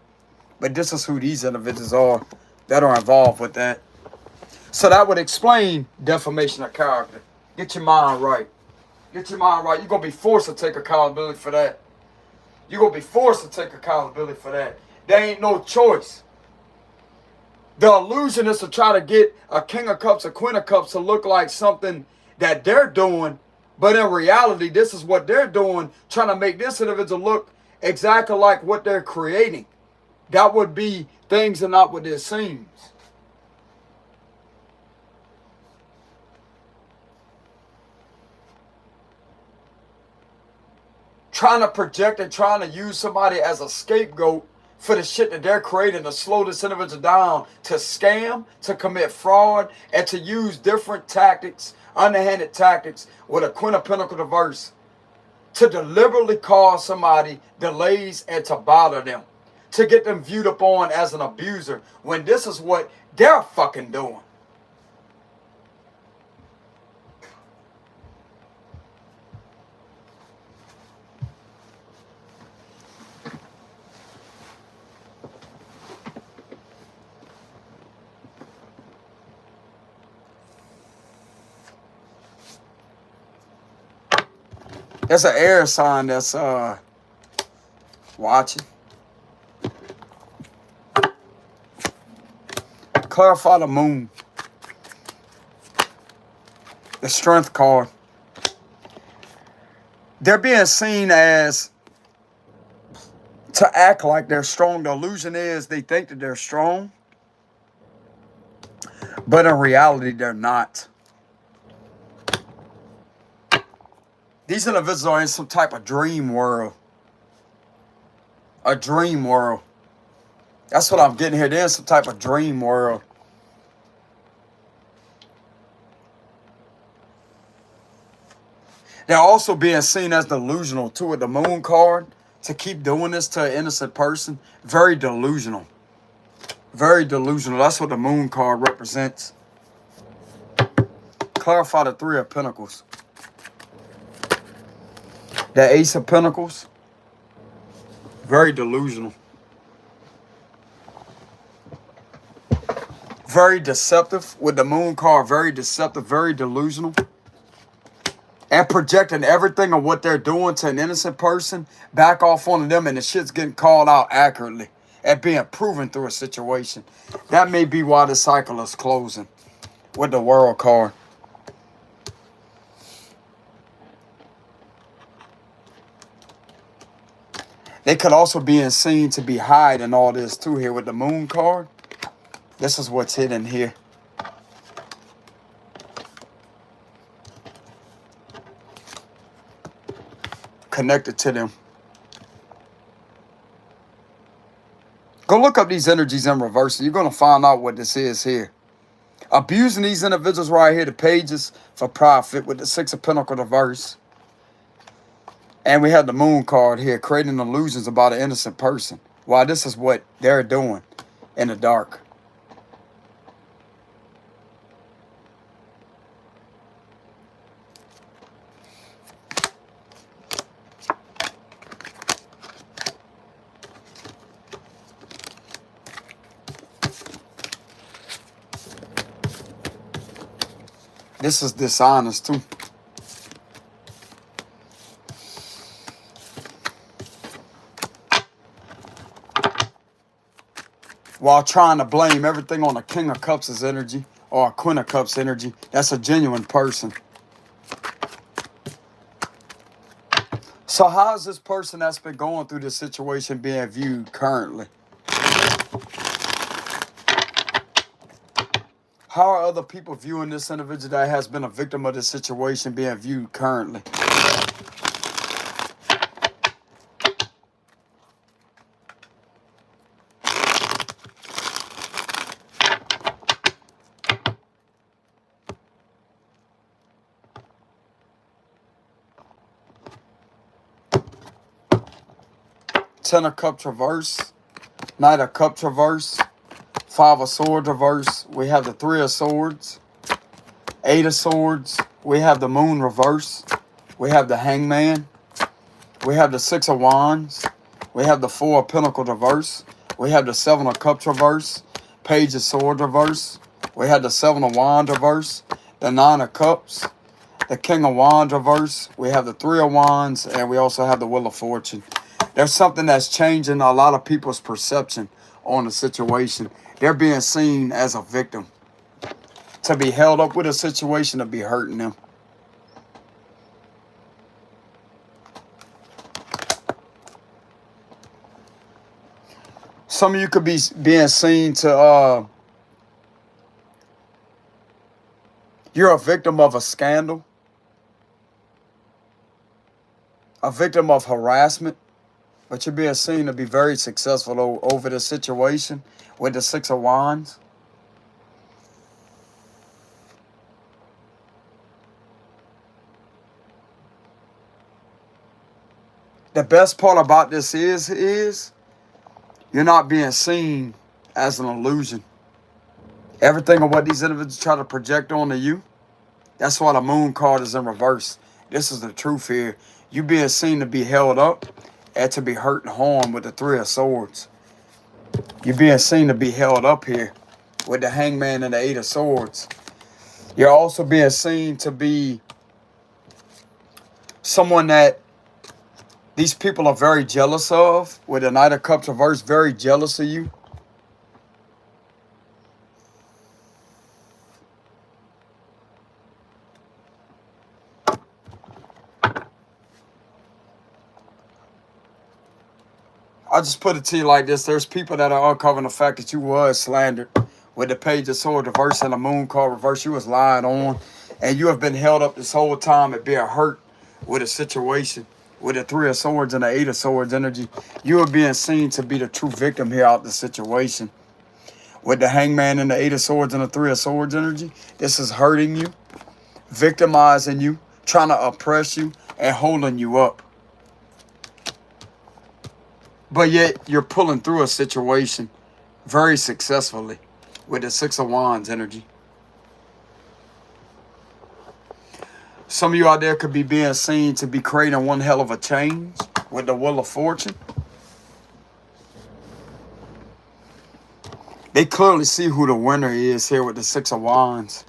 But this is who these individuals are that are involved with that. So that would explain defamation of character. Get your mind right. Get your mind right. You're going to be forced to take accountability for that. You're going to be forced to take accountability for that. There ain't no choice. The illusion is to try to get a King of Cups, a Queen of Cups to look like something that they're doing. But in reality, this is what they're doing, trying to make this individual look exactly like what they're creating. That would be things are not what it seems. Trying to project and trying to use somebody as a scapegoat for the shit that they're creating to slow this individual down, to scam, to commit fraud, and to use different tactics, underhanded tactics with a Queen of Pentacles reverse to deliberately cause somebody delays and to bother them, to get them viewed upon as an abuser when this is what they're fucking doing. There's an air sign that's watching. Clarify the Moon. The Strength card. They're being seen as to act like they're strong. The illusion is they think that they're strong, but in reality, they're not. These individuals are in some type of dream world. A dream world. That's what I'm getting here. They're in some type of dream world. They're also being seen as delusional too with the Moon card. To keep doing this to an innocent person. Very delusional. Very delusional. That's what the Moon card represents. Clarify the Three of Pentacles. The Ace of Pentacles. Very delusional. Very deceptive with the Moon card. Very deceptive. Very delusional. And projecting everything of what they're doing to an innocent person back off onto them, and the shit's getting called out accurately and being proven through a situation. That may be why the cycle is closing with the World card. They could also be seen to be hiding all this too here with the Moon card. This is what's hidden here. Connected to them. Go look up these energies in reverse. You're going to find out what this is here. Abusing these individuals right here, the pages for profit with the Six of Pentacles reverse. And we have the Moon card here, creating illusions about an innocent person. While this is what they're doing in the dark. This is dishonest too. while trying to blame everything on a King of Cups' energy or a Queen of Cups energy. That's a genuine person. So how is this person that's been going through this situation being viewed currently? How are other people viewing this individual that has been a victim of this situation being viewed currently? Ten of Cups reverse, Knight of Cups reverse, Five of Swords reverse. We have the Three of Swords, Eight of Swords. We have the Moon reverse. We have the Hangman. We have the Six of Wands. We have the Four of Pentacles reverse. We have the Seven of Cups reverse, Page of Swords reverse. We have the Seven of Wands reverse, the Nine of Cups, the King of Wands reverse. We have the Three of Wands, and we also have the Wheel of Fortune. There's something that's changing a lot of people's perception on the situation. They're being seen as a victim, to be held up with a situation, to be hurting them. Some of you could be being seen to, you're a victim of a scandal, a victim of harassment, but you're being seen to be very successful over the situation with the Six of Wands. The best part about this is you're not being seen as an illusion. Everything of what these individuals try to project onto you, that's why the Moon card is in reverse. This is the truth here. You being seen to be held up and to be hurt and harmed with the Three of Swords. You're being seen to be held up here with the Hangman and the Eight of Swords. You're also being seen to be someone that these people are very jealous of, with the Knight of Cups reverse, very jealous of you. I just put it to you like this. There's people that are uncovering the fact that you was slandered with the Page of Swords reverse and the Moon card reverse. You was lied on, and you have been held up this whole time and being hurt with a situation. With the Three of Swords and the Eight of Swords energy, you are being seen to be the true victim here out the situation. With the Hangman and the Eight of Swords and the Three of Swords energy, this is hurting you, victimizing you, trying to oppress you, and holding you up. But yet, you're pulling through a situation very successfully with the Six of Wands energy. Some of you out there could be being seen to be creating one hell of a change with the Wheel of Fortune. They clearly see who the winner is here with the Six of Wands.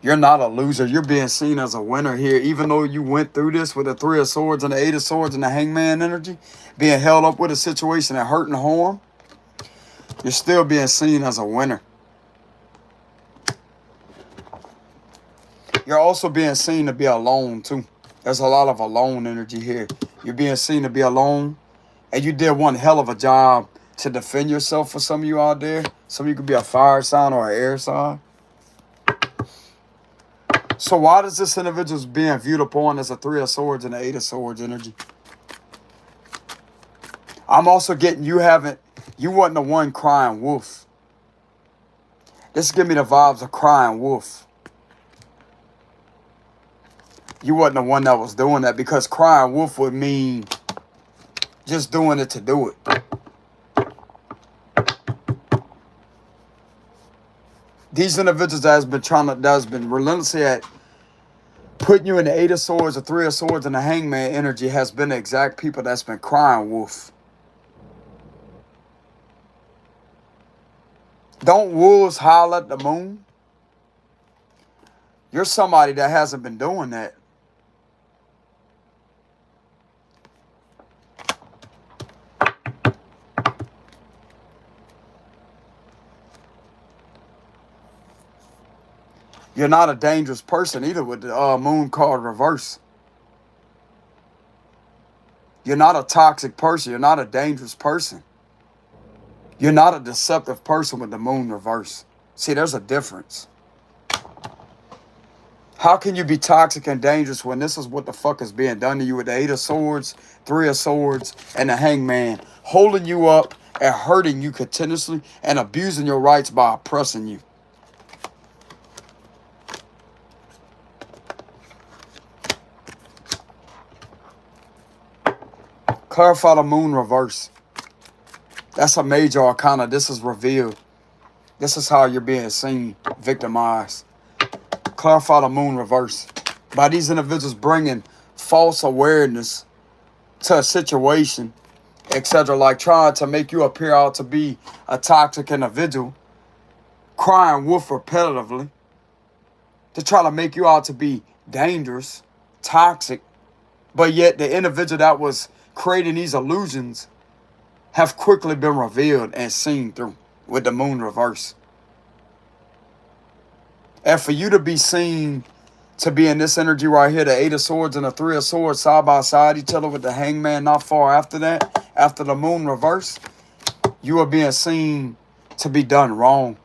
You're not a loser. You're being seen as a winner here. Even though you went through this with the Three of Swords and the Eight of Swords and the Hangman energy, being held up with a situation that hurt and harm, you're still being seen as a winner. You're also being seen to be alone too. There's a lot of alone energy here. You're being seen to be alone, and you did one hell of a job to defend yourself for some of you out there. Some of you could be a fire sign or an air sign. So why does this individual being viewed upon as a Three of Swords and the Eight of Swords energy? I'm also getting you wasn't the one crying wolf. This give me the vibes of crying wolf. You wasn't the one that was doing that, because crying wolf would mean just doing it to do it. These individuals that's been relentlessly at putting you in the Eight of Swords, the Three of Swords, and the Hangman energy has been the exact people that's been crying wolf. Don't wolves howl at the moon? You're somebody that hasn't been doing that. You're not a dangerous person either with the moon card reverse. You're not a toxic person. You're not a dangerous person. You're not a deceptive person with the moon reverse. See, there's a difference. How can you be toxic and dangerous when this is what the fuck is being done to you with the 8 of Swords, 3 of Swords, and the Hangman, holding you up and hurting you continuously and abusing your rights by oppressing you? Clarify the moon reverse. That's a major arcana. This is revealed. This is how you're being seen, victimized. Clarify the moon reverse. By these individuals bringing false awareness to a situation, etc., like trying to make you appear out to be a toxic individual, crying wolf repetitively, to try to make you out to be dangerous, toxic, but yet the individual that was creating these illusions have quickly been revealed and seen through with the moon reverse. And for you to be seen to be in this energy right here, the 8 of Swords and the 3 of Swords side by side each other with the Hangman not far after that, after the moon reverse, you are being seen to be done wrong.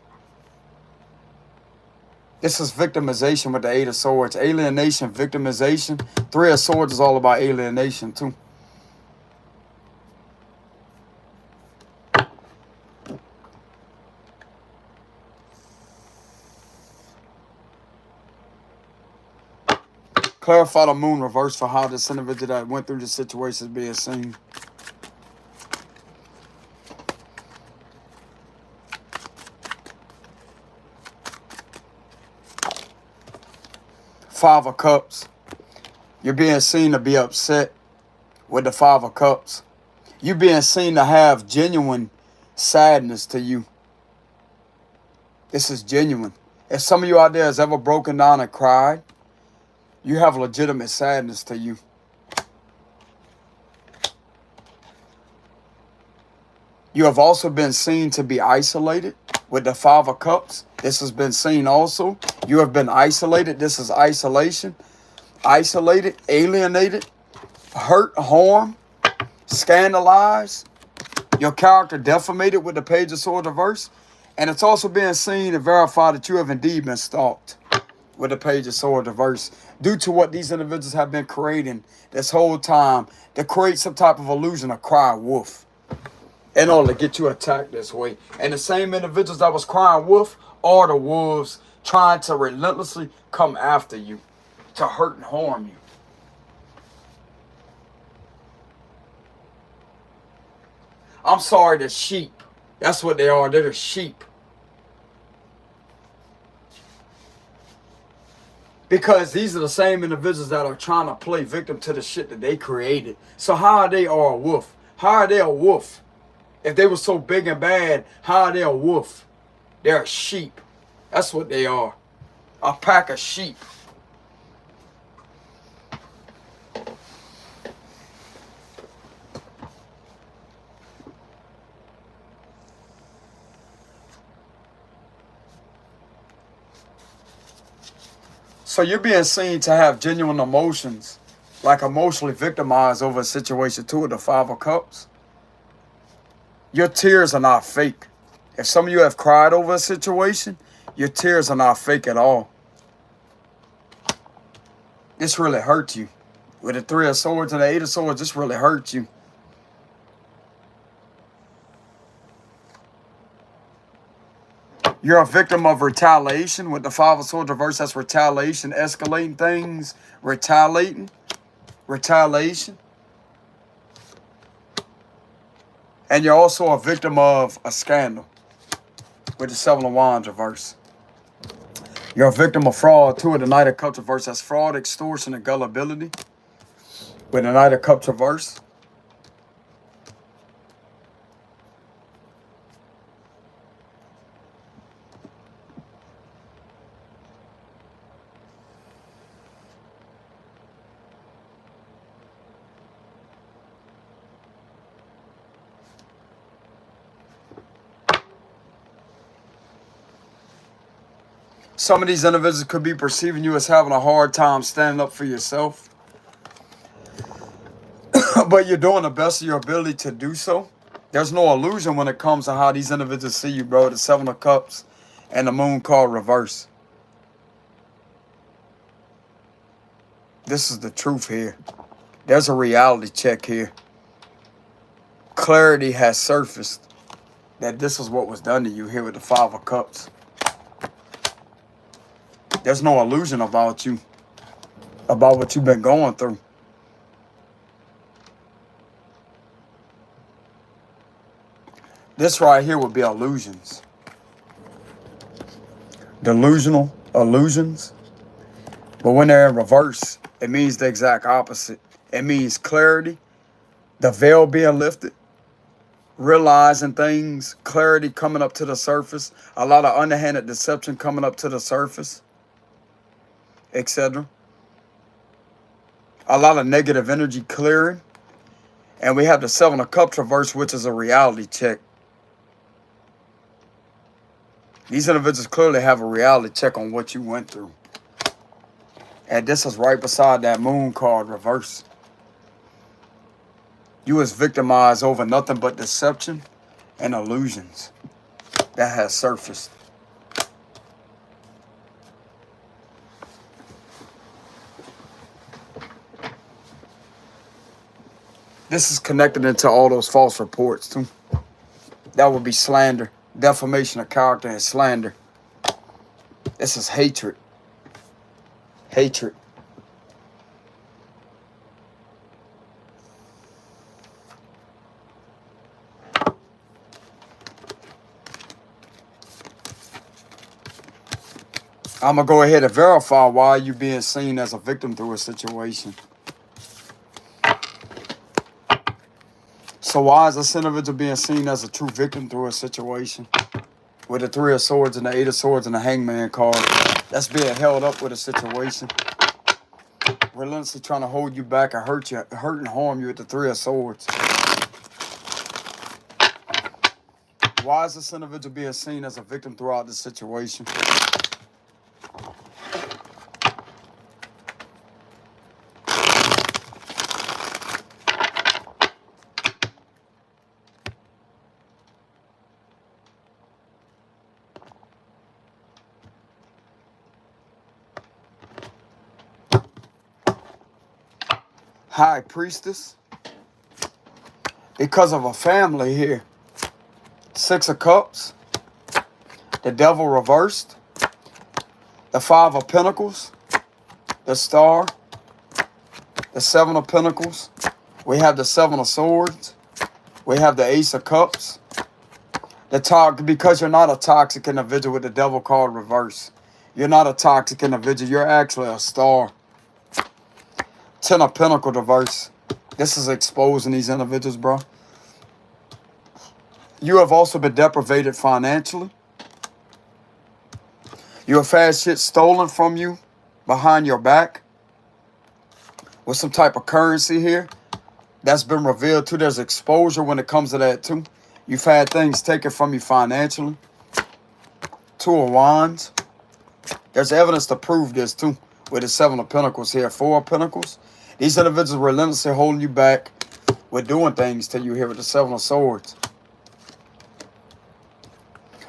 This is victimization with the 8 of Swords. Alienation, victimization. 3 of Swords is all about alienation too. Clarify the moon reverse for how this individual that went through the situation is being seen. Five of Cups. You're being seen to be upset with the 5 of Cups. You're being seen to have genuine sadness to you. This is genuine. If some of you out there has ever broken down and cried, you have legitimate sadness to you. You have also been seen to be isolated with the 5 of Cups. This has been seen also. You have been isolated. This is isolation. Isolated, alienated, hurt, harmed, scandalized. Your character defamated with the Page of Swords reverse. And it's also being seen and verified that you have indeed been stalked with the Page of Swords reverse, due to what these individuals have been creating this whole time to create some type of illusion of cry wolf in order to get you attacked this way. And the same individuals that was crying wolf are the wolves trying to relentlessly come after you to hurt and harm you. I'm sorry, the sheep. That's what they are. They're the sheep. Because these are the same individuals that are trying to play victim to the shit that they created. So how are they a wolf? How are they a wolf? If they were so big and bad, how are they a wolf? They're a sheep. That's what they are. A pack of sheep. So you're being seen to have genuine emotions, like emotionally victimized over a situation too with the 5 of Cups. Your tears are not fake. If some of you have cried over a situation, your tears are not fake at all. This really hurts you. With the 3 of Swords and the 8 of Swords, this really hurts you. You're a victim of retaliation with the 5 of Swords reverse. That's retaliation, escalating things, retaliation. And you're also a victim of a scandal with the 7 of Wands reverse. You're a victim of fraud too with the Knight of Cups reverse. That's fraud, extortion, and gullibility with the Knight of Cups reverse. Some of these individuals could be perceiving you as having a hard time standing up for yourself. But you're doing the best of your ability to do so. There's no illusion when it comes to how these individuals see you, bro. The Seven of Cups and the Moon card reverse. This is the truth here. There's a reality check here. Clarity has surfaced that this is what was done to you here with the Five of Cups. There's no illusion about you, about what you've been going through. This right here would be illusions. Delusional illusions. But when they're in reverse, it means the exact opposite. It means clarity, the veil being lifted, realizing things, clarity coming up to the surface, a lot of underhanded deception coming up to the surface, etc. A lot of negative energy clearing. And we have the Seven of Cups reverse, which is a reality check. These individuals clearly have a reality check on what you went through. And this is right beside that Moon card reverse. You was victimized over nothing but deception and illusions that has surfaced. This is connected into all those false reports too. That would be slander, defamation of character, and slander. This is hatred. Hatred. I'm going to go ahead and verify why you're being seen as a victim through a situation. So why is this individual being seen as a true victim through a situation? With the Three of Swords and the Eight of Swords and the Hangman card. That's being held up with a situation. Relentlessly trying to hold you back and hurt and harm you with the Three of Swords. Why is this individual being seen as a victim throughout the situation? High Priestess. Because of a family here. Six of Cups. The Devil reversed. The Five of Pentacles. The Star. The Seven of Pentacles. We have the Seven of Swords. We have the Ace of Cups. Because you're not a toxic individual with the Devil card reverse. You're not a toxic individual. You're actually a star. Ten of Pentacles reverse. This is exposing these individuals, bro. You have also been deprivated financially. You have had shit stolen from you behind your back. With some type of currency here. That's been revealed too. There's exposure when it comes to that too. You've had things taken from you financially. Two of Wands. There's evidence to prove this too. With the Seven of Pentacles here. Four of Pentacles. These individuals relentlessly holding you back with doing things to you here with the Seven of Swords.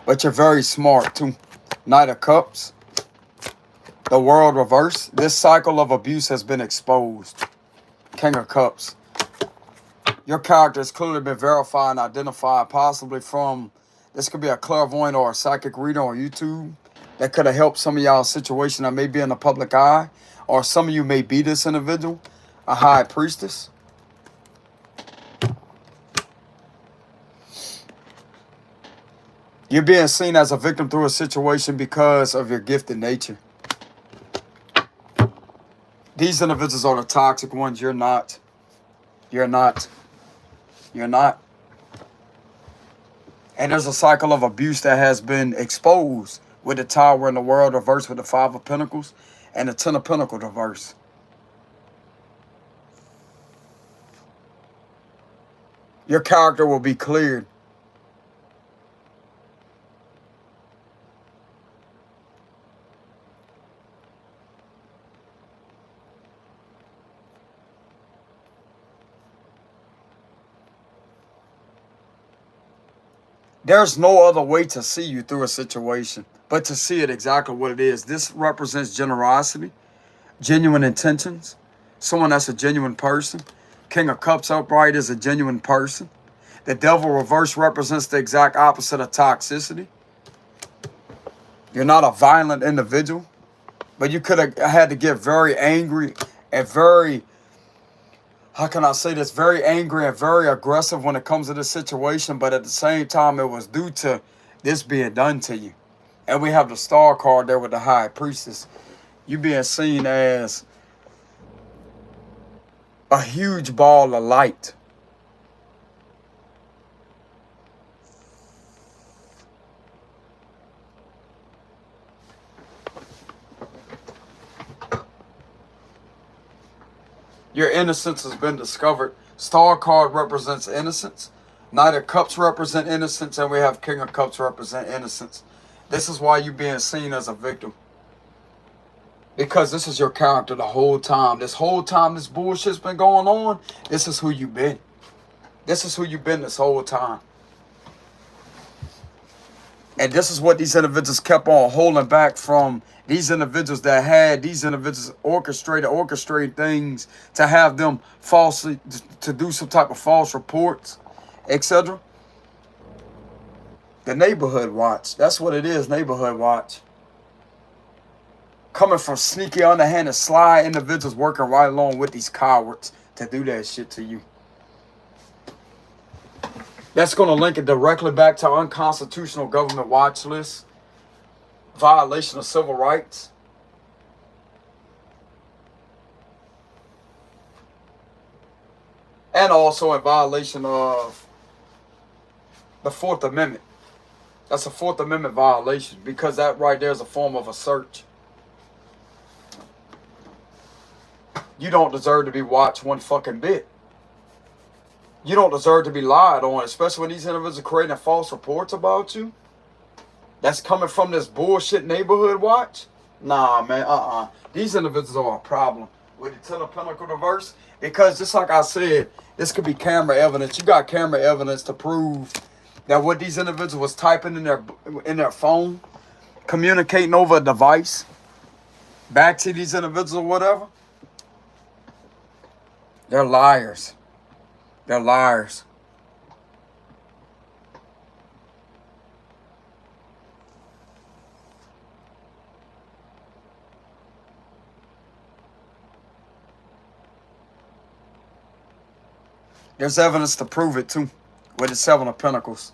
But you're very smart too. Knight of Cups. The World reverse. This cycle of abuse has been exposed. King of Cups. Your character has clearly been verified and identified, possibly from, this could be a clairvoyant or a psychic reader on YouTube that could have helped some of y'all's situation that may be in the public eye, or some of you may be this individual, a High Priestess. You're being seen as a victim through a situation because of your gifted nature. These individuals are the toxic ones. You're not. You're not. You're not. And there's a cycle of abuse that has been exposed with the Tower in the World reverse with the Five of Pentacles and the Ten of Pentacles reverse. Your character will be cleared. There's no other way to see you through a situation but to see it exactly what it is. This represents generosity, genuine intentions, someone that's a genuine person. King of Cups upright is a genuine person. The devil reverse represents the exact opposite of toxicity. You're not a violent individual, but you could have had to get very angry and very, how can I say this, very angry and very aggressive when it comes to this situation, but at the same time, it was due to this being done to you. And we have the star card there with the high priestess. You being seen as a huge ball of light. Your innocence has been discovered. Star card represents innocence. Knight of Cups represent innocence, and we have King of Cups represent innocence. This is why you're being seen as a victim. Because this is your character the whole time. This whole time this bullshit's been going on, this is who you've been. This is who you've been this whole time. And this is what these individuals kept on holding back from these individuals that had these individuals orchestrated things to have them falsely, to do some type of false reports, etc. The neighborhood watch. That's what it is, neighborhood watch. Coming from sneaky, underhanded, sly individuals working right along with these cowards to do that shit to you. That's going to link it directly back to unconstitutional government watch list, violation of civil rights, and also in violation of the Fourth Amendment. That's a Fourth Amendment violation because that right there is a form of a search. You don't deserve to be watched one fucking bit. You don't deserve to be lied on, especially when these individuals are creating false reports about you. That's coming from this bullshit neighborhood watch. Nah, man, These individuals are a problem with the Ten of Pentacles reverse because just like I said, this could be camera evidence. You got camera evidence to prove that what these individuals was typing in their phone, communicating over a device, back to these individuals or whatever. They're liars. They're liars. There's evidence to prove it too. With the Seven of Pentacles.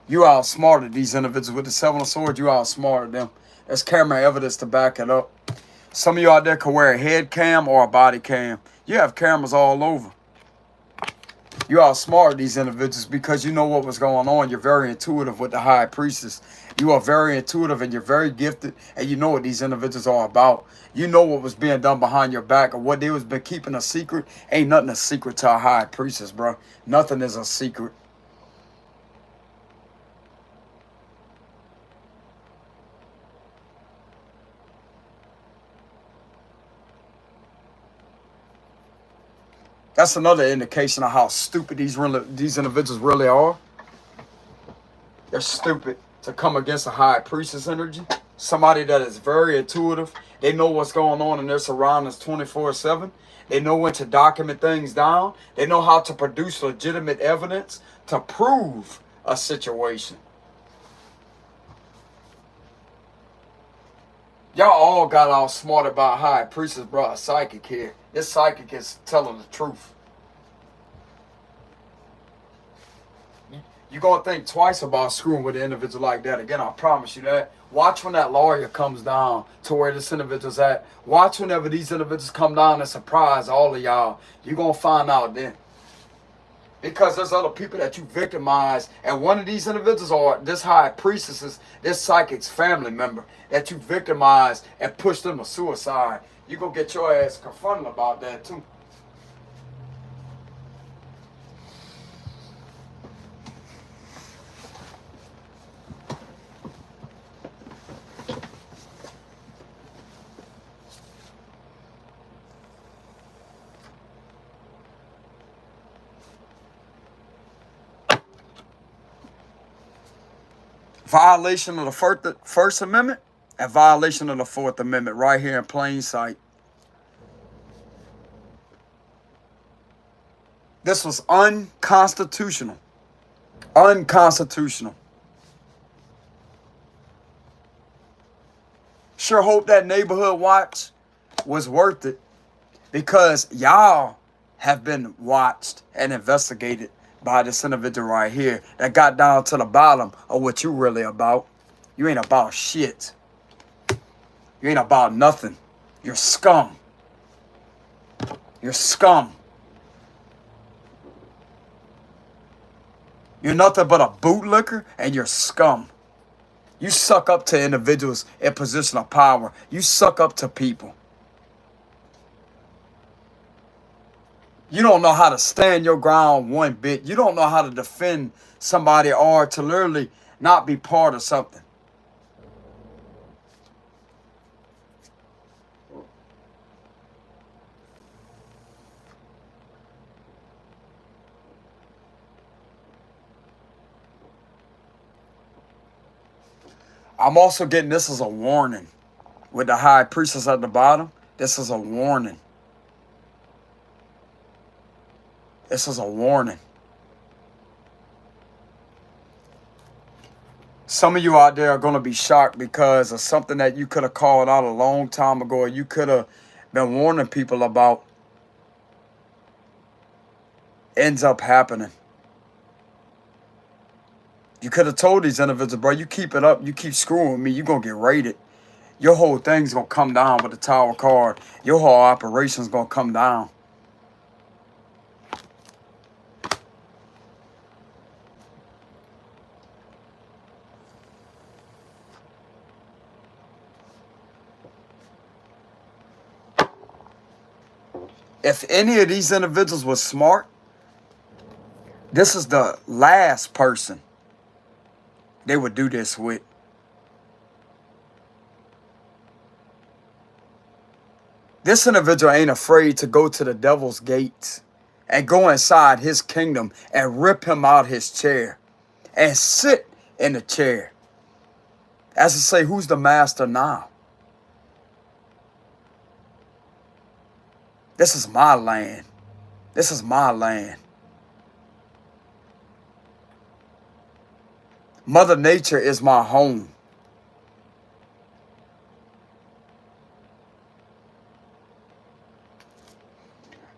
You outsmarted these individuals. With the Seven of Swords, you outsmarted them. There's camera evidence to back it up. Some of you out there could wear a head cam or a body cam. You have cameras all over. You outsmarted these individuals because you know what was going on. You're very intuitive with the High Priestess. You are very intuitive and you're very gifted, and you know what these individuals are about. You know what was being done behind your back, or what they was been keeping a secret. Ain't nothing a secret to a High Priestess, bro. Nothing is a secret. That's another indication of how stupid these individuals really are. They're stupid to come against a High Priestess energy. Somebody that is very intuitive. They know what's going on in their surroundings 24/7. They know when to document things down. They know how to produce legitimate evidence to prove a situation. Y'all all got all smart about High Priestess, bro. A psychic here. This psychic is telling the truth. You're going to think twice about screwing with an individual like that. Again, I promise you that. Watch when that lawyer comes down to where this individual's at. Watch whenever these individuals come down and surprise all of y'all. You're going to find out then. Because there's other people that you victimize. And one of these individuals are this High Priestess, this psychic's family member that you victimized and pushed them to suicide. You're going to get your ass confronted about that too. Violation of the First Amendment and violation of the Fourth Amendment right here in plain sight. This was unconstitutional. Unconstitutional. Sure hope that neighborhood watch was worth it, because y'all have been watched and investigated by this individual right here that got down to the bottom of what you really about. You ain't about shit. You ain't about nothing. You're scum. You're scum. You're nothing but a bootlicker, and you're scum. You suck up to individuals in position of power. You suck up to people. You don't know how to stand your ground one bit. You don't know how to defend somebody or to literally not be part of something. I'm also getting this as a warning. With the high priestess at the bottom, this is a warning. This is a warning. Some of you out there are going to be shocked because of something that you could have called out a long time ago, or you could have been warning people about, ends up happening. You could have told these individuals, bro, you keep it up, you keep screwing with me, you're going to get raided. Your whole thing's going to come down with the Tower card. Your whole operation's going to come down. If any of these individuals was smart, this is the last person they would do this with. This individual ain't afraid to go to the devil's gates and go inside his kingdom and rip him out his chair and sit in the chair. As to say, who's the master now? This is my land. This is my land. Mother Nature is my home.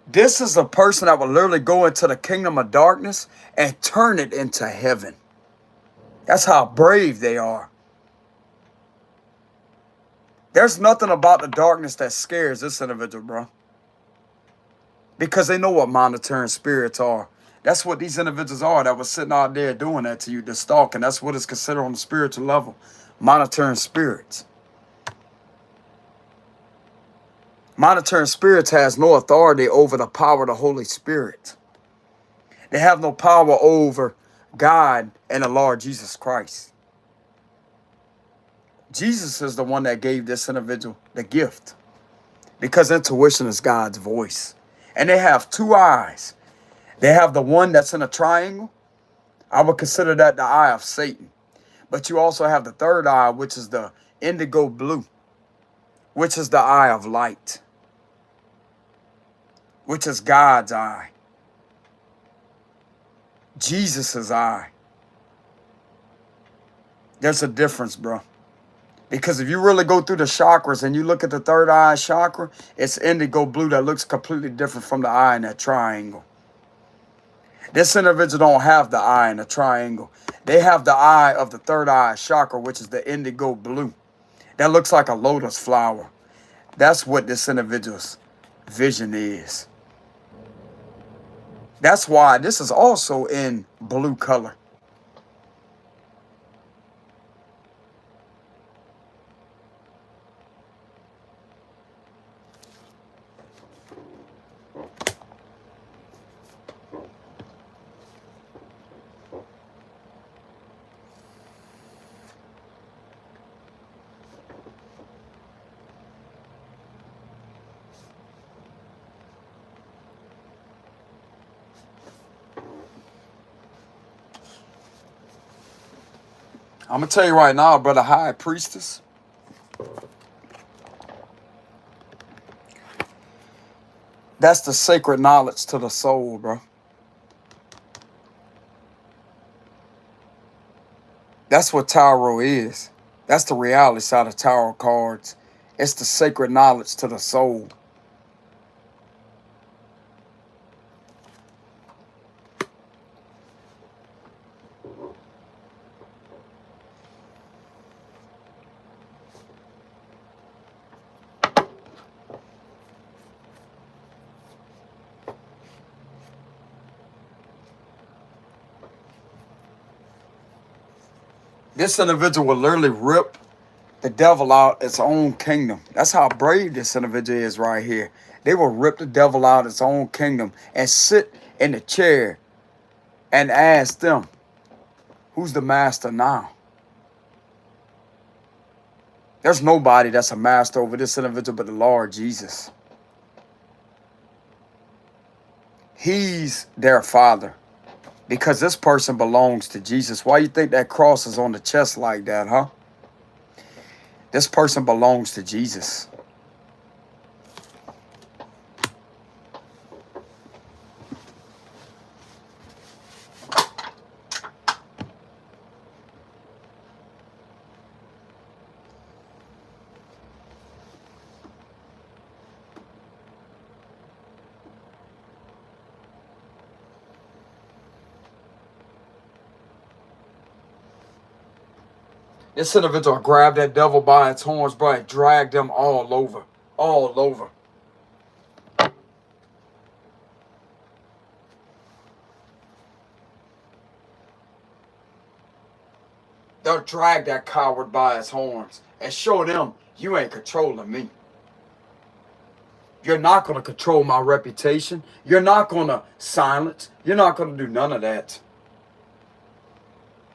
This is a person that will literally go into the kingdom of darkness and turn it into heaven. That's how brave they are. There's nothing about the darkness that scares this individual, bro. Because they know what monitoring spirits are. That's what these individuals are that was sitting out there doing that to you, the stalking. That's what it's considered on the spiritual level. Monitoring spirits. Monitoring spirits has no authority over the power of the Holy Spirit. They have no power over God and the Lord Jesus Christ. Jesus is the one that gave this individual the gift. Because intuition is God's voice. And they have two eyes. They have the one that's in a triangle. I would consider that the eye of Satan. But you also have the third eye, which is the indigo blue, which is the eye of light, which is God's eye, Jesus's eye. There's a difference, bro. Because if you really go through the chakras and you look at the third eye chakra, it's indigo blue that looks completely different from the eye in that triangle. This individual don't have the eye in the triangle. They have the eye of the third eye chakra, which is the indigo blue. That looks like a lotus flower. That's what this individual's vision is. That's why this is also in blue color. I'm going to tell you right now, brother, high priestess. That's the sacred knowledge to the soul, bro. That's what tarot is. That's the reality side of tarot cards. It's the sacred knowledge to the soul. This individual will literally rip the devil out its own kingdom. That's how brave this individual is right here. They will rip the devil out its own kingdom and sit in the chair and ask them, who's the master now? There's nobody that's a master over this individual but the Lord Jesus. He's their father. Because this person belongs to Jesus. Why you think that cross is on the chest like that, huh? This person belongs to Jesus. This individual grabbed that devil by its horns, bro, and dragged them all over. All over. They'll drag that coward by his horns and show them, you ain't controlling me. You're not going to control my reputation. You're not going to silence. You're not going to do none of that.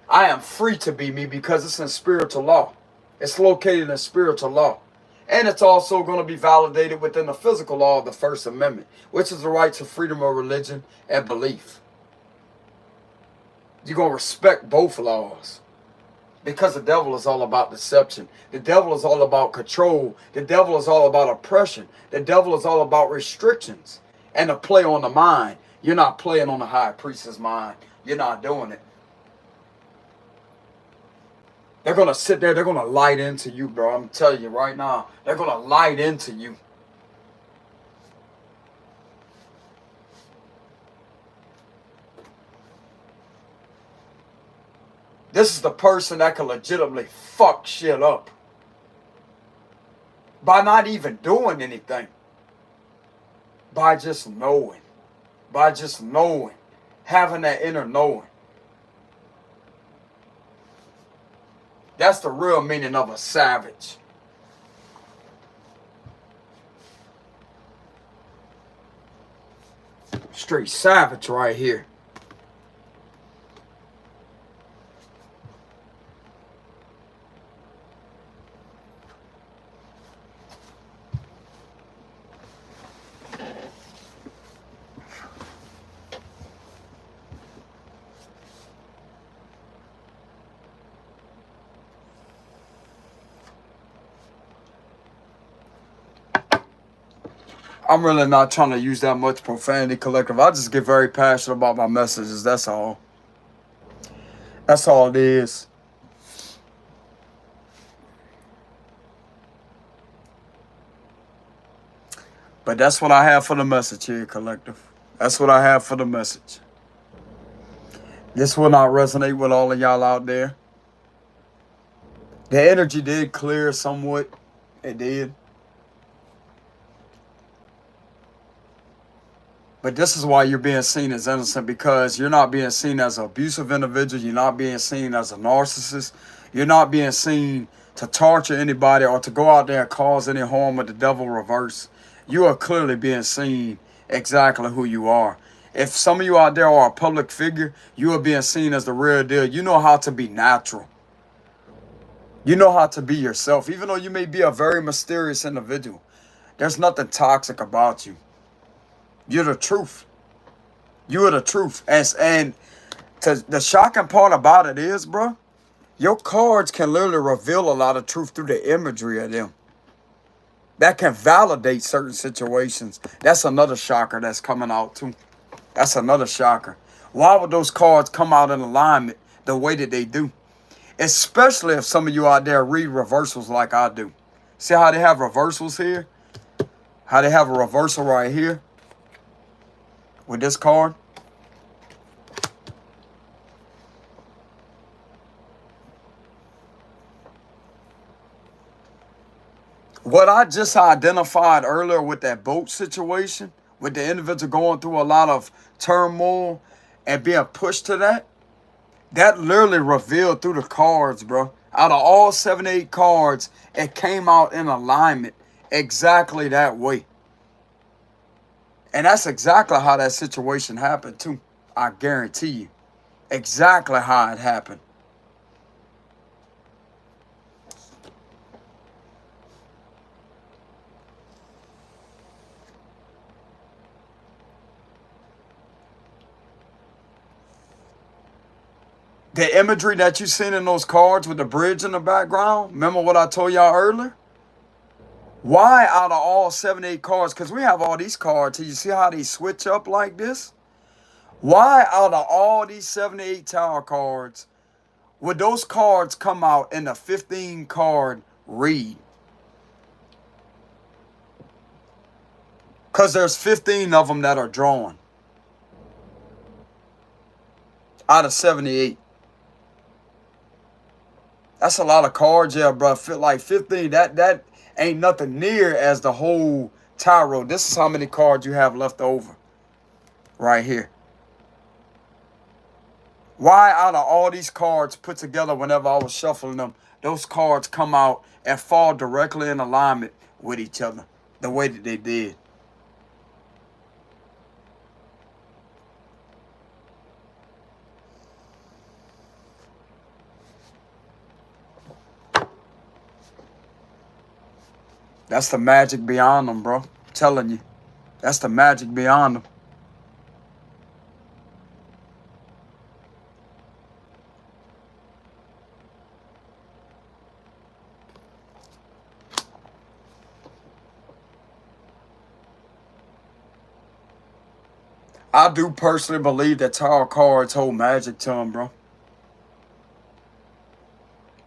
I am free to be me because it's in spiritual law. It's located in spiritual law. And it's also going to be validated within the physical law of the First Amendment, which is the right to freedom of religion and belief. You're going to respect both laws. Because the devil is all about deception. The devil is all about control. The devil is all about oppression. The devil is all about restrictions and a play on the mind. You're not playing on the high priest's mind. You're not doing it. They're going to sit there. They're going to light into you, bro. I'm telling you right now. They're going to light into you. This is the person that can legitimately fuck shit up. By not even doing anything. By just knowing. By just knowing. Having that inner knowing. That's the real meaning of a savage. Straight savage right here. I'm really not trying to use that much profanity, collective. I just get very passionate about my messages. That's all. That's all it is. But that's what I have for the message here, collective. That's what I have for the message. This will not resonate with all of y'all out there. The energy did clear somewhat. It did. But this is why you're being seen as innocent, because you're not being seen as an abusive individual. You're not being seen as a narcissist. You're not being seen to torture anybody or to go out there and cause any harm with the devil reverse. You are clearly being seen exactly who you are. If some of you out there are a public figure, you are being seen as the real deal. You know how to be natural. You know how to be yourself. Even though you may be a very mysterious individual, there's nothing toxic about you. You're the truth. You are the truth. And the shocking part about it is, bro, Your cards can literally reveal a lot of truth through the imagery of them. That can validate certain situations. That's another shocker that's coming out too. That's another shocker. Why would those cards come out in alignment the way that they do? Especially if some of you out there read reversals like I do. See how they have reversals here? How they have a reversal right here with this card? What I just identified earlier with that boat situation, with the individual going through a lot of turmoil and being pushed to that literally revealed through the cards, bro. Out of all 78 cards, it came out in alignment exactly that way. And that's exactly how that situation happened too. I guarantee you. Exactly how it happened. The imagery that you seen in those cards with the bridge in the background, remember what I told y'all earlier? Why out of all 78 cards, because we have all these cards, you see how they switch up like this? Why out of all these 78 tower cards, would those cards come out in a 15 card read? Because there's 15 of them that are drawn out of 78. That's a lot of cards, yeah, bro. Like 15, that ain't nothing near as the whole tarot. This is how many cards you have left over right here. Why out of all these cards put together whenever I was shuffling them, those cards come out and fall directly in alignment with each other the way that they did? That's the magic beyond them, bro. I'm telling you. That's the magic beyond them. I do personally believe that tarot cards hold magic to them, bro.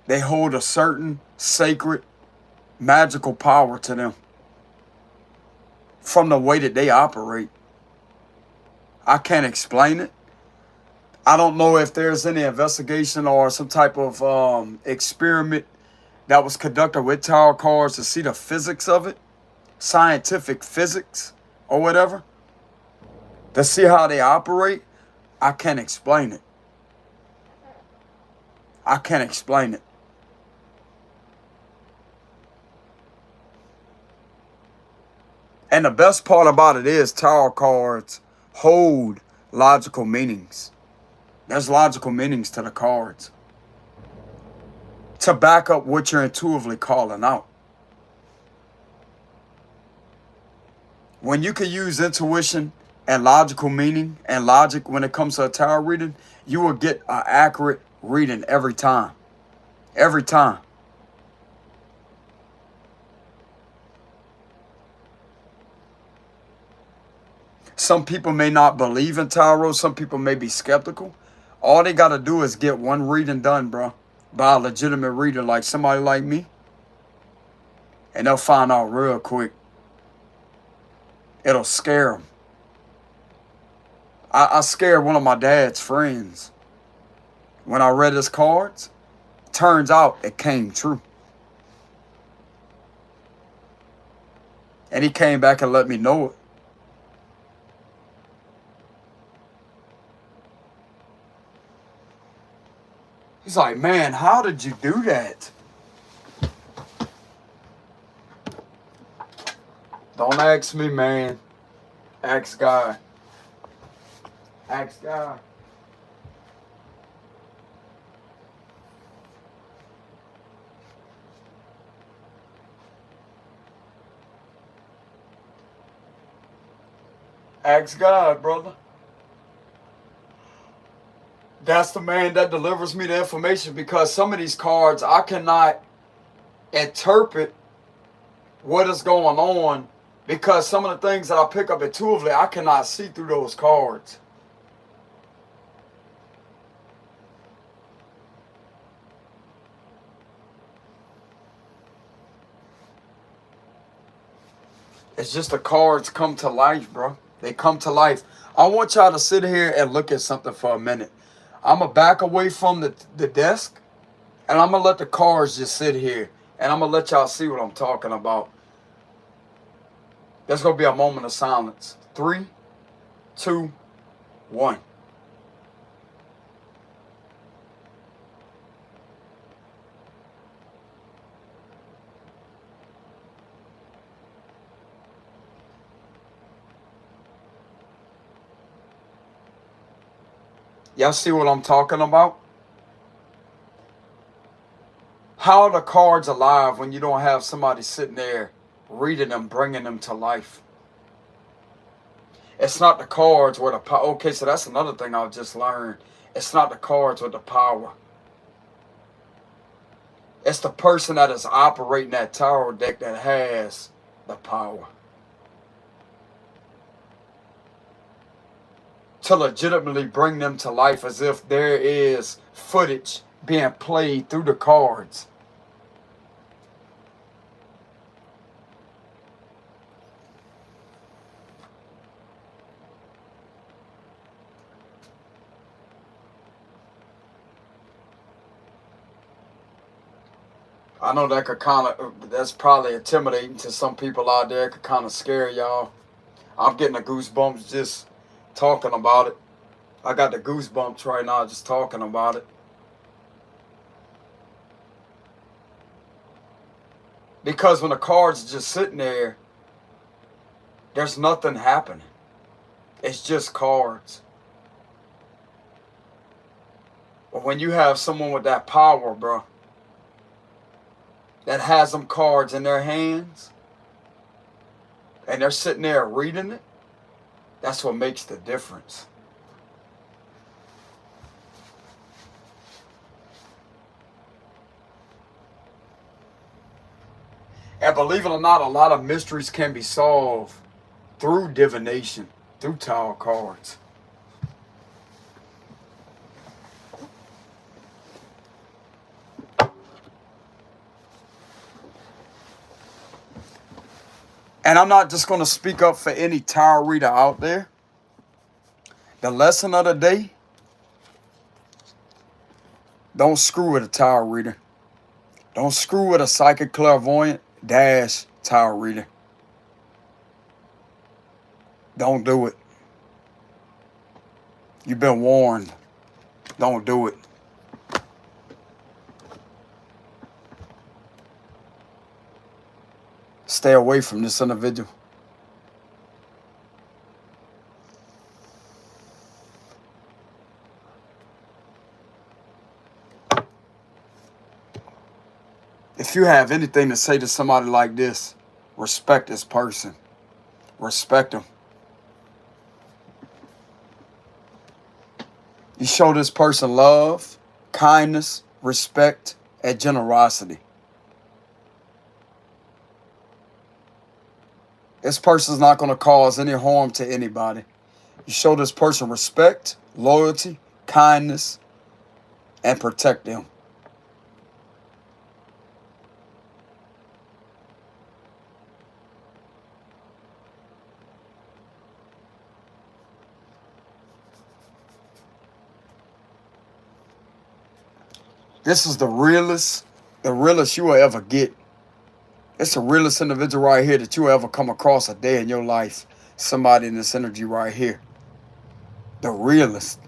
They hold a certain sacred, magical power to them from the way that they operate. I can't explain it. I don't know if there's any investigation or some type of experiment that was conducted with tarot cards to see the physics of it, scientific physics or whatever, to see how they operate. I can't explain it. I can't explain it. And the best part about it is tarot cards hold logical meanings. There's logical meanings to the cards to back up what you're intuitively calling out. When you can use intuition and logical meaning and logic when it comes to a tarot reading, you will get an accurate reading every time. Every time. Some people may not believe in tarot. Some people may be skeptical. All they got to do is get one reading done, bro, by a legitimate reader like somebody like me. And they'll find out real quick. It'll scare them. I scared one of my dad's friends when I read his cards. Turns out it came true. And he came back and let me know it. He's like, man, how did you do that? Don't ask me, man. Ask God. Ask God. Ask God, brother. That's the man that delivers me the information, because some of these cards I cannot interpret what is going on, because some of the things that I pick up intuitively, I cannot see through those cards. It's just the cards come to life, bro. They come to life. I want y'all to sit here and look at something for a minute. I'm going to back away from the desk, and I'm going to let the cards just sit here. And I'm going to let y'all see what I'm talking about. There's going to be a moment of silence. 3, 2, 1. Y'all see what I'm talking about? How are the cards alive when you don't have somebody sitting there reading them, bringing them to life? It's not the cards where the power. Okay, so that's another thing I've just learned. It's not the cards with the power. It's the person that is operating that tarot deck that has the power. To legitimately bring them to life, as if there is footage being played through the cards. I know that could kind of, that's probably intimidating to some people out there. It could kind of scare y'all. I'm getting the goosebumps just talking about it. I got the goosebumps right now just talking about it. Because when the cards just sitting there, there's nothing happening. It's just cards. But when you have someone with that power, bro, that has them cards in their hands, and they're sitting there reading it, that's what makes the difference. And believe it or not, a lot of mysteries can be solved through divination, through tarot cards. And I'm not just going to speak up for any tarot reader out there. The lesson of the day: don't screw with a tarot reader. Don't screw with a psychic, clairvoyant, tarot reader. Don't do it. You've been warned. Don't do it. Stay away from this individual. If you have anything to say to somebody like this, respect this person. Respect them. You show this person love, kindness, respect, and generosity. This person's not going to cause any harm to anybody. You show this person respect, loyalty, kindness, and protect them. This is the realest you will ever get. It's the realest individual right here that you will ever come across a day in your life. Somebody in this energy right here. The realest.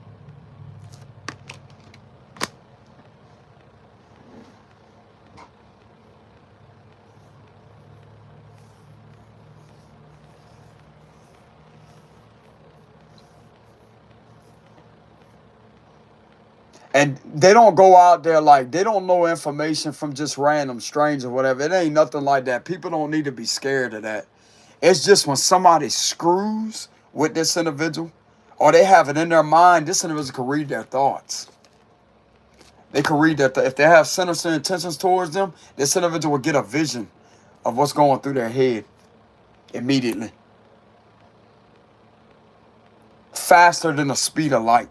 And they don't go out there like, they don't know information from just random strangers or whatever. It ain't nothing like that. People don't need to be scared of that. It's just when somebody screws with this individual, or they have it in their mind, this individual can read their thoughts. They can read that if they have sinister intentions towards them, this individual will get a vision of what's going through their head immediately. Faster than the speed of light.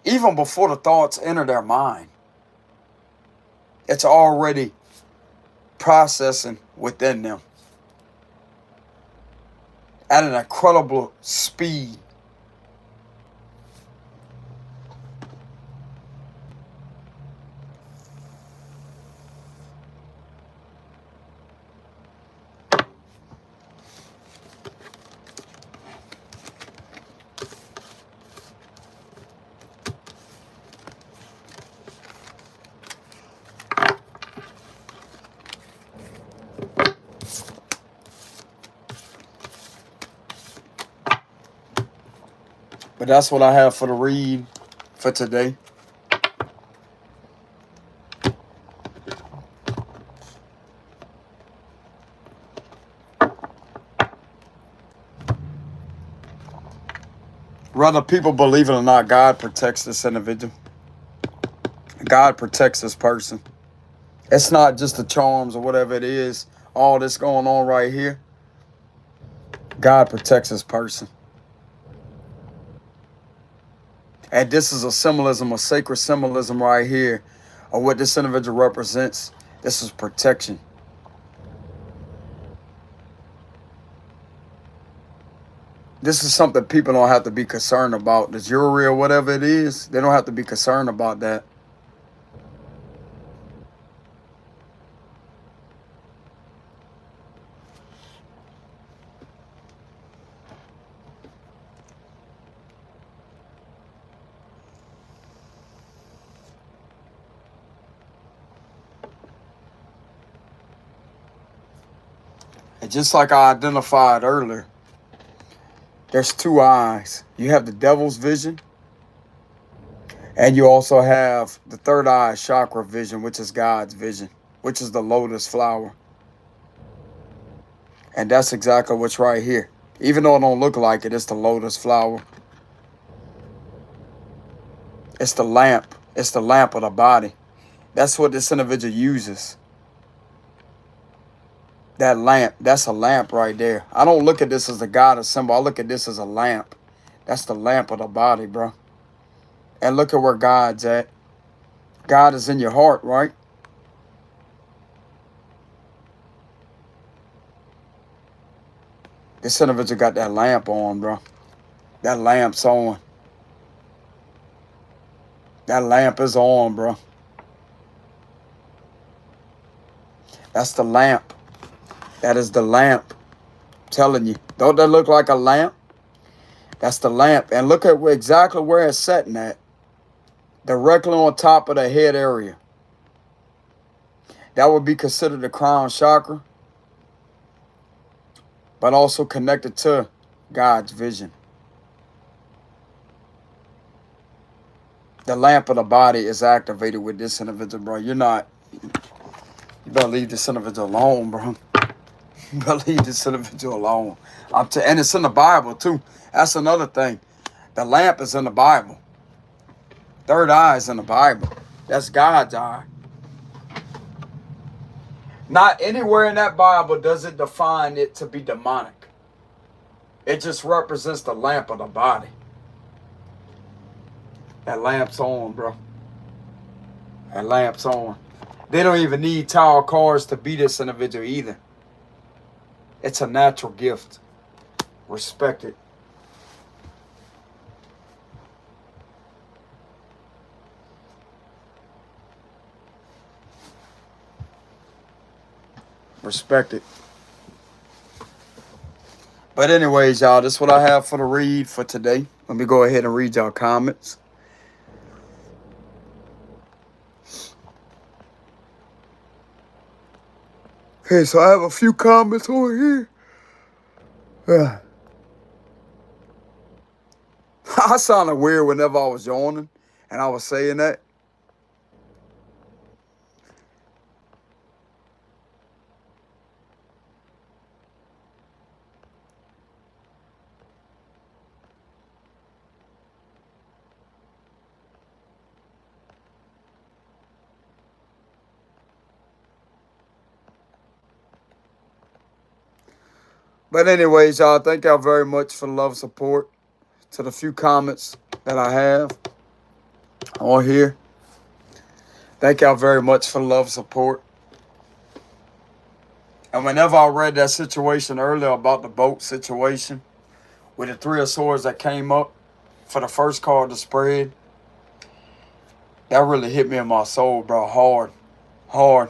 Even before the thoughts enter their mind, it's already processing within them at an incredible speed. But that's what I have for the read for today. Whether people believe it or not, God protects this individual. God protects this person. It's not just the charms or whatever it is, all this going on right here. God protects this person. And this is a symbolism, a sacred symbolism right here of what this individual represents. This is protection. This is something people don't have to be concerned about. The jewelry or whatever it is, they don't have to be concerned about that. And just like I identified earlier, there's two eyes. You have the devil's vision, and you also have the third eye chakra vision, which is God's vision, which is the lotus flower. And that's exactly what's right here. Even though it don't look like it, it's the lotus flower. It's the lamp. It's the lamp of the body. That's what this individual uses. That lamp, that's a lamp right there. I don't look at this as a goddess symbol. I look at this as a lamp. That's the lamp of the body, bro. And look at where God's at. God is in your heart, right? This individual got that lamp on, bro. That lamp's on. That lamp is on, bro. That's the lamp. That is the lamp. I'm telling you. Don't that look like a lamp? That's the lamp. And look at exactly where it's sitting at. Directly on top of the head area. That would be considered the crown chakra. But also connected to God's vision. The lamp of the body is activated with this individual, bro. You better leave this individual alone, bro. You better leave this individual alone. And it's in the Bible, too. That's another thing. The lamp is in the Bible. Third eye is in the Bible. That's God's eye. Not anywhere in that Bible does it define it to be demonic. It just represents the lamp of the body. That lamp's on, bro. That lamp's on. They don't even need tarot cards to be this individual either. It's a natural gift. Respect it. Respect it. But anyways, y'all, this is what I have for the read for today. Let me go ahead and read y'all comments. Okay, so I have a few comments over here. I sounded weird whenever I was yawning and I was saying that. But anyways, y'all, thank y'all very much for the love and support. To the few comments that I have on here. Thank y'all very much for the love and support. And whenever I read that situation earlier about the boat situation with the Three of Swords that came up for the first card to spread, that really hit me in my soul, bro. Hard. Hard.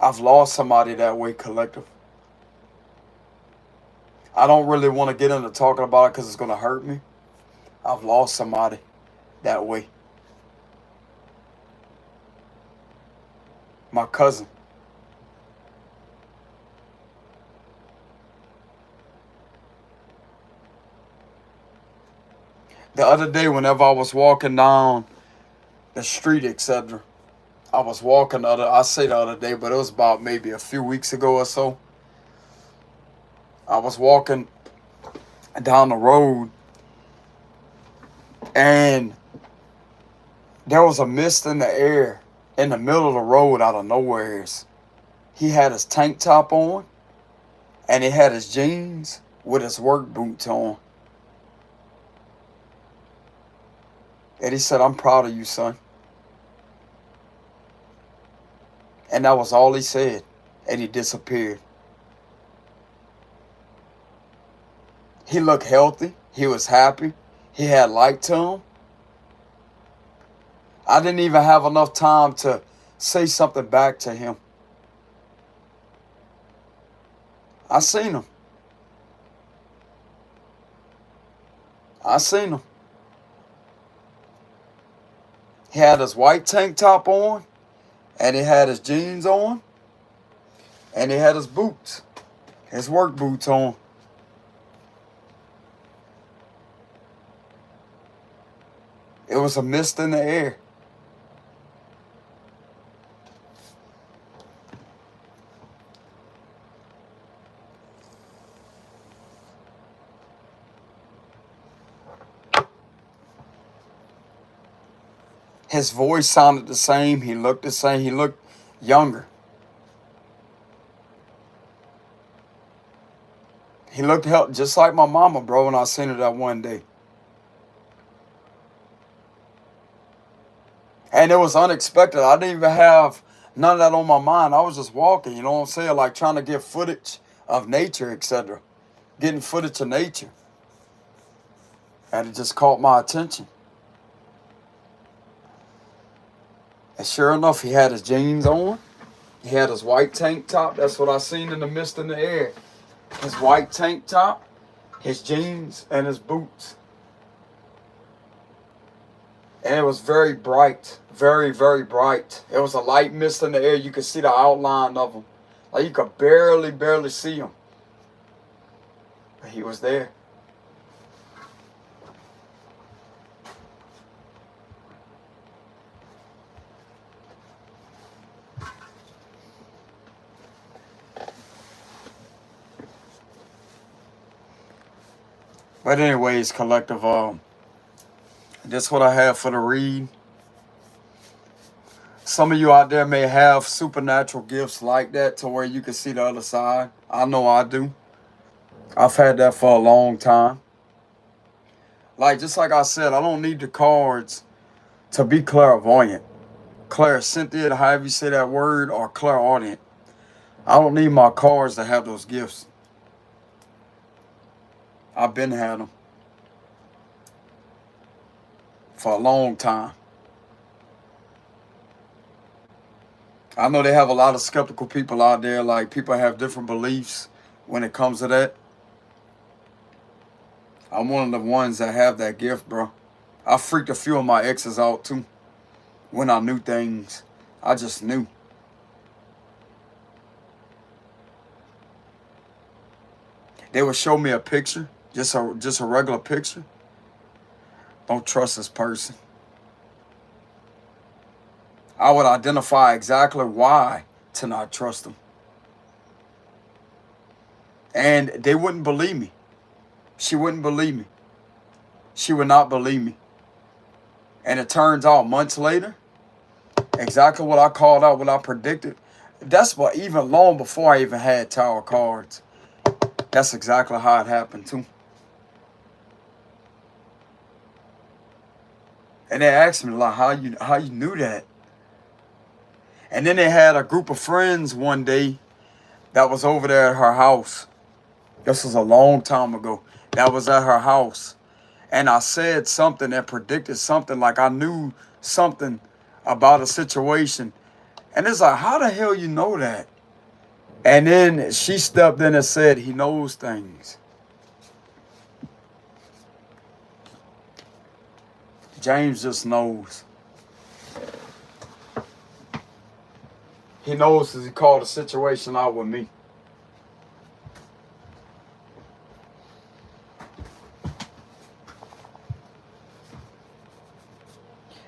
I've lost somebody that way, collective. I don't really want to get into talking about it because it's going to hurt me. I've lost somebody that way. My cousin. The other day, whenever I was walking down the street, etc., I was walking I say the other day, but it was about maybe a few weeks ago or so. I was walking down the road and there was a mist in the air in the middle of the road out of nowhere. He had his tank top on and he had his jeans with his work boots on. And he said, "I'm proud of you, son." And that was all he said. And he disappeared. He looked healthy. He was happy. He had light to him. I didn't even have enough time to say something back to him. I seen him. I seen him. He had his white tank top on. And he had his jeans on. And he had his boots. His work boots on. It was a mist in the air. His voice sounded the same. He looked the same. He looked younger. He looked just like my mama, bro, when I seen her that one day. And it was unexpected. I didn't even have none of that on my mind. I was just walking, you know what I'm saying? Like trying to get footage of nature, etc. Getting footage of nature. And it just caught my attention. And sure enough, he had his jeans on. He had his white tank top. That's what I seen in the mist in the air. His white tank top, his jeans, and his boots. And it was very bright. Very, very bright. It was a light mist in the air. You could see the outline of him. Like you could barely see him. But he was there. But anyways, collective, that's what I have for the read. Some of you out there may have supernatural gifts like that to where you can see the other side. I know I do. I've had that for a long time. Like, just like I said, I don't need the cards to be clairvoyant. Clairsentient, however you say that word, or clairaudient. I don't need my cards to have those gifts. I've been had them for a long time. I know they have a lot of skeptical people out there. Like, people have different beliefs when it comes to that. I'm one of the ones that have that gift, bro. I freaked a few of my exes out, too. When I knew things. I just knew. They would show me a picture. Just a regular picture. Don't trust this person. I would identify exactly why to not trust them. And they wouldn't believe me. She wouldn't believe me. She would not believe me. And it turns out months later, Exactly what I called out, what I predicted. That's what, even long before I even had tarot cards. That's exactly how it happened too. And they asked me like, how you knew that? And then they had a group of friends one day that was over there at her house. This was a long time ago. That was at her house. And I said something that predicted something, like I knew something about a situation. And it's like, how the hell you know that? And then she stepped in and said, he knows things. James just knows. He knows because he called a situation out with me.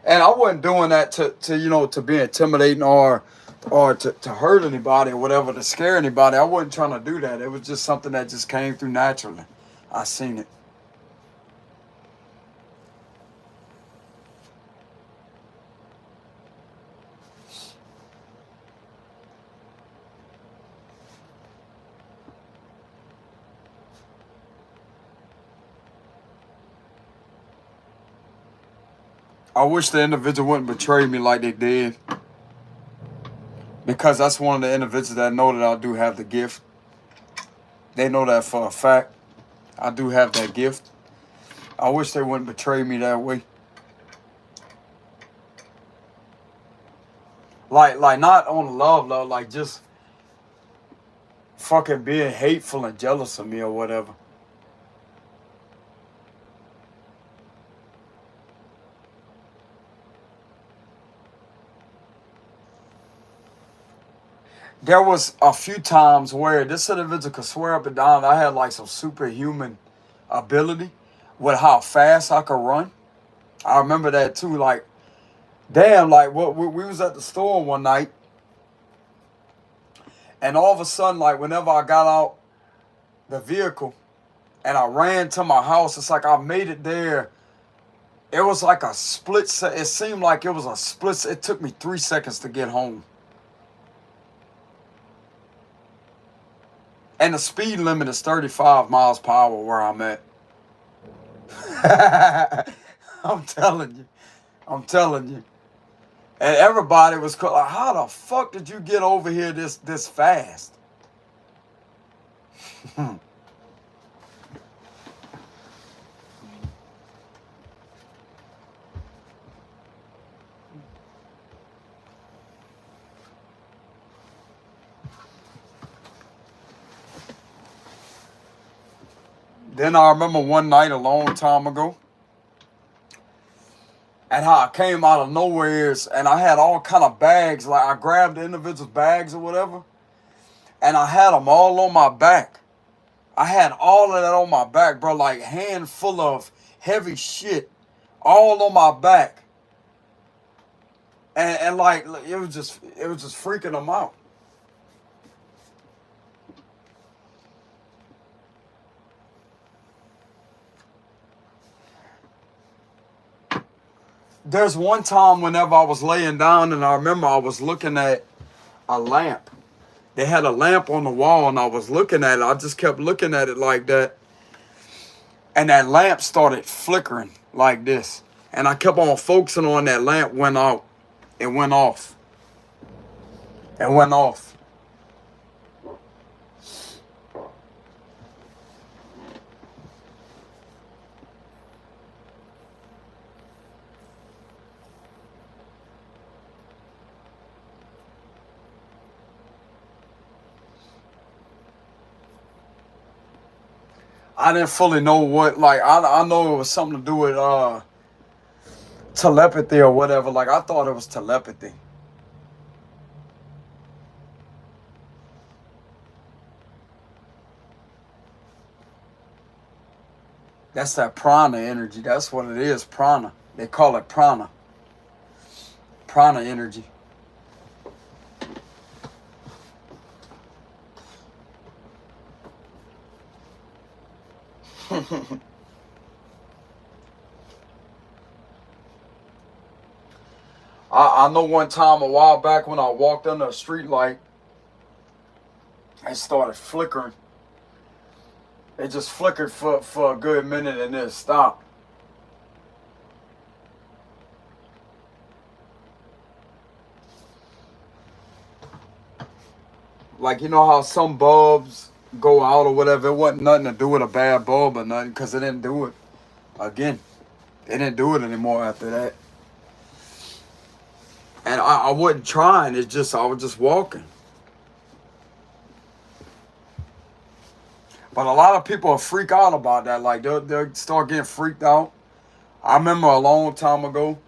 And I wasn't doing that to be intimidating or to hurt anybody or whatever, to scare anybody. I wasn't trying to do that. It was just something that just came through naturally. I seen it. I wish the individual wouldn't betray me like they did. Because that's one of the individuals that know that I do have the gift. They know that for a fact. I do have that gift. I wish they wouldn't betray me that way. Like not on love, like just fucking being hateful and jealous of me or whatever. There was a few times where this individual could swear up and down I had like some superhuman ability with how fast I could run. I remember that too. Like, damn, like what we was at the store one night, and all of a sudden, like whenever I got out the vehicle and I ran to my house, it's like I made it there. It was like a split. It seemed like it was a split. It took me 3 seconds to get home. And the speed limit is 35 miles per hour where I'm at. I'm telling you. I'm telling you. And everybody was like, how the fuck did you get over here this fast? Then I remember one night a long time ago, and how I came out of nowhere, and I had all kind of bags. Like I grabbed the individual's bags or whatever, and I had them all on my back. I had all of that on my back, bro. Like handful of heavy shit, all on my back, and like it was just freaking them out. There's one time whenever I was laying down, and I remember I was looking at a lamp. They had a lamp on the wall, and I was looking at it. I just kept looking at it like that. And that lamp started flickering like this. And I kept on focusing on that lamp, went out. It went off. It went off. I didn't fully know what, like, I know it was something to do with telepathy or whatever. Like, I thought it was telepathy. That's that prana energy. That's what it is, prana. They call it prana. Prana energy. I know one time a while back when I walked under a street light, it started flickering. It just flickered for a good minute and then stopped. Like, you know how some bulbs go out or whatever? It wasn't nothing to do with a bad bulb or nothing, because it didn't do it. Again, they didn't do it anymore after that. And I wasn't trying. It's just, I was just walking. But a lot of people freak out about that. Like, they'll start getting freaked out. I remember a long time ago,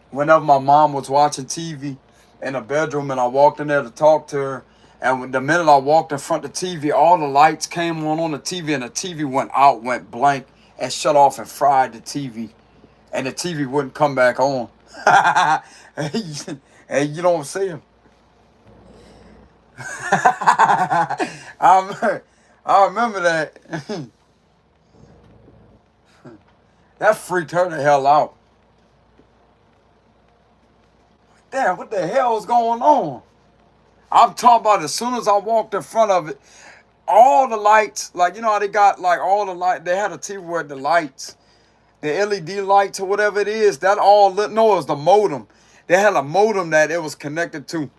whenever my mom was watching TV in the bedroom and I walked in there to talk to her, and the minute I walked in front of the TV, all the lights came on the TV, and the TV went out, went blank, and shut off and fried the TV. And the TV wouldn't come back on. And you know what I'm saying? I remember that. That freaked her the hell out. Damn, what the hell is going on? I'm talking about as soon as I walked in front of it, all the lights, like, you know how they got like all the light, they had a TV where the lights, the LED lights or whatever it is, that all lit. No, it was the modem. They had a modem that it was connected to.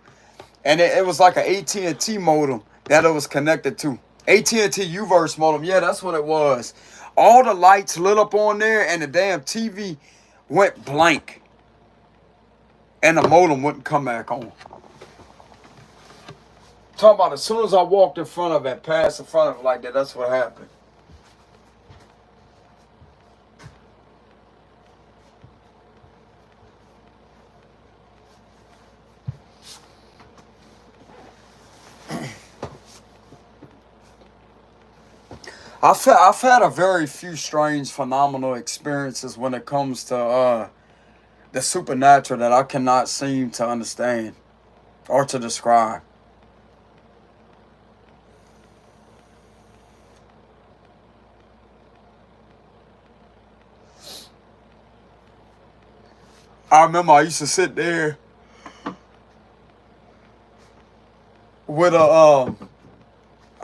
And it was like an AT&T modem that it was connected to. AT&T U-verse modem. Yeah, that's what it was. All the lights lit up on there and the damn TV went blank. And the modem wouldn't come back on. Talking about as soon as I walked in front of it, passed in front of it like that, that's what happened. I've had a very few strange, phenomenal experiences when it comes to the supernatural that I cannot seem to understand or to describe. I remember I used to sit there with a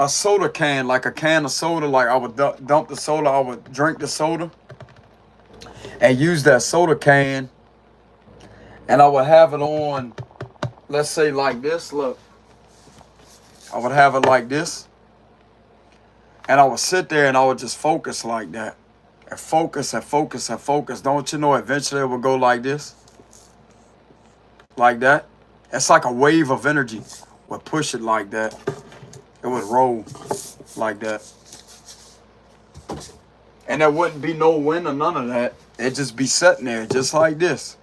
soda can, like a can of soda. Like I would dump the soda, I would drink the soda and use that soda can, and I would have it on, let's say like this. Look, I would have it like this, and I would sit there and I would just focus like that, and focus and focus and focus. Don't you know eventually it would go like this, like that? It's like a wave of energy would push it like that. It would roll like that. And there wouldn't be no wind or none of that. It'd just be sitting there just like this.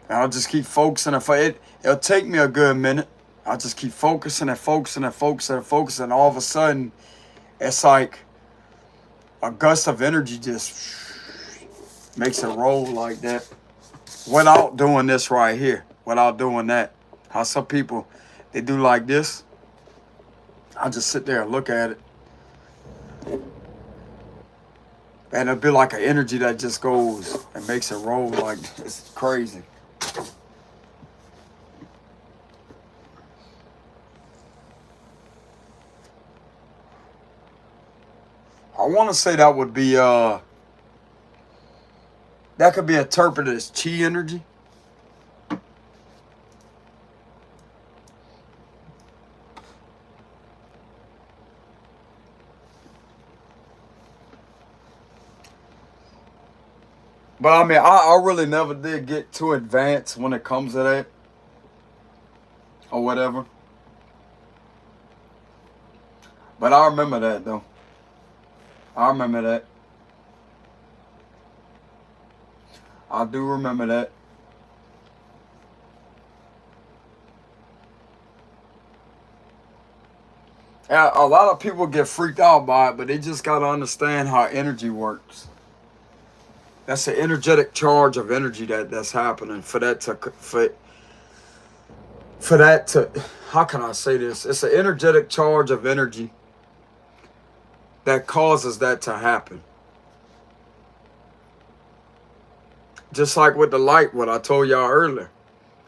And I'll just keep focusing. It'll take me a good minute. I'll just keep focusing and focusing and focusing and focusing. And all of a sudden, it's like a gust of energy just makes it roll like that. Without doing this right here. Without doing that. How some people, they do like this. I'll just sit there and look at it. And it'll be like an energy that just goes and makes it roll like it's crazy. I want to say that would be, that could be interpreted as chi energy. But I mean, I really never did get too advanced when it comes to that. Or whatever. But I remember that though. I remember that. I do remember that. Yeah, a lot of people get freaked out by it, but they just got to understand how energy works. That's an energetic charge of energy that's happening for that to how can I say this? It's an energetic charge of energy that causes that to happen. Just like with the light, what I told y'all earlier.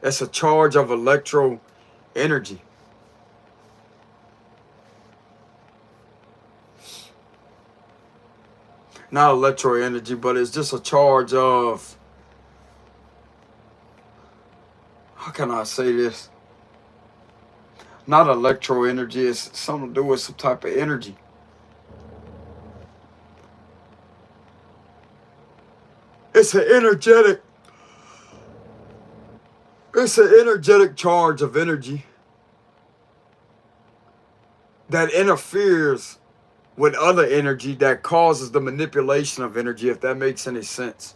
It's a charge of electro energy. Not electro energy, but it's just a charge of, how can I say this? Not electro energy, it's something to do with some type of energy. It's an energetic charge of energy that interferes with other energy that causes the manipulation of energy, if that makes any sense.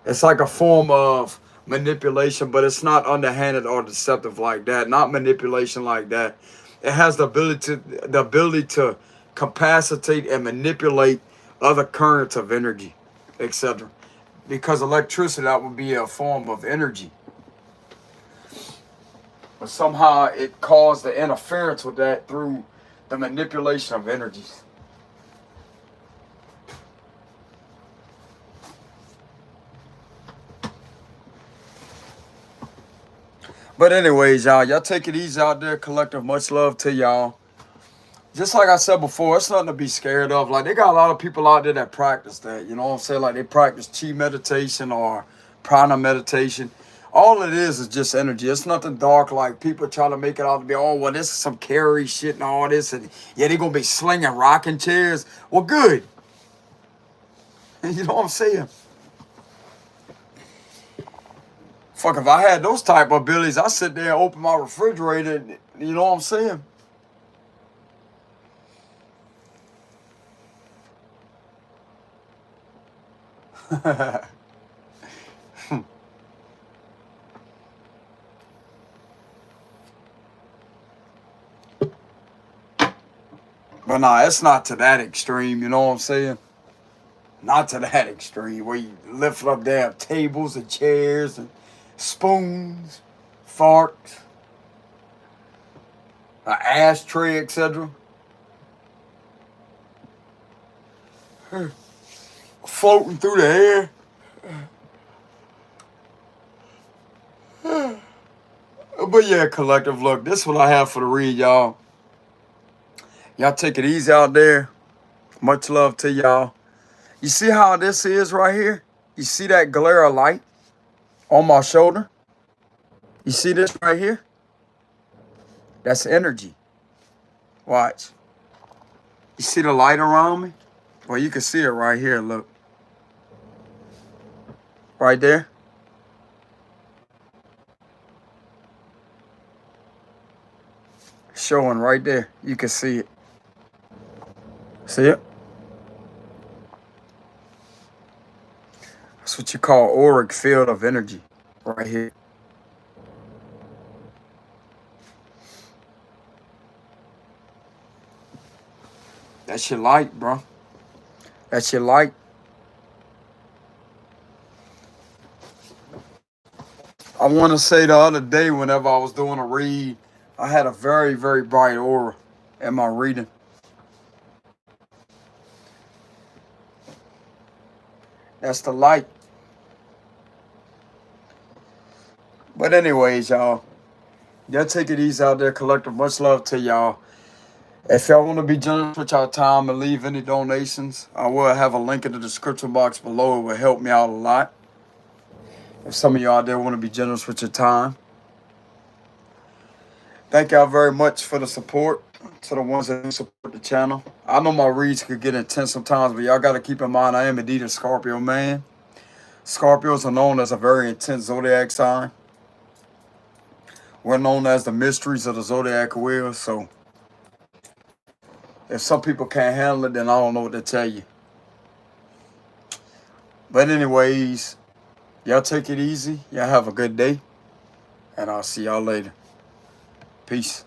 It's like a form of manipulation, but it's not underhanded or deceptive like that. Not manipulation like that. It has the ability to capacitate and manipulate other currents of energy, etc. Because electricity, that would be a form of energy. But somehow it caused the interference with that through the manipulation of energies. But anyways, y'all take it easy out there, collective. Much love to y'all. Just like I said before, it's nothing to be scared of. Like, they got a lot of people out there that practice that. You know what I'm saying? Like, they practice chi meditation or prana meditation. All it is just energy. It's nothing dark like people try to make it out to be, oh, well, this is some carry shit and all this. And yeah, they're going to be slinging rocking chairs. Well, good. You know what I'm saying? Fuck, if I had those type of abilities, I'd sit there and open my refrigerator. And, you know what I'm saying? But nah, it's not to that extreme, you know what I'm saying? Not to that extreme where you lift up damn tables and chairs and spoons, forks, an ashtray, etc. Floating through the air. But yeah, collective, look, this is what I have for the read, y'all. Y'all take it easy out there. Much love to y'all. You see how this is right here? You see that glare of light on my shoulder? You see this right here? That's energy. Watch. You see the light around me? Well, you can see it right here, look. Right there. Showing right there. You can see it. See it? That's what you call auric field of energy. Right here. That's your light, bro. That's your light. I want to say the other day, whenever I was doing a read, I had a very, very bright aura in my reading. That's the light. But anyways, y'all take it easy out there, collective. Much love to y'all. If y'all want to be generous with y'all time and leave any donations, I will have a link in the description box below. It will help me out a lot. If some of y'all out there want to be generous with your time. Thank y'all very much for the support. To the ones that support the channel. I know my reads could get intense sometimes, but y'all got to keep in mind I am indeed a Scorpio man. Scorpios are known as a very intense zodiac sign. We're known as the mysteries of the zodiac wheel, so if some people can't handle it, then I don't know what to tell you. But anyways, y'all take it easy. Y'all have a good day. And I'll see y'all later. Peace.